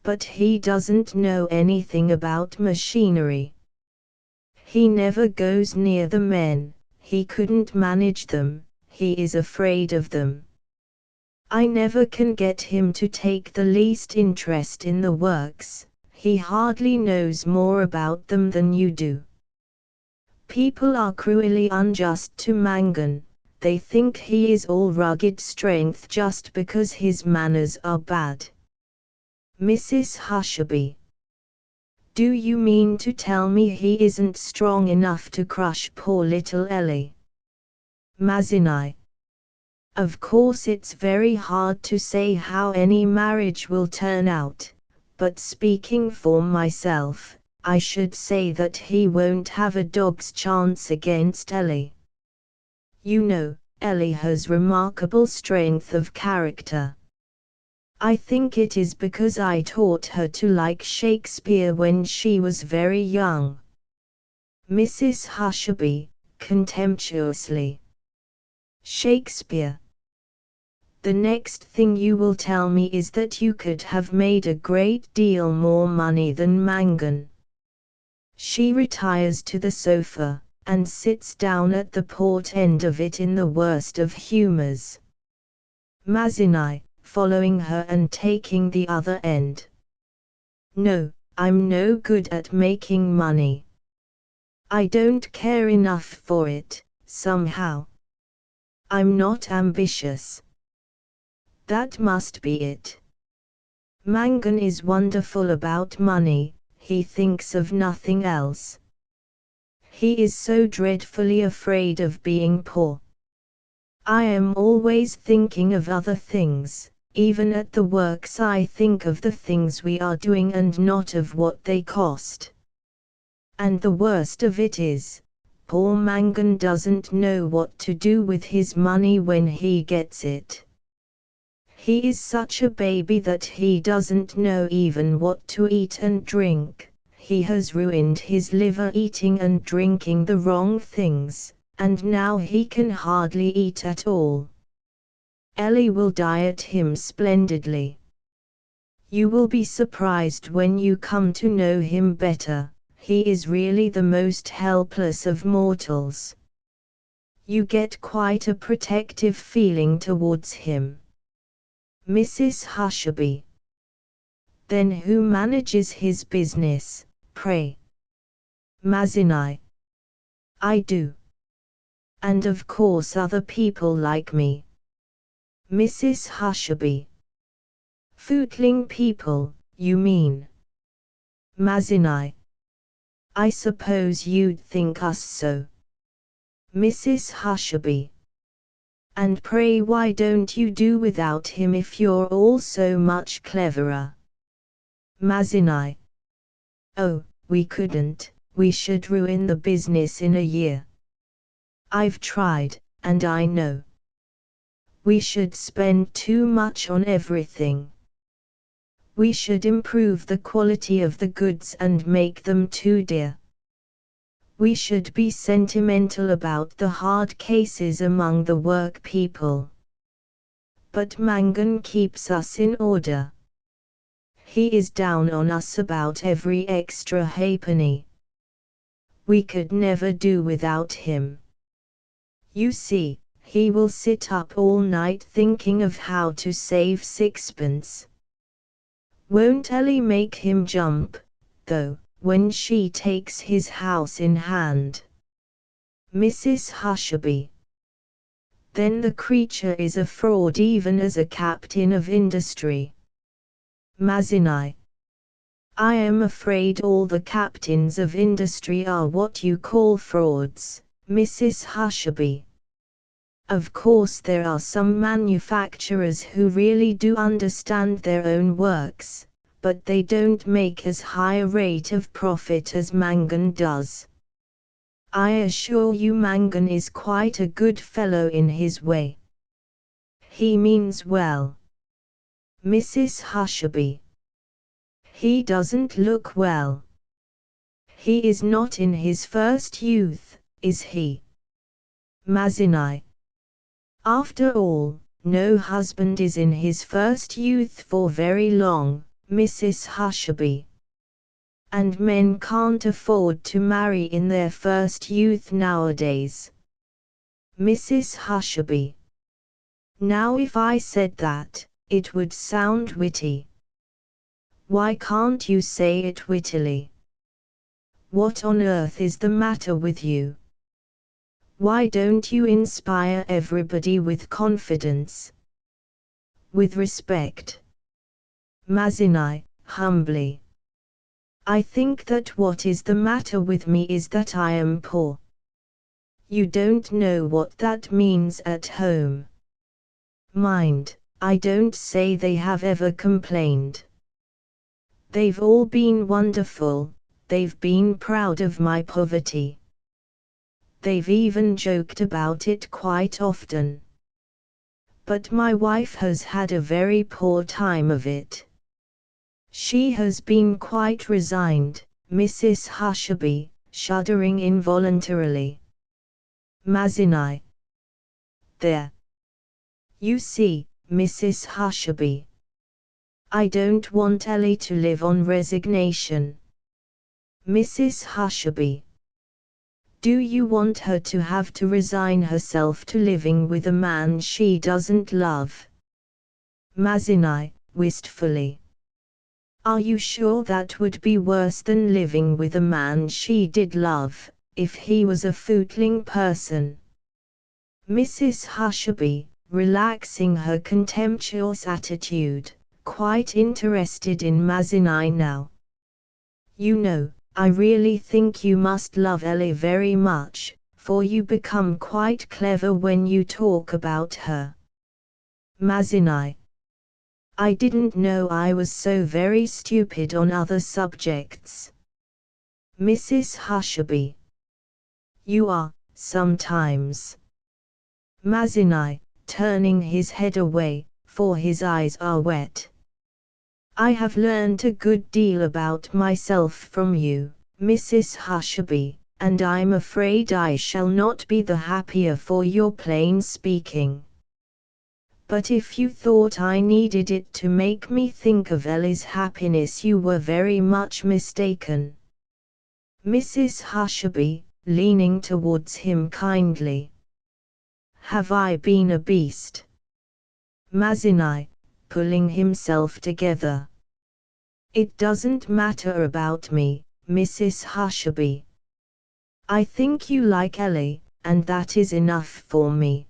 But he doesn't know anything about machinery. He never goes near the men, he couldn't manage them, he is afraid of them. I never can get him to take the least interest in the works, he hardly knows more about them than you do. People are cruelly unjust to Mangan, they think he is all rugged strength just because his manners are bad. Mrs. Hushabye. Do you mean to tell me he isn't strong enough to crush poor little Ellie? Mazinai. Of course it's very hard to say how any marriage will turn out, but speaking for myself, I should say that he won't have a dog's chance against Ellie. You know, Ellie has remarkable strength of character. I think it is because I taught her to like Shakespeare when she was very young. Mrs. Hushabye, contemptuously. Shakespeare. The next thing you will tell me is that you could have made a great deal more money than Mangan. She retires to the sofa, and sits down at the port end of it in the worst of humors. Mazinai, following her and taking the other end. No, I'm no good at making money. I don't care enough for it, somehow. I'm not ambitious. That must be it. Mangan is wonderful about money, he thinks of nothing else. He is so dreadfully afraid of being poor. I am always thinking of other things, even at the works I think of the things we are doing and not of what they cost. And the worst of it is, poor Mangan doesn't know what to do with his money when he gets it. He is such a baby that he doesn't know even what to eat and drink, he has ruined his liver eating and drinking the wrong things, and now he can hardly eat at all. Ellie will diet him splendidly. You will be surprised when you come to know him better, he is really the most helpless of mortals. You get quite a protective feeling towards him. Mrs. Hushabye. Then who manages his business, pray? Mazinai. I do. And of course other people like me. Mrs. Hushabye. Footling people, you mean? Mazinai. I suppose you'd think us so. Mrs. Hushabye. And pray why don't you do without him if you're all so much cleverer? Mazinai. Oh, we couldn't, we should ruin the business in a year. I've tried, and I know. We should spend too much on everything. We should improve the quality of the goods and make them too dear. We should be sentimental about the hard cases among the work people. But Mangan keeps us in order. He is down on us about every extra halfpenny. We could never do without him. You see, he will sit up all night thinking of how to save sixpence. Won't Ellie make him jump, though, when she takes his house in hand? Mrs. Hushabye. Then the creature is a fraud even as a captain of industry. Mazinai. I am afraid all the captains of industry are what you call frauds, Mrs. Hushabye. Of course there are some manufacturers who really do understand their own works, but they don't make as high a rate of profit as Mangan does. I assure you Mangan is quite a good fellow in his way. He means well. Mrs. Hushabye. He doesn't look well. He is not in his first youth, is he? Mazinai. After all, no husband is in his first youth for very long, Mrs. Hushabye. And men can't afford to marry in their first youth nowadays. Mrs. Hushabye. Now if I said that, it would sound witty. Why can't you say it wittily? What on earth is the matter with you? Why don't you inspire everybody with confidence? With respect. Mazinai, humbly. I think that what is the matter with me is that I am poor. You don't know what that means at home. Mind, I don't say they have ever complained. They've all been wonderful, they've been proud of my poverty. They've even joked about it quite often. But my wife has had a very poor time of it. She has been quite resigned, Mrs. Hushabye, shuddering involuntarily. Mazinai. There. You see, Mrs. Hushabye. I don't want Ellie to live on resignation. Mrs. Hushabye. Do you want her to have to resign herself to living with a man she doesn't love? Mazinai, wistfully. Are you sure that would be worse than living with a man she did love, if he was a footling person? Mrs. Hushabye, relaxing her contemptuous attitude, quite interested in Mazinai now. You know, I really think you must love Ellie very much, for you become quite clever when you talk about her. Mazinai. I didn't know I was so very stupid on other subjects. Mrs. Hushabye. You are, sometimes. Mazinai, turning his head away, for his eyes are wet. I have learned a good deal about myself from you, Mrs. Hushabye, and I'm afraid I shall not be the happier for your plain speaking. But if you thought I needed it to make me think of Ellie's happiness, you were very much mistaken. Mrs. Hushabye, leaning towards him kindly. Have I been a beast? Mazinai, pulling himself together. It doesn't matter about me, Mrs. Hushabye. I think you like Ellie, and that is enough for me.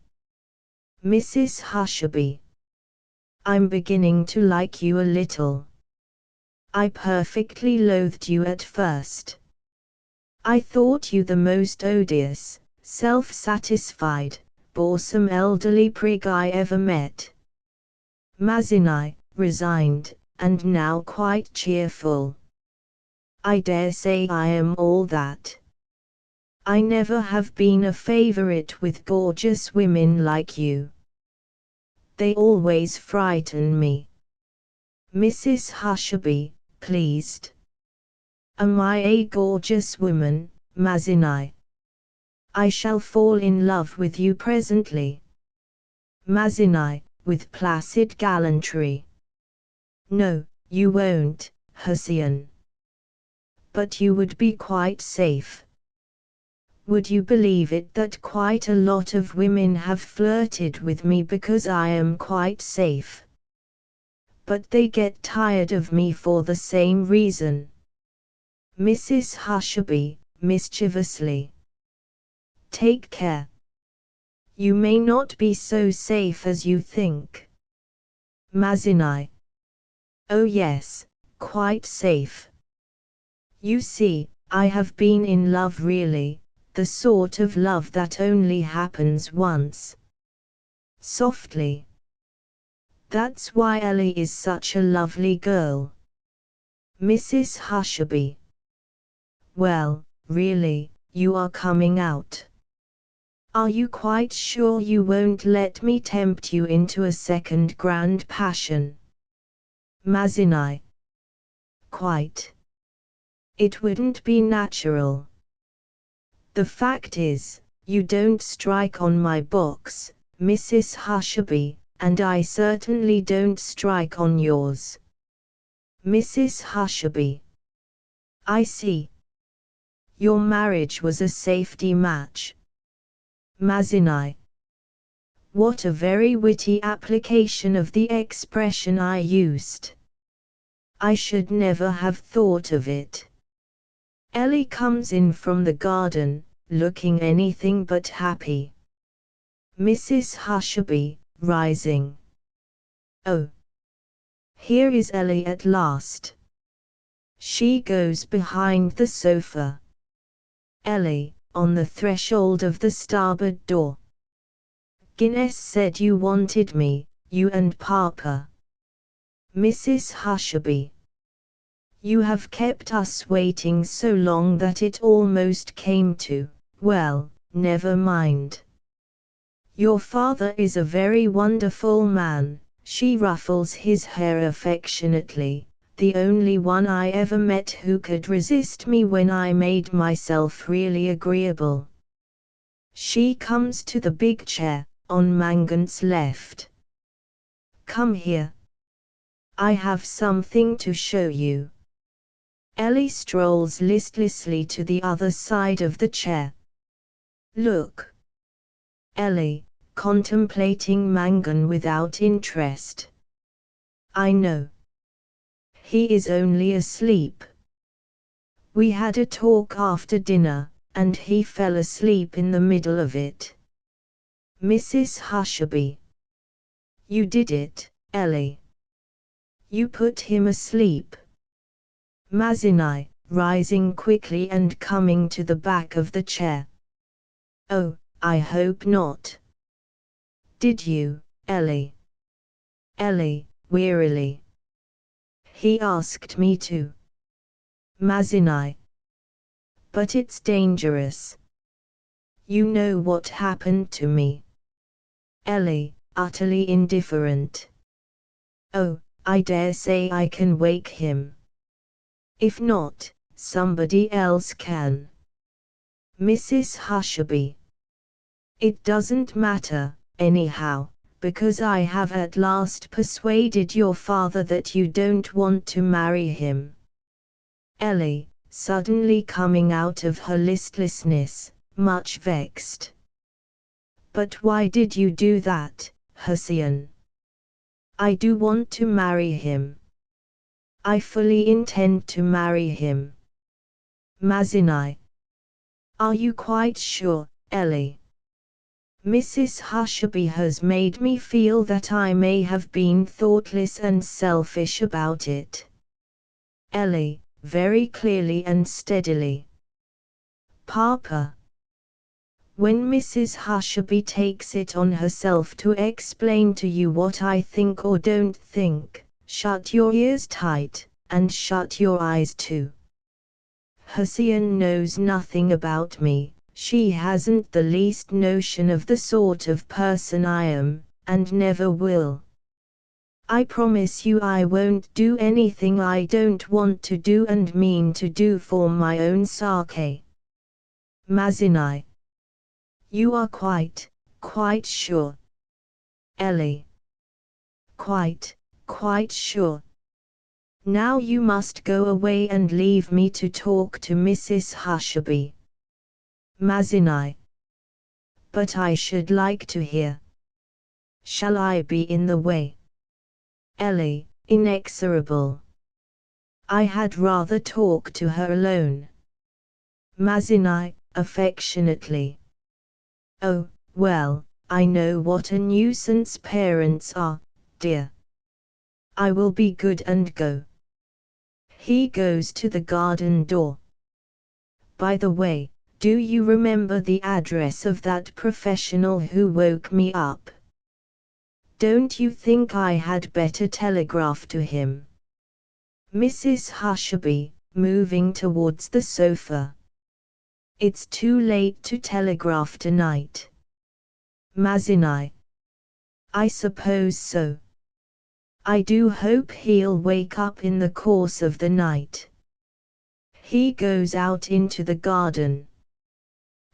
Mrs. Hushabye. I'm beginning to like you a little. I perfectly loathed you at first. I thought you the most odious, self-satisfied, boresome elderly prig I ever met. Mazinai, resigned, and now quite cheerful. I dare say I am all that. I never have been a favorite with gorgeous women like you. They always frighten me. Mrs. Hushabye, pleased. Am I a gorgeous woman, Mazinai? I shall fall in love with you presently. Mazinai, with placid gallantry. No, you won't, Husain. But you would be quite safe. Would you believe it that quite a lot of women have flirted with me because I am quite safe? But they get tired of me for the same reason. Mrs. Hushabye, mischievously. Take care. You may not be so safe as you think. Mazinai. Oh yes, quite safe. You see, I have been in love really, the sort of love that only happens once. Softly. That's why Ellie is such a lovely girl. Mrs. Hushabye. Well, really, you are coming out. Are you quite sure you won't let me tempt you into a second grand passion? Mazinai. Quite. It wouldn't be natural. The fact is, you don't strike on my box, Mrs. Hushabye, and I certainly don't strike on yours. Mrs. Hushabye. I see. Your marriage was a safety match. Mazinai. What a very witty application of the expression I used. I should never have thought of it. Ellie comes in from the garden, looking anything but happy. Mrs. Hushabye, rising. Oh. Here is Ellie at last. She goes behind the sofa. Ellie, on the threshold of the starboard door. Guinness said you wanted me, you and Papa. Mrs. Hushabye. You have kept us waiting so long that it almost came to, well, never mind. Your father is a very wonderful man, she ruffles his hair affectionately, the only one I ever met who could resist me when I made myself really agreeable. She comes to the big chair, on Mangan's left. Come here. I have something to show you. Ellie strolls listlessly to the other side of the chair. Look. Ellie, contemplating Mangan without interest. I know. He is only asleep. We had a talk after dinner, and he fell asleep in the middle of it. Mrs. Hushabye. You did it, Ellie. You put him asleep. Mazinai, rising quickly and coming to the back of the chair. Oh, I hope not. Did you, Ellie? Ellie, wearily. He asked me to. Mazinai. But it's dangerous. You know what happened to me. Ellie, utterly indifferent. Oh, I dare say I can wake him. If not, somebody else can. Mrs. Hushabye. It doesn't matter, anyhow, because I have at last persuaded your father that you don't want to marry him. Ellie, suddenly coming out of her listlessness, much vexed. But why did you do that, Hussein? I do want to marry him. I fully intend to marry him. Mazinai. Are you quite sure, Ellie? Mrs. Hushabye has made me feel that I may have been thoughtless and selfish about it. Ellie, very clearly and steadily. Papa. When Mrs. Hushabye takes it on herself to explain to you what I think or don't think, shut your ears tight, and shut your eyes too. Hussein knows nothing about me, she hasn't the least notion of the sort of person I am, and never will. I promise you I won't do anything I don't want to do and mean to do for my own sake. Mazinai. You are quite sure? Ellie. Quite sure. Now you must go away and leave me to talk to Mrs. Hushabye. Mazinai. But I should like to hear. Shall I be in the way? Ellie, inexorable. I had rather talk to her alone. Mazinai, affectionately. Oh, well, I know what a nuisance parents are, dear. I will be good and go. He goes to the garden door. By the way, Do you remember the address of that professional who woke me up? Don't you think I had better telegraph to him? Mrs. Hushabye, moving towards the sofa. It's too late to telegraph tonight. Mazinai. I suppose so. I do hope he'll wake up in the course of the night. He goes out into the garden.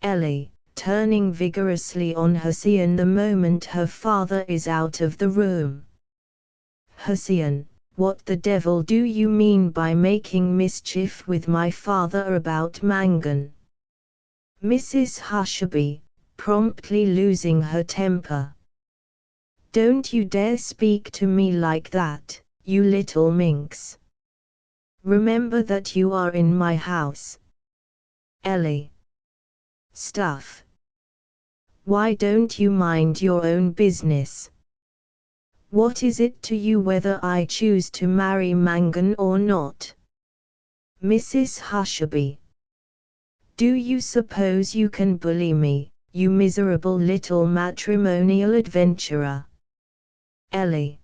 Ellie, turning vigorously on Hussein the moment her father is out of the room. Hussein, what the devil do you mean by making mischief with my father about Mangan? Mrs. Hushabye, promptly losing her temper. Don't you dare speak to me like that, you little minx. Remember that you are in my house. Ellie. Stuff. Why don't you mind your own business? What is it to you whether I choose to marry Mangan or not? Mrs. Hushabye. Do you suppose you can bully me, you miserable little matrimonial adventurer? Ellie.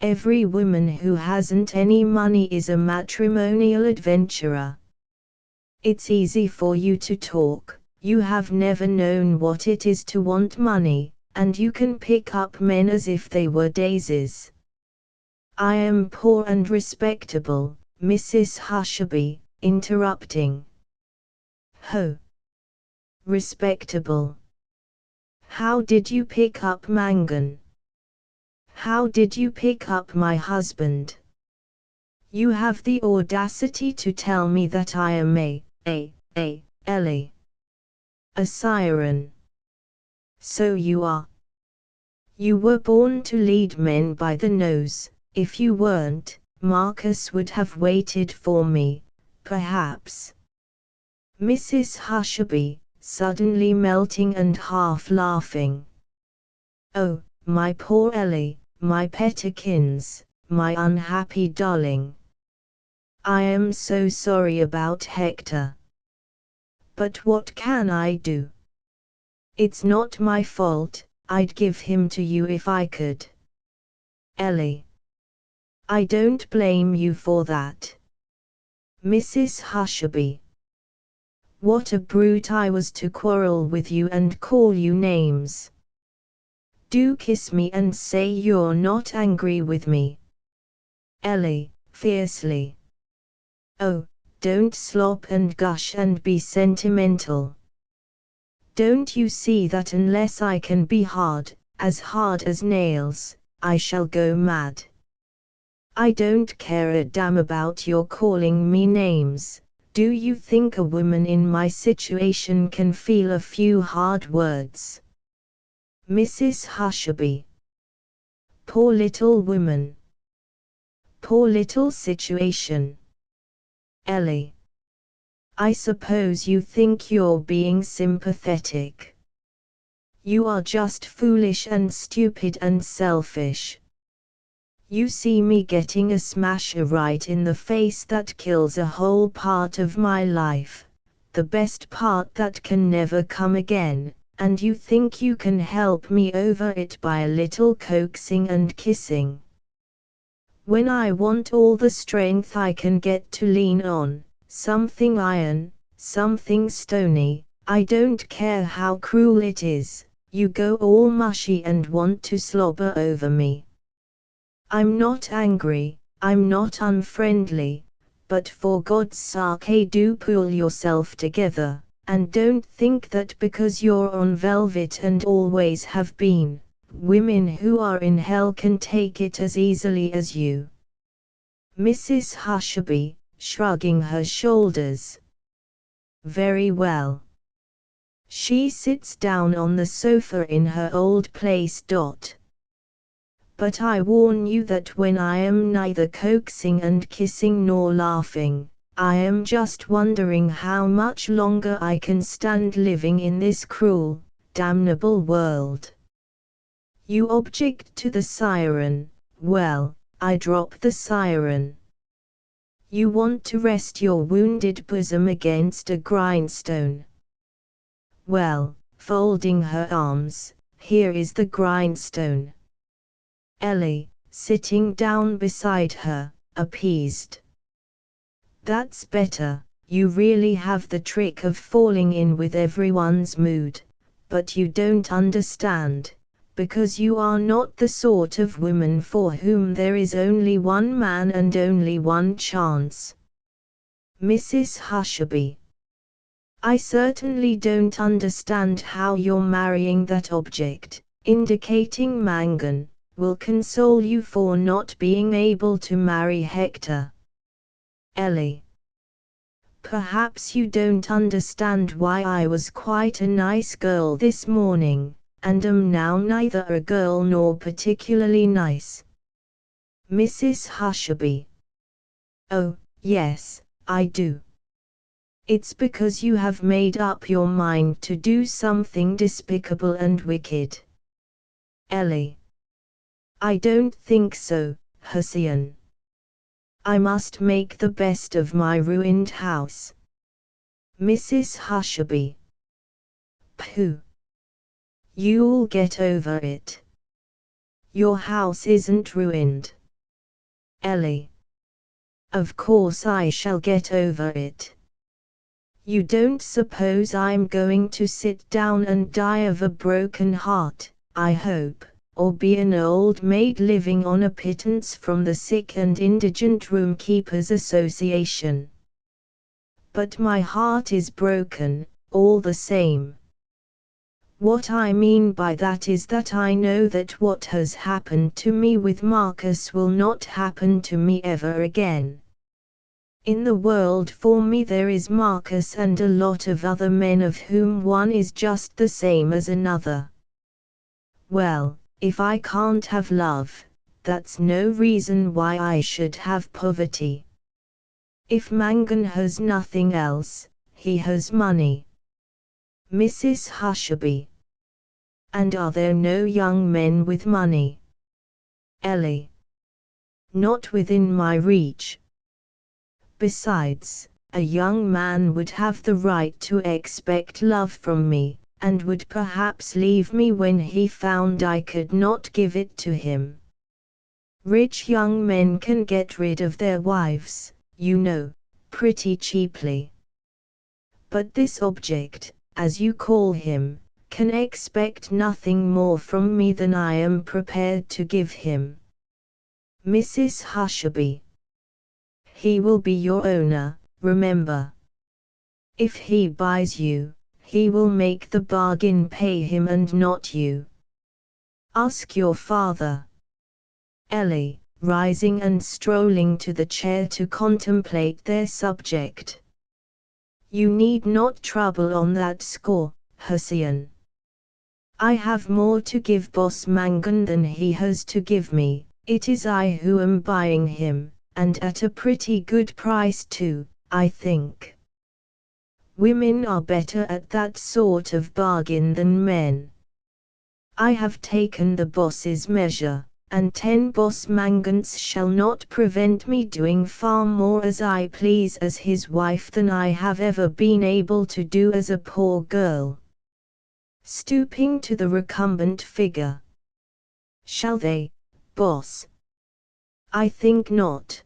Every woman who hasn't any money is a matrimonial adventurer. It's easy for you to talk, you have never known what it is to want money, and you can pick up men as if they were daisies. I am poor and respectable, Mrs. Hushabye, interrupting. Ho! Respectable. How did you pick up Mangan? How did you pick up my husband? You have the audacity to tell me that I am Ellie. A siren. So you are. You were born to lead men by the nose. If you weren't, Marcus would have waited for me, perhaps. Mrs. Hushabye, suddenly melting and half laughing. Oh, my poor Ellie, my pettikins, my unhappy darling. I am so sorry about Hector. But what can I do? It's not my fault, I'd give him to you if I could. Ellie. I don't blame you for that. Mrs. Hushabye. What a brute I was to quarrel with you and call you names. Do kiss me and say you're not angry with me. Ellie, fiercely. Oh, don't slop and gush and be sentimental. Don't you see that unless I can be hard as nails, I shall go mad? I don't care a damn about your calling me names. Do you think a woman in my situation can feel a few hard words? Mrs. Hushabye. Poor little woman. Poor little situation. Ellie. I suppose you think you're being sympathetic. You are just foolish and stupid and selfish. You see me getting a smasher right in the face that kills a whole part of my life, the best part that can never come again, and you think you can help me over it by a little coaxing and kissing. When I want all the strength I can get to lean on, something iron, something stony, I don't care how cruel it is, you go all mushy and want to slobber over me. I'm not angry, I'm not unfriendly, but for God's sake do pull yourself together, and don't think that because you're on velvet and always have been, women who are in hell can take it as easily as you. Mrs. Hushabye, shrugging her shoulders. Very well. She sits down on the sofa in her old place. But I warn you that when I am neither coaxing and kissing nor laughing, I am just wondering how much longer I can stand living in this cruel, damnable world. You object to the siren, well, I drop the siren. You want to rest your wounded bosom against a grindstone, Well, folding her arms, here is the grindstone. Ellie, sitting down beside her, appeased. That's better, you really have the trick of falling in with everyone's mood, but you don't understand, because you are not the sort of woman for whom there is only one man and only one chance. Mrs. Hushabye. I certainly don't understand how your marrying that object, indicating Mangan, will console you for not being able to marry Hector. Ellie. Perhaps you don't understand why I was quite a nice girl this morning, and am now neither a girl nor particularly nice. Mrs. Hushabye. Oh, yes, I do. It's because you have made up your mind to do something despicable and wicked. Ellie. I don't think so, Hussein. I must make the best of my ruined house. Mrs. Hushabye. Pooh. You'll get over it. Your house isn't ruined. Ellie. Of course I shall get over it. You don't suppose I'm going to sit down and die of a broken heart, I hope, or be an old maid living on a pittance from the Sick and Indigent Room Keepers Association. But my heart is broken, all the same. What I mean by that is that I know that what has happened to me with Marcus will not happen to me ever again. In the world for me there is Marcus and a lot of other men of whom one is just the same as another. Well, if I can't have love, that's no reason why I should have poverty. If Mangan has nothing else, he has money. Mrs. Hushabye. And are there no young men with money? Ellie. Not within my reach. Besides, a young man would have the right to expect love from me, and would perhaps leave me when he found I could not give it to him. Rich young men can get rid of their wives, you know, pretty cheaply. But this object, as you call him, can expect nothing more from me than I am prepared to give him. Mrs. Hushabye. He will be your owner, remember. If he buys you, he will make the bargain pay him and not you. Ask your father. Ellie, rising and strolling to the chair to contemplate their subject. You need not trouble on that score, Hussein. I have more to give Boss Mangan than he has to give me, it is I who am buying him, and at a pretty good price too, I think. Women are better at that sort of bargain than men. I have taken the boss's measure, and 10 Boss Mangans shall not prevent me doing far more as I please as his wife than I have ever been able to do as a poor girl. Stooping to the recumbent figure. Shall they, boss? I think not.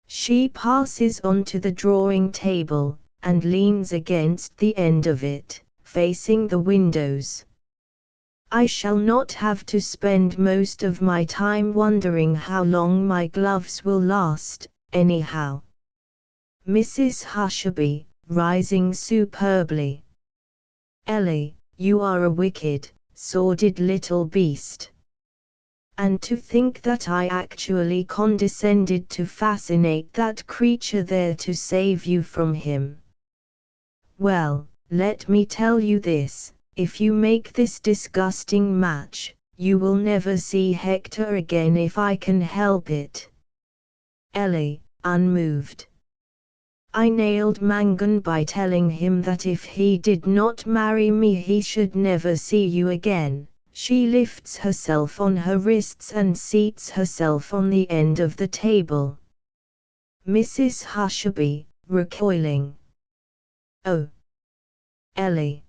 She passes on to the drawing table, and leans against the end of it, facing the windows. I shall not have to spend most of my time wondering how long my gloves will last, anyhow. Mrs. Hushabye, rising superbly. Ellie, you are a wicked, sordid little beast. And to think that I actually condescended to fascinate that creature there to save you from him. Well, let me tell you this, if you make this disgusting match, you will never see Hector again if I can help it. Ellie, unmoved. I nailed Mangan by telling him that if he did not marry me he should never see you again. She lifts herself on her wrists and seats herself on the end of the table. Mrs. Hushabye, recoiling. Oh! Ellie!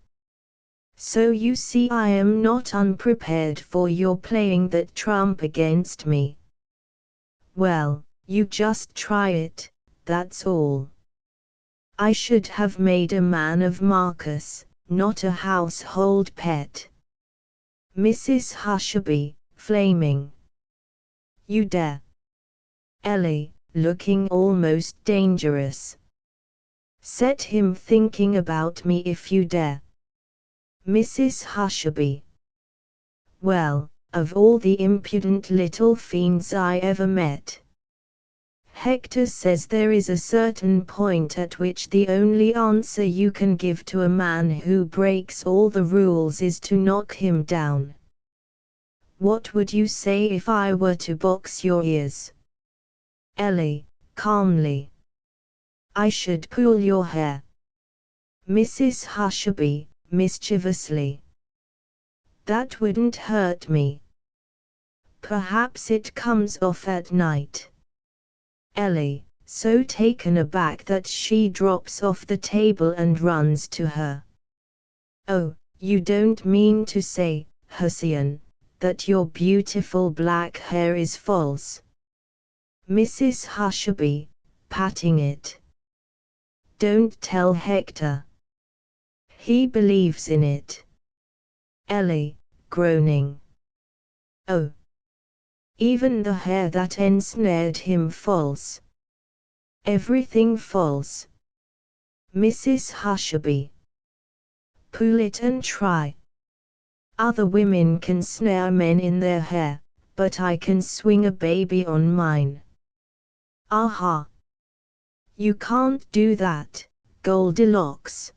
So you see I am not unprepared for your playing that trump against me. Well, you just try it, that's all. I should have made a man of Marcus, not a household pet. Mrs. Hushabye, flaming. You dare. Ellie, looking almost dangerous. Set him thinking about me if you dare. Mrs. Hushabye. Well, of all the impudent little fiends I ever met. Hector says there is a certain point at which the only answer you can give to a man who breaks all the rules is to knock him down. What would you say if I were to box your ears? Ellie, calmly. I should pull your hair. Mrs. Hushabye, mischievously. That wouldn't hurt me. Perhaps it comes off at night. Ellie, so taken aback that she drops off the table and runs to her. Oh, you don't mean to say, Hussien, that your beautiful black hair is false. Mrs. Hushabye, patting it. Don't tell Hector. He believes in it. Ellie, groaning. Oh. Even the hair that ensnared him false. Everything false. Mrs. Hushabye. Pull it and try. Other women can snare men in their hair, but I can swing a baby on mine. Aha! You can't do that, Goldilocks.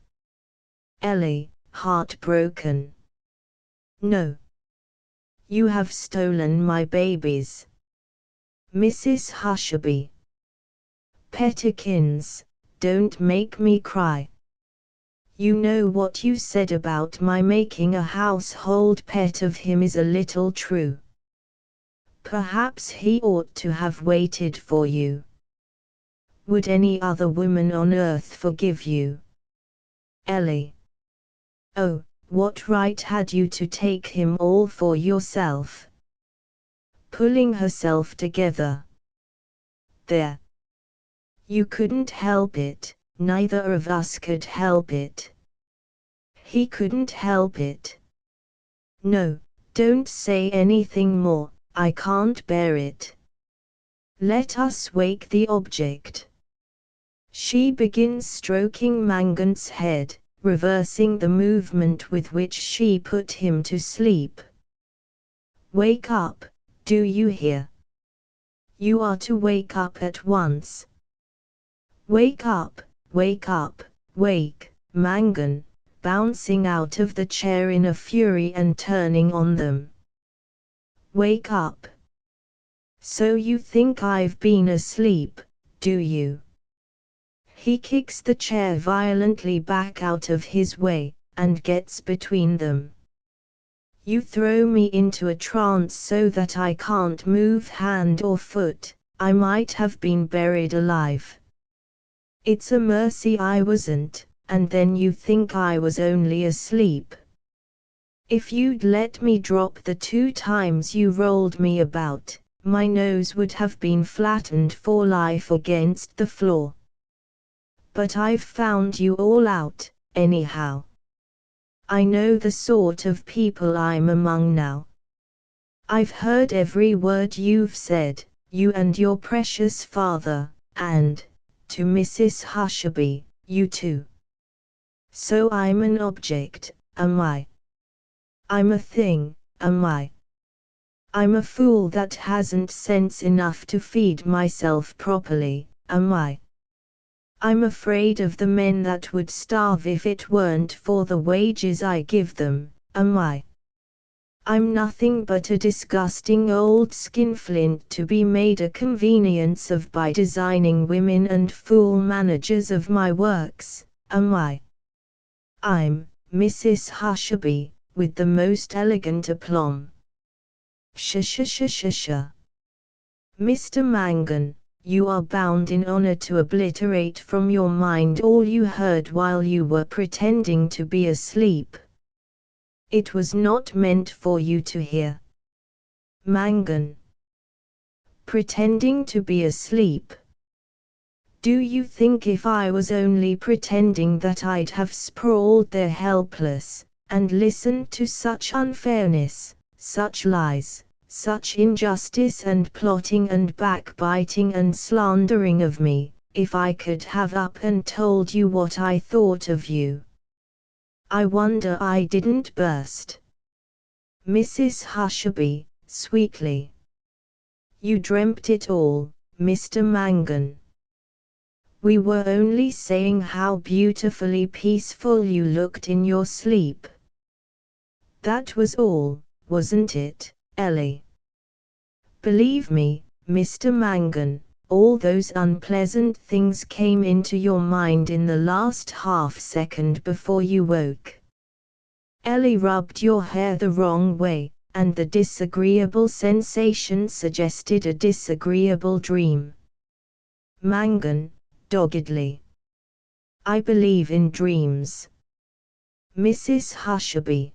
Ellie, heartbroken. No. You have stolen my babies. Mrs. Hushabye. Pettikins, don't make me cry. You know what you said about my making a household pet of him is a little true. Perhaps he ought to have waited for you. Would any other woman on earth forgive you? Ellie. Oh, what right had you to take him all for yourself? Pulling herself together. There. You couldn't help it, neither of us could help it. He couldn't help it. No, don't say anything more, I can't bear it. Let us wake the object. She begins stroking Mangan's head, reversing the movement with which she put him to sleep. Wake up, do you hear? You are to wake up at once. Wake up, wake, Mangan, bouncing out of the chair in a fury and turning on them. Wake up. So you think I've been asleep, do you? He kicks the chair violently back out of his way, and gets between them. You throw me into a trance so that I can't move hand or foot, I might have been buried alive. It's a mercy I wasn't, and then you think I was only asleep. If you'd let me drop the 2 times you rolled me about, my nose would have been flattened for life against the floor. But I've found you all out, anyhow. I know the sort of people I'm among now. I've heard every word you've said, you and your precious father, and, to Mrs. Hushabye, you too. So I'm an object, am I? I'm a thing, am I? I'm a fool that hasn't sense enough to feed myself properly, am I? I'm afraid of the men that would starve if it weren't for the wages I give them, am I? I'm nothing but a disgusting old skinflint to be made a convenience of by designing women and fool managers of my works, am I? I'm Mrs. Hushabye, with the most elegant aplomb. Sh-sh-sh-sh-sh. Mr. Mangan, you are bound in honor to obliterate from your mind all you heard while you were pretending to be asleep. It was not meant for you to hear. Mangan. Pretending to be asleep. Do you think if I was only pretending that I'd have sprawled there helpless, and listened to such unfairness, such lies, such injustice and plotting and backbiting and slandering of me, if I could have up and told you what I thought of you? I wonder I didn't burst. Mrs. Hushabye, sweetly. You dreamt it all, Mr. Mangan. We were only saying how beautifully peaceful you looked in your sleep. That was all, wasn't it, Ellie? Believe me, Mr. Mangan, all those unpleasant things came into your mind in the last half-second before you woke. Ellie rubbed your hair the wrong way, and the disagreeable sensation suggested a disagreeable dream. Mangan, doggedly. I believe in dreams. Mrs. Hushabye.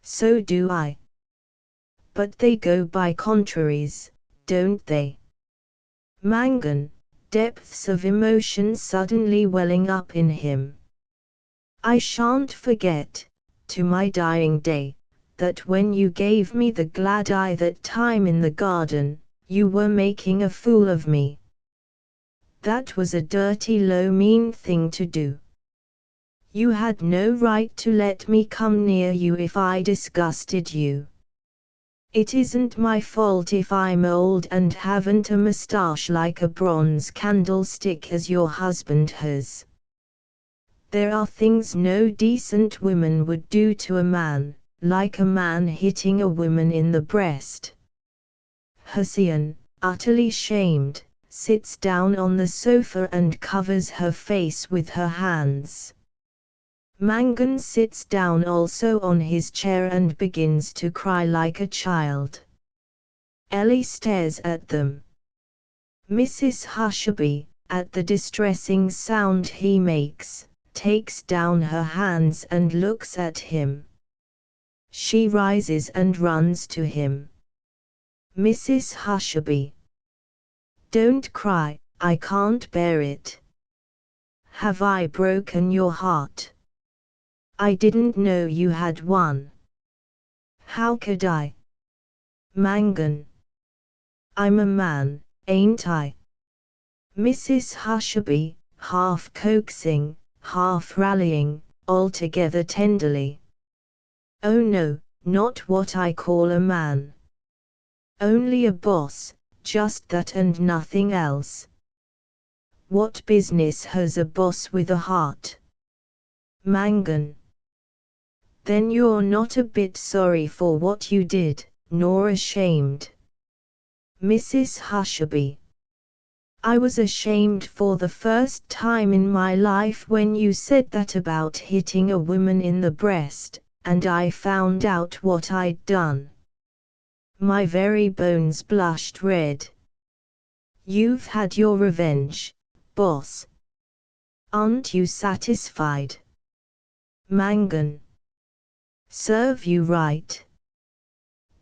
So do I. But they go by contraries, don't they? Mangan, depths of emotion suddenly welling up in him. I shan't forget, to my dying day, that when you gave me the glad eye that time in the garden, you were making a fool of me. That was a dirty low mean thing to do. You had no right to let me come near you if I disgusted you. It isn't my fault if I'm old and haven't a moustache like a bronze candlestick as your husband has. There are things no decent woman would do to a man, like a man hitting a woman in the breast. Hussein, utterly shamed, sits down on the sofa and covers her face with her hands. Mangan sits down also on his chair and begins to cry like a child. Ellie stares at them. Mrs. Hushabye, at the distressing sound he makes, takes down her hands and looks at him. She rises and runs to him. Mrs. Hushabye. Don't cry, I can't bear it. Have I broken your heart? I didn't know you had one. How could I? Mangan. I'm a man, ain't I? Mrs. Hushabye, half coaxing, half rallying, altogether tenderly. Oh no, not what I call a man. Only a boss, just that and nothing else. What business has a boss with a heart? Mangan. Then you're not a bit sorry for what you did, nor ashamed. Mrs. Hushabye. I was ashamed for the first time in my life when you said that about hitting a woman in the breast, and I found out what I'd done. My very bones blushed red. You've had your revenge, boss. Aren't you satisfied? Mangan. Serve you right.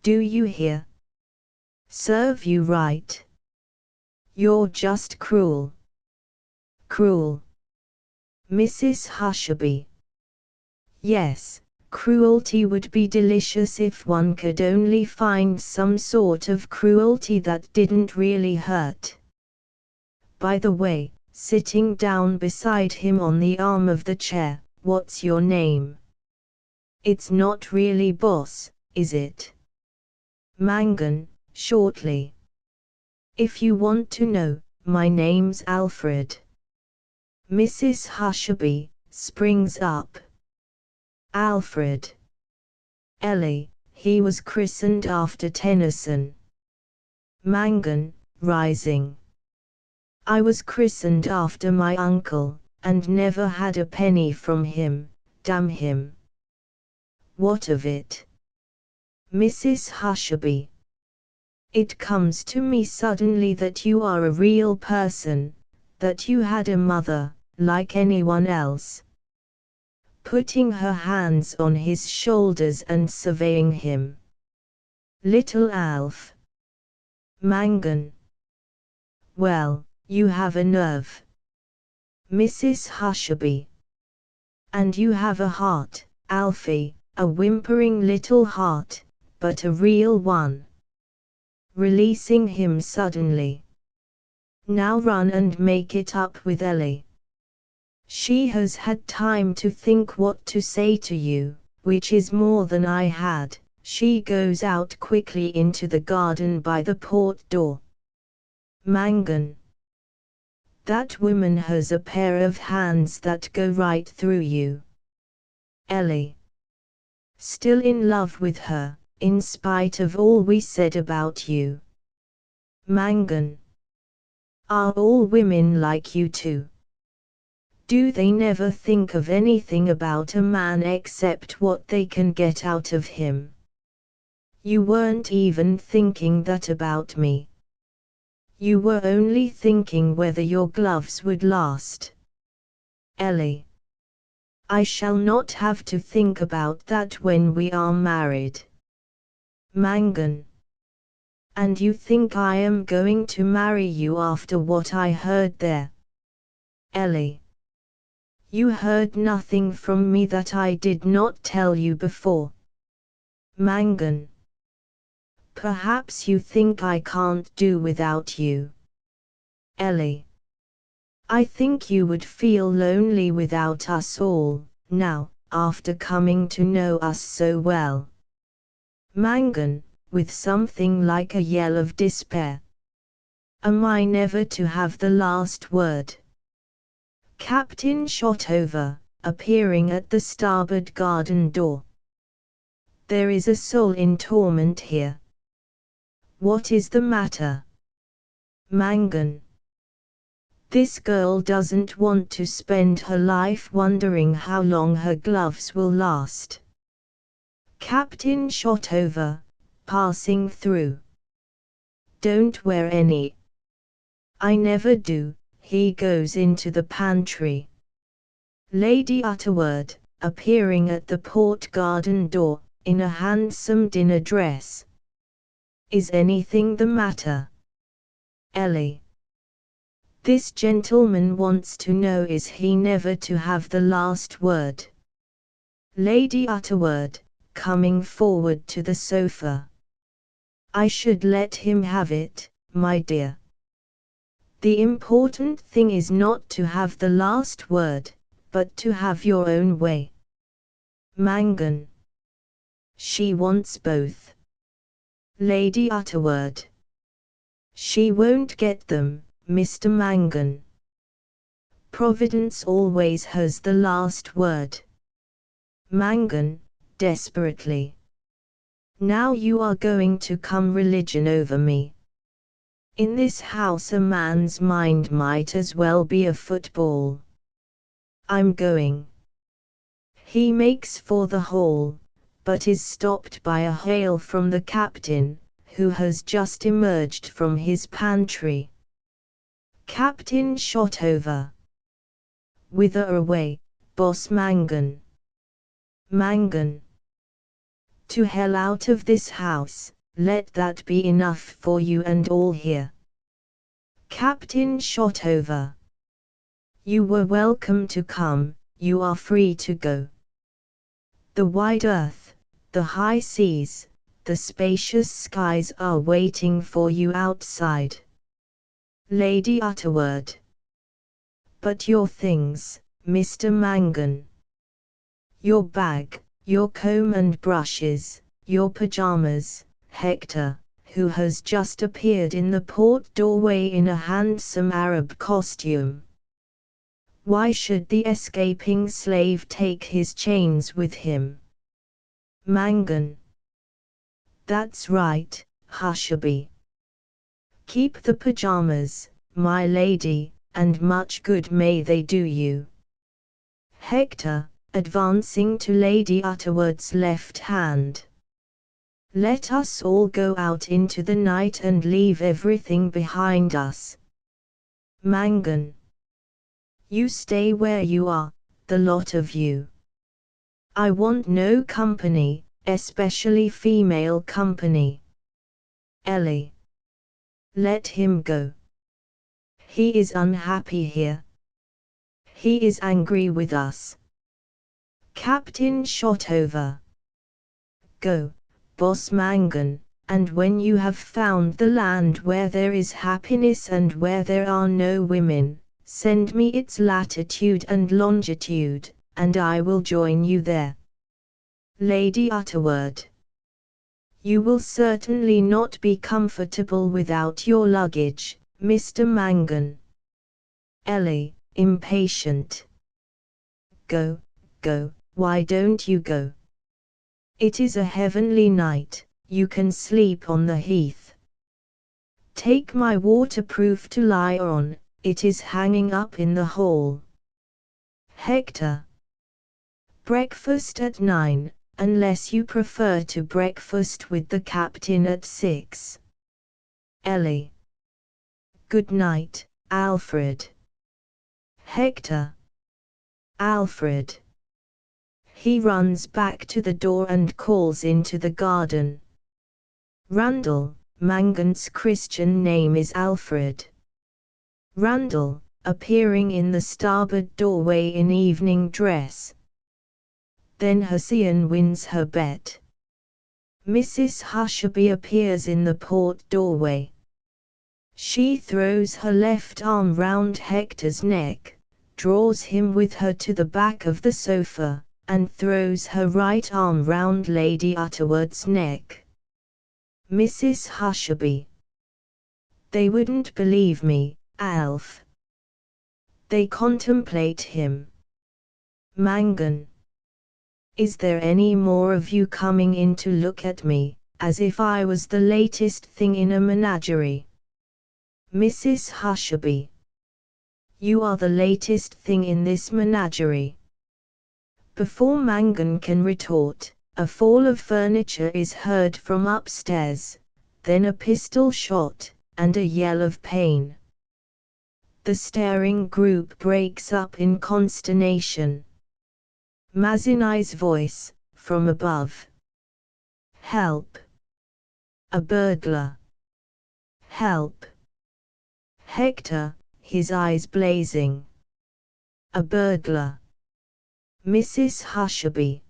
Do you hear? Serve you right. You're just cruel. Cruel. Mrs. Hushabye. Yes, cruelty would be delicious if one could only find some sort of cruelty that didn't really hurt. By the way, sitting down beside him on the arm of the chair, what's your name? It's not really boss, is it? Mangan, shortly. If you want to know, my name's Alfred. Mrs. Hushabye springs up. Alfred. Ellie, he was christened after Tennyson. Mangan, rising. I was christened after my uncle, and never had a penny from him, damn him. What of it? Mrs. Hushabye. It comes to me suddenly that you are a real person, that you had a mother, like anyone else. putting her hands on his shoulders and surveying him. Little Alf. Mangan. Well, you have a nerve. Mrs. Hushabye. And you have a heart, Alfie, a whimpering little heart, but a real one. Releasing him suddenly. Now run and make it up with Ellie. She has had time to think what to say to you, which is more than I had. She goes out quickly into the garden by the port door. Mangan. That woman has a pair of hands that go right through you. Ellie. Still in love with her, in spite of all we said about you. Mangan. Are all women like you too? Do they never think of anything about a man except what they can get out of him? You weren't even thinking that about me. You were only thinking whether your gloves would last. Ellie. I shall not have to think about that when we are married. Mangan. And you think I am going to marry you after what I heard there? Ellie. You heard nothing from me that I did not tell you before. Mangan. Perhaps you think I can't do without you. Ellie. I think you would feel lonely without us all, now, after coming to know us so well. Mangan, with something like a yell of despair. Am I never to have the last word? Captain Shotover, appearing at the starboard garden door. There is a soul in torment here. What is the matter? Mangan. This girl doesn't want to spend her life wondering how long her gloves will last. Captain Shotover, passing through. Don't wear any. I never do. He goes into the pantry. Lady Utterword, appearing at the port garden door, in a handsome dinner dress. Is anything the matter? Ellie. This gentleman wants to know, is he never to have the last word? Lady Utterword, coming forward to the sofa. I should let him have it, my dear. The important thing is not to have the last word, but to have your own way. Mangan. She wants both. Lady Utterword. She won't get them, Mr. Mangan. Providence always has the last word. Mangan, desperately. Now you are going to come religion over me. In this house a man's mind might as well be a football. I'm going. He makes for the hall, but is stopped by a hail from the captain, who has just emerged from his pantry. Captain Shotover. Whither away, Boss Mangan? Mangan. To hell out of this house. Let that be enough for you and all here. Captain Shotover. You were welcome to come, you are free to go. The wide earth, the high seas, the spacious skies are waiting for you outside. Lady Utterword. But your things, Mr. Mangan. Your bag, your comb and brushes, your pajamas. Hector, who has just appeared in the port doorway in a handsome Arab costume. Why should the escaping slave take his chains with him? Mangan. That's right, Hushabye. Keep the pajamas, my lady, and much good may they do you. Hector, advancing to Lady Utterword's left hand. Let us all go out into the night and leave everything behind us. Mangan. You stay where you are, the lot of you. I want no company, especially female company. Ellie. Let him go. He is unhappy here. He is angry with us. Captain Shotover. Go, Boss Mangan, and when you have found the land where there is happiness and where there are no women, send me its latitude and longitude, and I will join you there. Lady Utterword. You will certainly not be comfortable without your luggage, Mr. Mangan. Ellie, impatient. Go, go, why don't you go? It is a heavenly night, you can sleep on the heath. Take my waterproof to lie on, it is hanging up in the hall. Hector. Breakfast at 9, unless you prefer to breakfast with the captain at 6. Ellie. Good night, Alfred. Hector. Alfred. He runs back to the door and calls into the garden. Randall, Mangan's Christian name is Alfred. Randall, appearing in the starboard doorway in evening dress. Then Hessian wins her bet. Mrs. Hushabye appears in the port doorway. She throws her left arm round Hector's neck, draws him with her to the back of the sofa, and throws her right arm round Lady Utterword's neck. Mrs. Hushabye. They wouldn't believe me, Alf. They contemplate him. Mangan. Is there any more of you coming in to look at me, as if I was the latest thing in a menagerie? Mrs. Hushabye. You are the latest thing in this menagerie. Before Mangan can retort, a fall of furniture is heard from upstairs, then a pistol shot, and a yell of pain. The staring group breaks up in consternation. Mazinai's voice, from above. Help! A burglar! Help! Hector, his eyes blazing. A burglar! Mrs. Hushabye.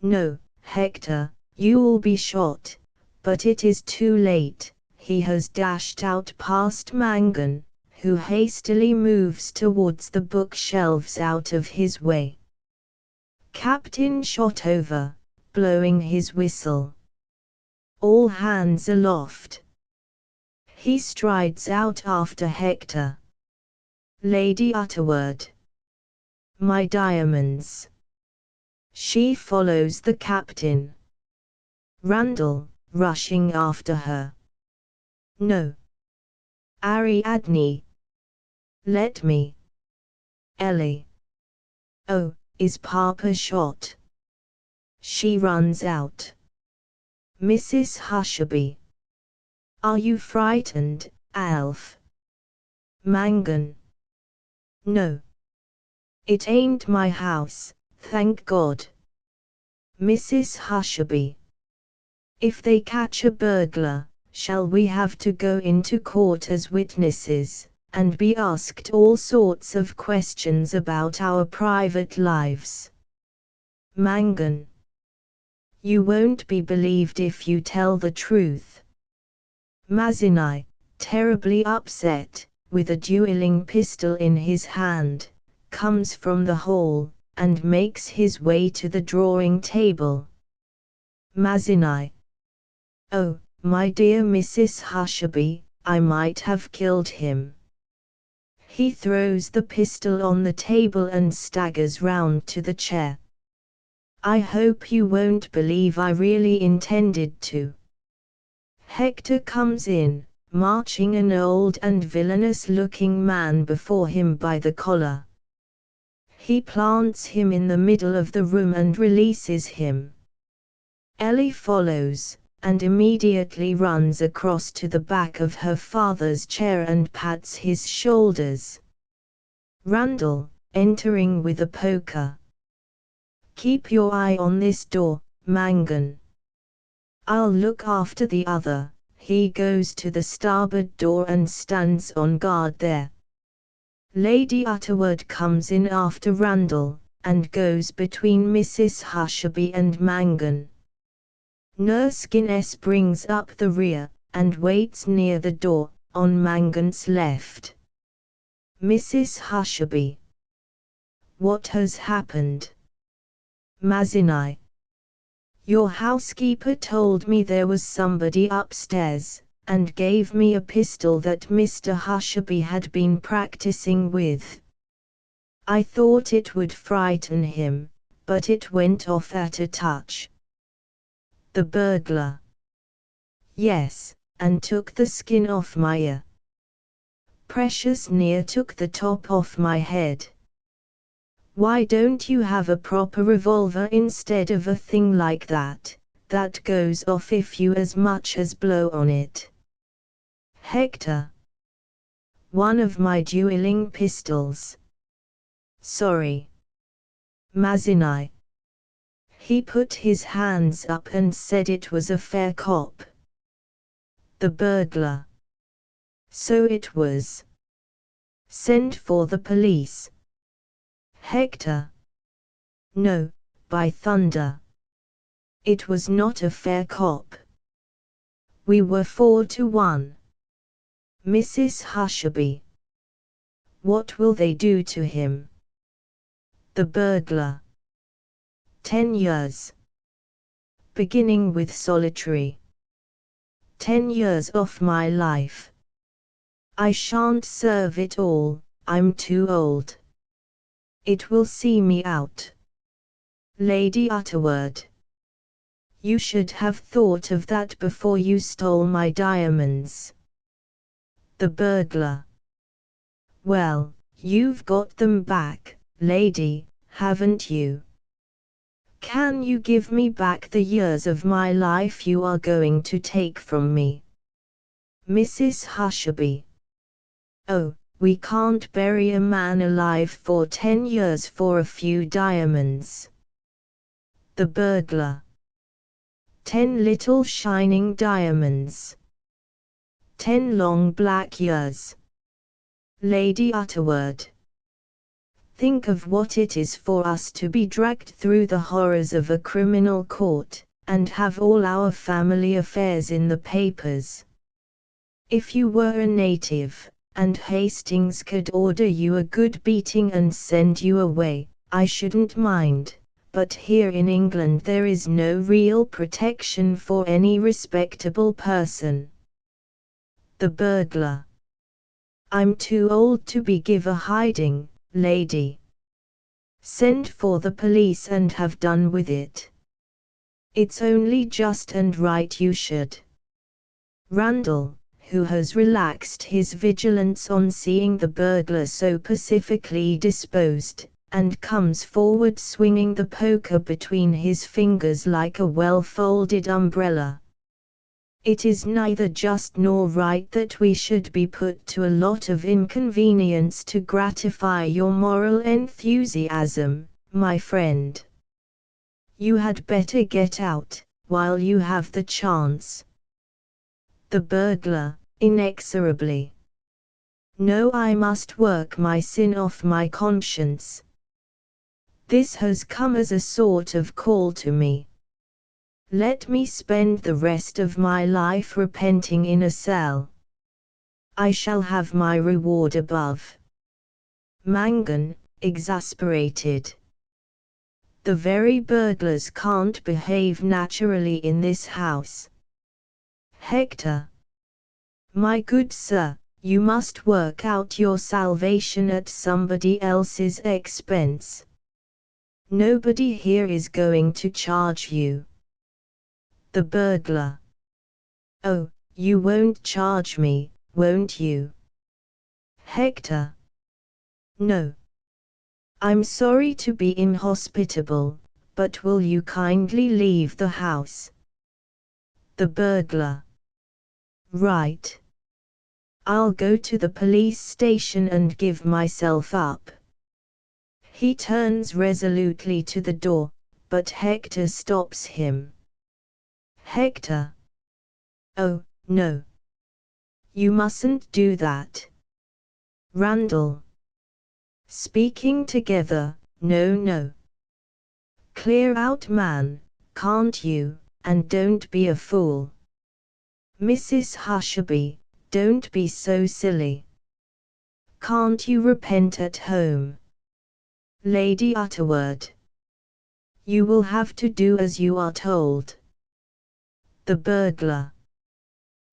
No, Hector, you'll be shot, but it is too late. He has dashed out past Mangan, who hastily moves towards the bookshelves out of his way. Captain Shotover, blowing his whistle. All hands aloft. He strides out after Hector. Lady Utterword. My diamonds. She follows the captain. Randall, rushing after her. No. Ariadne. Let me. Ellie. Oh, is Papa shot? She runs out. Mrs. Hushabye. Are you frightened, Alf? Mangan. No. It ain't my house, thank God. Mrs. Hushabye. If they catch a burglar, shall we have to go into court as witnesses, and be asked all sorts of questions about our private lives? Mangan. You won't be believed if you tell the truth. Mazinai, terribly upset, with a dueling pistol in his hand, comes from the hall, and makes his way to the drawing table. Mazinai. Oh, my dear Mrs. Hushabye, I might have killed him. He throws the pistol on the table and staggers round to the chair. I hope you won't believe I really intended to. Hector comes in, marching an old and villainous-looking man before him by the collar. He plants him in the middle of the room and releases him. Ellie follows, and immediately runs across to the back of her father's chair and pats his shoulders. Randall, entering with a poker. Keep your eye on this door, Mangan. I'll look after the other. He goes to the starboard door and stands on guard there. Lady Utterword comes in after Randall, and goes between Mrs. Hushabye and Mangan. Nurse Guinness brings up the rear, and waits near the door, on Mangan's left. Mrs. Hushabye. What has happened? Mazinai. Your housekeeper told me there was somebody upstairs, and gave me a pistol that Mr. Hushabye had been practicing with. I thought it would frighten him, but it went off at a touch. The burglar. Yes, and took the skin off my ear. Precious near took the top off my head. Why don't you have a proper revolver instead of a thing like that goes off if you as much as blow on it? Hector. One of my dueling pistols. Sorry. Mazinai. He put his hands up and said it was a fair cop. The burglar. So it was. Send for the police. Hector. No, by thunder. It was not a fair cop. We were 4-1. Mrs. Hushabye. What will they do to him? The burglar. 10 years. Beginning with solitary. 10 years off my life. I shan't serve it all, I'm too old. It will see me out. Lady Utterword. You should have thought of that before you stole my diamonds. The burglar. Well, you've got them back, lady, haven't you? Can you give me back the years of my life you are going to take from me? Mrs. Hushabye. Oh, we can't bury a man alive for 10 years for a few diamonds. The burglar. 10 little shining diamonds. 10 long black years. Lady Utterword. Think of what it is for us to be dragged through the horrors of a criminal court, and have all our family affairs in the papers. If you were a native, and Hastings could order you a good beating and send you away, I shouldn't mind, but here in England there is no real protection for any respectable person. The burglar. I'm too old to be give a hiding, lady. Send for the police and have done with it. It's only just and right you should. Randall, who has relaxed his vigilance on seeing the burglar so pacifically disposed, and comes forward swinging the poker between his fingers like a well-folded umbrella. It is neither just nor right that we should be put to a lot of inconvenience to gratify your moral enthusiasm, my friend. You had better get out, while you have the chance. The burglar, inexorably. No, I must work my sin off my conscience. This has come as a sort of call to me. Let me spend the rest of my life repenting in a cell. I shall have my reward above. Mangan, exasperated. The very burglars can't behave naturally in this house. Hector. My good sir, you must work out your salvation at somebody else's expense. Nobody here is going to charge you. The burglar. Oh, you won't charge me, won't you? Hector. No. I'm sorry to be inhospitable, but will you kindly leave the house? The burglar. Right. I'll go to the police station and give myself up. He turns resolutely to the door, but Hector stops him. Hector! Oh, no. You mustn't do that. Randall. Speaking together, no, no. Clear out, man, can't you, and don't be a fool. Mrs. Hushabye, don't be so silly. Can't you repent at home? Lady Utterword. You will have to do as you are told. The burglar.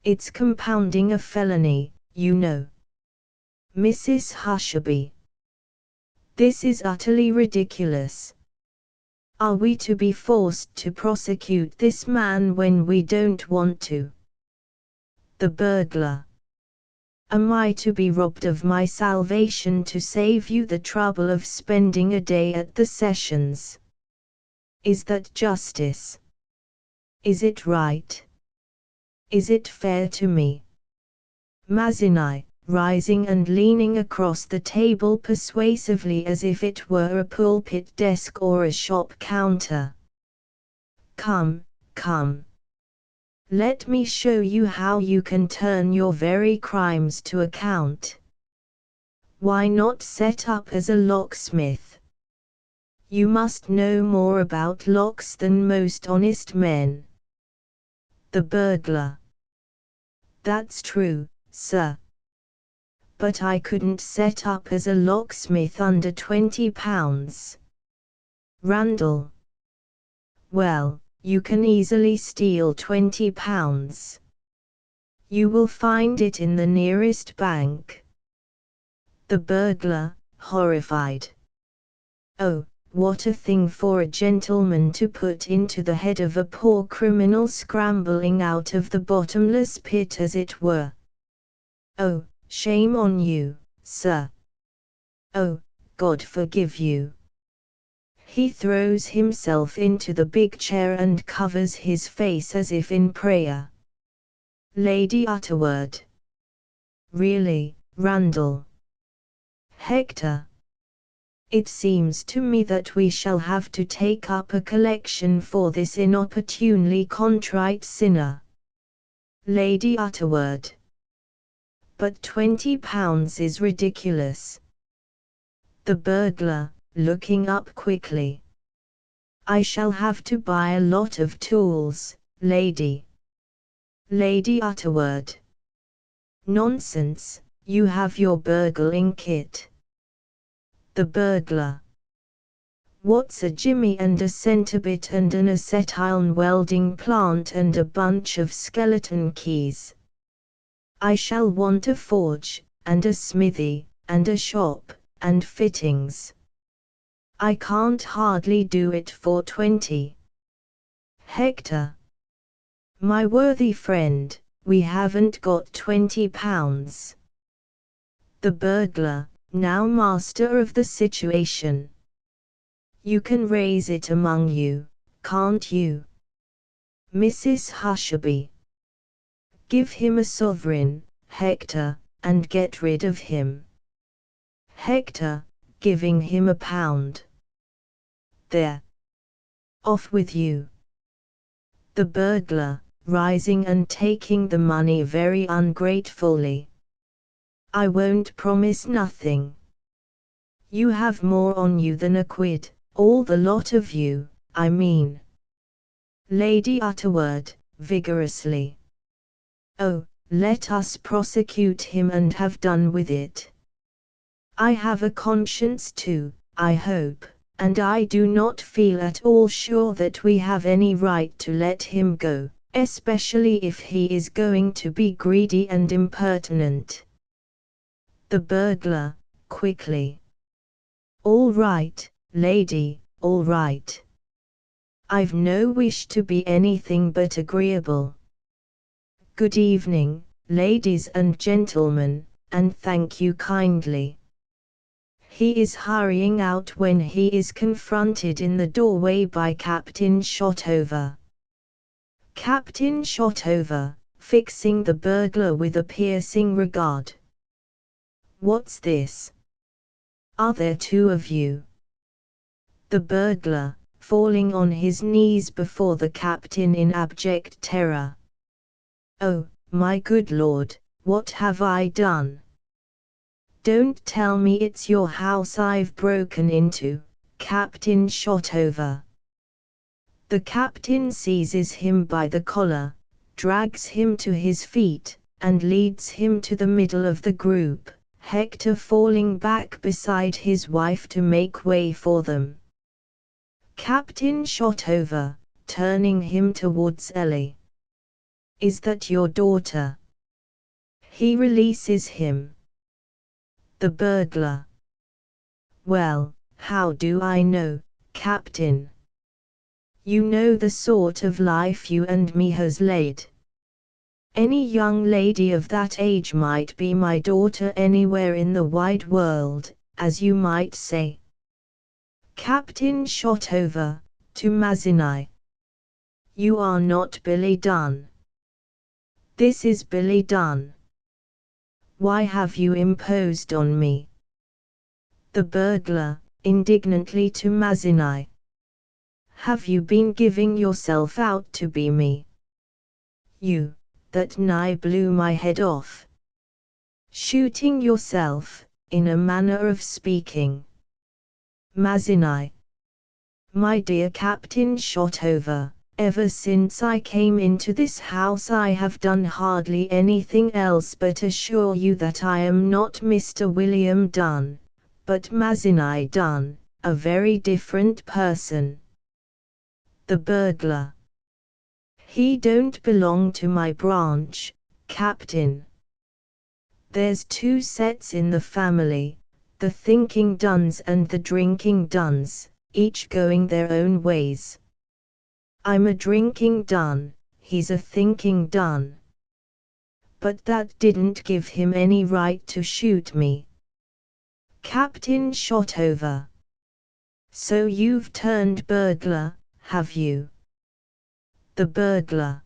It's compounding a felony, you know. Mrs. Hushabye. This is utterly ridiculous. Are we to be forced to prosecute this man when we don't want to? The burglar. Am I to be robbed of my salvation to save you the trouble of spending a day at the sessions? Is that justice? Is it right? Is it fair to me? Mazzini, rising and leaning across the table persuasively as if it were a pulpit desk or a shop counter. Come, come. Let me show you how you can turn your very crimes to account. Why not set up as a locksmith? You must know more about locks than most honest men. The burglar. That's true, sir. But I couldn't set up as a locksmith under £20. Randall. Well, you can easily steal £20. You will find it in the nearest bank. The burglar, horrified. Oh, what a thing for a gentleman to put into the head of a poor criminal scrambling out of the bottomless pit as it were. Oh, shame on you, sir. Oh, God forgive you. He throws himself into the big chair and covers his face as if in prayer. Lady Utterword. Really, Randall. Hector. It seems to me that we shall have to take up a collection for this inopportunely contrite sinner. Lady Utterword. But £20 is ridiculous. The burglar, looking up quickly. I shall have to buy a lot of tools, lady. Lady Utterword. Nonsense, you have your burgling kit. The burglar. What's a jimmy and a centrebit and an acetylene welding plant and a bunch of skeleton keys? I shall want a forge, and a smithy, and a shop, and fittings. I can't hardly do it for 20. Hector. My worthy friend, we haven't got £20. The burglar, now master of the situation. You can raise it among you, can't you? Mrs. Hushabye. Give him a sovereign, Hector, and get rid of him. Hector, giving him £1. There. Off with you. The burglar, rising and taking the money very ungratefully. I won't promise nothing. You have more on you than a quid, all the lot of you, I mean. Lady Utterword, vigorously. Oh, let us prosecute him and have done with it. I have a conscience too, I hope, and I do not feel at all sure that we have any right to let him go, especially if he is going to be greedy and impertinent. The burglar, quickly. All right, lady, all right. I've no wish to be anything but agreeable. Good evening, ladies and gentlemen, and thank you kindly. He is hurrying out when he is confronted in the doorway by Captain Shotover. Captain Shotover, fixing the burglar with a piercing regard. What's this? Are there two of you? The burglar, falling on his knees before the captain in abject terror. "Oh, my good lord, what have I done? Don't tell me it's your house I've broken into," Captain Shotover. The captain seizes him by the collar, drags him to his feet, and leads him to the middle of the group, Hector falling back beside his wife to make way for them. Captain Shotover, turning him towards Ellie. "Is that your daughter?" He releases him. "The burglar." "Well, how do I know, Captain? You know the sort of life you and me has led. Any young lady of that age might be my daughter anywhere in the wide world, as you might say." Captain Shotover, to Mazinai. "You are not Billy Dunn." "This is Billy Dunn. Why have you imposed on me?" The burglar, indignantly to Mazinai. "Have you been giving yourself out to be me? You, that nigh blew my head off. Shooting yourself, in a manner of speaking." Mazinai. "My dear Captain Shotover, ever since I came into this house I have done hardly anything else but assure you that I am not Mr. William Dunn, but Mazinai Dunn, a very different person." The burglar. "He don't belong to my branch, Captain. There's two sets in the family, the thinking Dunns and the drinking Dunns, each going their own ways. I'm a drinking Dunn, he's a thinking Dunn. But that didn't give him any right to shoot me." Captain Shotover. "So you've turned burglar, have you?" The burglar.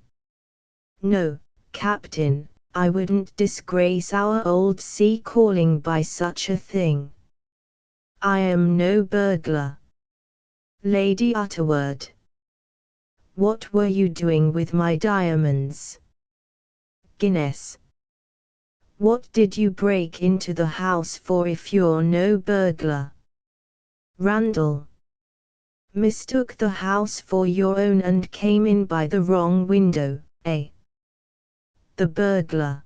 "No, Captain, I wouldn't disgrace our old sea calling by such a thing. I am no burglar." Lady Utterword. "What were you doing with my diamonds?" Guinness. "What did you break into the house for if you're no burglar?" Randall. "Mistook the house for your own and came in by the wrong window, eh?" The burglar.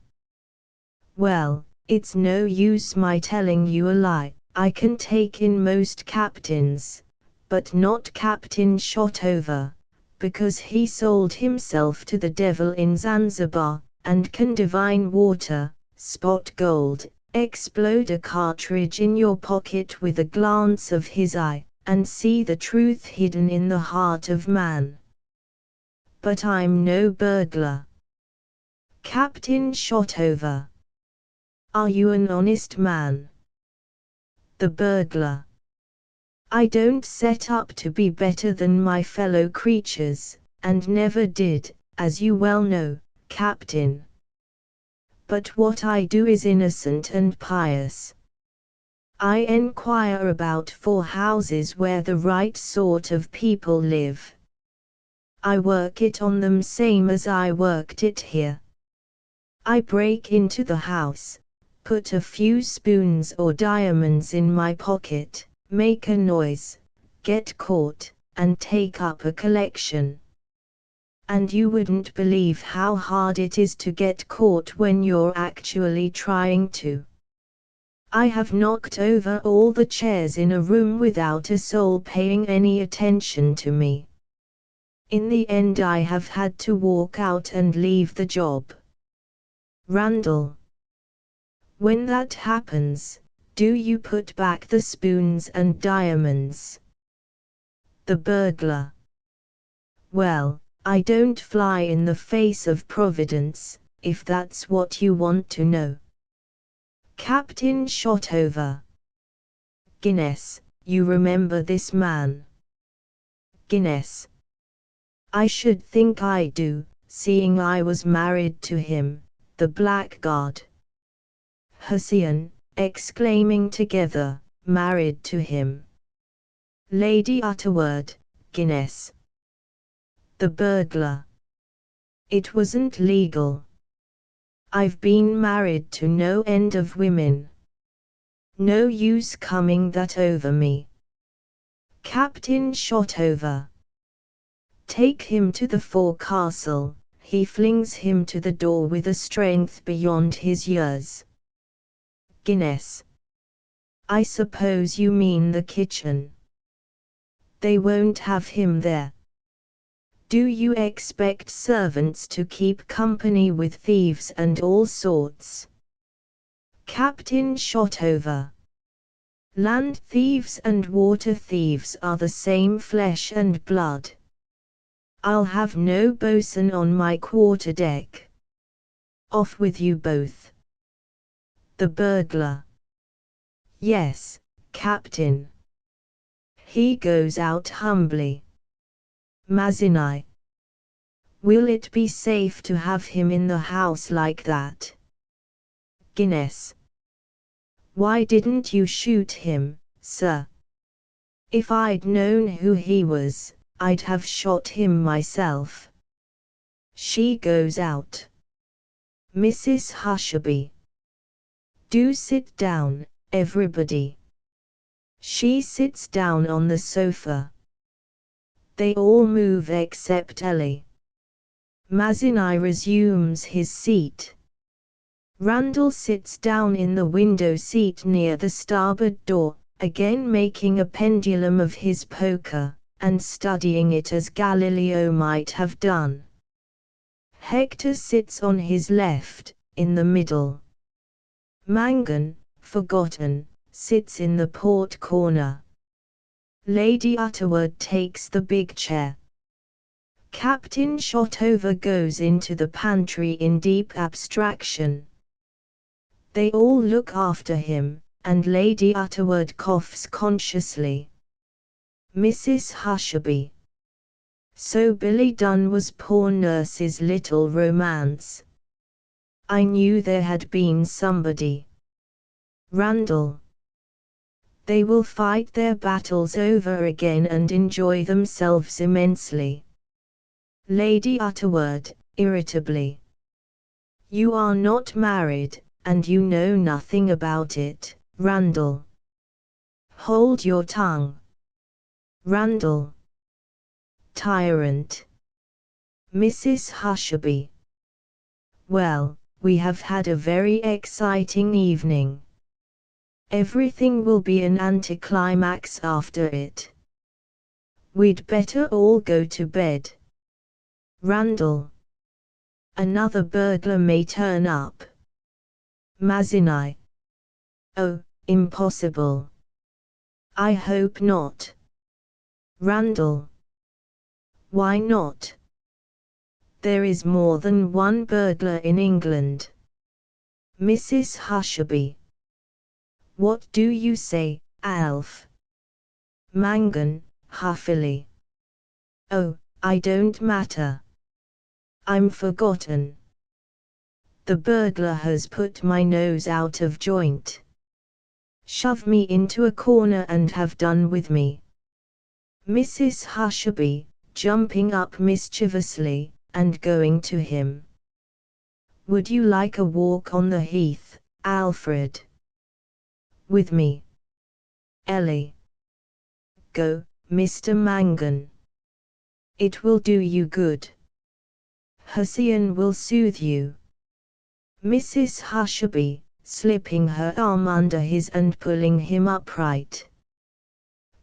"Well, it's no use my telling you a lie, I can take in most captains, but not Captain Shotover, because he sold himself to the devil in Zanzibar, and can divine water, spot gold, explode a cartridge in your pocket with a glance of his eye, and see the truth hidden in the heart of man. But I'm no burglar." Captain Shotover. "Are you an honest man?" The burglar. "I don't set up to be better than my fellow creatures, and never did, as you well know, Captain. But what I do is innocent and pious. I enquire about 4 houses where the right sort of people live. I work it on them same as I worked it here. I break into the house, put a few spoons or diamonds in my pocket, make a noise, get caught, and take up a collection. And you wouldn't believe how hard it is to get caught when you're actually trying to. I have knocked over all the chairs in a room without a soul paying any attention to me. In the end I have had to walk out and leave the job." Randall. "When that happens, do you put back the spoons and diamonds?" The burglar. "Well, I don't fly in the face of Providence, if that's what you want to know." Captain Shotover. "Guinness, you remember this man?" Guinness. "I should think I do, seeing I was married to him, the blackguard." Hussein, exclaiming together, "Married to him." Lady Utterword, Guinness. The burglar. It wasn't legal. I've been married to no end of women. No use coming that over me. Captain Shotover. Take him to the forecastle. He flings him to the door with a strength beyond his years. Guinness. I suppose you mean the kitchen. They won't have him there. Do you expect servants to keep company with thieves and all sorts? Captain Shotover. Land thieves and water thieves are the same flesh and blood. I'll have no bosun on my quarterdeck. Off with you both. The burglar. Yes, Captain. He goes out humbly. Mazinai. Will it be safe to have him in the house like that? Guinness. Why didn't you shoot him, sir? If I'd known who he was, I'd have shot him myself. She goes out. Mrs. Hushabye. Do sit down, everybody. She sits down on the sofa. They all move except Ellie. Mazinai resumes his seat. Randall sits down in the window seat near the starboard door, again making a pendulum of his poker, and studying it as Galileo might have done. Hector sits on his left, in the middle. Mangan, forgotten, sits in the port corner. Lady Utterword takes the big chair. Captain Shotover goes into the pantry in deep abstraction. They all look after him, and Lady Utterword coughs consciously. Mrs. Hushabye. So Billy Dunn was poor nurse's little romance. I knew there had been somebody. Randall. They will fight their battles over again and enjoy themselves immensely. Lady Utterword, irritably. You are not married, and you know nothing about it, Randall. Hold your tongue. Randall. Tyrant. Mrs. Hushabye. Well, we have had a very exciting evening. Everything will be an anticlimax after it. We'd better all go to bed. Randall. Another burglar may turn up. Mazinai. Oh, impossible. I hope not. Randall. Why not? There is more than one burglar in England. Mrs. Hushabye. What do you say, Alf? Mangan, huffily. Oh, I don't matter. I'm forgotten. The burglar has put my nose out of joint. Shove me into a corner and have done with me. Mrs. Hushabye, jumping up mischievously, and going to him. Would you like a walk on the heath, Alfred? With me. Ellie. Go, Mr. Mangan. It will do you good. Hussein will soothe you. Mrs. Hushabye, slipping her arm under his and pulling him upright.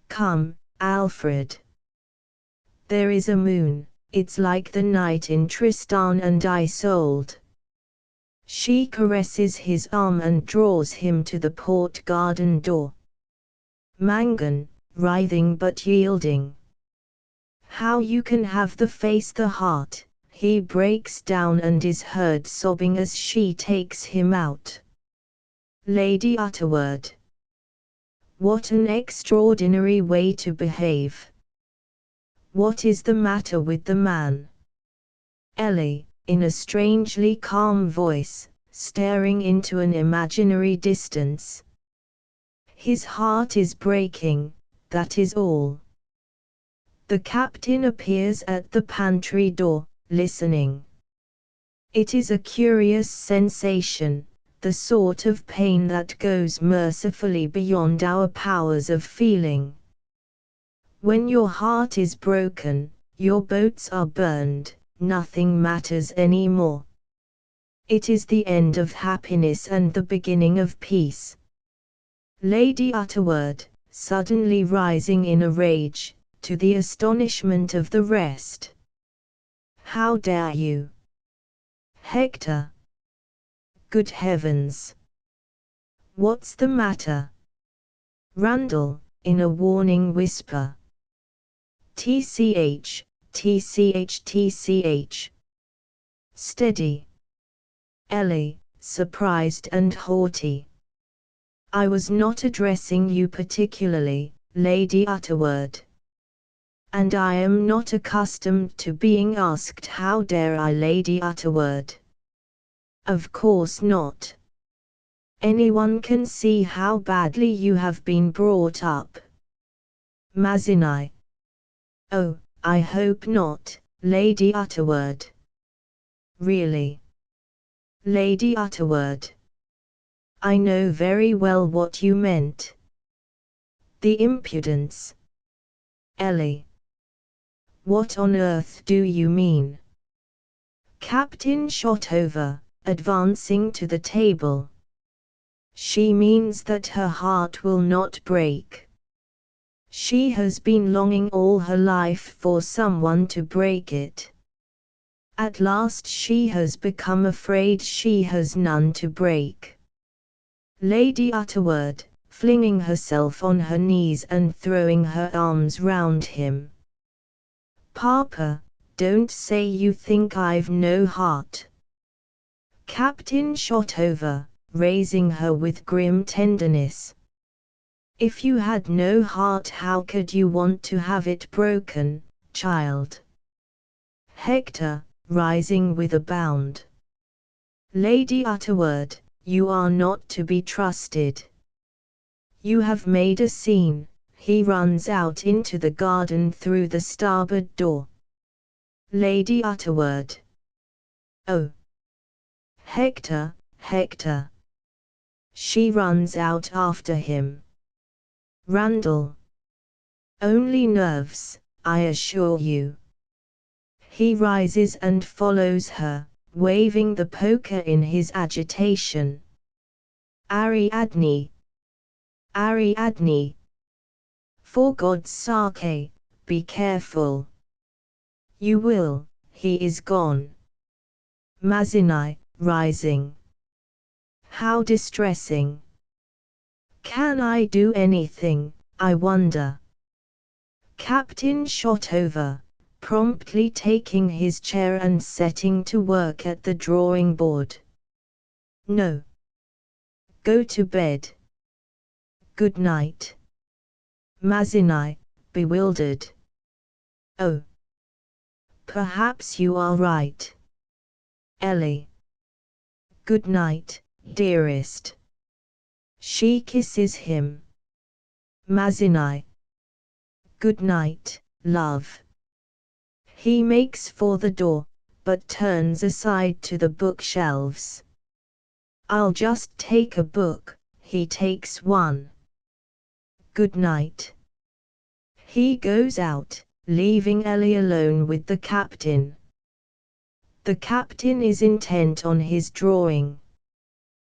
Come, Alfred. There is a moon, it's like the night in Tristan and Isolde. She caresses his arm and draws him to the port garden door. Mangan, writhing but yielding. How you can have the face the heart, he breaks down and is heard sobbing as she takes him out. Lady Utterword. What an extraordinary way to behave. What is the matter with the man? Ellie, in a strangely calm voice, staring into an imaginary distance. His heart is breaking, that is all. The captain appears at the pantry door, listening. It is a curious sensation, the sort of pain that goes mercifully beyond our powers of feeling. When your heart is broken, your boats are burned, nothing matters anymore. It is the end of happiness and the beginning of peace. Lady Utterword, suddenly rising in a rage, to the astonishment of the rest. How dare you? Hector! Good heavens! What's the matter? Randall, in a warning whisper. TCH, TCH, TCH. Steady. Ellie, surprised and haughty. I was not addressing you particularly, Lady Utterword. And I am not accustomed to being asked how dare I, Lady Utterword. Of course not. Anyone can see how badly you have been brought up. Mazinai. Oh, I hope not, Lady Utterword. Really? Lady Utterword. I know very well what you meant. The impudence. Ellie. What on earth do you mean? Captain Shotover, advancing to the table. She means that her heart will not break. She has been longing all her life for someone to break it. At last she has become afraid she has none to break. Lady Utterword, flinging herself on her knees and throwing her arms round him. Papa, don't say you think I've no heart. Captain Shotover, raising her with grim tenderness. If you had no heart, how could you want to have it broken, child? Hector, rising with a bound. Lady Utterword, you are not to be trusted. You have made a scene. He runs out into the garden through the starboard door. Lady Utterword. Oh! Hector, Hector! She runs out after him. Randall. Only nerves, I assure you. He rises and follows her, waving the poker in his agitation. Ariadne! Ariadne! For God's sake, be careful. You will, he is gone. Mazinai, rising. How distressing. Can I do anything, I wonder? Captain Shotover, promptly taking his chair and setting to work at the drawing board. No. Go to bed. Good night. Mazinai, bewildered. Oh. Perhaps you are right. Ellie. Good night, dearest. She kisses him. Mazinai. Good night, love. He makes for the door, but turns aside to the bookshelves. I'll just take a book, he takes one. Good night. He goes out, leaving Ellie alone with the captain. The captain is intent on his drawing.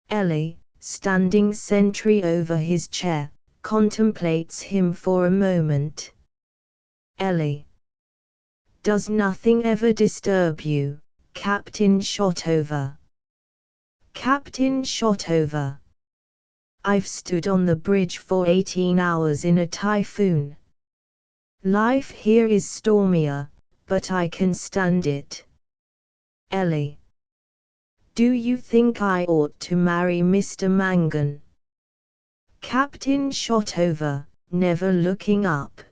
Ellie, standing sentry over his chair, contemplates him for a moment. Ellie. Does nothing ever disturb you, Captain Shotover? Captain Shotover. I've stood on the bridge for 18 hours in a typhoon. Life here is stormier, but I can stand it. Ellie. Do you think I ought to marry Mr. Mangan? Captain Shotover, never looking up.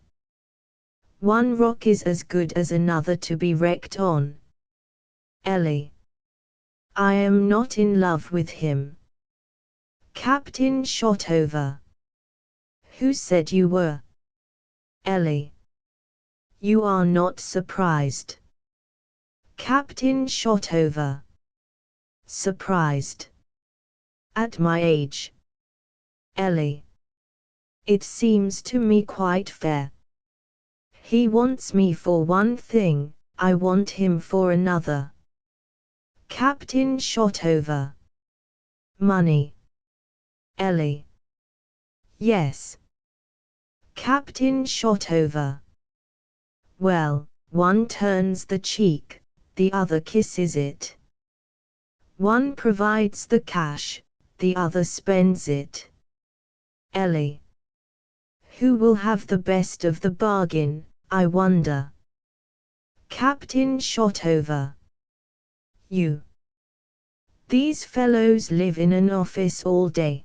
One rock is as good as another to be wrecked on. Ellie. I am not in love with him. Captain Shotover. Who said you were? Ellie. You are not surprised. Captain Shotover. Surprised. At my age. Ellie. It seems to me quite fair. He wants me for one thing, I want him for another. Captain Shotover. Money. Ellie. Yes. Captain Shotover. Well, one turns the cheek, the other kisses it. One provides the cash, the other spends it. Ellie. Who will have the best of the bargain, I wonder? Captain Shotover. You. These fellows live in an office all day.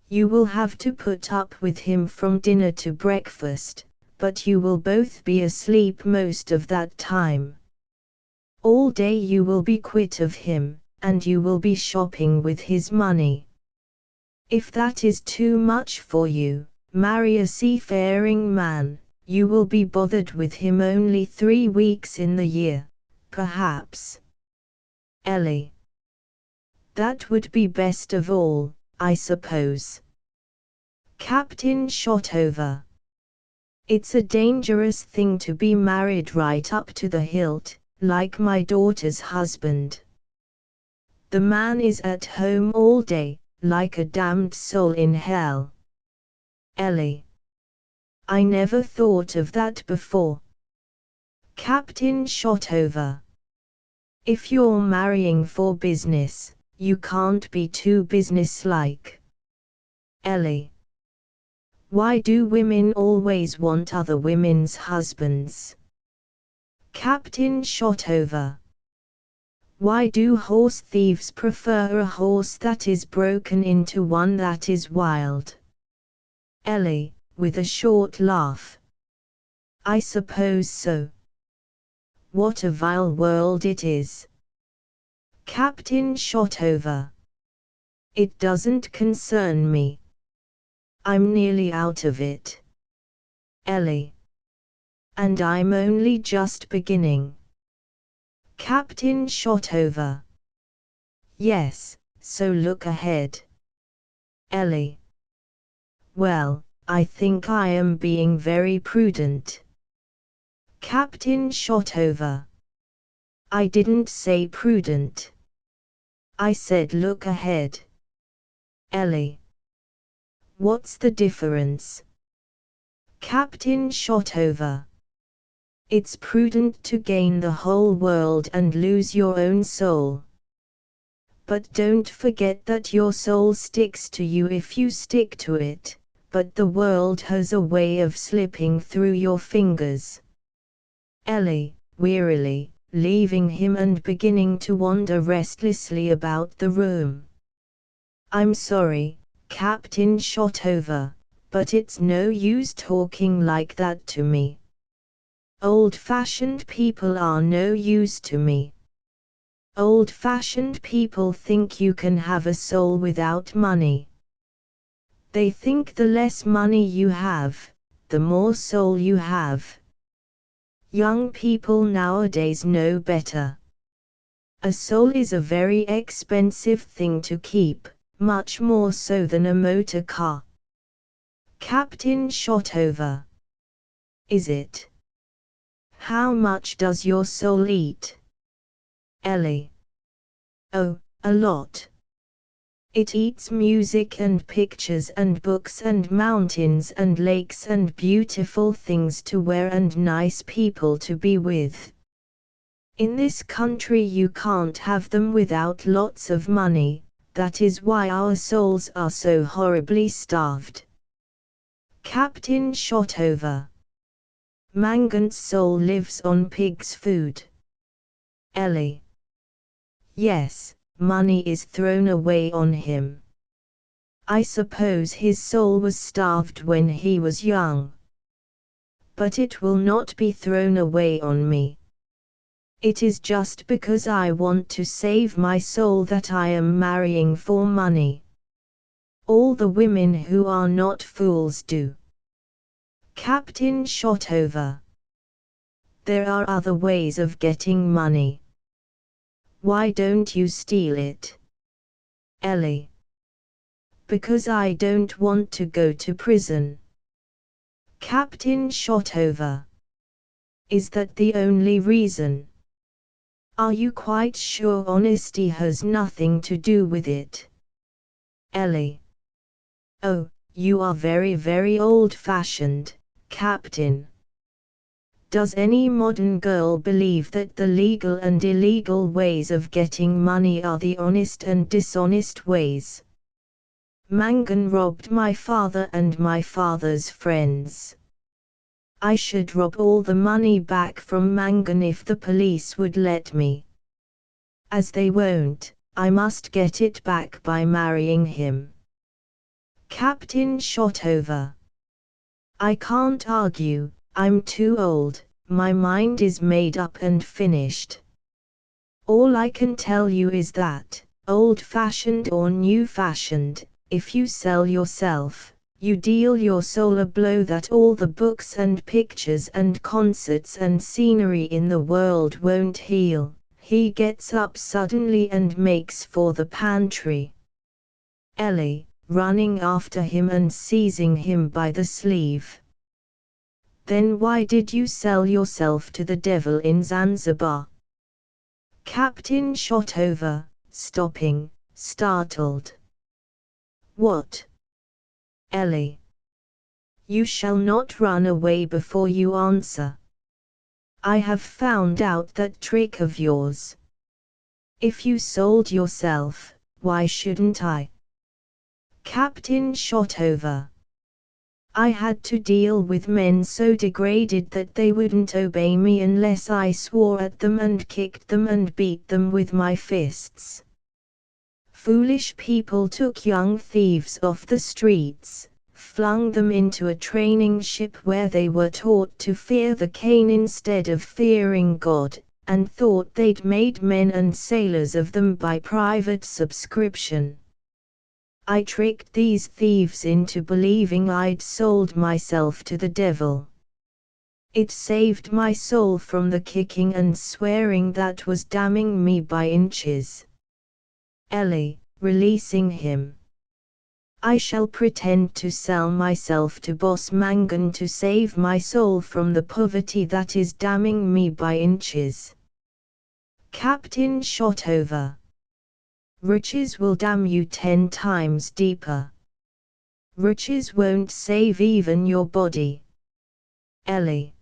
You will have to put up with him from dinner to breakfast, but you will both be asleep most of that time. All day you will be quit of him, and you will be shopping with his money. If that is too much for you, marry a seafaring man. You will be bothered with him only 3 weeks in the year, perhaps. Ellie. That would be best of all, I suppose. Captain Shotover. It's a dangerous thing to be married right up to the hilt, like my daughter's husband. The man is at home all day, like a damned soul in hell. Ellie. I never thought of that before. Captain Shotover. If you're marrying for business, you can't be too businesslike. Ellie. Why do women always want other women's husbands? Captain Shotover. Why do horse thieves prefer a horse that is broken into one that is wild? Ellie, with a short laugh. I suppose so. What a vile world it is. Captain Shotover. It doesn't concern me. I'm nearly out of it. Ellie. And I'm only just beginning. Captain Shotover. Yes, so look ahead. Ellie. Well, I think I am being very prudent. Captain Shotover. I didn't say prudent. I said look ahead. Ellie. What's the difference? Captain Shotover. It's prudent to gain the whole world and lose your own soul. But don't forget that your soul sticks to you if you stick to it, but the world has a way of slipping through your fingers. Ellie, wearily, leaving him and beginning to wander restlessly about the room. I'm sorry, Captain Shotover, but it's no use talking like that to me. Old-fashioned people are no use to me. Old-fashioned people think you can have a soul without money. They think the less money you have, the more soul you have. Young people nowadays know better. A soul is a very expensive thing to keep, much more so than a motor car. Captain Shotover. Is it? How much does your soul eat? Ellie. Oh, a lot. It eats music and pictures and books and mountains and lakes and beautiful things to wear and nice people to be with. In this country you can't have them without lots of money, that is why our souls are so horribly starved. Captain Shotover. Mangant's soul lives on pig's food. Ellie. Yes, money is thrown away on him. I suppose his soul was starved when he was young. But it will not be thrown away on me. It is just because I want to save my soul that I am marrying for money. All the women who are not fools do. Captain Shotover. There are other ways of getting money. Why don't you steal it? Ellie. Because I don't want to go to prison. Captain Shotover. Is that the only reason? Are you quite sure honesty has nothing to do with it? Ellie. Oh, you are very, very old-fashioned, Captain. Does any modern girl believe that the legal and illegal ways of getting money are the honest and dishonest ways? Mangan robbed my father and my father's friends. I should rob all the money back from Mangan if the police would let me. As they won't, I must get it back by marrying him. Captain Shotover. I can't argue, I'm too old, my mind is made up and finished. All I can tell you is that, old-fashioned or new-fashioned, if you sell yourself, you deal your soul a blow that all the books and pictures and concerts and scenery in the world won't heal. He gets up suddenly and makes for the pantry. Ellie, running after him and seizing him by the sleeve. Then why did you sell yourself to the devil in Zanzibar? Captain Shotover, stopping, startled. What? Ellie. You shall not run away before you answer. I have found out that trick of yours. If you sold yourself, why shouldn't I? Captain Shotover. I had to deal with men so degraded that they wouldn't obey me unless I swore at them and kicked them and beat them with my fists. Foolish people took young thieves off the streets, flung them into a training ship where they were taught to fear the cane instead of fearing God, and thought they'd made men and sailors of them by private subscription. I tricked these thieves into believing I'd sold myself to the devil. It saved my soul from the kicking and swearing that was damning me by inches. Ellie, releasing him. I shall pretend to sell myself to Boss Mangan to save my soul from the poverty that is damning me by inches. Captain Shotover. Riches will damn you 10 times deeper. Riches won't save even your body. Ellie.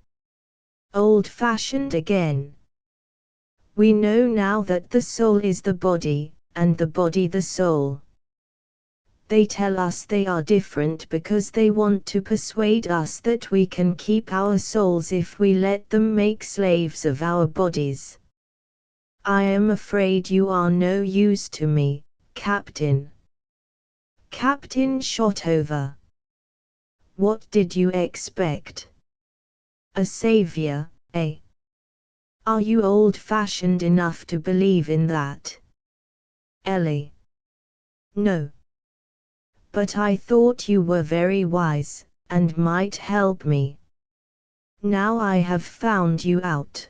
Old-fashioned again. We know now that the soul is the body, and the body the soul. They tell us they are different because they want to persuade us that we can keep our souls if we let them make slaves of our bodies. I am afraid you are no use to me, Captain. Captain Shotover. What did you expect? A savior, eh? Are you old-fashioned enough to believe in that? Ellie. No. But I thought you were very wise, and might help me. Now I have found you out.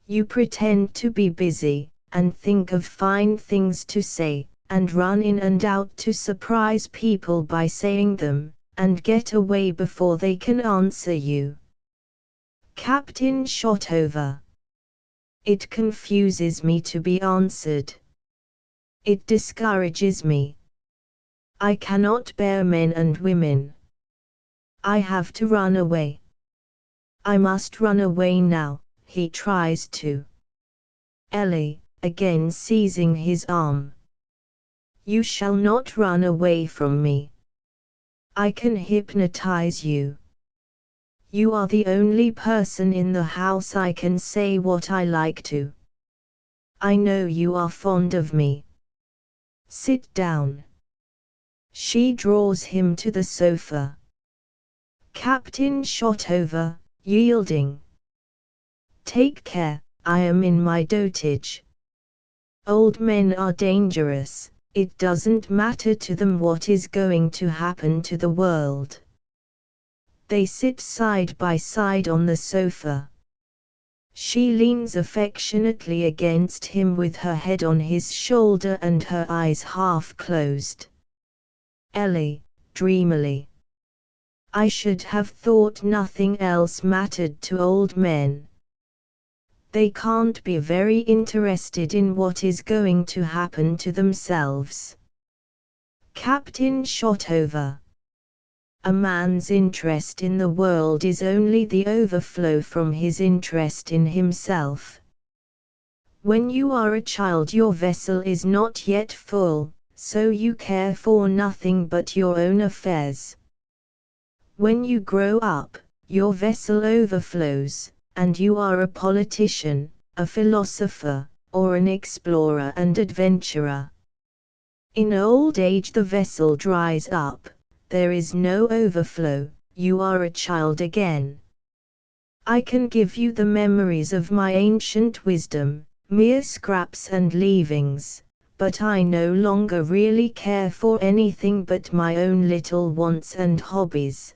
You pretend to be busy, and think of fine things to say, and run in and out to surprise people by saying them, and get away before they can answer you. Captain Shotover. It confuses me to be answered. It discourages me. I cannot bear men and women. I have to run away. I must run away now, he tries to. Ellie, again seizing his arm. You shall not run away from me. I can hypnotize you. You are the only person in the house I can say what I like to. I know you are fond of me. Sit down. She draws him to the sofa. Captain Shotover, yielding. Take care, I am in my dotage. Old men are dangerous, it doesn't matter to them what is going to happen to the world. They sit side by side on the sofa. She leans affectionately against him with her head on his shoulder and her eyes half closed. Ellie, dreamily. I should have thought nothing else mattered to old men. They can't be very interested in what is going to happen to themselves. Captain Shotover. A man's interest in the world is only the overflow from his interest in himself. When you are a child, your vessel is not yet full, so you care for nothing but your own affairs. When you grow up, your vessel overflows, and you are a politician, a philosopher, or an explorer and adventurer. In old age the vessel dries up, there is no overflow, you are a child again. I can give you the memories of my ancient wisdom, mere scraps and leavings, but I no longer really care for anything but my own little wants and hobbies.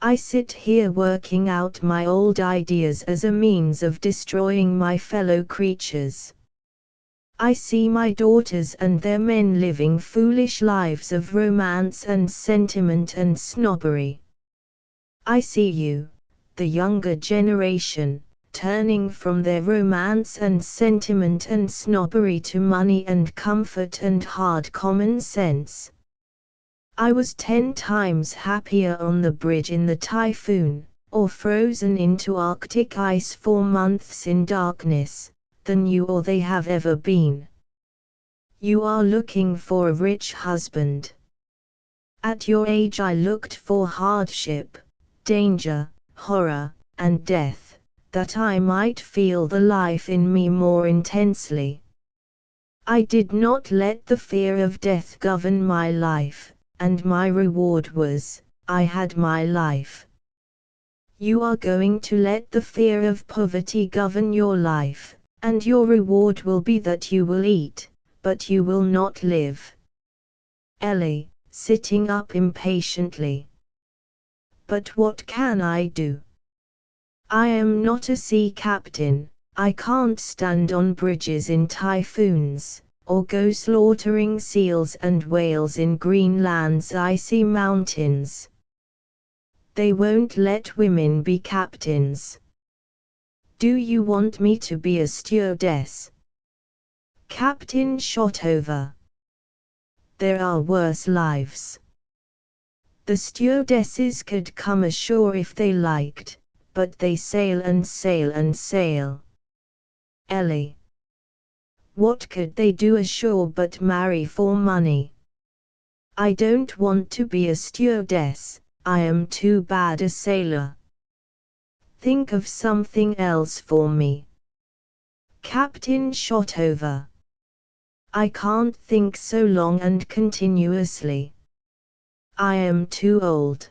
I sit here working out my old ideas as a means of destroying my fellow creatures. I see my daughters and their men living foolish lives of romance and sentiment and snobbery. I see you, the younger generation, turning from their romance and sentiment and snobbery to money and comfort and hard common sense. I was 10 times happier on the bridge in the typhoon, or frozen into Arctic ice for months in darkness, than you or they have ever been. You are looking for a rich husband. At your age I looked for hardship, danger, horror, and death, that I might feel the life in me more intensely. I did not let the fear of death govern my life, and my reward was, I had my life. You are going to let the fear of poverty govern your life, and your reward will be that you will eat, but you will not live. Ellie, sitting up impatiently. But what can I do? I am not a sea captain, I can't stand on bridges in typhoons, or go slaughtering seals and whales in Greenland's icy mountains. They won't let women be captains. Do you want me to be a stewardess? Captain Shotover. There are worse lives. The stewardesses could come ashore if they liked, but they sail and sail and sail. Ellie. What could they do ashore but marry for money? I don't want to be a stewardess, I am too bad a sailor. Think of something else for me. Captain Shotover. I can't think so long and continuously. I am too old.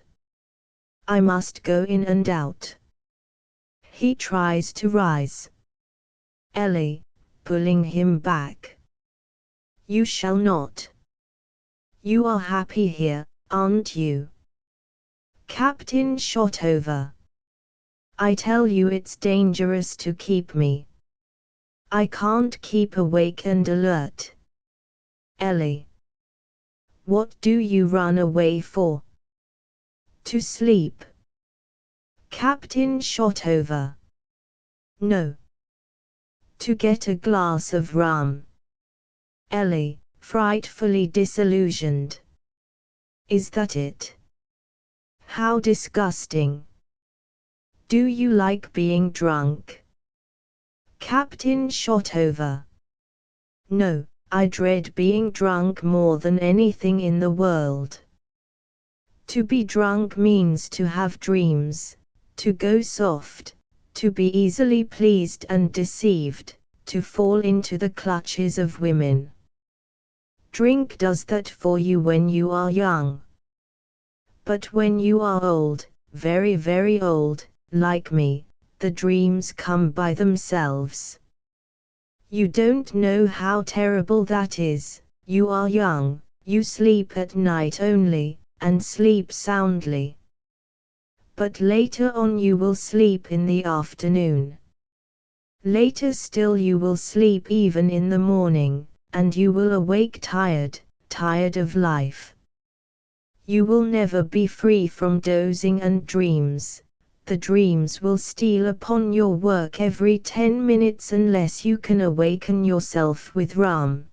I must go in and out. He tries to rise. Ellie, pulling him back. You shall not. You are happy here, aren't you? Captain Shotover. I tell you it's dangerous to keep me. I can't keep awake and alert. Ellie. What do you run away for? To sleep. Captain Shotover. No. To get a glass of rum. Ellie, frightfully disillusioned. Is that it? How disgusting. Do you like being drunk? Captain Shotover. No, I dread being drunk more than anything in the world. To be drunk means to have dreams, to go soft, to be easily pleased and deceived, to fall into the clutches of women. Drink does that for you when you are young. But when you are old, very very old, like me, the dreams come by themselves. You don't know how terrible that is. You are young, you sleep at night only, and sleep soundly. But later on you will sleep in the afternoon. Later still you will sleep even in the morning, and you will awake tired, tired of life. You will never be free from dozing and dreams. The dreams will steal upon your work every 10 minutes unless you can awaken yourself with rum.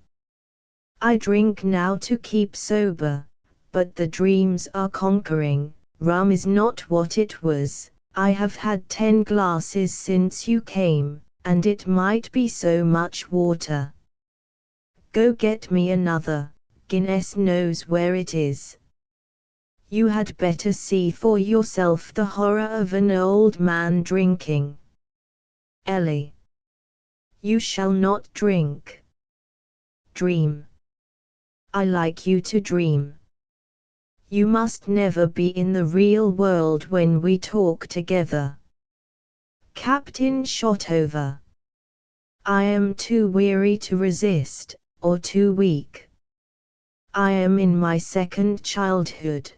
I drink now to keep sober, but the dreams are conquering. Rum is not what it was. I have had 10 glasses since you came, and it might be so much water. Go get me another, Guinness knows where it is. You had better see for yourself the horror of an old man drinking. Ellie. You shall not drink. Dream. I like you to dream. You must never be in the real world when we talk together. Captain Shotover. I am too weary to resist, or too weak. I am in my second childhood.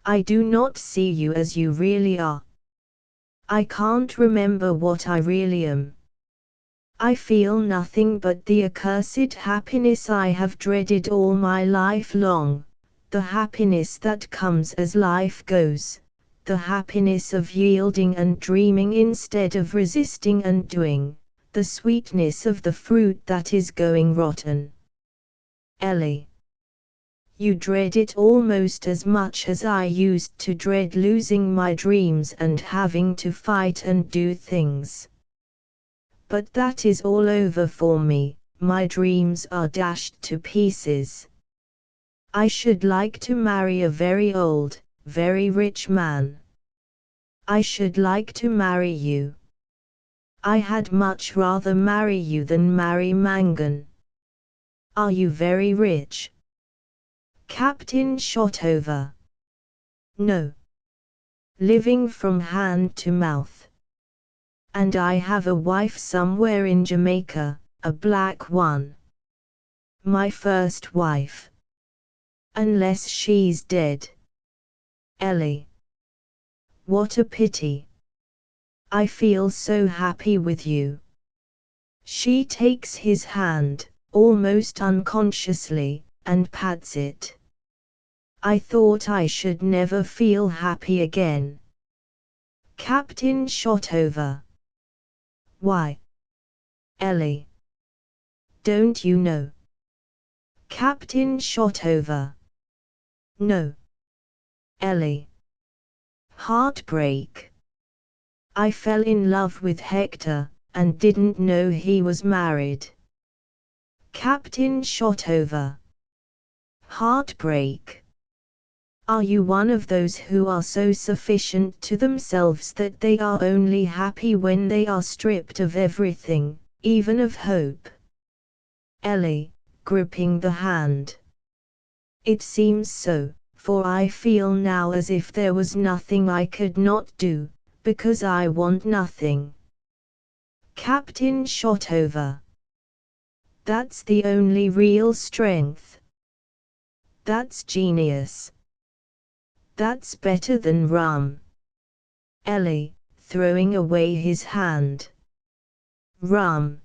I do not see you as you really are. I can't remember what I really am. I feel nothing but the accursed happiness I have dreaded all my life long, the happiness that comes as life goes, the happiness of yielding and dreaming instead of resisting and doing, the sweetness of the fruit that is going rotten. Ellie. You dread it almost as much as I used to dread losing my dreams and having to fight and do things. But that is all over for me, my dreams are dashed to pieces. I should like to marry a very old, very rich man. I should like to marry you. I had much rather marry you than marry Mangan. Are you very rich? Captain Shotover. No. Living from hand to mouth. And I have a wife somewhere in Jamaica, a black one. My first wife. Unless she's dead. Ellie. What a pity. I feel so happy with you. She takes his hand, almost unconsciously, and pats it. I thought I should never feel happy again. Captain Shotover. Why? Ellie. Don't you know? Captain Shotover. No. Ellie. Heartbreak. I fell in love with Hector, and didn't know he was married. Captain Shotover. Heartbreak. Are you one of those who are so sufficient to themselves that they are only happy when they are stripped of everything, even of hope? Ellie, gripping the hand. It seems so, for I feel now as if there was nothing I could not do, because I want nothing. Captain Shotover. That's the only real strength. That's genius. That's better than rum. Ellie, throwing away his hand. Rum.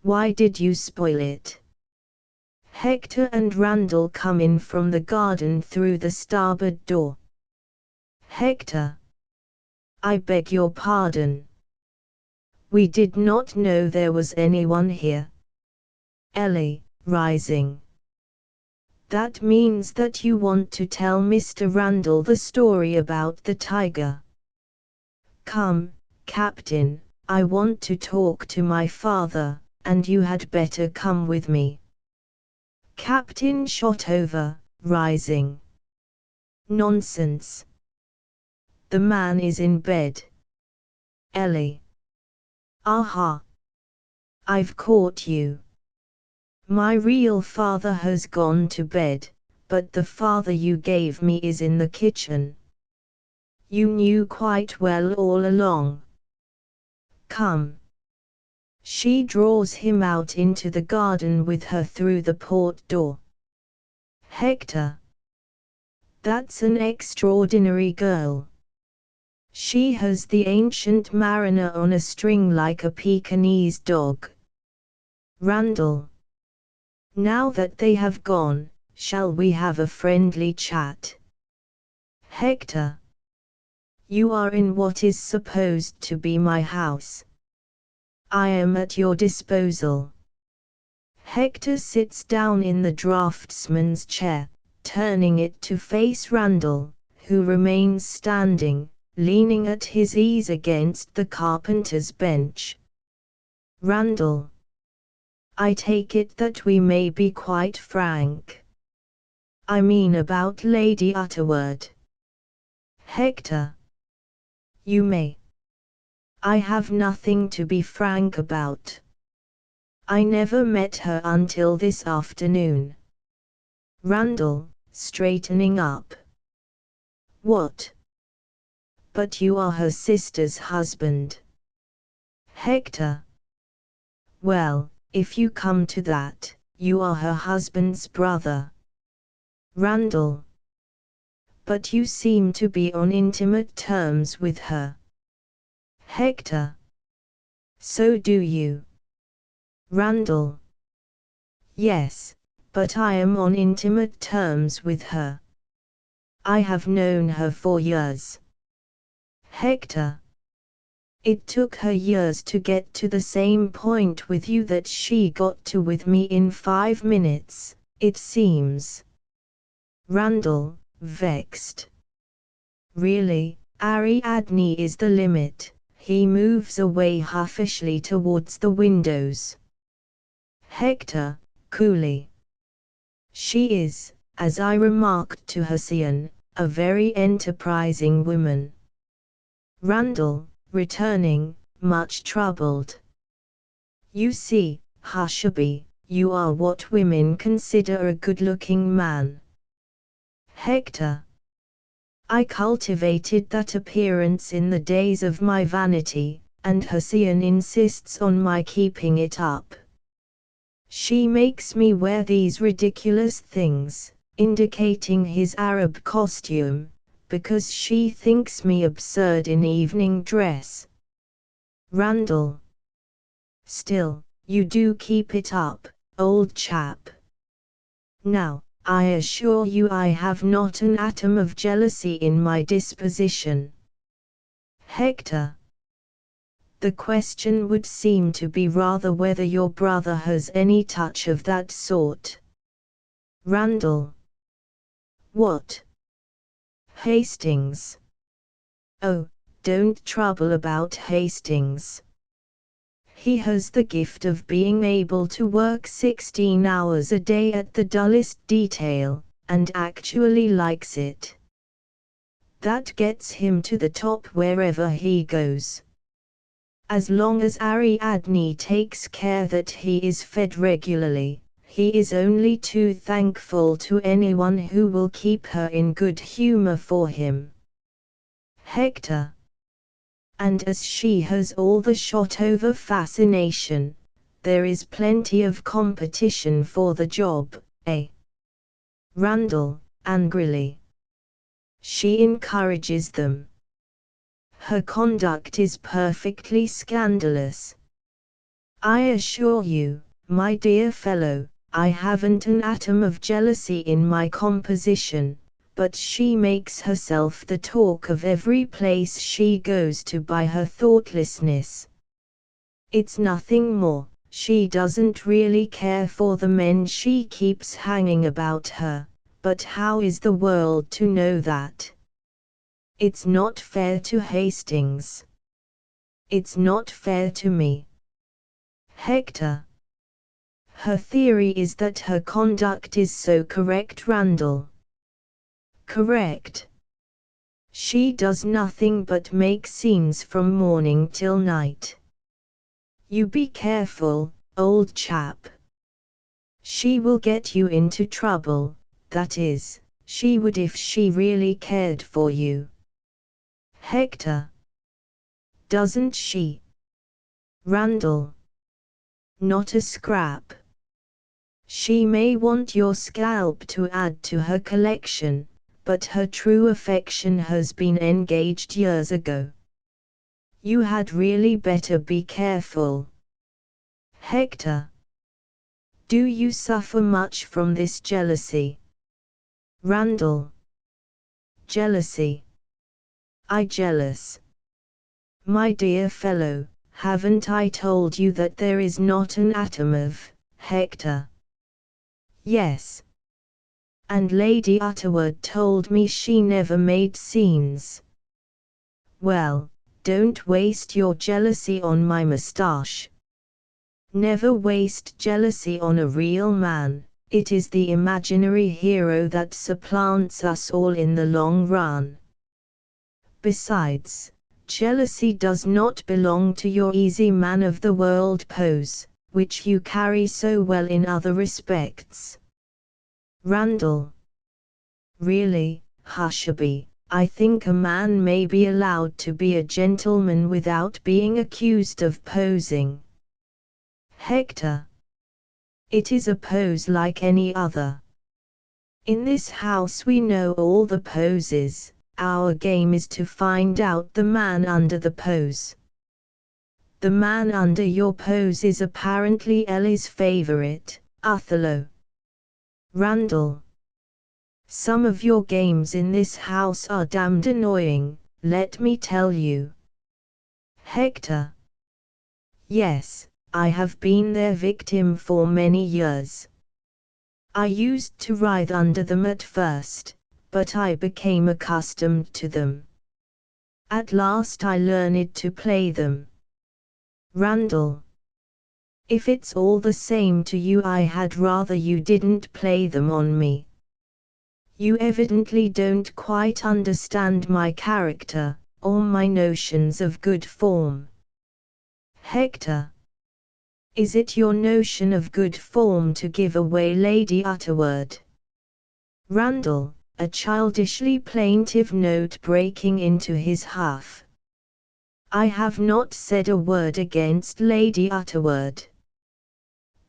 Why did you spoil it? Hector and Randall come in from the garden through the starboard door. Hector. I beg your pardon. We did not know there was anyone here. Ellie, rising. That means that you want to tell Mr. Randall the story about the tiger. Come, Captain, I want to talk to my father, and you had better come with me. Captain Shotover, rising. Nonsense. The man is in bed. Ellie. Aha. I've caught you. My real father has gone to bed, but the father you gave me is in the kitchen. You knew quite well all along. Come. She draws him out into the garden with her through the port door. Hector. That's an extraordinary girl. She has the ancient mariner on a string like a Pekingese dog. Randall. Now that they have gone, shall we have a friendly chat? Hector. You are in what is supposed to be my house. I am at your disposal. Hector sits down in the draftsman's chair, turning it to face Randall, who remains standing, leaning at his ease against the carpenter's bench. Randall. I take it that we may be quite frank. I mean about Lady Utterword. Hector. You may. I have nothing to be frank about. I never met her until this afternoon. Randall, straightening up. What? But you are her sister's husband. Hector. Well, if you come to that, you are her husband's brother. Randall. But you seem to be on intimate terms with her. Hector. So do you. Randall. Yes, but I am on intimate terms with her. I have known her for years. Hector. It took her years to get to the same point with you that she got to with me in 5 minutes, it seems. Randall, vexed. Really, Ariadne is the limit. He moves away huffishly towards the windows. Hector, coolly. She is, as I remarked to Hesione, a very enterprising woman. Randall, returning, much troubled. You see, Hushabye, you are what women consider a good-looking man. Hector. I cultivated that appearance in the days of my vanity, and Hesione insists on my keeping it up. She makes me wear these ridiculous things, indicating his Arab costume, because she thinks me absurd in evening dress. Randall. Still, you do keep it up, old chap. Now, I assure you I have not an atom of jealousy in my disposition. Hector. The question would seem to be rather whether your brother has any touch of that sort. Randall. What? Hastings. Oh, don't trouble about Hastings. He has the gift of being able to work 16 hours a day at the dullest detail, and actually likes it. That gets him to the top wherever he goes. As long as Ariadne takes care that he is fed regularly, he is only too thankful to anyone who will keep her in good humor for him. Hector. And as she has all the Shotover fascination, there is plenty of competition for the job, eh? Randall, angrily. She encourages them. Her conduct is perfectly scandalous. I assure you, my dear fellow, I haven't an atom of jealousy in my composition, but she makes herself the talk of every place she goes to by her thoughtlessness. It's nothing more, she doesn't really care for the men she keeps hanging about her, but how is the world to know that? It's not fair to Hastings. It's not fair to me. Hector. Her theory is that her conduct is so correct, Randall. Correct. She does nothing but make scenes from morning till night. You be careful, old chap. She will get you into trouble, that is, she would if she really cared for you. Hector. Doesn't she? Randall. Not a scrap. She may want your scalp to add to her collection, but her true affection has been engaged years ago. You had really better be careful. Hector. Do you suffer much from this jealousy? Randall. Jealousy. I jealous. My dear fellow, haven't I told you that there is not an atom of Hector? Yes. And Lady Utterword told me she never made scenes. Well, don't waste your jealousy on my moustache. Never waste jealousy on a real man, it is the imaginary hero that supplants us all in the long run. Besides, jealousy does not belong to your easy man-of-the-world pose, which you carry so well in other respects. Randall. Really, Hushabye, I think a man may be allowed to be a gentleman without being accused of posing. Hector. It is a pose like any other. In this house we know all the poses, our game is to find out the man under the pose. The man under your pose is apparently Ellie's favorite, Othello. Randall. Some of your games in this house are damned annoying, let me tell you. Hector. Yes, I have been their victim for many years. I used to writhe under them at first, but I became accustomed to them. At last I learned to play them. Randall. If it's all the same to you, I had rather you didn't play them on me. You evidently don't quite understand my character, or my notions of good form. Hector. Is it your notion of good form to give away Lady Utterword? Randall, a childishly plaintive note breaking into his huff. I have not said a word against Lady Utterword.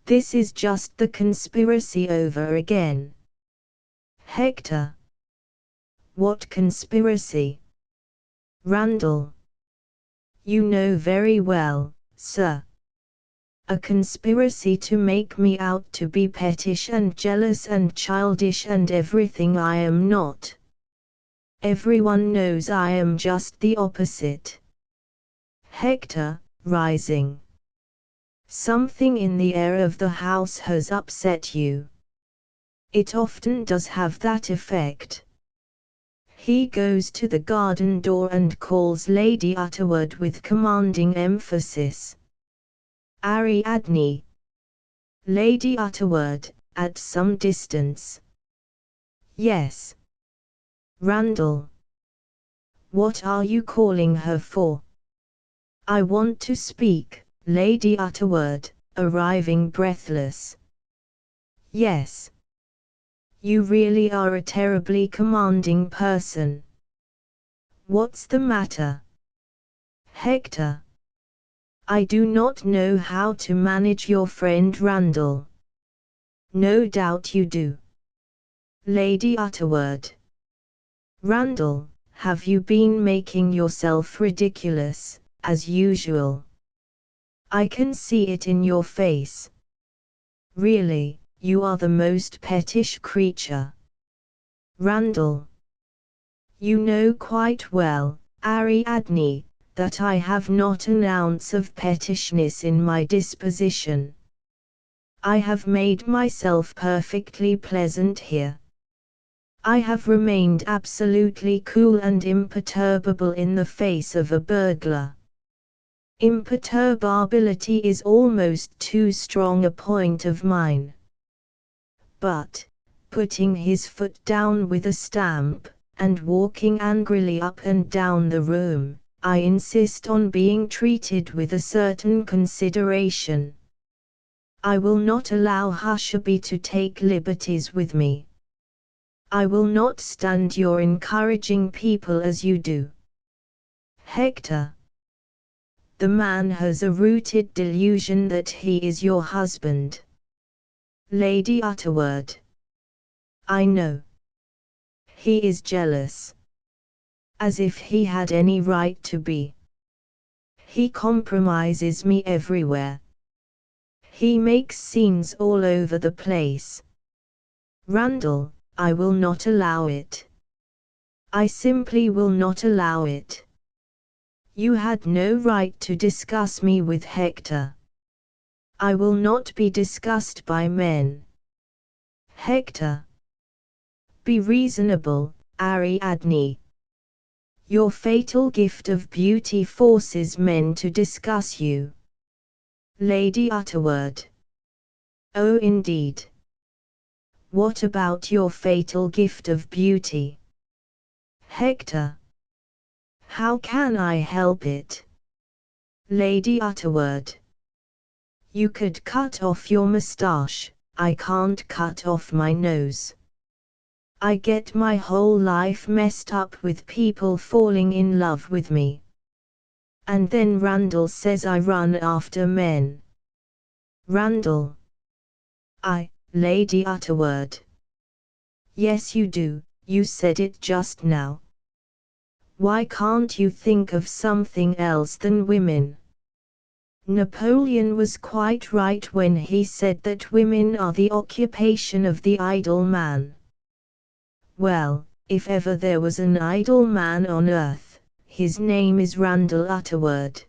This is just the conspiracy over again. Hector. What conspiracy? Randall. You know very well, sir. A conspiracy to make me out to be pettish and jealous and childish and everything I am not. Everyone knows I am just the opposite. Hector, rising. Something in the air of the house has upset you. It often does have that effect. He goes to the garden door and calls Lady Utterword with commanding emphasis. Ariadne. Lady Utterword, at some distance. Yes. Randall. What are you calling her for? I want to speak, Lady Utterword, arriving breathless. Yes. You really are a terribly commanding person. What's the matter? Hector. I do not know how to manage your friend Randall. No doubt you do. Lady Utterword. Randall, have you been making yourself ridiculous, as usual? I can see it in your face. Really, you are the most pettish creature. Randall. You know quite well, Ariadne, that I have not an ounce of pettishness in my disposition. I have made myself perfectly pleasant here. I have remained absolutely cool and imperturbable in the face of a burglar. Imperturbability is almost too strong a point of mine. But, putting his foot down with a stamp, and walking angrily up and down the room, I insist on being treated with a certain consideration. I will not allow Hushabye to take liberties with me. I will not stand your encouraging people as you do. Hector. The man has a rooted delusion that he is your husband. Lady Utterword. I know. He is jealous. As if he had any right to be. He compromises me everywhere. He makes scenes all over the place. Randall, I will not allow it. I simply will not allow it. You had no right to discuss me with Hector. I will not be discussed by men. Hector. Be reasonable, Ariadne. Your fatal gift of beauty forces men to discuss you. Lady Utterword. Oh indeed. What about your fatal gift of beauty? Hector. How can I help it? Lady Utterword. You could cut off your moustache, I can't cut off my nose. I get my whole life messed up with people falling in love with me. And then Randall says I run after men. Randall. Lady Utterword. Yes you do, you said it just now. Why can't you think of something else than women? Napoleon was quite right when he said that women are the occupation of the idle man. Well, if ever there was an idle man on earth, his name is Randall Utterword.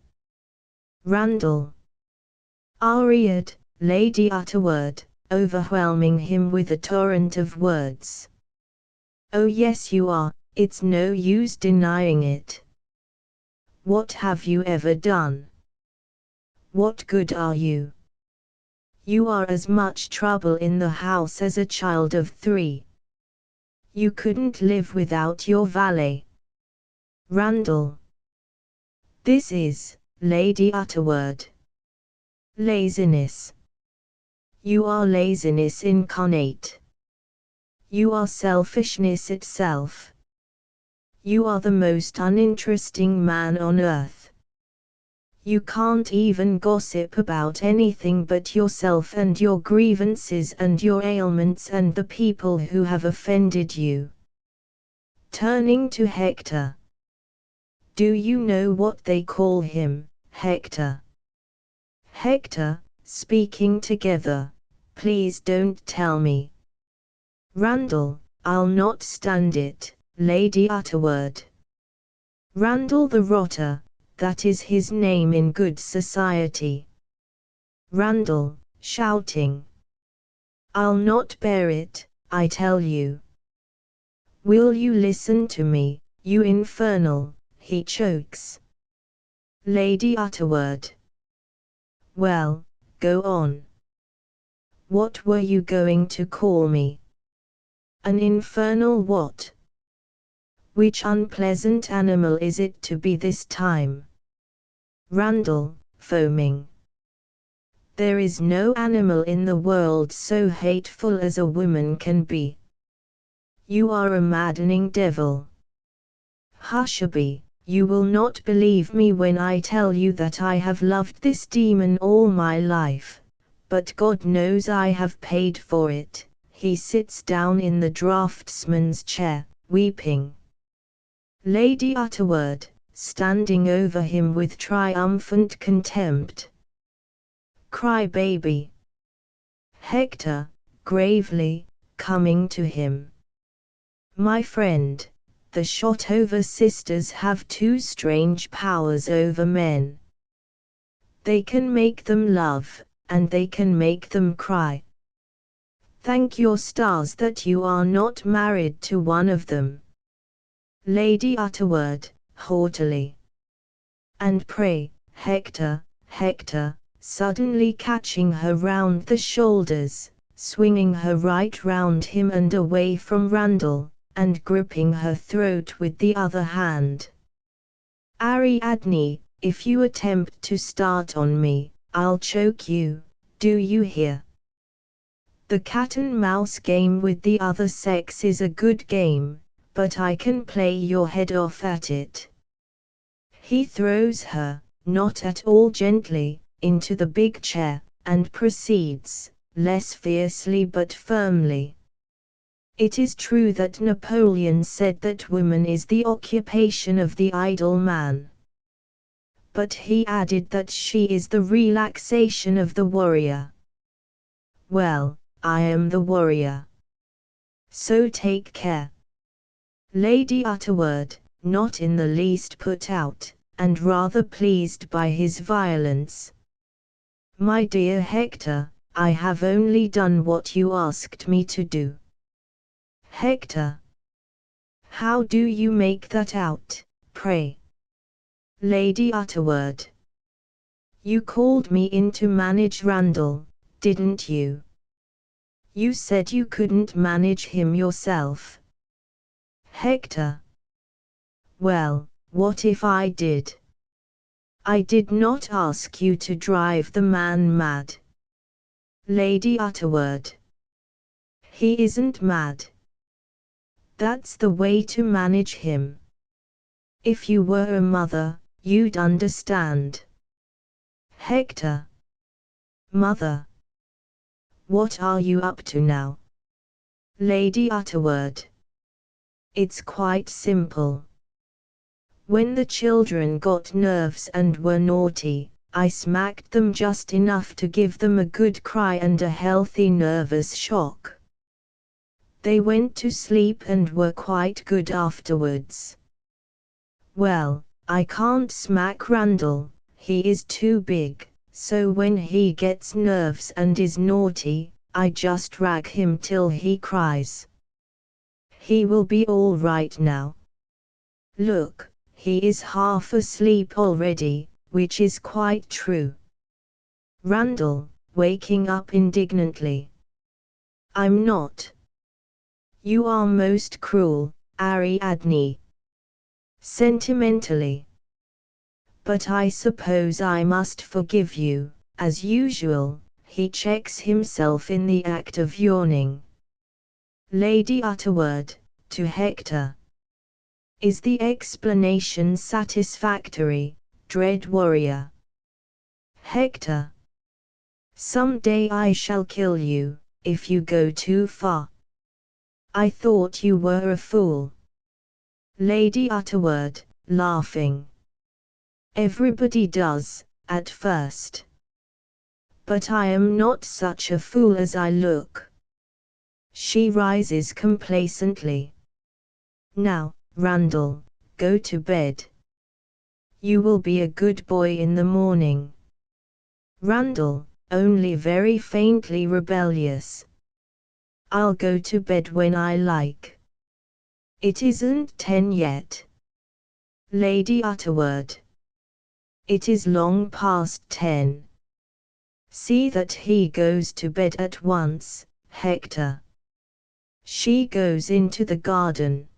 Randall. Ariad, Lady Utterword, overwhelming him with a torrent of words. Oh yes you are, it's no use denying it. What have you ever done? What good are you? You are as much trouble in the house as a child of 3. You couldn't live without your valet. Randall. This is, Lady Utterword. Laziness. You are laziness incarnate. You are selfishness itself. You are the most uninteresting man on earth. You can't even gossip about anything but yourself and your grievances and your ailments and the people who have offended you. Turning to Hector. Do you know what they call him, Hector? Hector, speaking together, please don't tell me. Randall, I'll not stand it, Lady Utterword. Randall the Rotter. That is his name in good society. Randall, shouting. I'll not bear it, I tell you. Will you listen to me, you infernal, he chokes. Lady Utterword. Well, go on. What were you going to call me? An infernal what? Which unpleasant animal is it to be this time? Randall, foaming. There is no animal in the world so hateful as a woman can be. You are a maddening devil. Hushabye, you will not believe me when I tell you that I have loved this demon all my life, but God knows I have paid for it. He sits down in the draftsman's chair, weeping. Lady Utterword, standing over him with triumphant contempt. Cry baby. Hector, gravely, coming to him. My friend, the Shotover sisters have 2 strange powers over men. They can make them love, and they can make them cry. Thank your stars that you are not married to one of them. Lady Utterword, haughtily. And pray, Hector, Hector, suddenly catching her round the shoulders, swinging her right round him and away from Randall, and gripping her throat with the other hand. Ariadne, if you attempt to start on me, I'll choke you, do you hear? The cat-and-mouse game with the other sex is a good game, but I can play your head off at it. He throws her, not at all gently, into the big chair, and proceeds, less fiercely but firmly. It is true that Napoleon said that woman is the occupation of the idle man. But he added that she is the relaxation of the warrior. Well, I am the warrior. So take care. Lady Utterword, not in the least put out, and rather pleased by his violence. My dear Hector, I have only done what you asked me to do. Hector. How do you make that out, pray? Lady Utterword. You called me in to manage Randall, didn't you? You said you couldn't manage him yourself. Hector. Well, what if I did? I did not ask you to drive the man mad. Lady Utterword. He isn't mad. That's the way to manage him. If you were a mother, you'd understand. Hector. Mother. What are you up to now? Lady Utterword. It's quite simple. When the children got nerves and were naughty, I smacked them just enough to give them a good cry and a healthy nervous shock. They went to sleep and were quite good afterwards. Well, I can't smack Randall, he is too big, so when he gets nerves and is naughty, I just rag him till he cries. He will be all right now. Look, he is half asleep already, which is quite true. Randall, waking up indignantly. I'm not. You are most cruel, Ariadne. Sentimentally. But I suppose I must forgive you, as usual. He checks himself in the act of yawning. Lady Utterword, to Hector. Is the explanation satisfactory, dread warrior? Hector. Some day I shall kill you, if you go too far. I thought you were a fool. Lady Utterword, laughing. Everybody does, at first. But I am not such a fool as I look. She rises complacently. Now, Randall, go to bed. You will be a good boy in the morning. Randall, only very faintly rebellious. I'll go to bed when I like. It isn't 10 yet. Lady Utterword. It is long past 10. See that he goes to bed at once, Hector. She goes into the garden.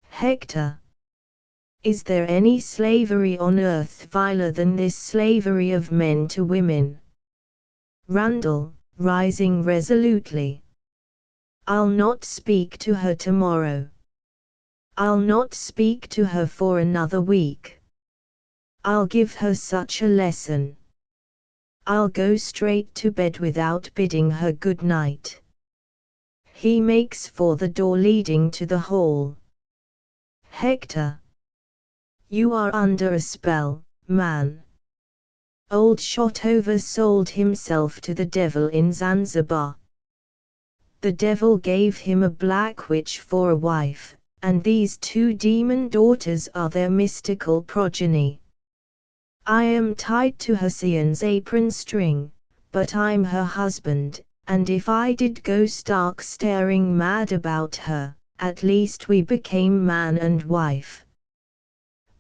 Hector. Is there any slavery on earth viler than this slavery of men to women? Randall, rising resolutely. I'll not speak to her tomorrow. I'll not speak to her for another week. I'll give her such a lesson. I'll go straight to bed without bidding her good night. He makes for the door leading to the hall. Hector. You are under a spell, man. Old Shotover sold himself to the devil in Zanzibar. The devil gave him a black witch for a wife, and these two demon daughters are their mystical progeny. I am tied to Hessian's apron string, but I'm her husband, and if I did go stark staring mad about her, at least we became man and wife.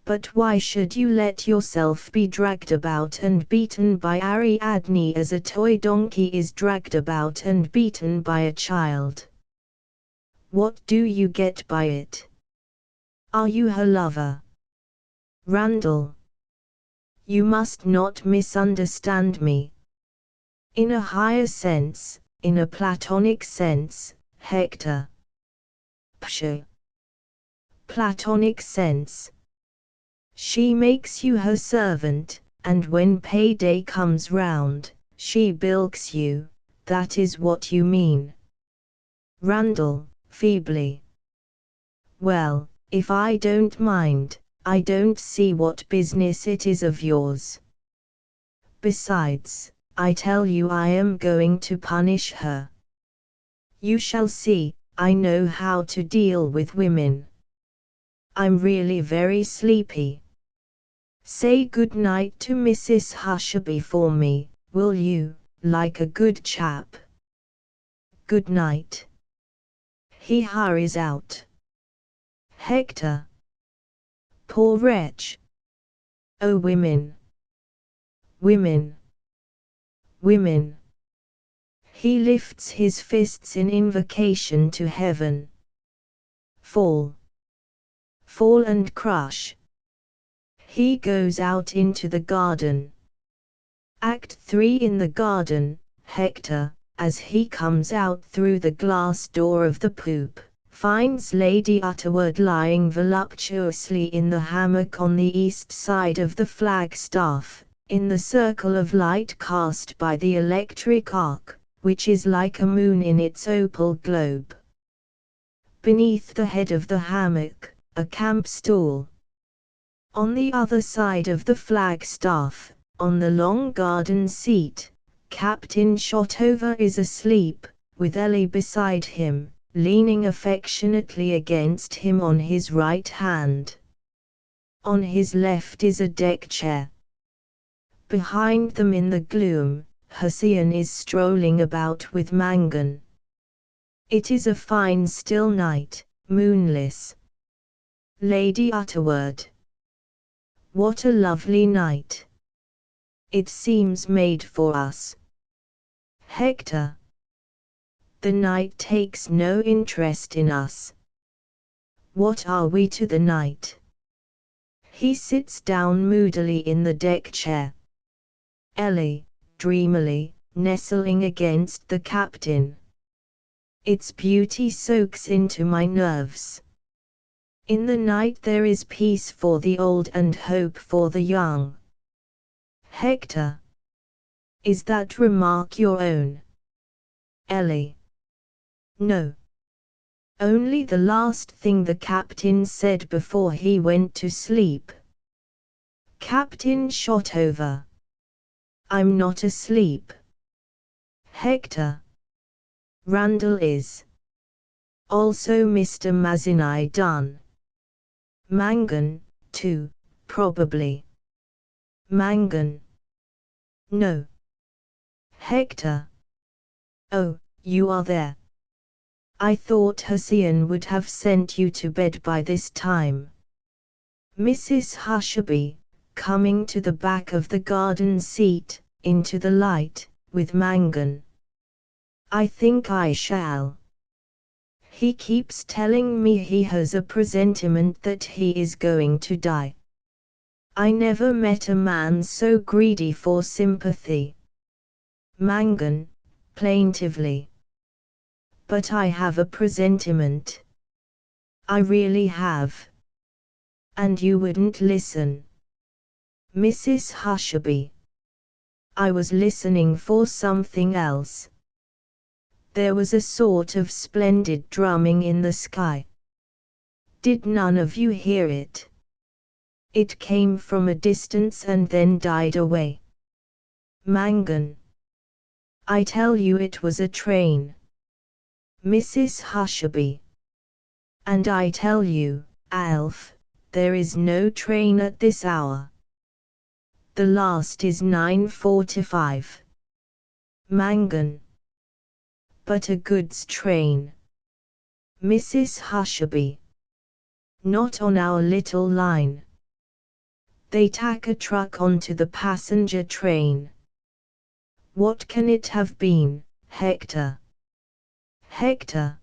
But why should you let yourself be dragged about and beaten by Ariadne as a toy donkey is dragged about and beaten by a child? What do you get by it? Are you her lover? Randall. You must not misunderstand me. In a higher sense, in a platonic sense, Hector. Pshaw. Platonic sense. She makes you her servant, and when payday comes round, she bilks you, that is what you mean. Randall, feebly. Well, if I don't mind, I don't see what business it is of yours. Besides, I tell you I am going to punish her. You shall see, I know how to deal with women. I'm really very sleepy. Say good night to Mrs. Hushabye for me, will you, like a good chap? Good night. He hurries out. Hector. Poor wretch. Oh, women. Women. Women. He lifts his fists in invocation to heaven. Fall. Fall and crush. He goes out into the garden. Act 3. In the garden, Hector, as he comes out through the glass door of the poop, finds Lady Utterword lying voluptuously in the hammock on the east side of the flagstaff, in the circle of light cast by the electric arc, which is like a moon in its opal globe. Beneath the head of the hammock, a camp stool. On the other side of the flagstaff, on the long garden seat, Captain Shotover is asleep, with Ellie beside him, leaning affectionately against him on his right hand. On his left is a deck chair. Behind them in the gloom, Hussein is strolling about with Mangan. It is a fine still night, moonless. Lady Utterword. What a lovely night. It seems made for us. Hector. The night takes no interest in us. What are we to the night? He sits down moodily in the deck chair. Ellie, dreamily, nestling against the captain. Its beauty soaks into my nerves. In the night there is peace for the old and hope for the young. Hector. Is that remark your own? Ellie. No. Only the last thing the captain said before he went to sleep. Captain Shotover. I'm not asleep. Hector. Randall is. Also Mr. Mazinai Dunn. Mangan, too, probably. Mangan. No. Hector. Oh, you are there. I thought Hussein would have sent you to bed by this time. Mrs. Hushabye, coming to the back of the garden seat, into the light, with Mangan. I think I shall. He keeps telling me he has a presentiment that he is going to die. I never met a man so greedy for sympathy. Mangan, plaintively. But I have a presentiment. I really have. And you wouldn't listen. Mrs. Hushabye. I was listening for something else. There was a sort of splendid drumming in the sky. Did none of you hear it? It came from a distance and then died away. Mangan. I tell you it was a train. Mrs. Hushabye. And I tell you, Alf, there is no train at this hour. The last is 9:45. Mangan. But a goods train. Mrs. Hushabye. Not on our little line. They tack a truck onto the passenger train. What can it have been, Hector? Hector.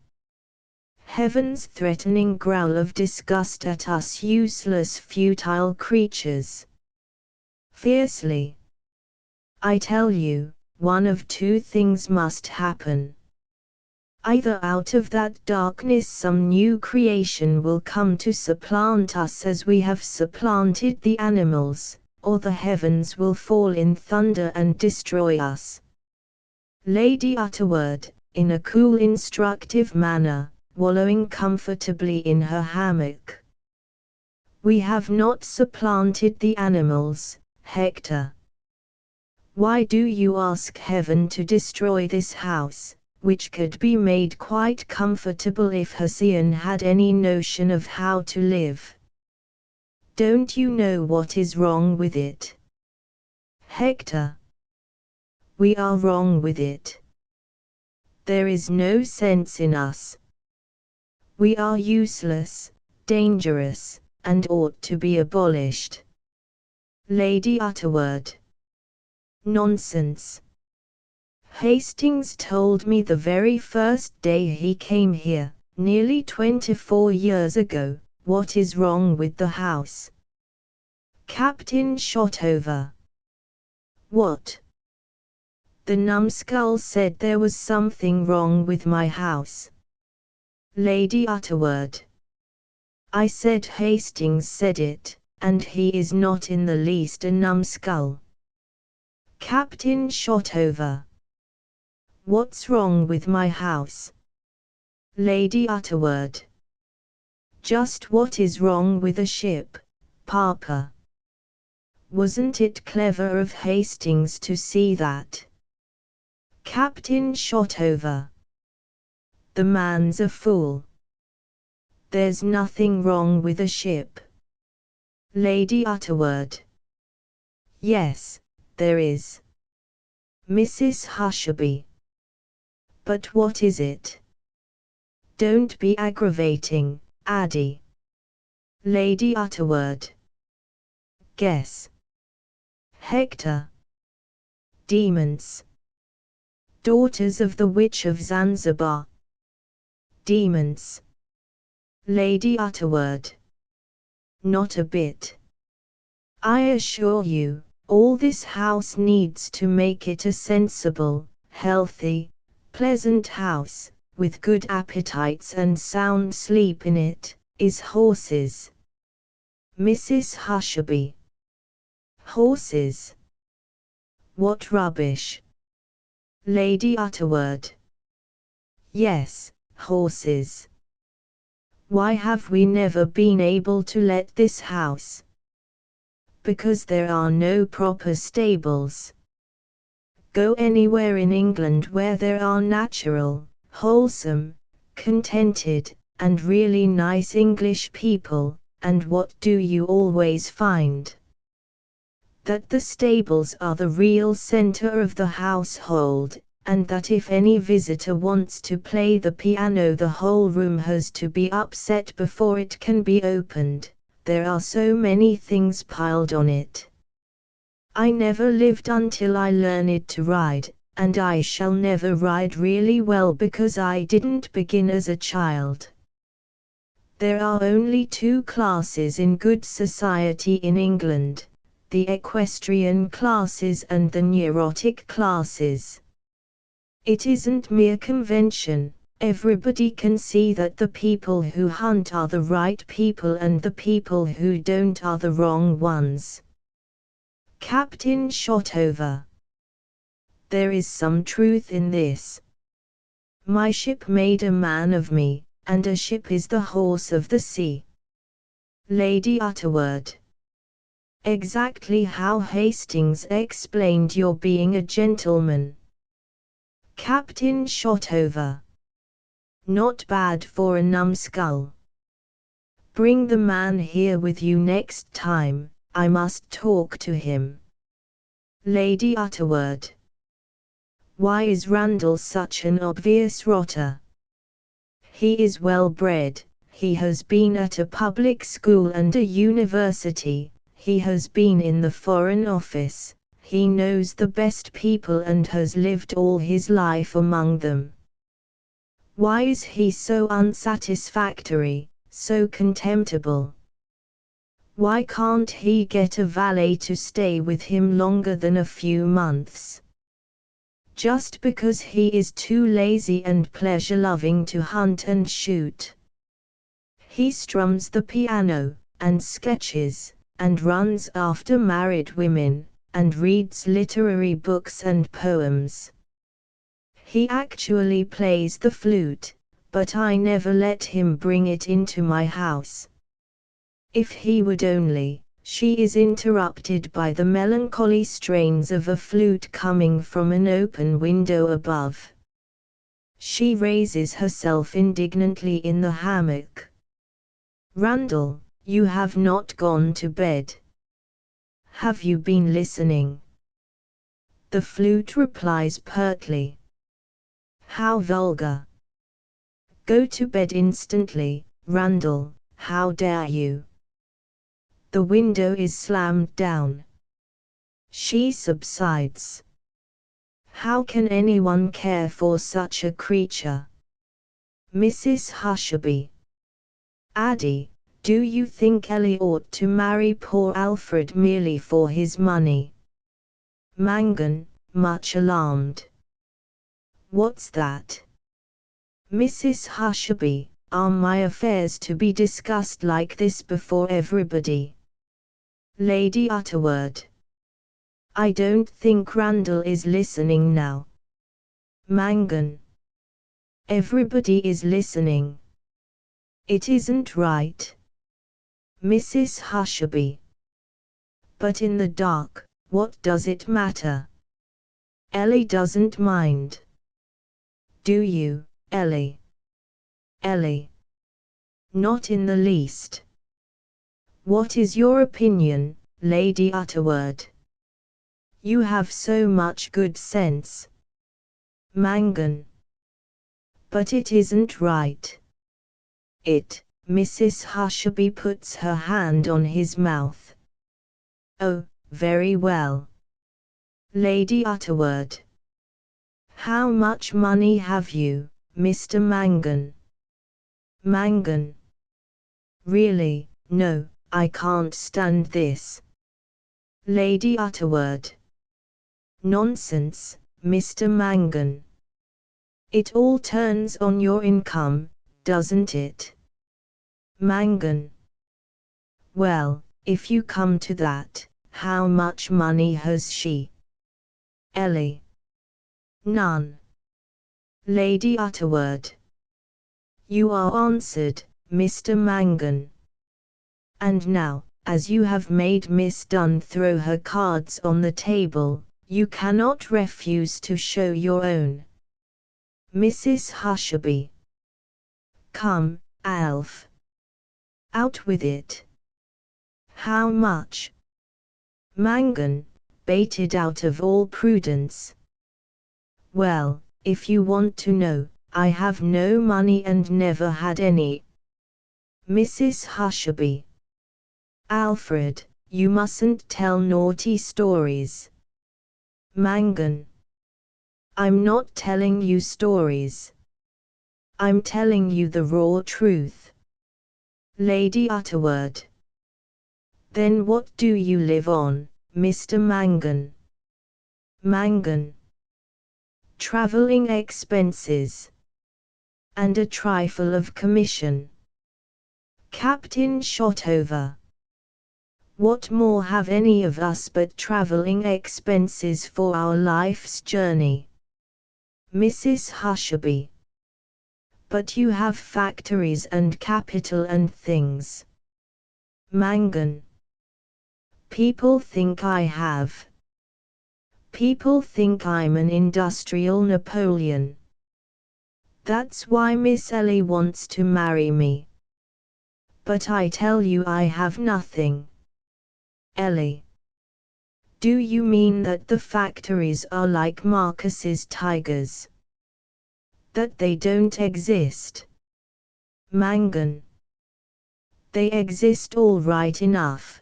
Heaven's threatening growl of disgust at us useless futile creatures. Fiercely. I tell you, one of two things must happen. Either out of that darkness some new creation will come to supplant us as we have supplanted the animals, or the heavens will fall in thunder and destroy us. Lady Utterword, in a cool instructive manner, wallowing comfortably in her hammock. We have not supplanted the animals, Hector. Why do you ask heaven to destroy this house, which could be made quite comfortable if Hussein had any notion of how to live? Don't you know what is wrong with it? Hector. We are wrong with it. There is no sense in us. We are useless, dangerous, and ought to be abolished. Lady Utterword. Nonsense. Hastings told me the very first day he came here, nearly 24 years ago, what is wrong with the house. Captain Shotover. What? The numbskull said there was something wrong with my house. Lady Utterword. I said Hastings said it, and he is not in the least a numbskull. Captain Shotover. What's wrong with my house? Lady Utterword. Just what is wrong with a ship, Papa. Wasn't it clever of Hastings to see that? Captain Shotover. The man's a fool. There's nothing wrong with a ship. Lady Utterword. Yes, there is. Mrs. Hushabye. But what is it? Don't be aggravating, Addie. Lady Utterword. Guess. Hector. Demons. Daughters of the Witch of Zanzibar. Demons. Lady Utterword. Not a bit. I assure you, all this house needs to make it a sensible, healthy, pleasant house, with good appetites and sound sleep in it, is horses. Mrs. Hushabye. Horses? What rubbish! Lady Utterword. Yes, horses. Why have we never been able to let this house? Because there are no proper stables. Go anywhere in England where there are natural, wholesome, contented, and really nice English people, and what do you always find? That the stables are the real center of the household, and that if any visitor wants to play the piano the whole room has to be upset before it can be opened. There are so many things piled on it. I never lived until I learned to ride, and I shall never ride really well because I didn't begin as a child. There are only two classes in good society in England, the equestrian classes and the neurotic classes. It isn't mere convention. Everybody can see that the people who hunt are the right people and the people who don't are the wrong ones. Captain Shotover. There is some truth in this. My ship made a man of me, and a ship is the horse of the sea. Lady Utterword. Exactly how Hastings explained your being a gentleman. Captain Shotover. Not bad for a numbskull. Bring the man here with you next time, I must talk to him. Lady Utterword. Why is Randall such an obvious rotter? He is well bred, he has been at a public school and a university, he has been in the Foreign Office, he knows the best people and has lived all his life among them. Why is he so unsatisfactory, so contemptible? Why can't he get a valet to stay with him longer than a few months? Just because he is too lazy and pleasure-loving to hunt and shoot. He strums the piano, and sketches, and runs after married women, and reads literary books and poems. He actually plays the flute, but I never let him bring it into my house. If he would only. She is interrupted by the melancholy strains of a flute coming from an open window above. She raises herself indignantly in the hammock. Randall, you have not gone to bed. Have you been listening? The flute replies pertly. How vulgar. Go to bed instantly, Randall, how dare you? The window is slammed down. She subsides. How can anyone care for such a creature? Mrs. Hushabye. Addie, do you think Ellie ought to marry poor Alfred merely for his money? Mangan, much alarmed. What's that? Mrs. Hushabye, are my affairs to be discussed like this before everybody? Lady Utterword. I don't think Randall is listening now. Mangan. Everybody is listening. It isn't right. Mrs. Hushabye. But in the dark, what does it matter? Ellie doesn't mind. Do you, Ellie? Ellie. Not in the least. What is your opinion, Lady Utterword? You have so much good sense. Mangan. But it isn't right. Mrs. Hushabye puts her hand on his mouth. Oh, very well. Lady Utterword. How much money have you, Mr. Mangan? Mangan. Really, no, I can't stand this. Lady Utterword. Nonsense, Mr. Mangan. It all turns on your income, doesn't it? Mangan. Well, if you come to that, how much money has she? Ellie. None. Lady Utterword. You are answered, Mr. Mangan. And now, as you have made Miss Dunn throw her cards on the table, you cannot refuse to show your own. Mrs. Hushabye. Come, Alf. Out with it. How much? Mangan, baited out of all prudence. Well, if you want to know, I have no money and never had any. Mrs. Hushabye. Alfred, you mustn't tell naughty stories. Mangan. I'm not telling you stories. I'm telling you the raw truth. Lady Utterword. Then what do you live on, Mr. Mangan? Mangan. Travelling expenses. And a trifle of commission. Captain Shotover. What more have any of us but travelling expenses for our life's journey? Mrs. Hushabye. But you have factories and capital and things. Mangan. People think I have. People think I'm an industrial Napoleon. That's why Miss Ellie wants to marry me. But I tell you I have nothing. Ellie. Do you mean that the factories are like Marcus's tigers? That they don't exist? Mangan. They exist all right enough.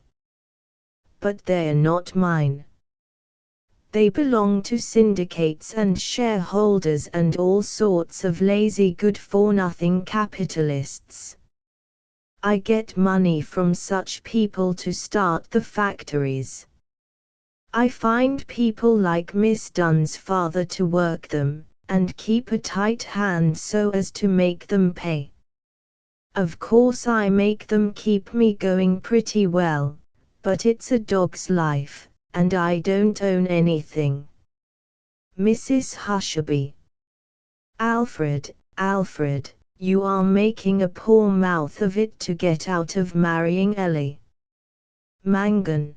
But they're not mine. They belong to syndicates and shareholders and all sorts of lazy good-for-nothing capitalists. I get money from such people to start the factories. I find people like Miss Dunn's father to work them, and keep a tight hand so as to make them pay. Of course I make them keep me going pretty well, but it's a dog's life, and I don't own anything. Mrs. Hushabye. Alfred, Alfred, You are making a poor mouth of it to get out of marrying Ellie. Mangan.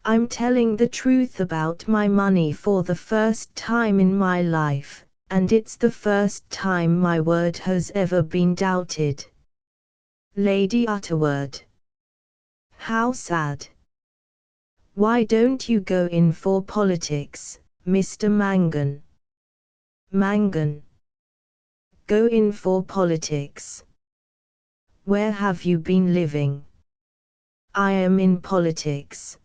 I'm telling the truth about my money for the first time in my life, and it's the first time my word has ever been doubted. Lady Utterword. How sad. Why don't you go in for politics, Mr. Mangan? Mangan. Go in for politics. Where have you been living? I am in politics.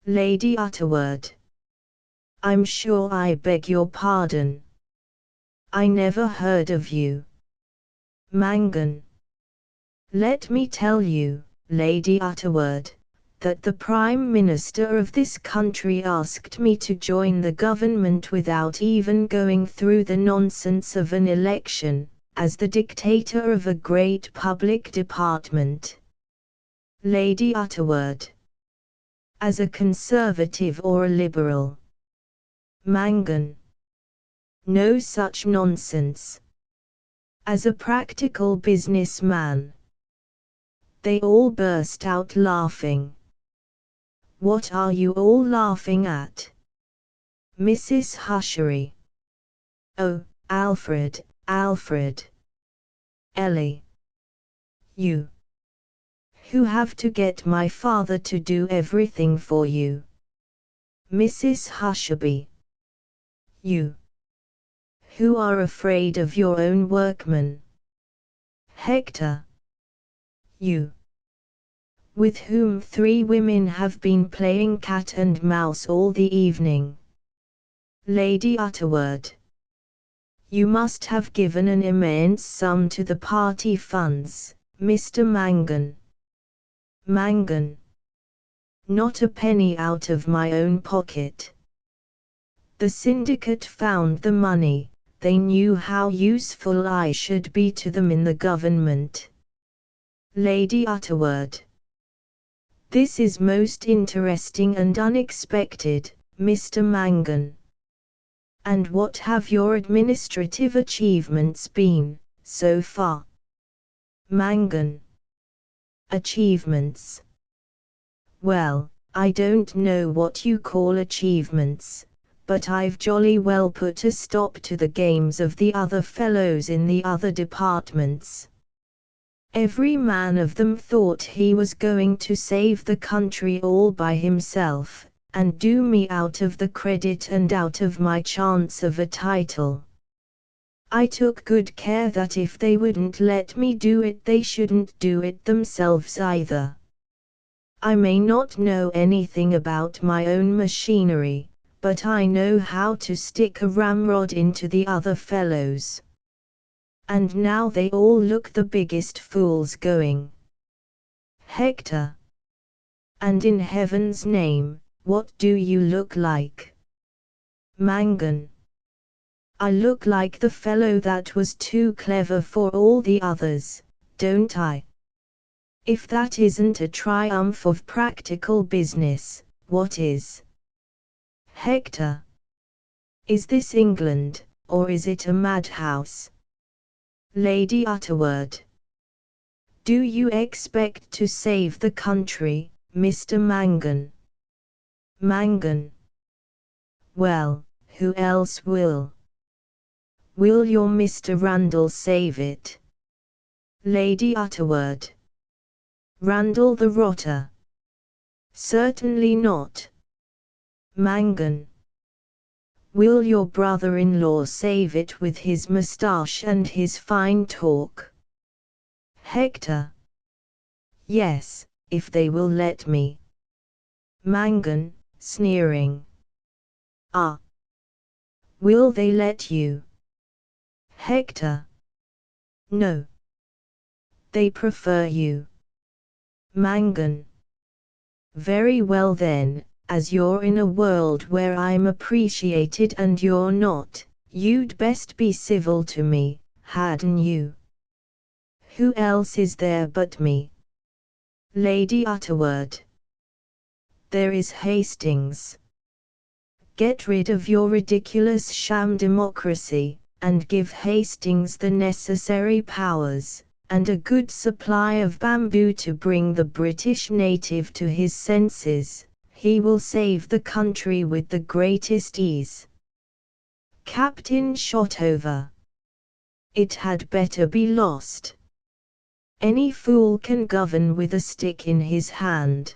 Lady Utterword. I'm sure I beg your pardon. I never heard of you. Mangan. Let me tell you, Lady Utterword, that the Prime Minister of this country asked me to join the government without even going through the nonsense of an election, as the dictator of a great public department. Lady Utterword. As a conservative or a liberal? Mangan. No such nonsense. As a practical businessman. They all burst out laughing. What are you all laughing at? Mrs. Hushery. Oh, Alfred, Alfred. Ellie. You. Who have to get my father to do everything for you. Mrs. Hushabye. You. Who are afraid of your own workmen. Hector. You. With whom 3 women have been playing cat and mouse all the evening. Lady Utterword. You must have given an immense sum to the party funds, Mr. Mangan. Mangan. Not a penny out of my own pocket. The syndicate found the money, they knew how useful I should be to them in the government. Lady Utterword. This is most interesting and unexpected, Mr. Mangan. And what have your administrative achievements been, so far? Mangan. Achievements. Well, I don't know what you call achievements, but I've jolly well put a stop to the games of the other fellows in the other departments. Every man of them thought he was going to save the country all by himself, and do me out of the credit and out of my chance of a title. I took good care that if they wouldn't let me do it, they shouldn't do it themselves either. I may not know anything about my own machinery, but I know how to stick a ramrod into the other fellows. And now they all look the biggest fools going. Hector. And in heaven's name, what do you look like? Mangan. I look like the fellow that was too clever for all the others, don't I? If that isn't a triumph of practical business, what is? Hector. Is this England, or is it a madhouse? Lady Utterword. Do you expect to save the country, Mr. Mangan? Mangan. Well, who else will? Will your Mr. Randall save it? Lady Utterword. Randall the rotter? Certainly not. Mangan. Will your brother-in-law save it with his moustache and his fine talk? Hector. Yes, if they will let me. Mangan, sneering. Ah. Will they let you? Hector. No. They prefer you. Mangan. Very well then, as you're in a world where I'm appreciated and you're not, you'd best be civil to me, hadn't you? Who else is there but me? Lady Utterword. There is Hastings. Get rid of your ridiculous sham democracy, and give Hastings the necessary powers, and a good supply of bamboo to bring the British native to his senses, he will save the country with the greatest ease. Captain Shotover. It had better be lost. Any fool can govern with a stick in his hand.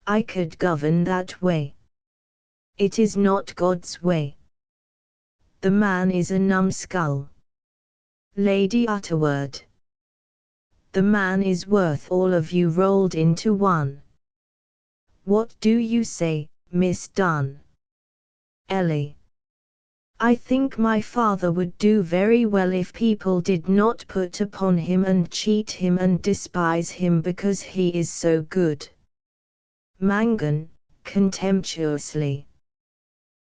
I could govern that way. It is not God's way. The man is a numbskull. Lady Utterword. The man is worth all of you rolled into one. What do you say, Miss Dunn? Ellie. I think my father would do very well if people did not put upon him and cheat him and despise him because he is so good. Mangan, contemptuously.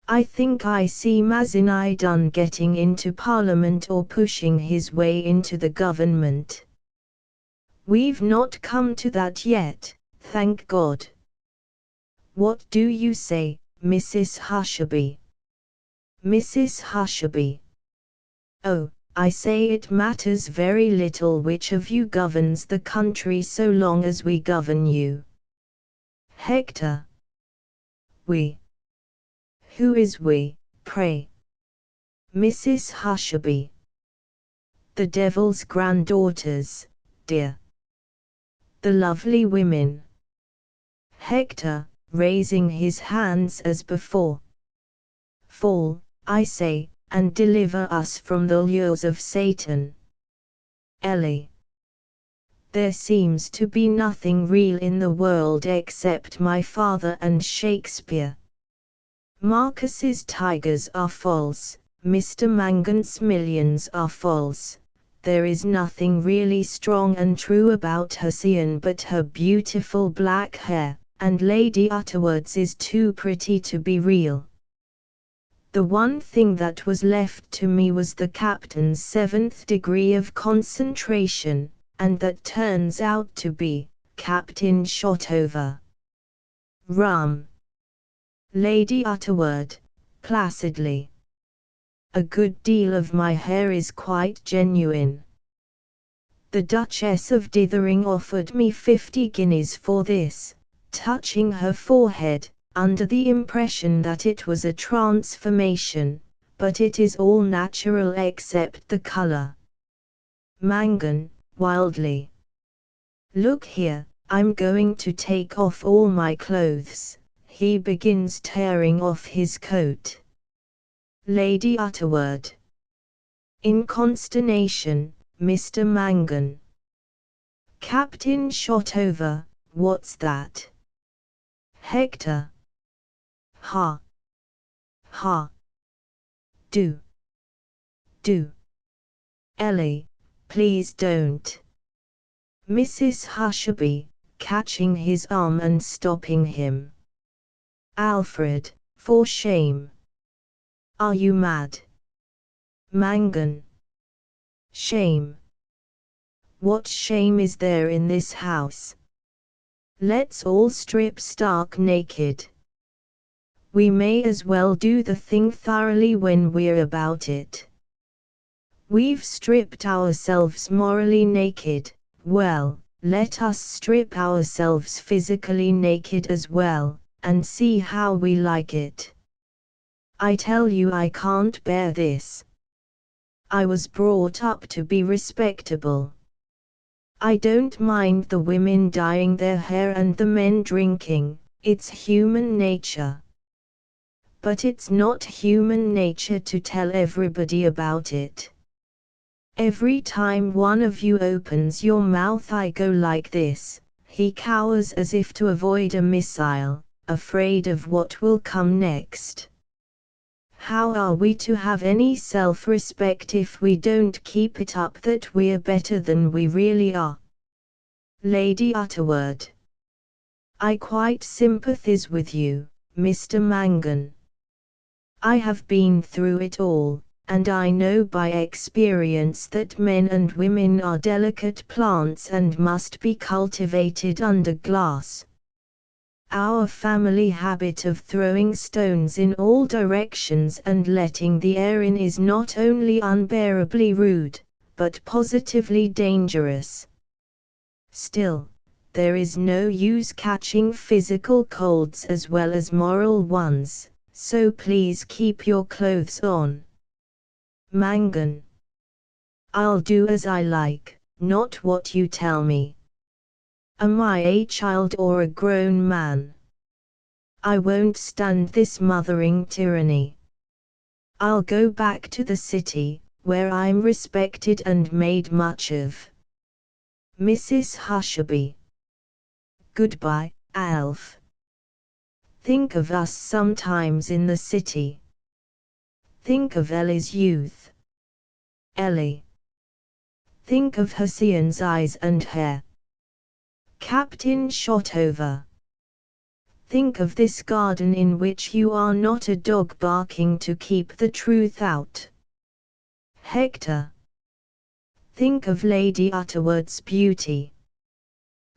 I think I see Mazinai Dunn getting into Parliament or pushing his way into the government. We've not come to that yet, thank God. What do you say, Mrs. Hushaby? Mrs. Hushaby. Oh, I say it matters very little which of you governs the country so long as we govern you. Hector. We. Who is we, pray? Mrs. Hushaby. The devil's granddaughters, dear. The lovely women. Hector, raising his hands as before. Fall, I say, and deliver us from the lures of Satan. Ellie. There seems to be nothing real in the world except my father and Shakespeare. Marcus's tigers are false, Mr. Mangan's millions are false. There is nothing really strong and true about Hessian but her beautiful black hair, and Lady Utterword's is too pretty to be real. The one thing that was left to me was the captain's 7th degree of concentration, and that turns out to be Captain Shotover. Rum. Lady Utterword, placidly. A good deal of my hair is quite genuine. The Duchess of Dithering offered me 50 guineas for this, touching her forehead, under the impression that it was a transformation, but it is all natural except the color. Mangan, wildly. Look here, I'm going to take off all my clothes. He begins tearing off his coat. Lady Utterword. In consternation, Mr. Mangan. Captain Shotover, what's that? Hector. Ha. Ha. Do. Ellie, please don't. Mrs. Hushaby, catching his arm and stopping him. Alfred, for shame. Are you mad? Mangan. Shame. What shame is there in this house? Let's all strip stark naked. We may as well do the thing thoroughly when we're about it. We've stripped ourselves morally naked, well, let us strip ourselves physically naked as well, and see how we like it. I tell you I can't bear this. I was brought up to be respectable. I don't mind the women dyeing their hair and the men drinking, it's human nature. But it's not human nature to tell everybody about it. Every time one of you opens your mouth I go like this. He cowers as if to avoid a missile, afraid of what will come next. How are we to have any self-respect if we don't keep it up that we're better than we really are? Lady Utterword. I quite sympathize with you, Mr. Mangan. I have been through it all, and I know by experience that men and women are delicate plants and must be cultivated under glass. Our family habit of throwing stones in all directions and letting the air in is not only unbearably rude, but positively dangerous. Still, there is no use catching physical colds as well as moral ones, so please keep your clothes on. Mangan. I'll do as I like, not what you tell me. Am I a child or a grown man? I won't stand this mothering tyranny. I'll go back to the city, where I'm respected and made much of. Mrs. Hushabye. Goodbye, Alf. Think of us sometimes in the city. Think of Ellie's youth. Ellie. Think of Hussein's eyes and hair. Captain Shotover. Think of this garden in which you are not a dog barking to keep the truth out. Hector. Think of Lady Utterword's beauty.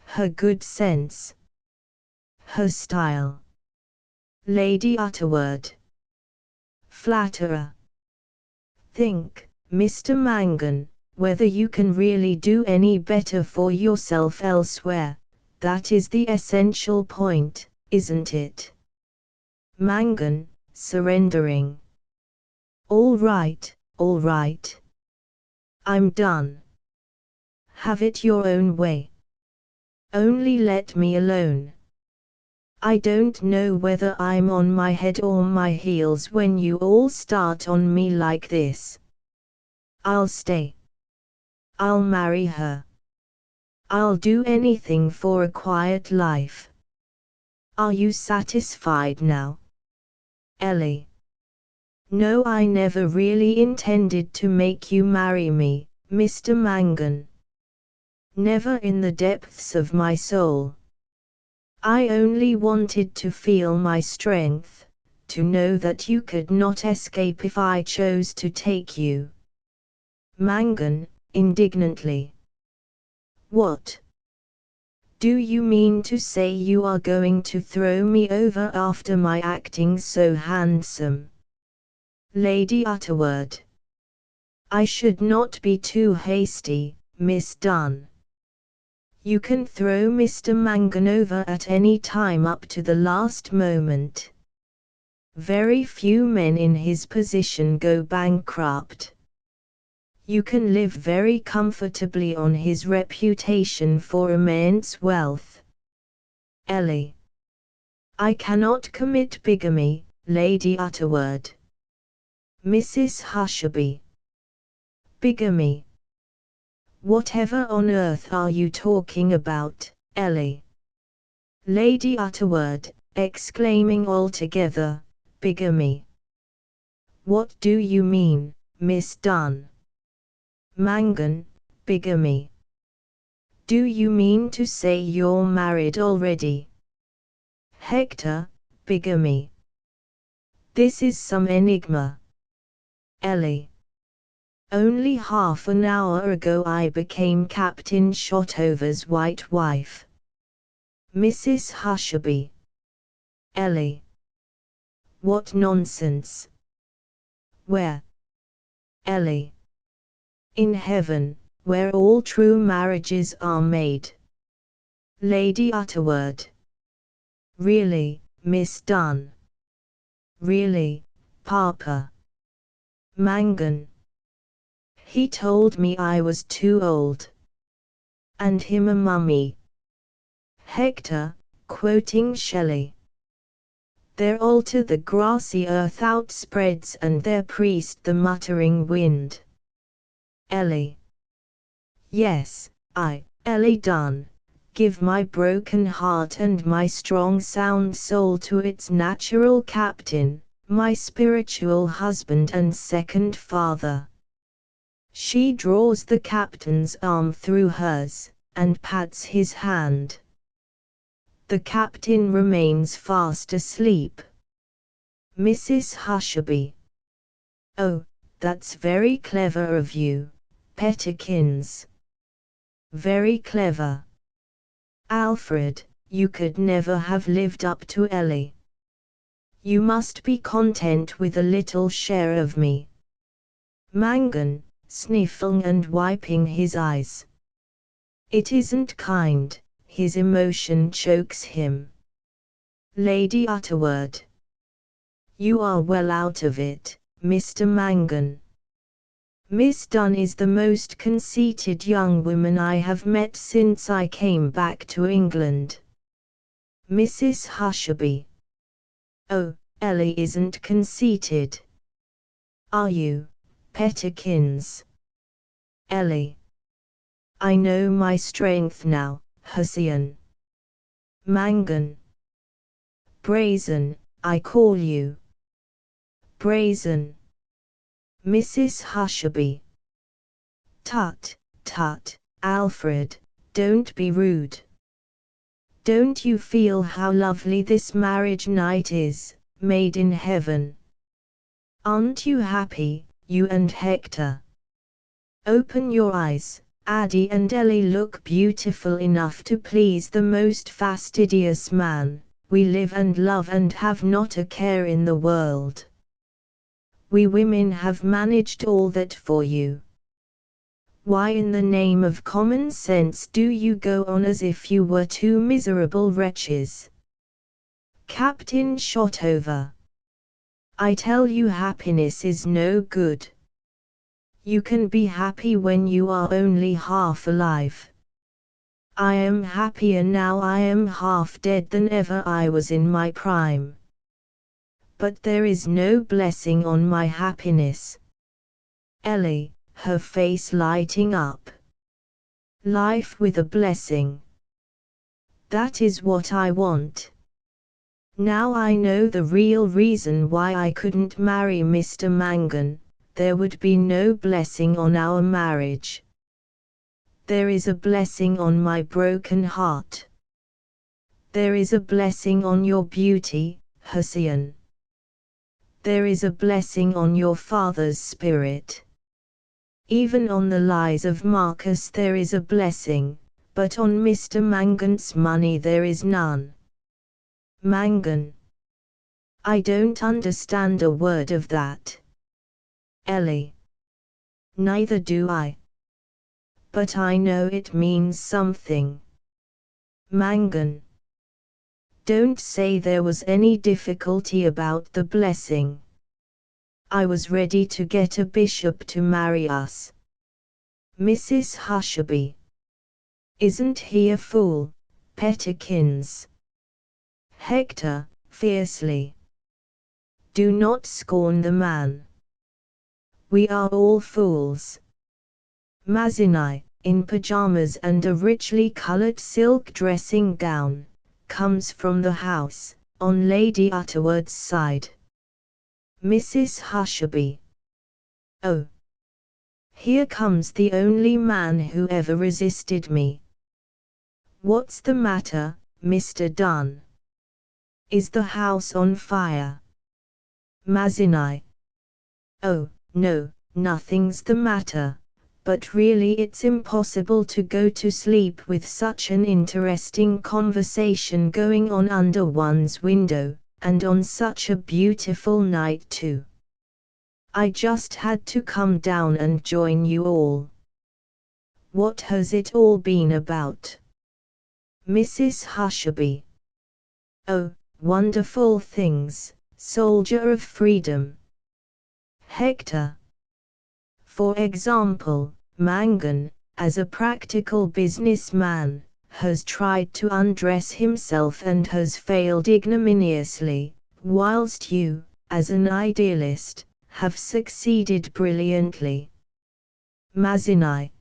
Her good sense. Her style. Lady Utterword. Flatterer. Think, Mr. Mangan, whether you can really do any better for yourself elsewhere. That is the essential point, isn't it? Mangan, surrendering. All right, all right. I'm done. Have it your own way. Only let me alone. I don't know whether I'm on my head or my heels when you all start on me like this. I'll stay. I'll marry her. I'll do anything for a quiet life. Are you satisfied now? Ellie. No, I never really intended to make you marry me, Mr. Mangan. Never in the depths of my soul. I only wanted to feel my strength, to know that you could not escape if I chose to take you. Mangan, indignantly. What? Do you mean to say you are going to throw me over after my acting so handsome? Lady Utterword. I should not be too hasty, Miss Dunn. You can throw Mr. Mangan over at any time up to the last moment. Very few men in his position go bankrupt. You can live very comfortably on his reputation for immense wealth. Ellie. I cannot commit bigamy, Lady Utterword. Mrs. Hushabye. Bigamy. Whatever on earth are you talking about, Ellie? Lady Utterword, exclaiming altogether, bigamy. What do you mean, Miss Dunn? Mangan, bigamy. Do you mean to say you're married already? Hector, bigamy. This is some enigma. Ellie. Only half an hour ago I became Captain Shotover's white wife. Mrs. Hushabye. Ellie. What nonsense. Where? Ellie. In heaven, where all true marriages are made. Lady Utterword. Really, Miss Dunn? Really, Papa? Mangan. He told me I was too old. And him a mummy. Hector, quoting Shelley. Their altar the grassy earth outspreads and their priest the muttering wind. Ellie. Yes, I, Ellie Dunn, give my broken heart and my strong sound soul to its natural captain, my spiritual husband and second father. She draws the captain's arm through hers, and pats his hand. The captain remains fast asleep. Mrs. Hushabye. Oh, that's very clever of you, Pettikins. Very clever. Alfred, you could never have lived up to Ellie. You must be content with a little share of me. Mangan, sniffling and wiping his eyes. It isn't kind, his emotion chokes him. Lady Utterword. You are well out of it, Mr. Mangan. Miss Dunn is the most conceited young woman I have met since I came back to England. Mrs. Hushabye. Oh, Ellie isn't conceited. Are you, Pettikins? Ellie. I know my strength now, Husain. Mangan. Brazen, I call you. Brazen. Mrs. Hushabye. Tut, tut, Alfred, don't be rude. Don't you feel how lovely this marriage night is, made in heaven? Aren't you happy, you and Hector? Open your eyes, Addie and Ellie look beautiful enough to please the most fastidious man. We live and love and have not a care in the world. We women have managed all that for you. Why in the name of common sense do you go on as if you were two miserable wretches? Captain Shotover. I tell you happiness is no good. You can be happy when you are only half alive. I am happier now I am half dead than ever I was in my prime. But there is no blessing on my happiness. Ellie, her face lighting up. Life with a blessing. That is what I want. Now I know the real reason why I couldn't marry Mr. Mangan. There would be no blessing on our marriage. There is a blessing on my broken heart. There is a blessing on your beauty, Husain. There is a blessing on your father's spirit. Even on the lies of Marcus there is a blessing, but on Mr. Mangan's money there is none. Mangan. I don't understand a word of that. Ellie. Neither do I. But I know it means something. Mangan. Don't say there was any difficulty about the blessing. I was ready to get a bishop to marry us. Mrs. Hushabye. Isn't he a fool, Pettikins? Hector, fiercely. Do not scorn the man. We are all fools. Mazinai, in pajamas and a richly colored silk dressing gown, comes from the house, on Lady Utterword's side. Mrs. Hushabye. Oh. Here comes the only man who ever resisted me. What's the matter, Mr. Dunn? Is the house on fire? Mazinai. Oh, no, nothing's the matter, but really it's impossible to go to sleep with such an interesting conversation going on under one's window, and on such a beautiful night too. I just had to come down and join you all. What has it all been about? Mrs. Hushabye. Oh, wonderful things, soldier of freedom. Hector. For example, Mangan, as a practical businessman, has tried to undress himself and has failed ignominiously, whilst you, as an idealist, have succeeded brilliantly. Mazinai.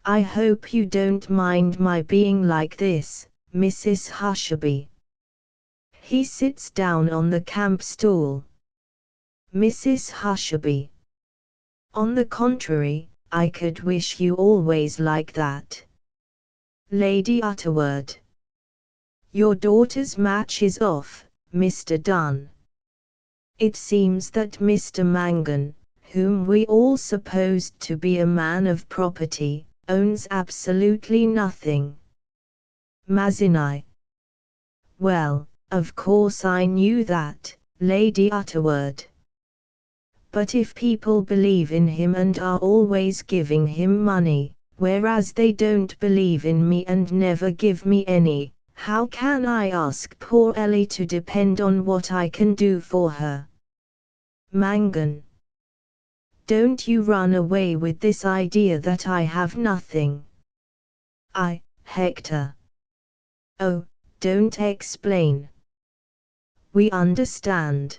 I hope you don't mind my being like this, Mrs. Hushabye. He sits down on the camp stool. Mrs. Hushabye. On the contrary, I could wish you always like that. Lady Utterword. Your daughter's match is off, Mr. Dunn. It seems that Mr. Mangan, whom we all supposed to be a man of property, owns absolutely nothing. Mazinai. Well, of course I knew that, Lady Utterword. But if people believe in him and are always giving him money, whereas they don't believe in me and never give me any, how can I ask poor Ellie to depend on what I can do for her? Mangan. Don't you run away with this idea that I have nothing. Hector. Oh, don't explain. We understand.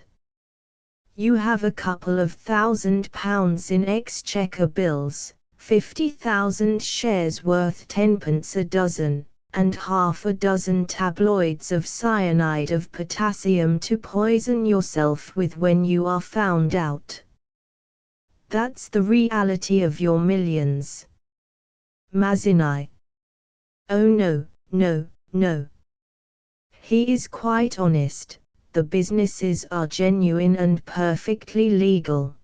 You have a couple of £1,000 in exchequer bills, 50,000 shares worth 10p a dozen, and half a dozen tabloids of cyanide of potassium to poison yourself with when you are found out. That's the reality of your millions. Mazinai. Oh no, no, no. He is quite honest. The businesses are genuine and perfectly legal.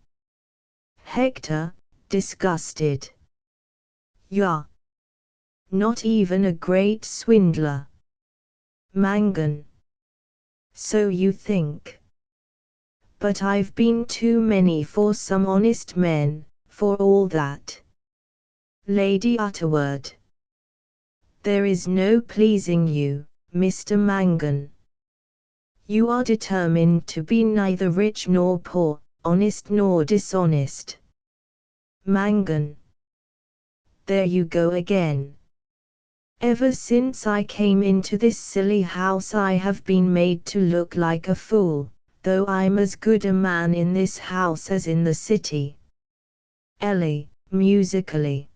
Hector, disgusted. Yeah. Not even a great swindler. Mangan. So you think. But I've been too many for some honest men, for all that. Lady Utterword. There is no pleasing you, Mr. Mangan. You are determined to be neither rich nor poor, honest nor dishonest. Mangan. There you go again. Ever since I came into this silly house I have been made to look like a fool, though I'm as good a man in this house as in the city. Ellie, musically.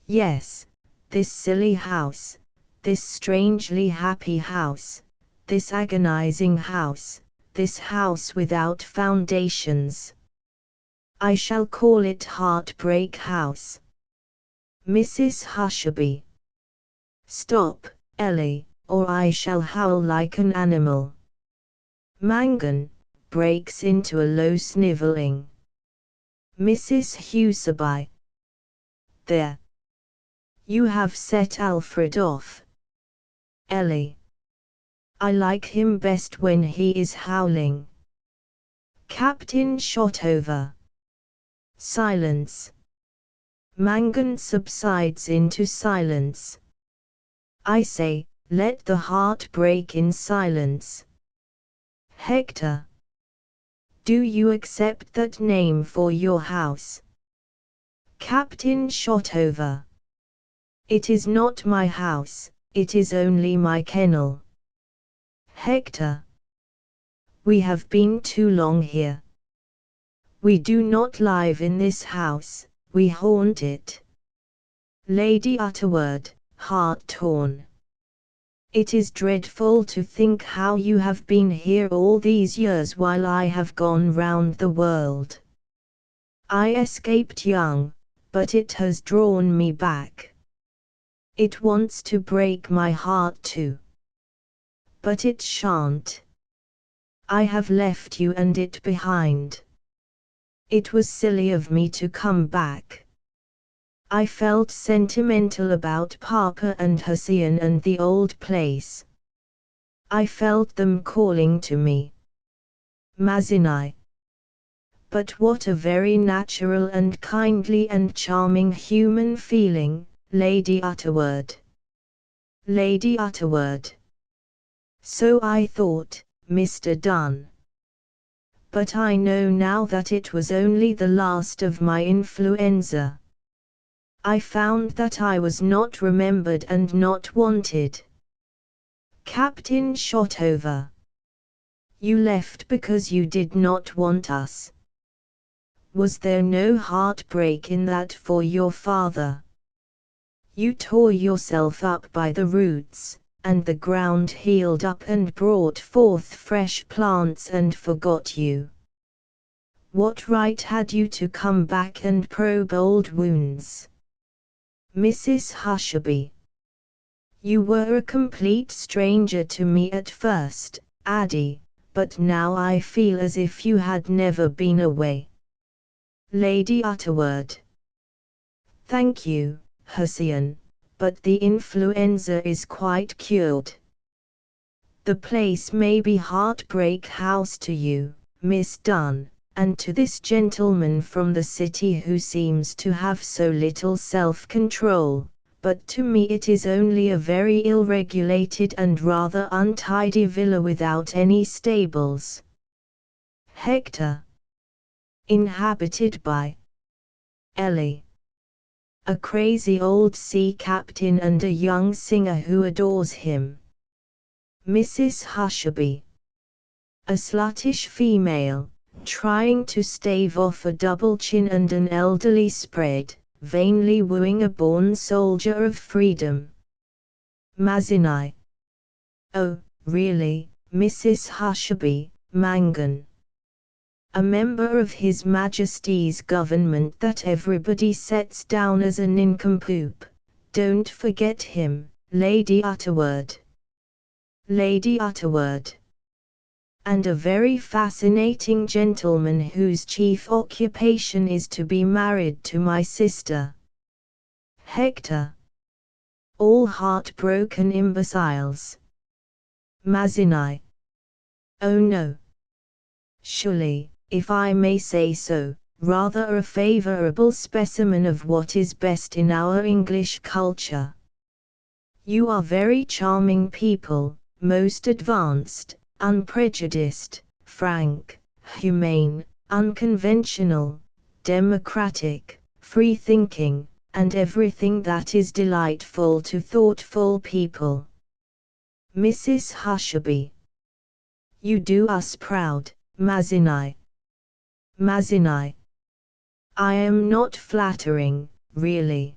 Yes, this silly house, this strangely happy house, this agonizing house, this house without foundations. I shall call it Heartbreak House. Mrs. Hushabye. Stop, Ellie, or I shall howl like an animal. Mangan breaks into a low snivelling. Mrs. Hushabye. There. You have set Alfred off. Ellie. I like him best when he is howling. Captain Shotover. Silence. Mangan subsides into silence. I say, let the heart break in silence. Hector. Do you accept that name for your house? Captain Shotover. It is not my house, it is only my kennel. Hector. We have been too long here. We do not live in this house, we haunt it. Lady Utterword, heart torn. It is dreadful to think how you have been here all these years while I have gone round the world. I escaped young, but it has drawn me back. It wants to break my heart too. But it shan't. I have left you and it behind. It was silly of me to come back. I felt sentimental about Papa and Hussein and the old place. I felt them calling to me. Mazinai. But what a very natural and kindly and charming human feeling, Lady Utterword. Lady Utterword. So I thought, Mr. Dunn. But I know now that it was only the last of my influenza. I found that I was not remembered and not wanted. Captain Shotover. You left because you did not want us. Was there no heartbreak in that for your father? You tore yourself up by the roots, and the ground healed up and brought forth fresh plants and forgot you. What right had you to come back and probe old wounds? Mrs. Hushabye. You were a complete stranger to me at first, Addie, but now I feel as if you had never been away. Lady Utterword. Thank you, Hussein, but the influenza is quite cured. The place may be Heartbreak House to you, Miss Dunn, and to this gentleman from the city who seems to have so little self-control, but to me it is only a very ill-regulated and rather untidy villa without any stables. Hector. Inhabited by Ellie, a crazy old sea captain and a young singer who adores him. Mrs. Hushabye, a sluttish female, trying to stave off a double chin and an elderly spread, vainly wooing a born soldier of freedom. Mazzini. Oh, really, Mrs. Hushabye, Mangan. A member of His Majesty's government that everybody sets down as a nincompoop. Don't forget him, Lady Utterword. Lady Utterword. And a very fascinating gentleman whose chief occupation is to be married to my sister. Hector. All heartbroken imbeciles. Mazzini. Oh no. Surely, if I may say so, rather a favourable specimen of what is best in our English culture. You are very charming people, most advanced, unprejudiced, frank, humane, unconventional, democratic, free-thinking, and everything that is delightful to thoughtful people. Mrs. Hushabye. You do us proud, Mazzini. Mazzini. I am not flattering, really.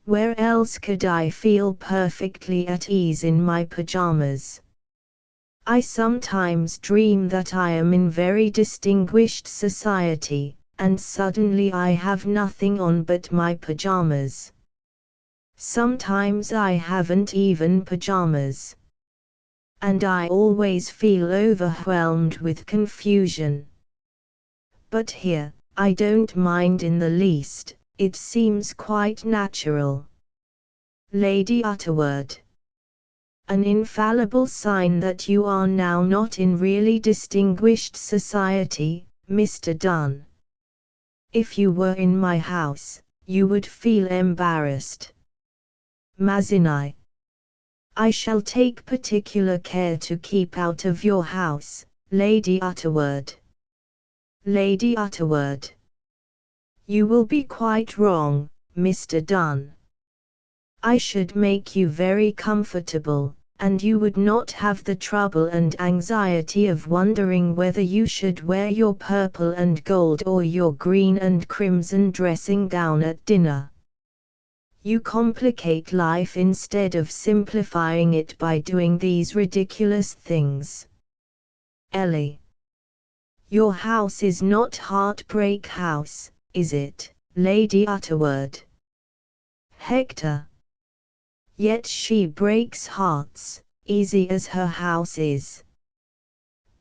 Where else could I feel perfectly at ease in my pajamas? I sometimes dream that I am in very distinguished society, and suddenly I have nothing on but my pajamas. Sometimes I haven't even pajamas. And I always feel overwhelmed with confusion. But here, I don't mind in the least, it seems quite natural. Lady Utterword. An infallible sign that you are now not in really distinguished society, Mr. Dunn. If you were in my house, you would feel embarrassed. Mazzini. I shall take particular care to keep out of your house, Lady Utterword. Lady Utterword. You will be quite wrong, Mr. Dunn. I should make you very comfortable, and you would not have the trouble and anxiety of wondering whether you should wear your purple and gold or your green and crimson dressing gown at dinner. You complicate life instead of simplifying it by doing these ridiculous things. Ellie. Your house is not Heartbreak House, is it, Lady Utterword? Hector. Yet she breaks hearts, easy as her house is.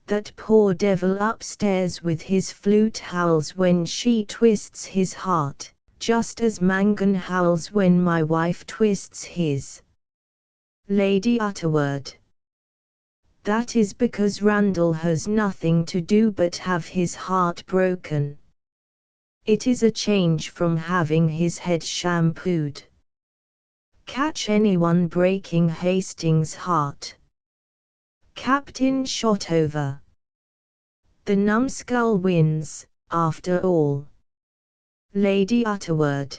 That poor devil upstairs with his flute howls when she twists his heart, just as Mangan howls when my wife twists his. Lady Utterword. That is because Randall has nothing to do but have his heart broken. It is a change from having his head shampooed. Catch anyone breaking Hastings' heart. Captain Shotover. The numbskull wins, after all. Lady Utterword.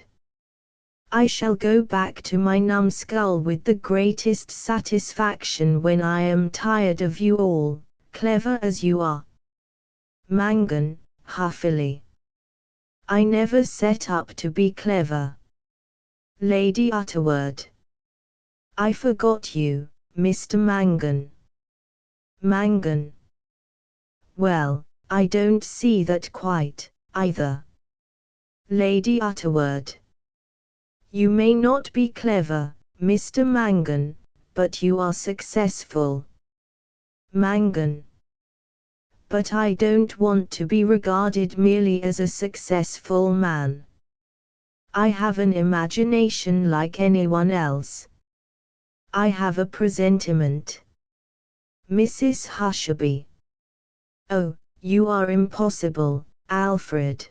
I shall go back to my numbskull with the greatest satisfaction when I am tired of you all, clever as you are. Mangan, huffily. I never set up to be clever. Lady Utterword. I forgot you, Mr. Mangan. Mangan. Well, I don't see that quite, either. Lady Utterword. You may not be clever, Mr. Mangan, but you are successful. Mangan. But I don't want to be regarded merely as a successful man. I have an imagination like anyone else. I have a presentiment. Mrs. Hushabye. Oh, you are impossible, Alfred.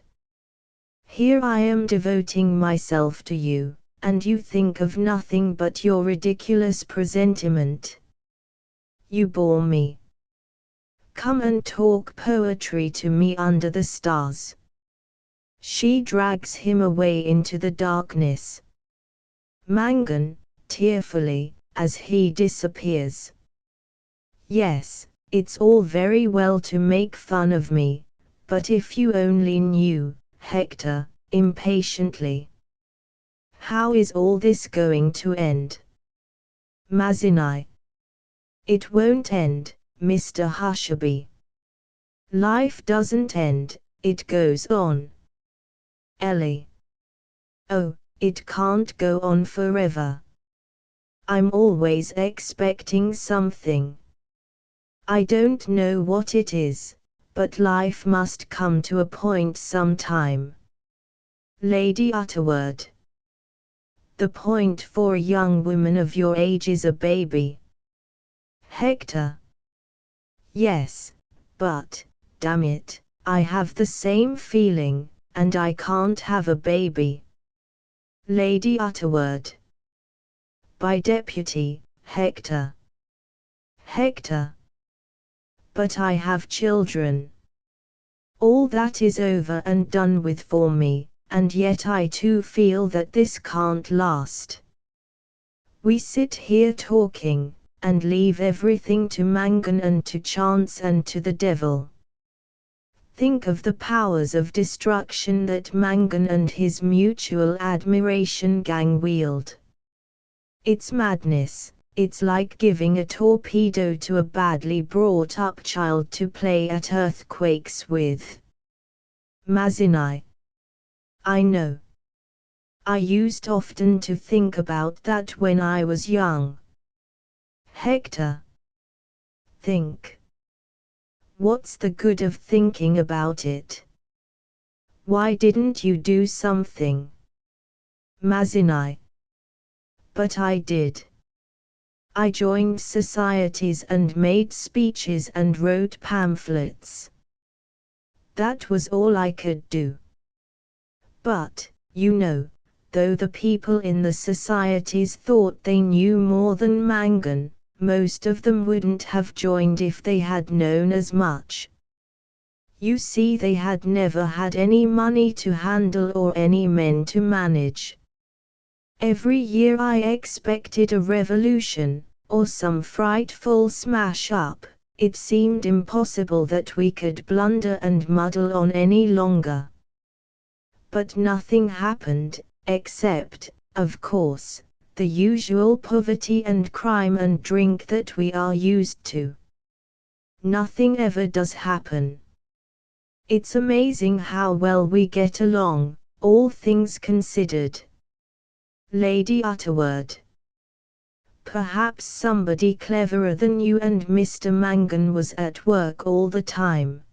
Here I am devoting myself to you, and you think of nothing but your ridiculous presentiment. You bore me. Come and talk poetry to me under the stars. She drags him away into the darkness. Mangan, tearfully, as he disappears. Yes, it's all very well to make fun of me, but if you only knew, Hector, impatiently. How is all this going to end? Mazzini. It won't end, Mr. Hushabye. Life doesn't end, it goes on. Ellie. Oh, it can't go on forever. I'm always expecting something. I don't know what it is, but life must come to a point sometime. Lady Utterword. The point for a young woman of your age is a baby. Hector. Yes, but, damn it, I have the same feeling, and I can't have a baby. Lady Utterword. By deputy, Hector. Hector. But I have children. All that is over and done with for me, and yet I too feel that this can't last. We sit here talking, and leave everything to Mangan and to chance and to the devil. Think of the powers of destruction that Mangan and his mutual admiration gang wield. It's madness. It's like giving a torpedo to a badly brought up child to play at earthquakes with. Mazzini. I know. I used often to think about that when I was young. Hector. Think. What's the good of thinking about it? Why didn't you do something? Mazzini. But I did. I joined societies and made speeches and wrote pamphlets. That was all I could do. But, you know, though the people in the societies thought they knew more than Mangan, most of them wouldn't have joined if they had known as much. You see, they had never had any money to handle or any men to manage. Every year I expected a revolution, or some frightful smash-up. It seemed impossible that we could blunder and muddle on any longer. But nothing happened, except, of course, the usual poverty and crime and drink that we are used to. Nothing ever does happen. It's amazing how well we get along, all things considered. Lady Utterword. Perhaps somebody cleverer than you and Mr. Mangan was at work all the time.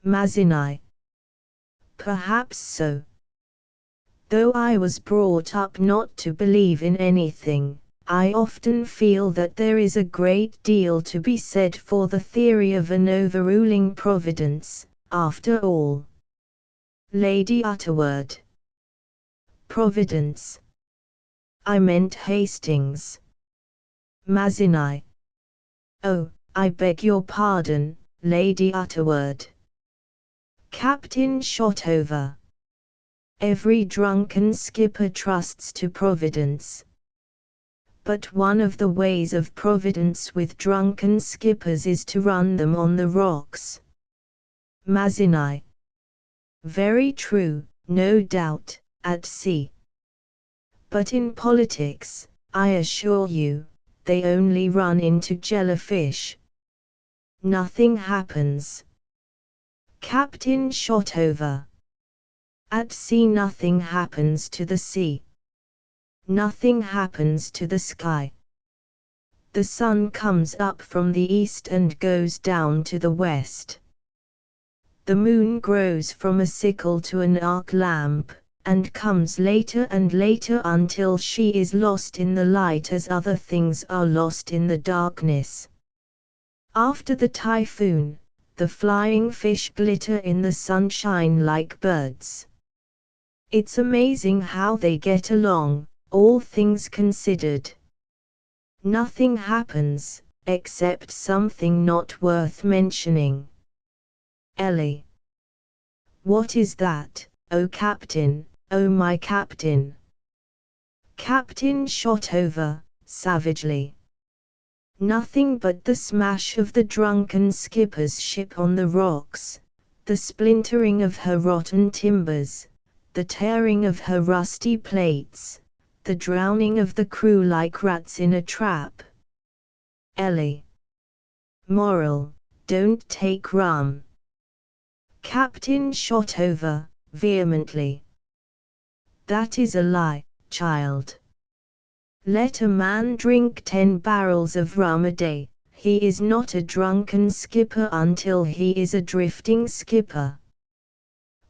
Mazzini. Perhaps so. Though I was brought up not to believe in anything, I often feel that there is a great deal to be said for the theory of an overruling providence, after all. Lady Utterword. Providence. I meant Hastings. Mazzini. Oh, I beg your pardon, Lady Utterword. Captain Shotover. Every drunken skipper trusts to Providence. But one of the ways of Providence with drunken skippers is to run them on the rocks. Mazzini. Very true, no doubt, at sea. But in politics, I assure you, they only run into jellyfish. Nothing happens. Captain Shotover. At sea nothing happens to the sea. Nothing happens to the sky. The sun comes up from the east and goes down to the west. The moon grows from a sickle to an arc lamp, and comes later and later until she is lost in the light as other things are lost in the darkness. After the typhoon, the flying fish glitter in the sunshine like birds. It's amazing how they get along, all things considered. Nothing happens, except something not worth mentioning. Ellie. What is that, oh Captain, oh my Captain? Captain shot over, savagely. Nothing but the smash of the drunken skipper's ship on the rocks, the splintering of her rotten timbers, the tearing of her rusty plates, the drowning of the crew like rats in a trap. Ellie. Moral, don't take rum. Captain shot over, vehemently. That is a lie, child. Let a man drink 10 barrels of rum a day, he is not a drunken skipper until he is a drifting skipper.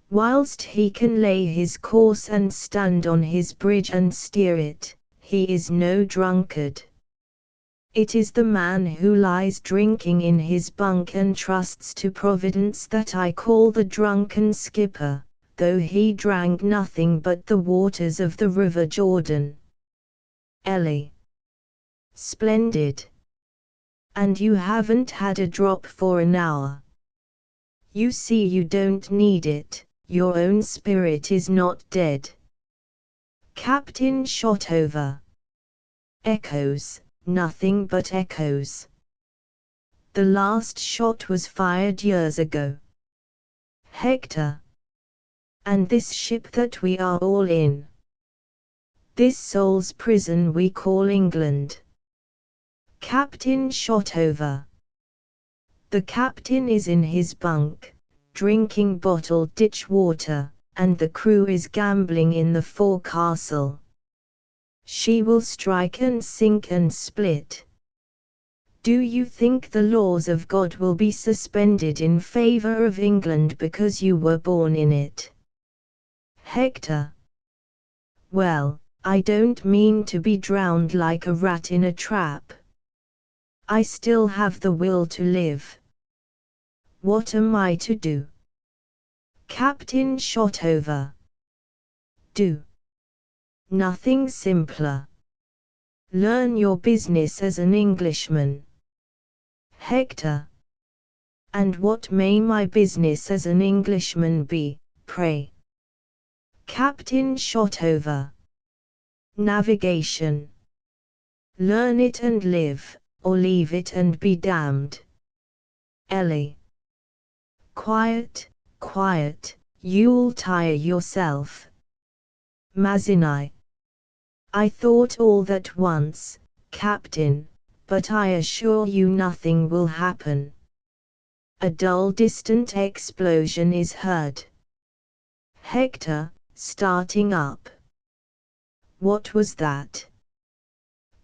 Whilst he can lay his course and stand on his bridge and steer it, he is no drunkard. It is the man who lies drinking in his bunk and trusts to Providence that I call the drunken skipper, though he drank nothing but the waters of the River Jordan. Ellie. Splendid. And you haven't had a drop for an hour. You see you don't need it, your own spirit is not dead. Captain shot over. Echoes, nothing but echoes. The last shot was fired years ago. Hector. And this ship that we are all in. This soul's prison we call England. Captain shot over. The captain is in his bunk, drinking bottled ditch water, and the crew is gambling in the forecastle. She will strike and sink and split. Do you think the laws of God will be suspended in favor of England because you were born in it? Hector. Well, I don't mean to be drowned like a rat in a trap. I still have the will to live. What am I to do? Captain shot over. Do. Nothing simpler. Learn your business as an Englishman. Hector. And what may my business as an Englishman be, pray? Captain shot over. Navigation. Learn it and live, or leave it and be damned. Ellie. Quiet, quiet, you'll tire yourself. Mazinai. I thought all that once, Captain, but I assure you nothing will happen. A dull distant explosion is heard. Hector, starting up. What was that?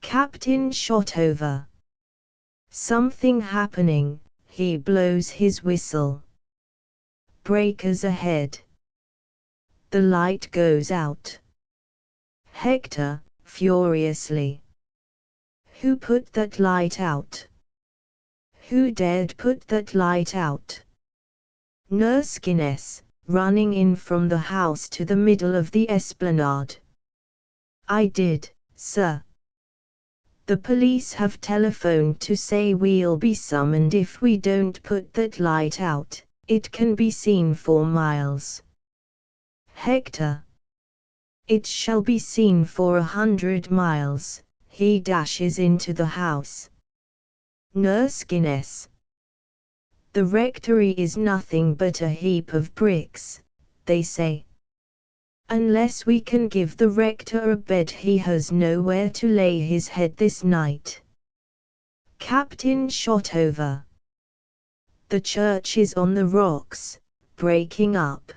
Captain shot over. Something happening, he blows his whistle. Breakers ahead. The light goes out. Hector, furiously. Who put that light out? Who dared put that light out? Nurse Guinness, running in from the house to the middle of the esplanade. I did, sir. The police have telephoned to say we'll be summoned if we don't put that light out. It can be seen for miles. Hector. It shall be seen for 100 miles. He dashes into the house. Nurse Guinness. The rectory is nothing but a heap of bricks, they say. Unless we can give the rector a bed, he has nowhere to lay his head this night. Captain shot over. The church is on the rocks, breaking up.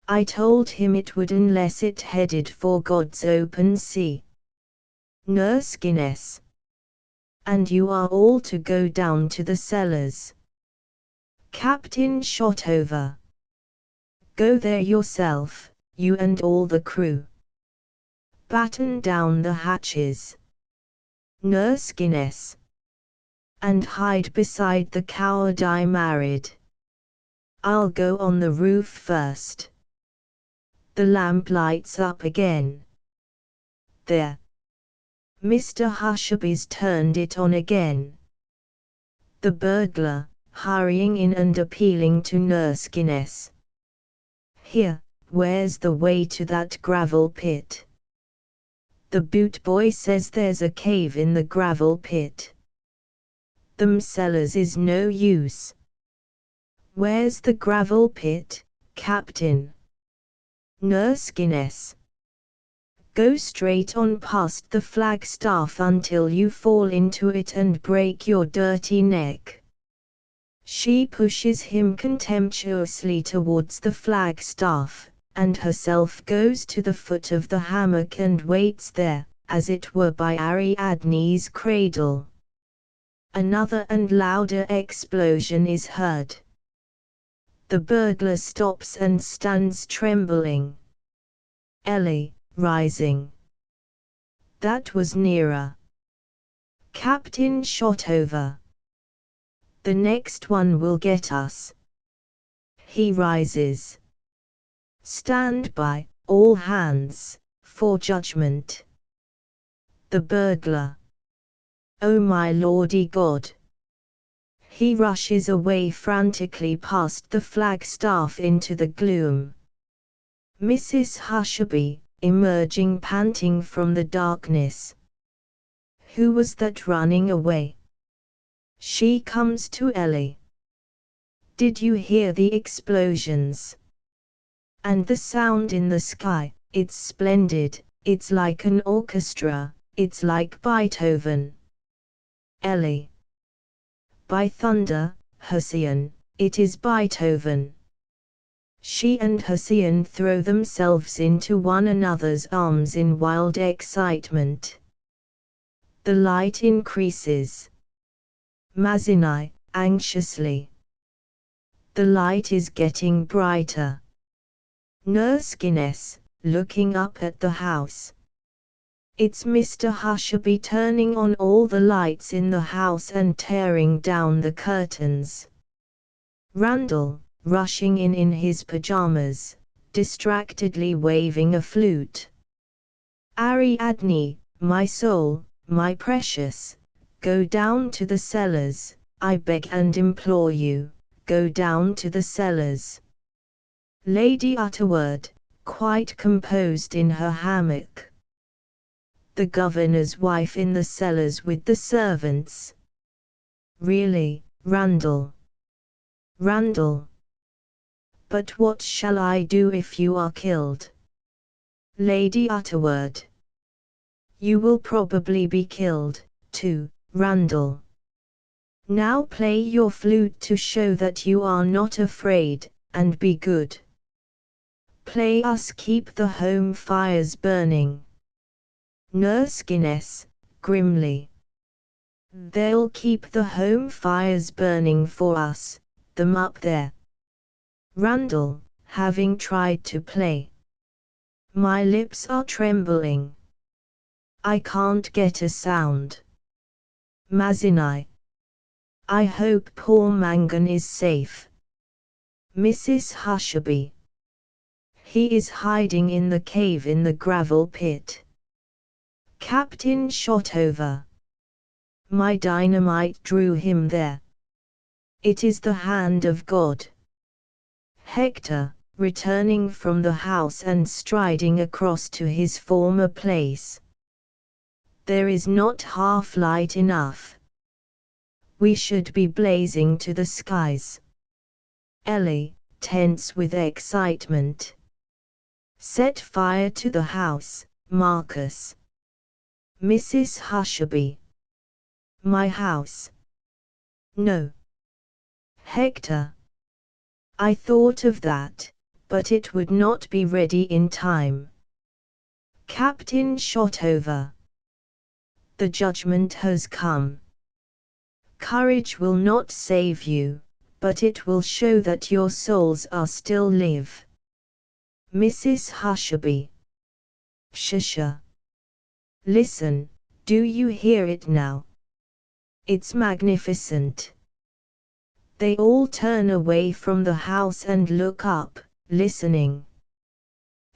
I told him it would unless it headed for God's open sea. Nurse Guinness. And you are all to go down to the cellars. Captain shot over. Go there yourself, you and all the crew. Batten down the hatches. Nurse Guinness. and hide beside the coward I married. I'll go on the roof first. The lamp lights up again. There. Mr. Hushabye's turned it on again. The burglar, hurrying in and appealing to Nurse Guinness. Here, where's the way to that gravel pit? The boot boy says there's a cave in the gravel pit. Them cellars is no use. Where's the gravel pit, Captain? Nurse Guinness. Go straight on past the flagstaff until you fall into it and break your dirty neck. She pushes him contemptuously towards the flagstaff, and herself goes to the foot of the hammock and waits there, as it were by Ariadne's cradle. Another and louder explosion is heard. The burglar stops and stands trembling. Ellie, rising. That was nearer. Captain Shotover. The next one will get us. He rises. Stand by, all hands, for judgment. The burglar. Oh my lordy God. He rushes away frantically past the flagstaff into the gloom. Mrs. Hushabye, emerging panting from the darkness. Who was that running away? She comes to Ellie. Did you hear the explosions? And the sound in the sky, it's splendid, it's like an orchestra, it's like Beethoven. Ellie. By thunder, Hussein, it is Beethoven. She and Hussein throw themselves into one another's arms in wild excitement. The light increases. Mazinai, anxiously. The light is getting brighter. Nurse Guinness, looking up at the house. It's Mr. Hushabye turning on all the lights in the house and tearing down the curtains. Randall, rushing in his pajamas, distractedly waving a flute. Ariadne, my soul, my precious, go down to the cellars, I beg and implore you, go down to the cellars. Lady Utterword, quite composed in her hammock. The governor's wife in the cellars with the servants. Really, Randall. Randall. But what shall I do if you are killed? Lady Utterword. You will probably be killed, too, Randall. Now play your flute to show that you are not afraid, and be good. Play us Keep the Home Fires Burning. Nurse Guinness, grimly. They'll keep the home fires burning for us, them up there. Randall, having tried to play. My lips are trembling. I can't get a sound. Mazinai. I hope poor Mangan is safe. Mrs. Hushabye. He is hiding in the cave in the gravel pit. Captain Shotover. My dynamite drew him there. It is the hand of God. Hector, returning from the house and striding across to his former place. There is not half light enough. We should be blazing to the skies. Ellie, tense with excitement. Set fire to the house, Marcus. Mrs. Hushabye. My house. No. Hector. I thought of that, but it would not be ready in time. Captain Shotover. The judgment has come. Courage will not save you, but it will show that your souls are still live. Mrs. Hushabye. Shusha. Listen, do you hear it now? It's magnificent. They all turn away from the house and look up, listening.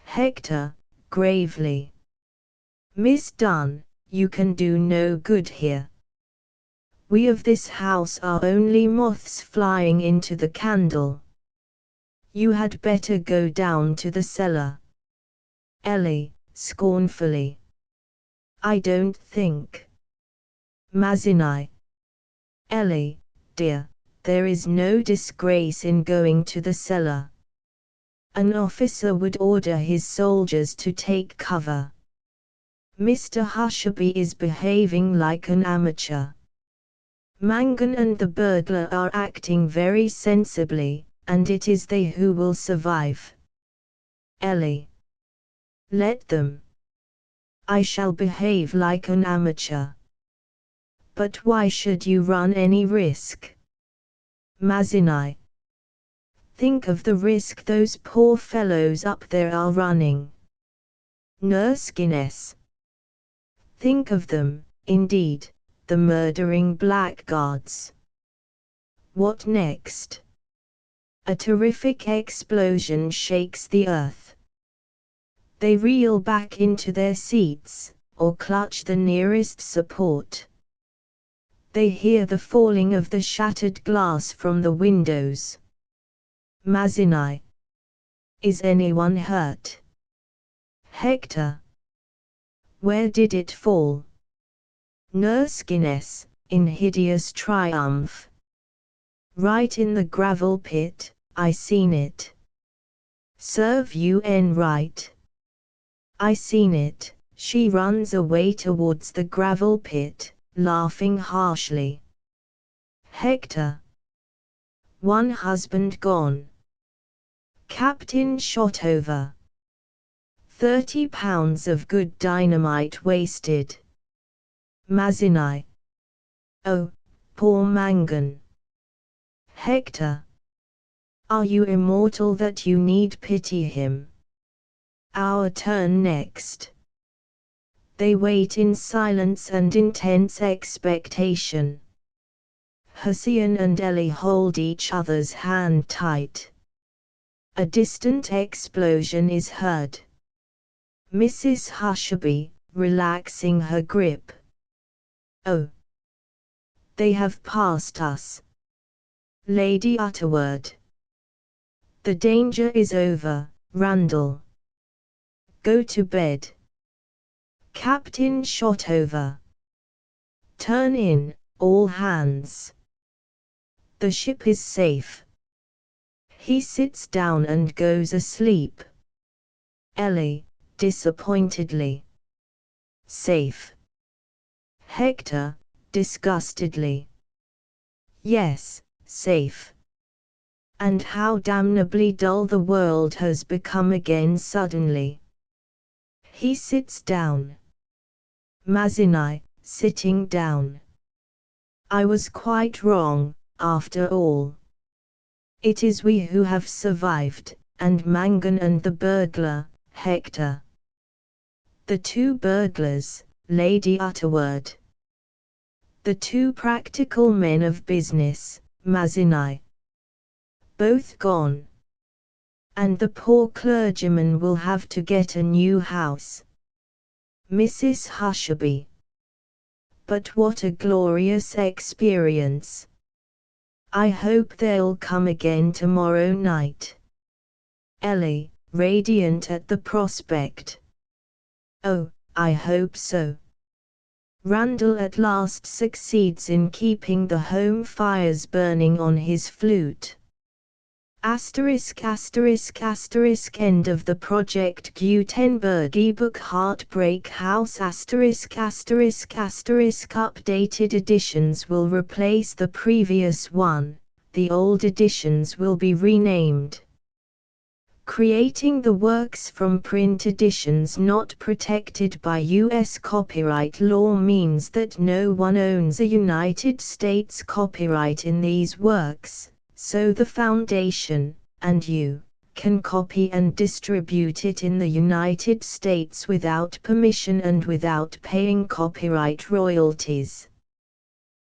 Hector, gravely. Miss Dunn, you can do no good here. We of this house are only moths flying into the candle. You had better go down to the cellar. Ellie, scornfully. I don't think. Mazinai. Ellie, dear, there is no disgrace in going to the cellar. An officer would order his soldiers to take cover. Mr. Hushabye is behaving like an amateur. Mangan and the burglar are acting very sensibly, and it is they who will survive. Ellie. Let them. I shall behave like an amateur. But why should you run any risk? Mazinai. Think of the risk those poor fellows up there are running. Nurse Guinness. Think of them, indeed, the murdering blackguards. What next? A terrific explosion shakes the earth. They reel back into their seats, or clutch the nearest support. They hear the falling of the shattered glass from the windows. Mazinai. Is anyone hurt? Hector. Where did it fall? Nurse Guinness, in hideous triumph. Right in the gravel pit, I seen it. Serve you right. I seen it. She runs away towards the gravel pit, laughing harshly. Hector. One husband gone. Captain shot over. 30 pounds of good dynamite wasted. Mazinai. Oh, poor Mangan. Hector. Are you immortal that you need pity him? Our turn next. They wait in silence and intense expectation. Hussein and Ellie hold each other's hand tight. A distant explosion is heard. Mrs. Hushabye, relaxing her grip. Oh! They have passed us. Lady Utterword. The danger is over, Randall. Go to bed. Captain Shotover. Turn in, all hands. The ship is safe. He sits down and goes asleep. Ellie, disappointedly. Safe. Hector, disgustedly. Yes, safe. And how damnably dull the world has become again suddenly. He sits down. Mazinai, sitting down. I was quite wrong, after all. It is we who have survived, and Mangan and the burglar, Hector. The two burglars, Lady Utterword. The two practical men of business, Mazinai. Both gone. And the poor clergyman will have to get a new house. Mrs. Hushabye. But what a glorious experience. I hope they'll come again tomorrow night. Ellie, radiant at the prospect. Oh, I hope so. Randall at last succeeds in keeping the home fires burning on his flute. Asterisk asterisk asterisk end of the Project Gutenberg ebook Heartbreak House asterisk asterisk asterisk updated editions will replace the previous one, the old editions will be renamed. Creating the works from print editions not protected by U.S. copyright law means that no one owns a United States copyright in these works. So the Foundation, and you, can copy and distribute it in the United States without permission and without paying copyright royalties.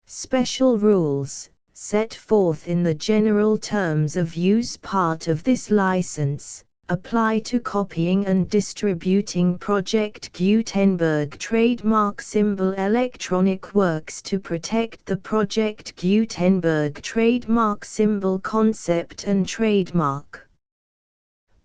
Special rules, set forth in the general terms of use part of this license, apply to copying and distributing Project Gutenberg trademark symbol electronic works to protect the Project Gutenberg trademark symbol concept and trademark.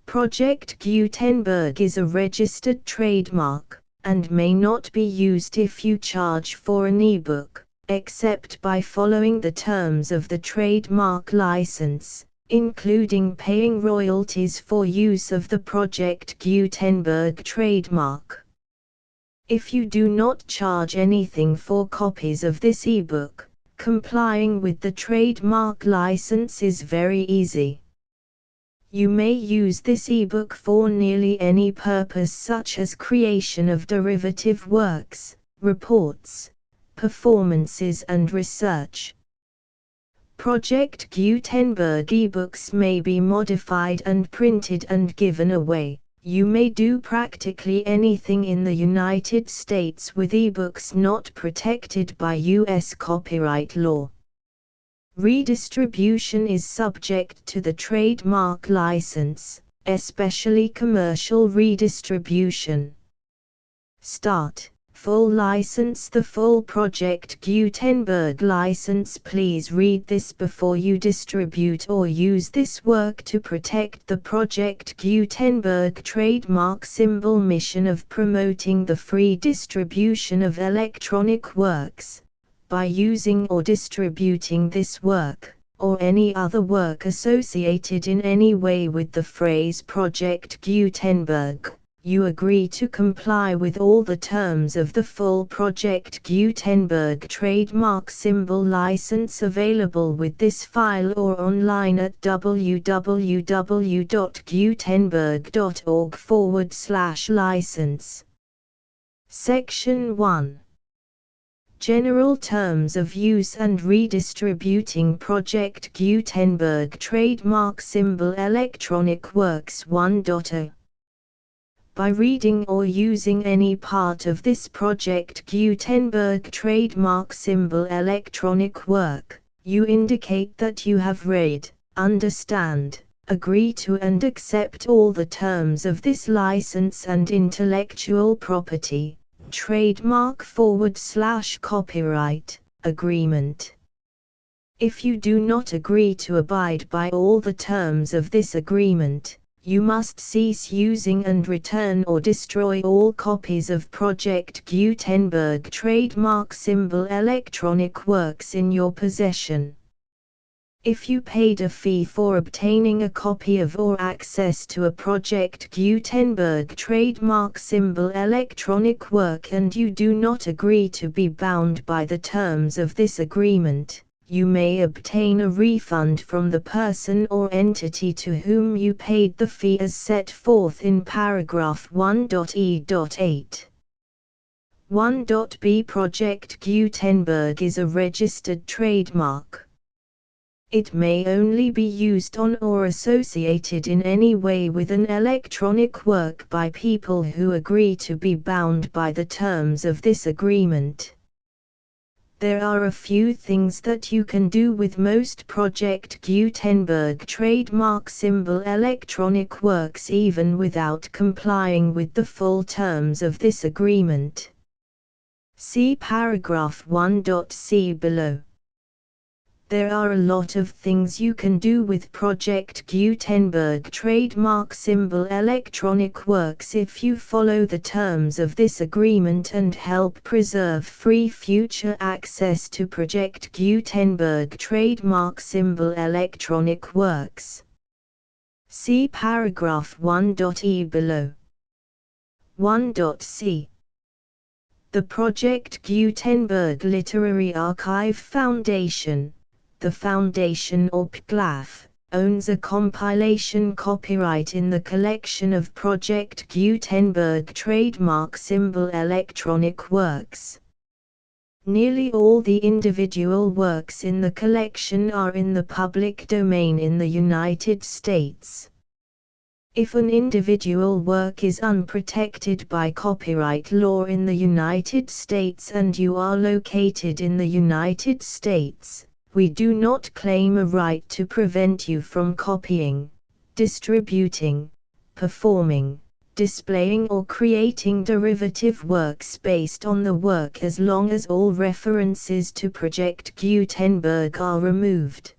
Project Gutenberg is a registered trademark, and may not be used if you charge for an ebook, except by following the terms of the trademark license, including paying royalties for use of the Project Gutenberg trademark. If you do not charge anything for copies of this ebook, complying with the trademark license is very easy. You may use this ebook for nearly any purpose, such as creation of derivative works, reports, performances and research. Project Gutenberg ebooks may be modified and printed and given away. You may do practically anything in the United States with ebooks not protected by U.S. copyright law. Redistribution is subject to the trademark license, especially commercial redistribution. Start. Full license. The full Project Gutenberg license. Please read this before you distribute or use this work to protect the Project Gutenberg trademark symbol mission of promoting the free distribution of electronic works, by using or distributing this work, or any other work associated in any way with the phrase Project Gutenberg. You agree to comply with all the terms of the full Project Gutenberg trademark symbol license available with this file or online at www.gutenberg.org/license. Section 1. General Terms of Use and Redistributing Project Gutenberg Trademark Symbol Electronic Works 1.0. By reading or using any part of this Project Gutenberg trademark symbol electronic work, you indicate that you have read, understand, agree to and accept all the terms of this license and intellectual property, trademark/copyright, agreement. If you do not agree to abide by all the terms of this agreement, you must cease using and return or destroy all copies of Project Gutenberg trademark symbol electronic works in your possession. If you paid a fee for obtaining a copy of or access to a Project Gutenberg trademark symbol electronic work and you do not agree to be bound by the terms of this agreement, you may obtain a refund from the person or entity to whom you paid the fee as set forth in paragraph 1.e.8. 1.b. Project Gutenberg is a registered trademark. It may only be used on or associated in any way with an electronic work by people who agree to be bound by the terms of this agreement. There are a few things that you can do with most Project Gutenberg trademark symbol electronic works even without complying with the full terms of this agreement. See paragraph 1.c below. There are a lot of things you can do with Project Gutenberg trademark symbol electronic works if you follow the terms of this agreement and help preserve free future access to Project Gutenberg trademark symbol electronic works. See paragraph 1.e below. 1.c. The Project Gutenberg Literary Archive Foundation, the Foundation or PGLAF, owns a compilation copyright in the collection of Project Gutenberg trademark symbol electronic works. Nearly all the individual works in the collection are in the public domain in the United States. If an individual work is unprotected by copyright law in the United States and you are located in the United States, we do not claim a right to prevent you from copying, distributing, performing, displaying or creating derivative works based on the work as long as all references to Project Gutenberg are removed.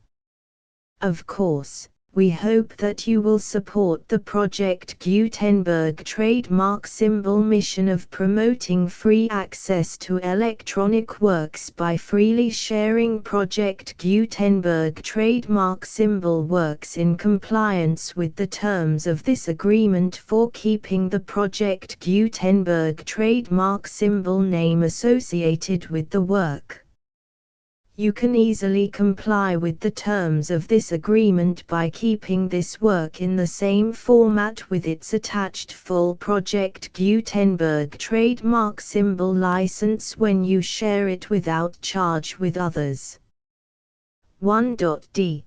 Of course, we hope that you will support the Project Gutenberg trademark symbol mission of promoting free access to electronic works by freely sharing Project Gutenberg trademark symbol works in compliance with the terms of this agreement for keeping the Project Gutenberg trademark symbol name associated with the work. You can easily comply with the terms of this agreement by keeping this work in the same format with its attached full Project Gutenberg trademark symbol license when you share it without charge with others. 1.d.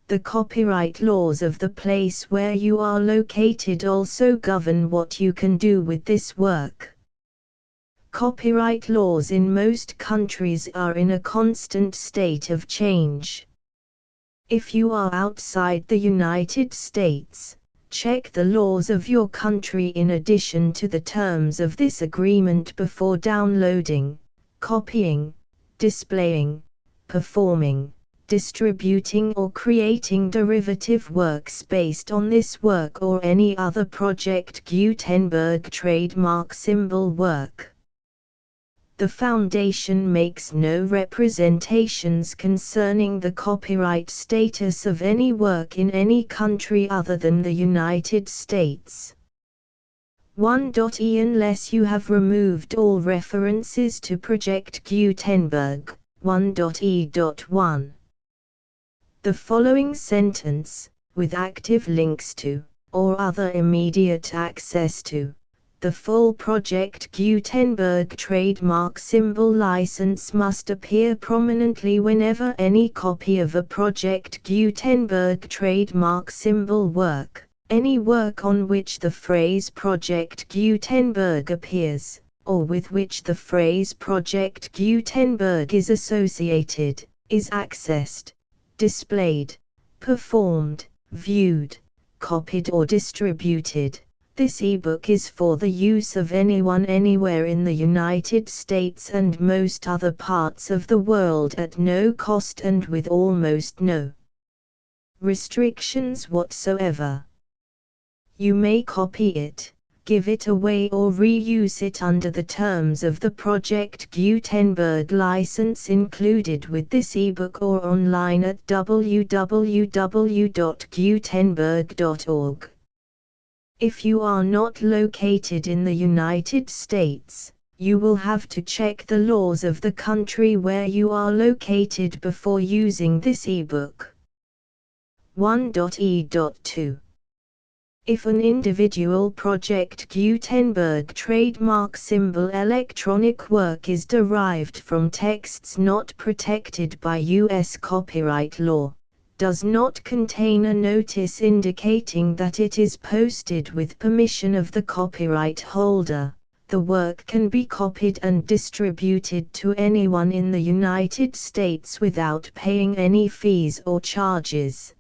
The copyright laws of the place where you are located also govern what you can do with this work. Copyright laws in most countries are in a constant state of change. If you are outside the United States, check the laws of your country in addition to the terms of this agreement before downloading, copying, displaying, performing, distributing or creating derivative works based on this work or any other Project Gutenberg trademark symbol work. The Foundation makes no representations concerning the copyright status of any work in any country other than the United States. 1.e Unless you have removed all references to Project Gutenberg, 1.e.1. The following sentence, with active links to, or other immediate access to, the full Project Gutenberg trademark symbol license must appear prominently whenever any copy of a Project Gutenberg trademark symbol work, any work on which the phrase Project Gutenberg appears, or with which the phrase Project Gutenberg is associated, is accessed, displayed, performed, viewed, copied or distributed. This ebook is for the use of anyone anywhere in the United States and most other parts of the world at no cost and with almost no restrictions whatsoever. You may copy it, give it away or reuse it under the terms of the Project Gutenberg license included with this ebook or online at www.gutenberg.org. If you are not located in the United States, you will have to check the laws of the country where you are located before using this ebook. 1.e.2. If an individual Project Gutenberg trademark symbol electronic work is derived from texts not protected by U.S. copyright law, does not contain a notice indicating that it is posted with permission of the copyright holder, the work can be copied and distributed to anyone in the United States without paying any fees or charges.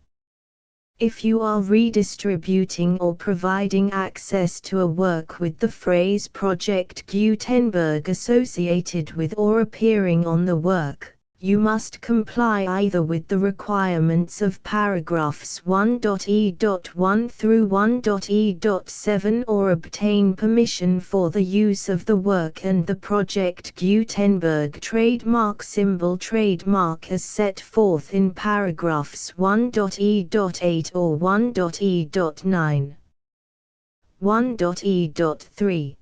If you are redistributing or providing access to a work with the phrase Project Gutenberg associated with or appearing on the work, you must comply either with the requirements of paragraphs 1.e.1 through 1.e.7 or obtain permission for the use of the work and the Project Gutenberg trademark symbol trademark as set forth in paragraphs 1.e.8 or 1.e.9. 1.e.3.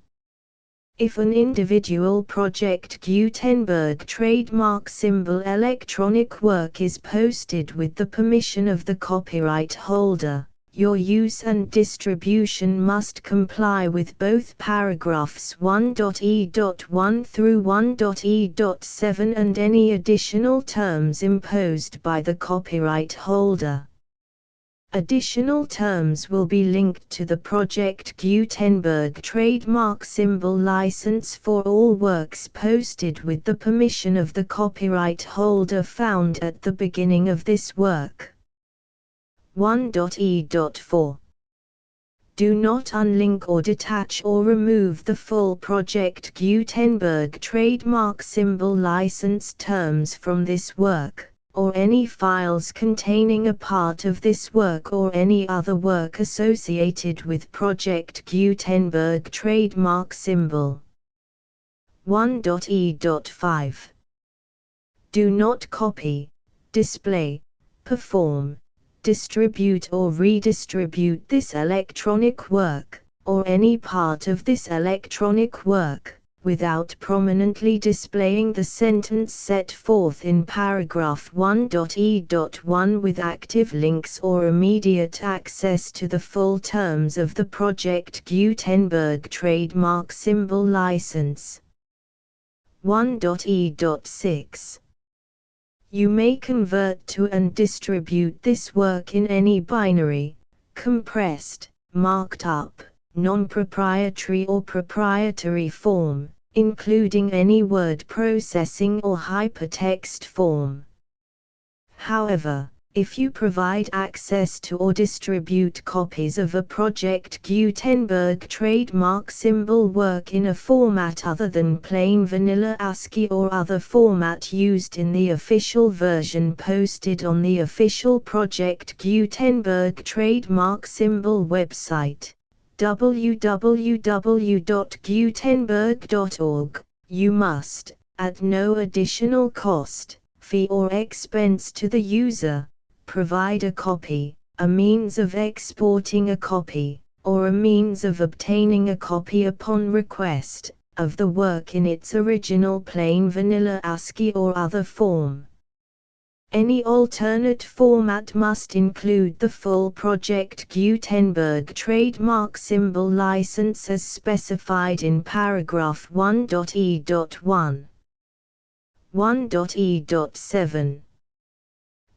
If an individual Project Gutenberg trademark symbol electronic work is posted with the permission of the copyright holder, your use and distribution must comply with both paragraphs 1.e.1 through 1.e.7 and any additional terms imposed by the copyright holder. Additional terms will be linked to the Project Gutenberg trademark symbol license for all works posted with the permission of the copyright holder found at the beginning of this work. 1.e.4 Do not unlink or detach or remove the full Project Gutenberg trademark symbol license terms from this work, or any files containing a part of this work or any other work associated with Project Gutenberg trademark symbol. 1.e.5 Do not copy, display, perform, distribute or redistribute this electronic work, or any part of this electronic work, without prominently displaying the sentence set forth in paragraph 1.e.1 with active links or immediate access to the full terms of the Project Gutenberg trademark symbol license. 1.e.6 You may convert to and distribute this work in any binary, compressed, marked up, non-proprietary or proprietary form, including any word processing or hypertext form. However, if you provide access to or distribute copies of a Project Gutenberg trademark symbol work in a format other than plain vanilla ASCII or other format used in the official version posted on the official Project Gutenberg trademark symbol website, www.gutenberg.org, you must, at no additional cost, fee or expense to the user, provide a copy, a means of exporting a copy, or a means of obtaining a copy upon request, of the work in its original plain vanilla ASCII or other form. Any alternate format must include the full Project Gutenberg trademark symbol license as specified in paragraph 1.e.1. 1.e.7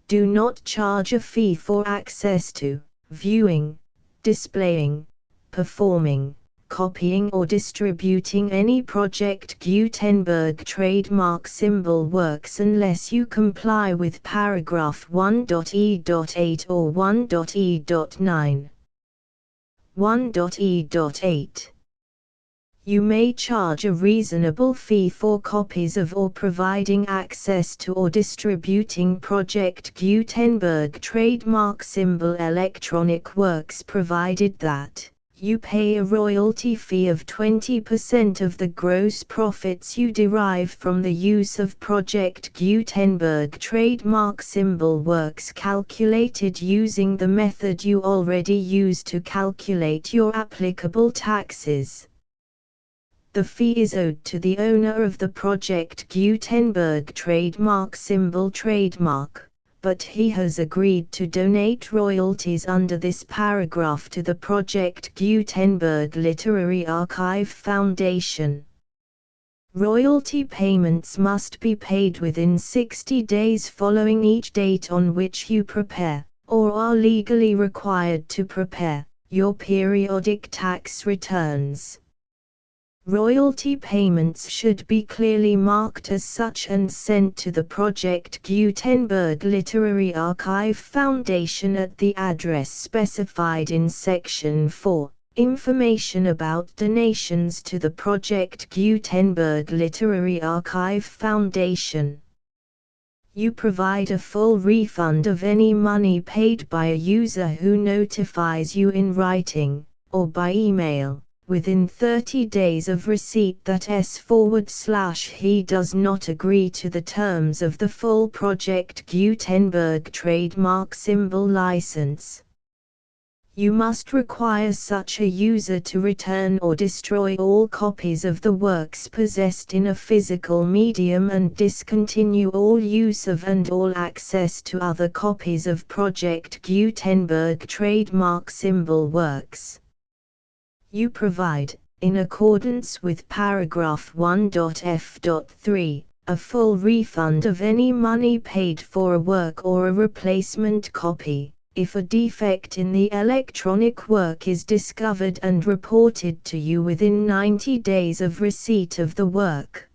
Do not charge a fee for access to, viewing, displaying, performing, copying or distributing any Project Gutenberg trademark symbol works unless you comply with paragraph 1.e.8 or 1.e.9. 1.e.8 You may charge a reasonable fee for copies of or providing access to or distributing Project Gutenberg trademark symbol electronic works provided that you pay a royalty fee of 20% of the gross profits you derive from the use of Project Gutenberg trademark symbol works calculated using the method you already use to calculate your applicable taxes. The fee is owed to the owner of the Project Gutenberg trademark symbol trademark, but he has agreed to donate royalties under this paragraph to the Project Gutenberg Literary Archive Foundation. Royalty payments must be paid within 60 days following each date on which you prepare, or are legally required to prepare, your periodic tax returns. Royalty payments should be clearly marked as such and sent to the Project Gutenberg Literary Archive Foundation at the address specified in Section 4, Information about donations to the Project Gutenberg Literary Archive Foundation. You provide a full refund of any money paid by a user who notifies you in writing, or by email, within 30 days of receipt that he does not agree to the terms of the full Project Gutenberg trademark symbol license. You must require such a user to return or destroy all copies of the works possessed in a physical medium and discontinue all use of and all access to other copies of Project Gutenberg trademark symbol works. You provide, in accordance with paragraph 1.f.3, a full refund of any money paid for a work or a replacement copy, If a defect in the electronic work is discovered and reported to you within 90 days of receipt of the work,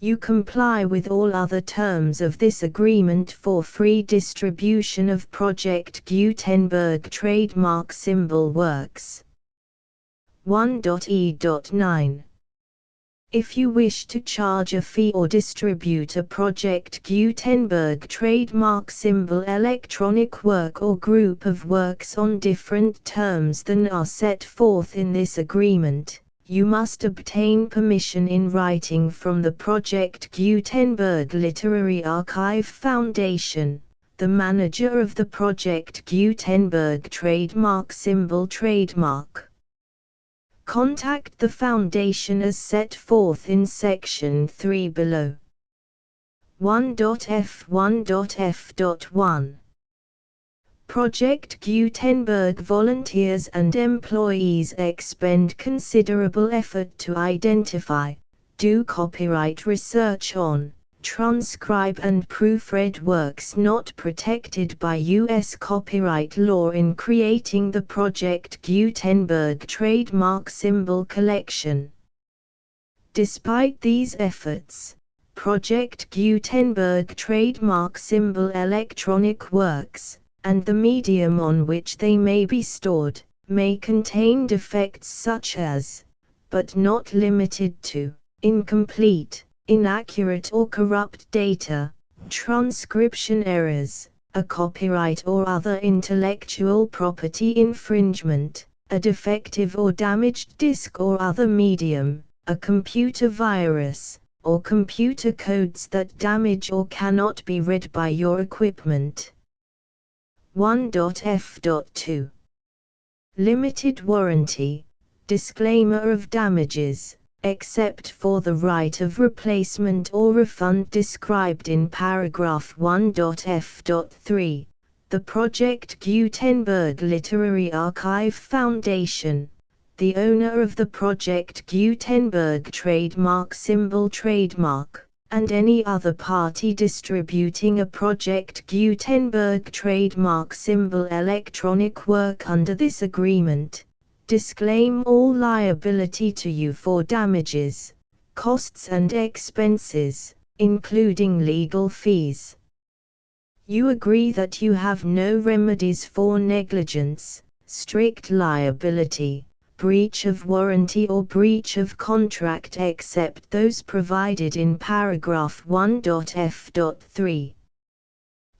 you comply with all other terms of this agreement for free distribution of Project Gutenberg trademark symbol works. 1.e.9. If you wish to charge a fee or distribute a Project Gutenberg trademark symbol electronic work or group of works on different terms than are set forth in this agreement, you must obtain permission in writing from the Project Gutenberg Literary Archive Foundation, the manager of the Project Gutenberg trademark symbol trademark. Contact the Foundation as set forth in Section 3 below. 1.f1.f.1 Project Gutenberg volunteers and employees expend considerable effort to identify, do copyright research on, transcribe and proofread works not protected by U.S. copyright law in creating the Project Gutenberg trademark symbol collection. Despite these efforts, Project Gutenberg trademark symbol electronic works, and the medium on which they may be stored, may contain defects such as, but not limited to, incomplete, inaccurate or corrupt data, transcription errors, a copyright or other intellectual property infringement, a defective or damaged disk or other medium, a computer virus, or computer codes that damage or cannot be read by your equipment. 1.f.2 Limited warranty, disclaimer of damages, except for the right of replacement or refund described in paragraph 1.f.3, the Project Gutenberg Literary Archive Foundation, the owner of the Project Gutenberg trademark symbol trademark, and any other party distributing a Project Gutenberg trademark symbol electronic work under this agreement, disclaim all liability to you for damages, costs and expenses, including legal fees. You agree that you have no remedies for negligence, strict liability, breach of warranty or breach of contract except those provided in paragraph 1.f.3.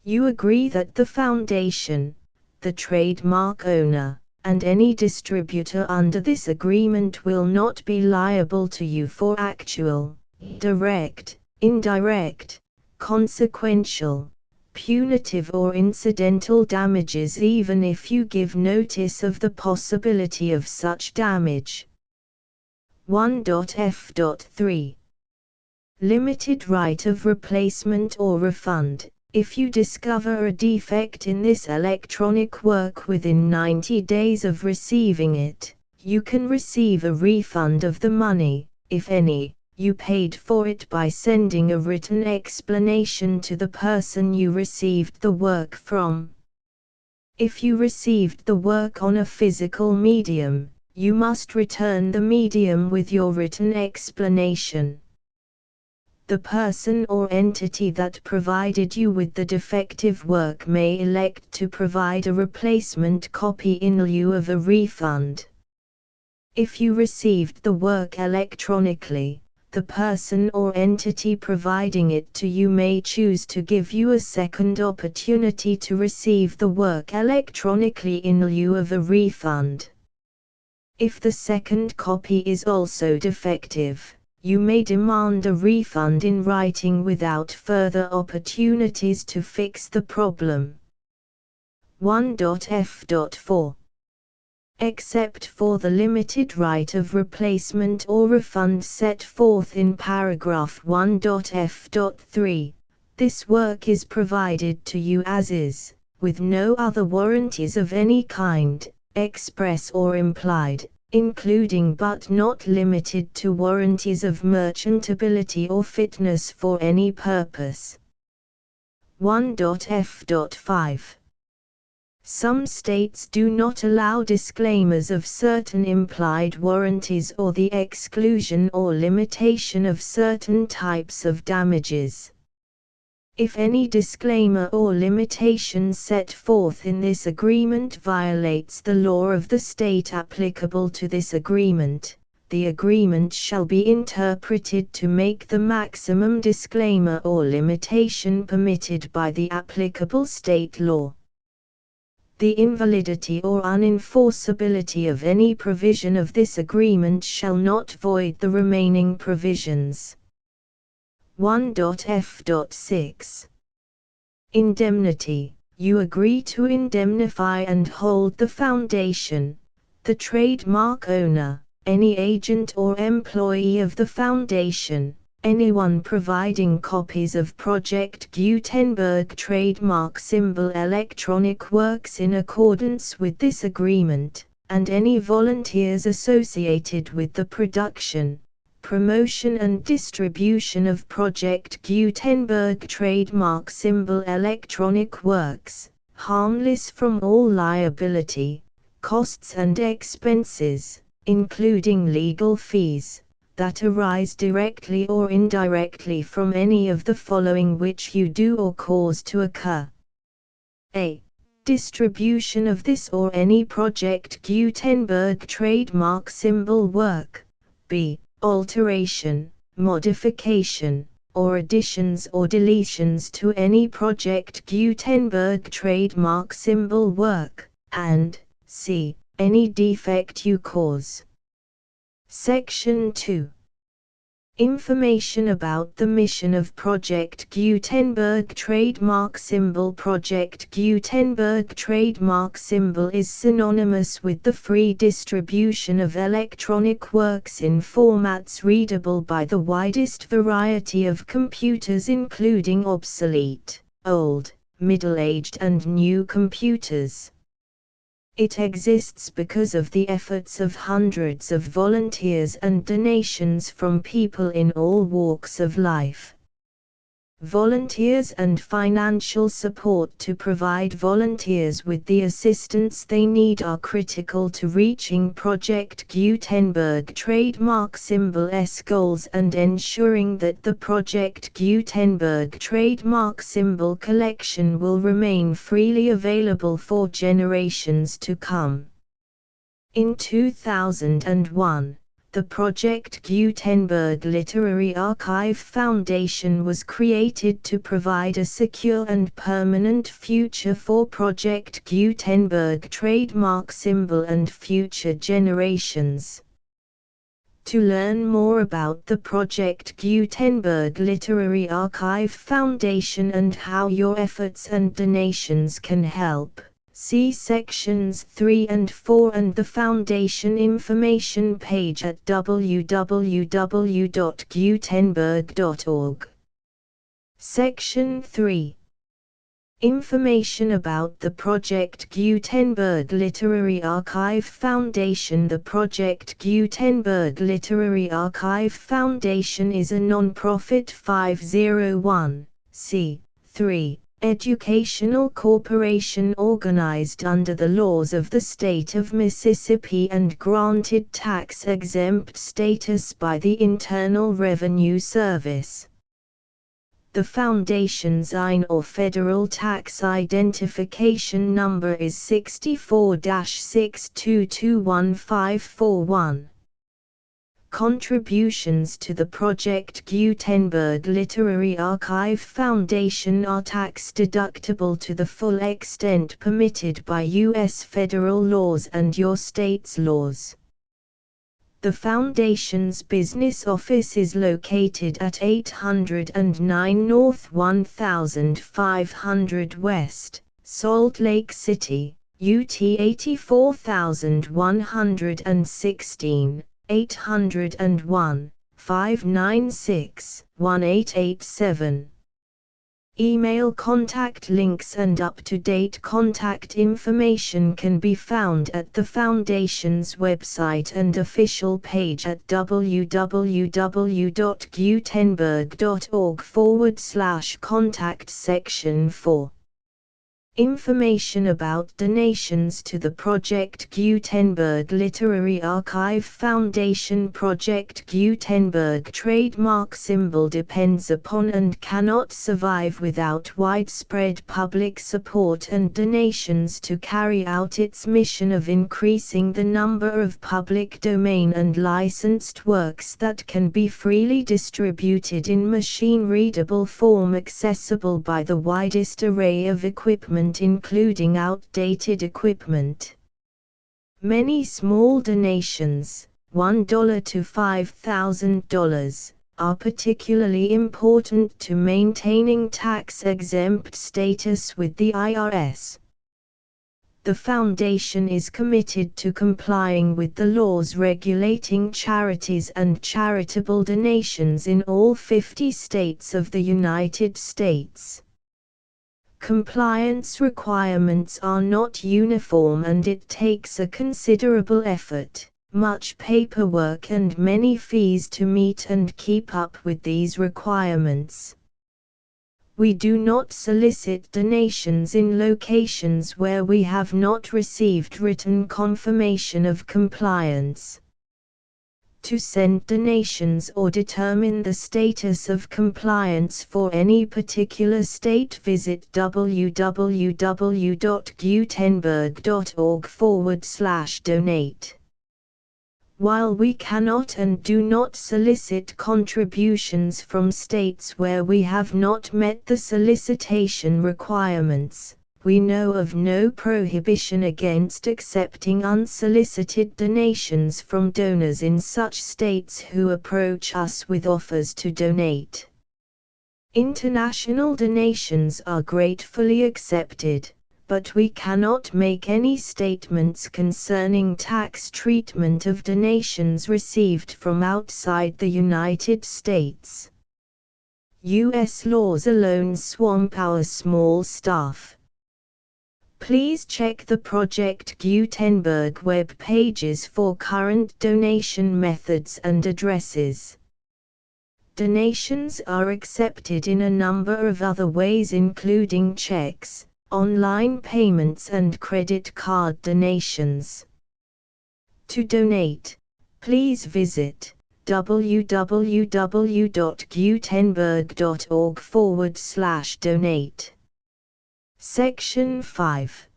You agree that the Foundation, the trademark owner, and any distributor under this agreement will not be liable to you for actual, direct, indirect, consequential, punitive or incidental damages even if you give notice of the possibility of such damage. 1.f.3 Limited right of replacement or refund. If you discover a defect in this electronic work within 90 days of receiving it, you can receive a refund of the money, if any, you paid for it by sending a written explanation to the person you received the work from. If you received the work on a physical medium, you must return the medium with your written explanation. The person or entity that provided you with the defective work may elect to provide a replacement copy in lieu of a refund. If you received the work electronically, the person or entity providing it to you may choose to give you a second opportunity to receive the work electronically in lieu of a refund. If the second copy is also defective, you may demand a refund in writing without further opportunities to fix the problem. 1.f.4 Except for the limited right of replacement or refund set forth in paragraph 1.f.3, this work is provided to you as is, with no other warranties of any kind, express or implied, including but not limited to warranties of merchantability or fitness for any purpose. 1.f.5 Some states do not allow disclaimers of certain implied warranties or the exclusion or limitation of certain types of damages. If any disclaimer or limitation set forth in this agreement violates the law of the state applicable to this agreement, the agreement shall be interpreted to make the maximum disclaimer or limitation permitted by the applicable state law. The invalidity or unenforceability of any provision of this agreement shall not void the remaining provisions. 1.f.6 Indemnity. You agree to indemnify and hold the foundation, the trademark owner, any agent or employee of the foundation, anyone providing copies of Project Gutenberg trademark symbol electronic works in accordance with this agreement, and any volunteers associated with the production, promotion and distribution of Project Gutenberg trademark symbol electronic works, harmless from all liability, costs and expenses, including legal fees, that arise directly or indirectly from any of the following which you do or cause to occur. A. Distribution of this or any Project Gutenberg trademark symbol work. B. Alteration, modification, or additions or deletions to any Project Gutenberg trademark symbol work, and C. Any defect you cause. Section 2. Information about the mission of Project Gutenberg trademark symbol. Project Gutenberg trademark symbol is synonymous with the free distribution of electronic works in formats readable by the widest variety of computers, including obsolete, old, middle-aged and new computers. It exists because of the efforts of hundreds of volunteers and donations from people in all walks of life. Volunteers and financial support to provide volunteers with the assistance they need are critical to reaching Project Gutenberg trademark symbol's goals and ensuring that the Project Gutenberg trademark symbol collection will remain freely available for generations to come. In 2001, the Project Gutenberg Literary Archive Foundation was created to provide a secure and permanent future for Project Gutenberg trademark symbol and future generations. To learn more about the Project Gutenberg Literary Archive Foundation and how your efforts and donations can help, see sections 3 and 4 and the Foundation information page at www.gutenberg.org. Section 3. Information about the Project Gutenberg Literary Archive Foundation. The Project Gutenberg Literary Archive Foundation is a non-profit 501(c)(3) educational corporation organized under the laws of the state of Mississippi and granted tax-exempt status by the Internal Revenue Service. The Foundation's IN or Federal Tax Identification Number is 64-6221541. Contributions to the Project Gutenberg Literary Archive Foundation are tax-deductible to the full extent permitted by U.S. federal laws and your state's laws. The Foundation's business office is located at 809 North 1500 West, Salt Lake City, UT 84116, 801-596-1887. Email contact links and up-to-date contact information can be found at the Foundation's website and official page at www.gutenberg.org/contact section 4. Information about donations to the Project Gutenberg Literary Archive Foundation. Project Gutenberg trademark symbol depends upon and cannot survive without widespread public support and donations to carry out its mission of increasing the number of public domain and licensed works that can be freely distributed in machine-readable form accessible by the widest array of equipment, including outdated equipment. Many small donations, $1 to $5,000, are particularly important to maintaining tax-exempt status with the IRS. The Foundation is committed to complying with the laws regulating charities and charitable donations in all 50 states of the United States. Compliance requirements are not uniform and it takes a considerable effort, much paperwork and many fees to meet and keep up with these requirements. We do not solicit donations in locations where we have not received written confirmation of compliance. To send donations or determine the status of compliance for any particular state, visit www.gutenberg.org/donate. While we cannot and do not solicit contributions from states where we have not met the solicitation requirements, we know of no prohibition against accepting unsolicited donations from donors in such states who approach us with offers to donate. International donations are gratefully accepted, but we cannot make any statements concerning tax treatment of donations received from outside the United States. U.S. laws alone swamp our small staff. Please check the Project Gutenberg web pages for current donation methods and addresses. Donations are accepted in a number of other ways, including checks, online payments and credit card donations. To donate, please visit www.gutenberg.org/donate. Section 5.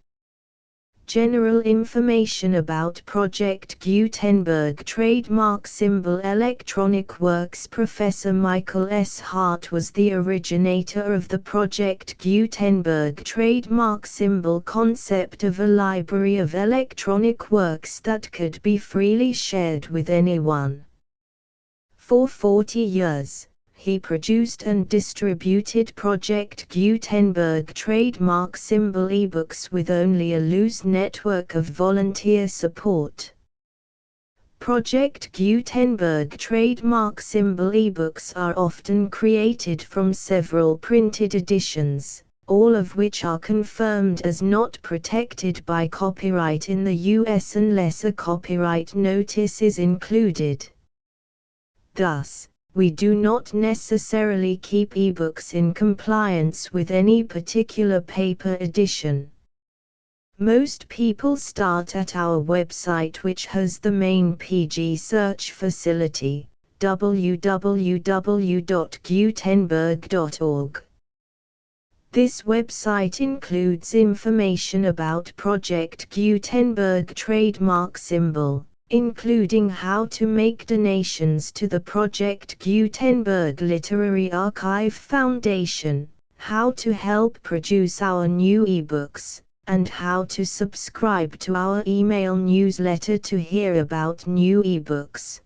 General information about Project Gutenberg trademark symbol. Electronic Works. Professor Michael S. Hart was the originator of the Project Gutenberg trademark symbol concept of a library of electronic works that could be freely shared with anyone. For 40 years, he produced and distributed Project Gutenberg trademark symbol ebooks with only a loose network of volunteer support. Project Gutenberg trademark symbol ebooks are often created from several printed editions, all of which are confirmed as not protected by copyright in the US unless a copyright notice is included. Thus, we do not necessarily keep ebooks in compliance with any particular paper edition. Most people start at our website, which has the main PG search facility, www.gutenberg.org. This website includes information about Project Gutenberg trademark symbol, including how to make donations to the Project Gutenberg Literary Archive Foundation, how to help produce our new ebooks, and how to subscribe to our email newsletter to hear about new ebooks.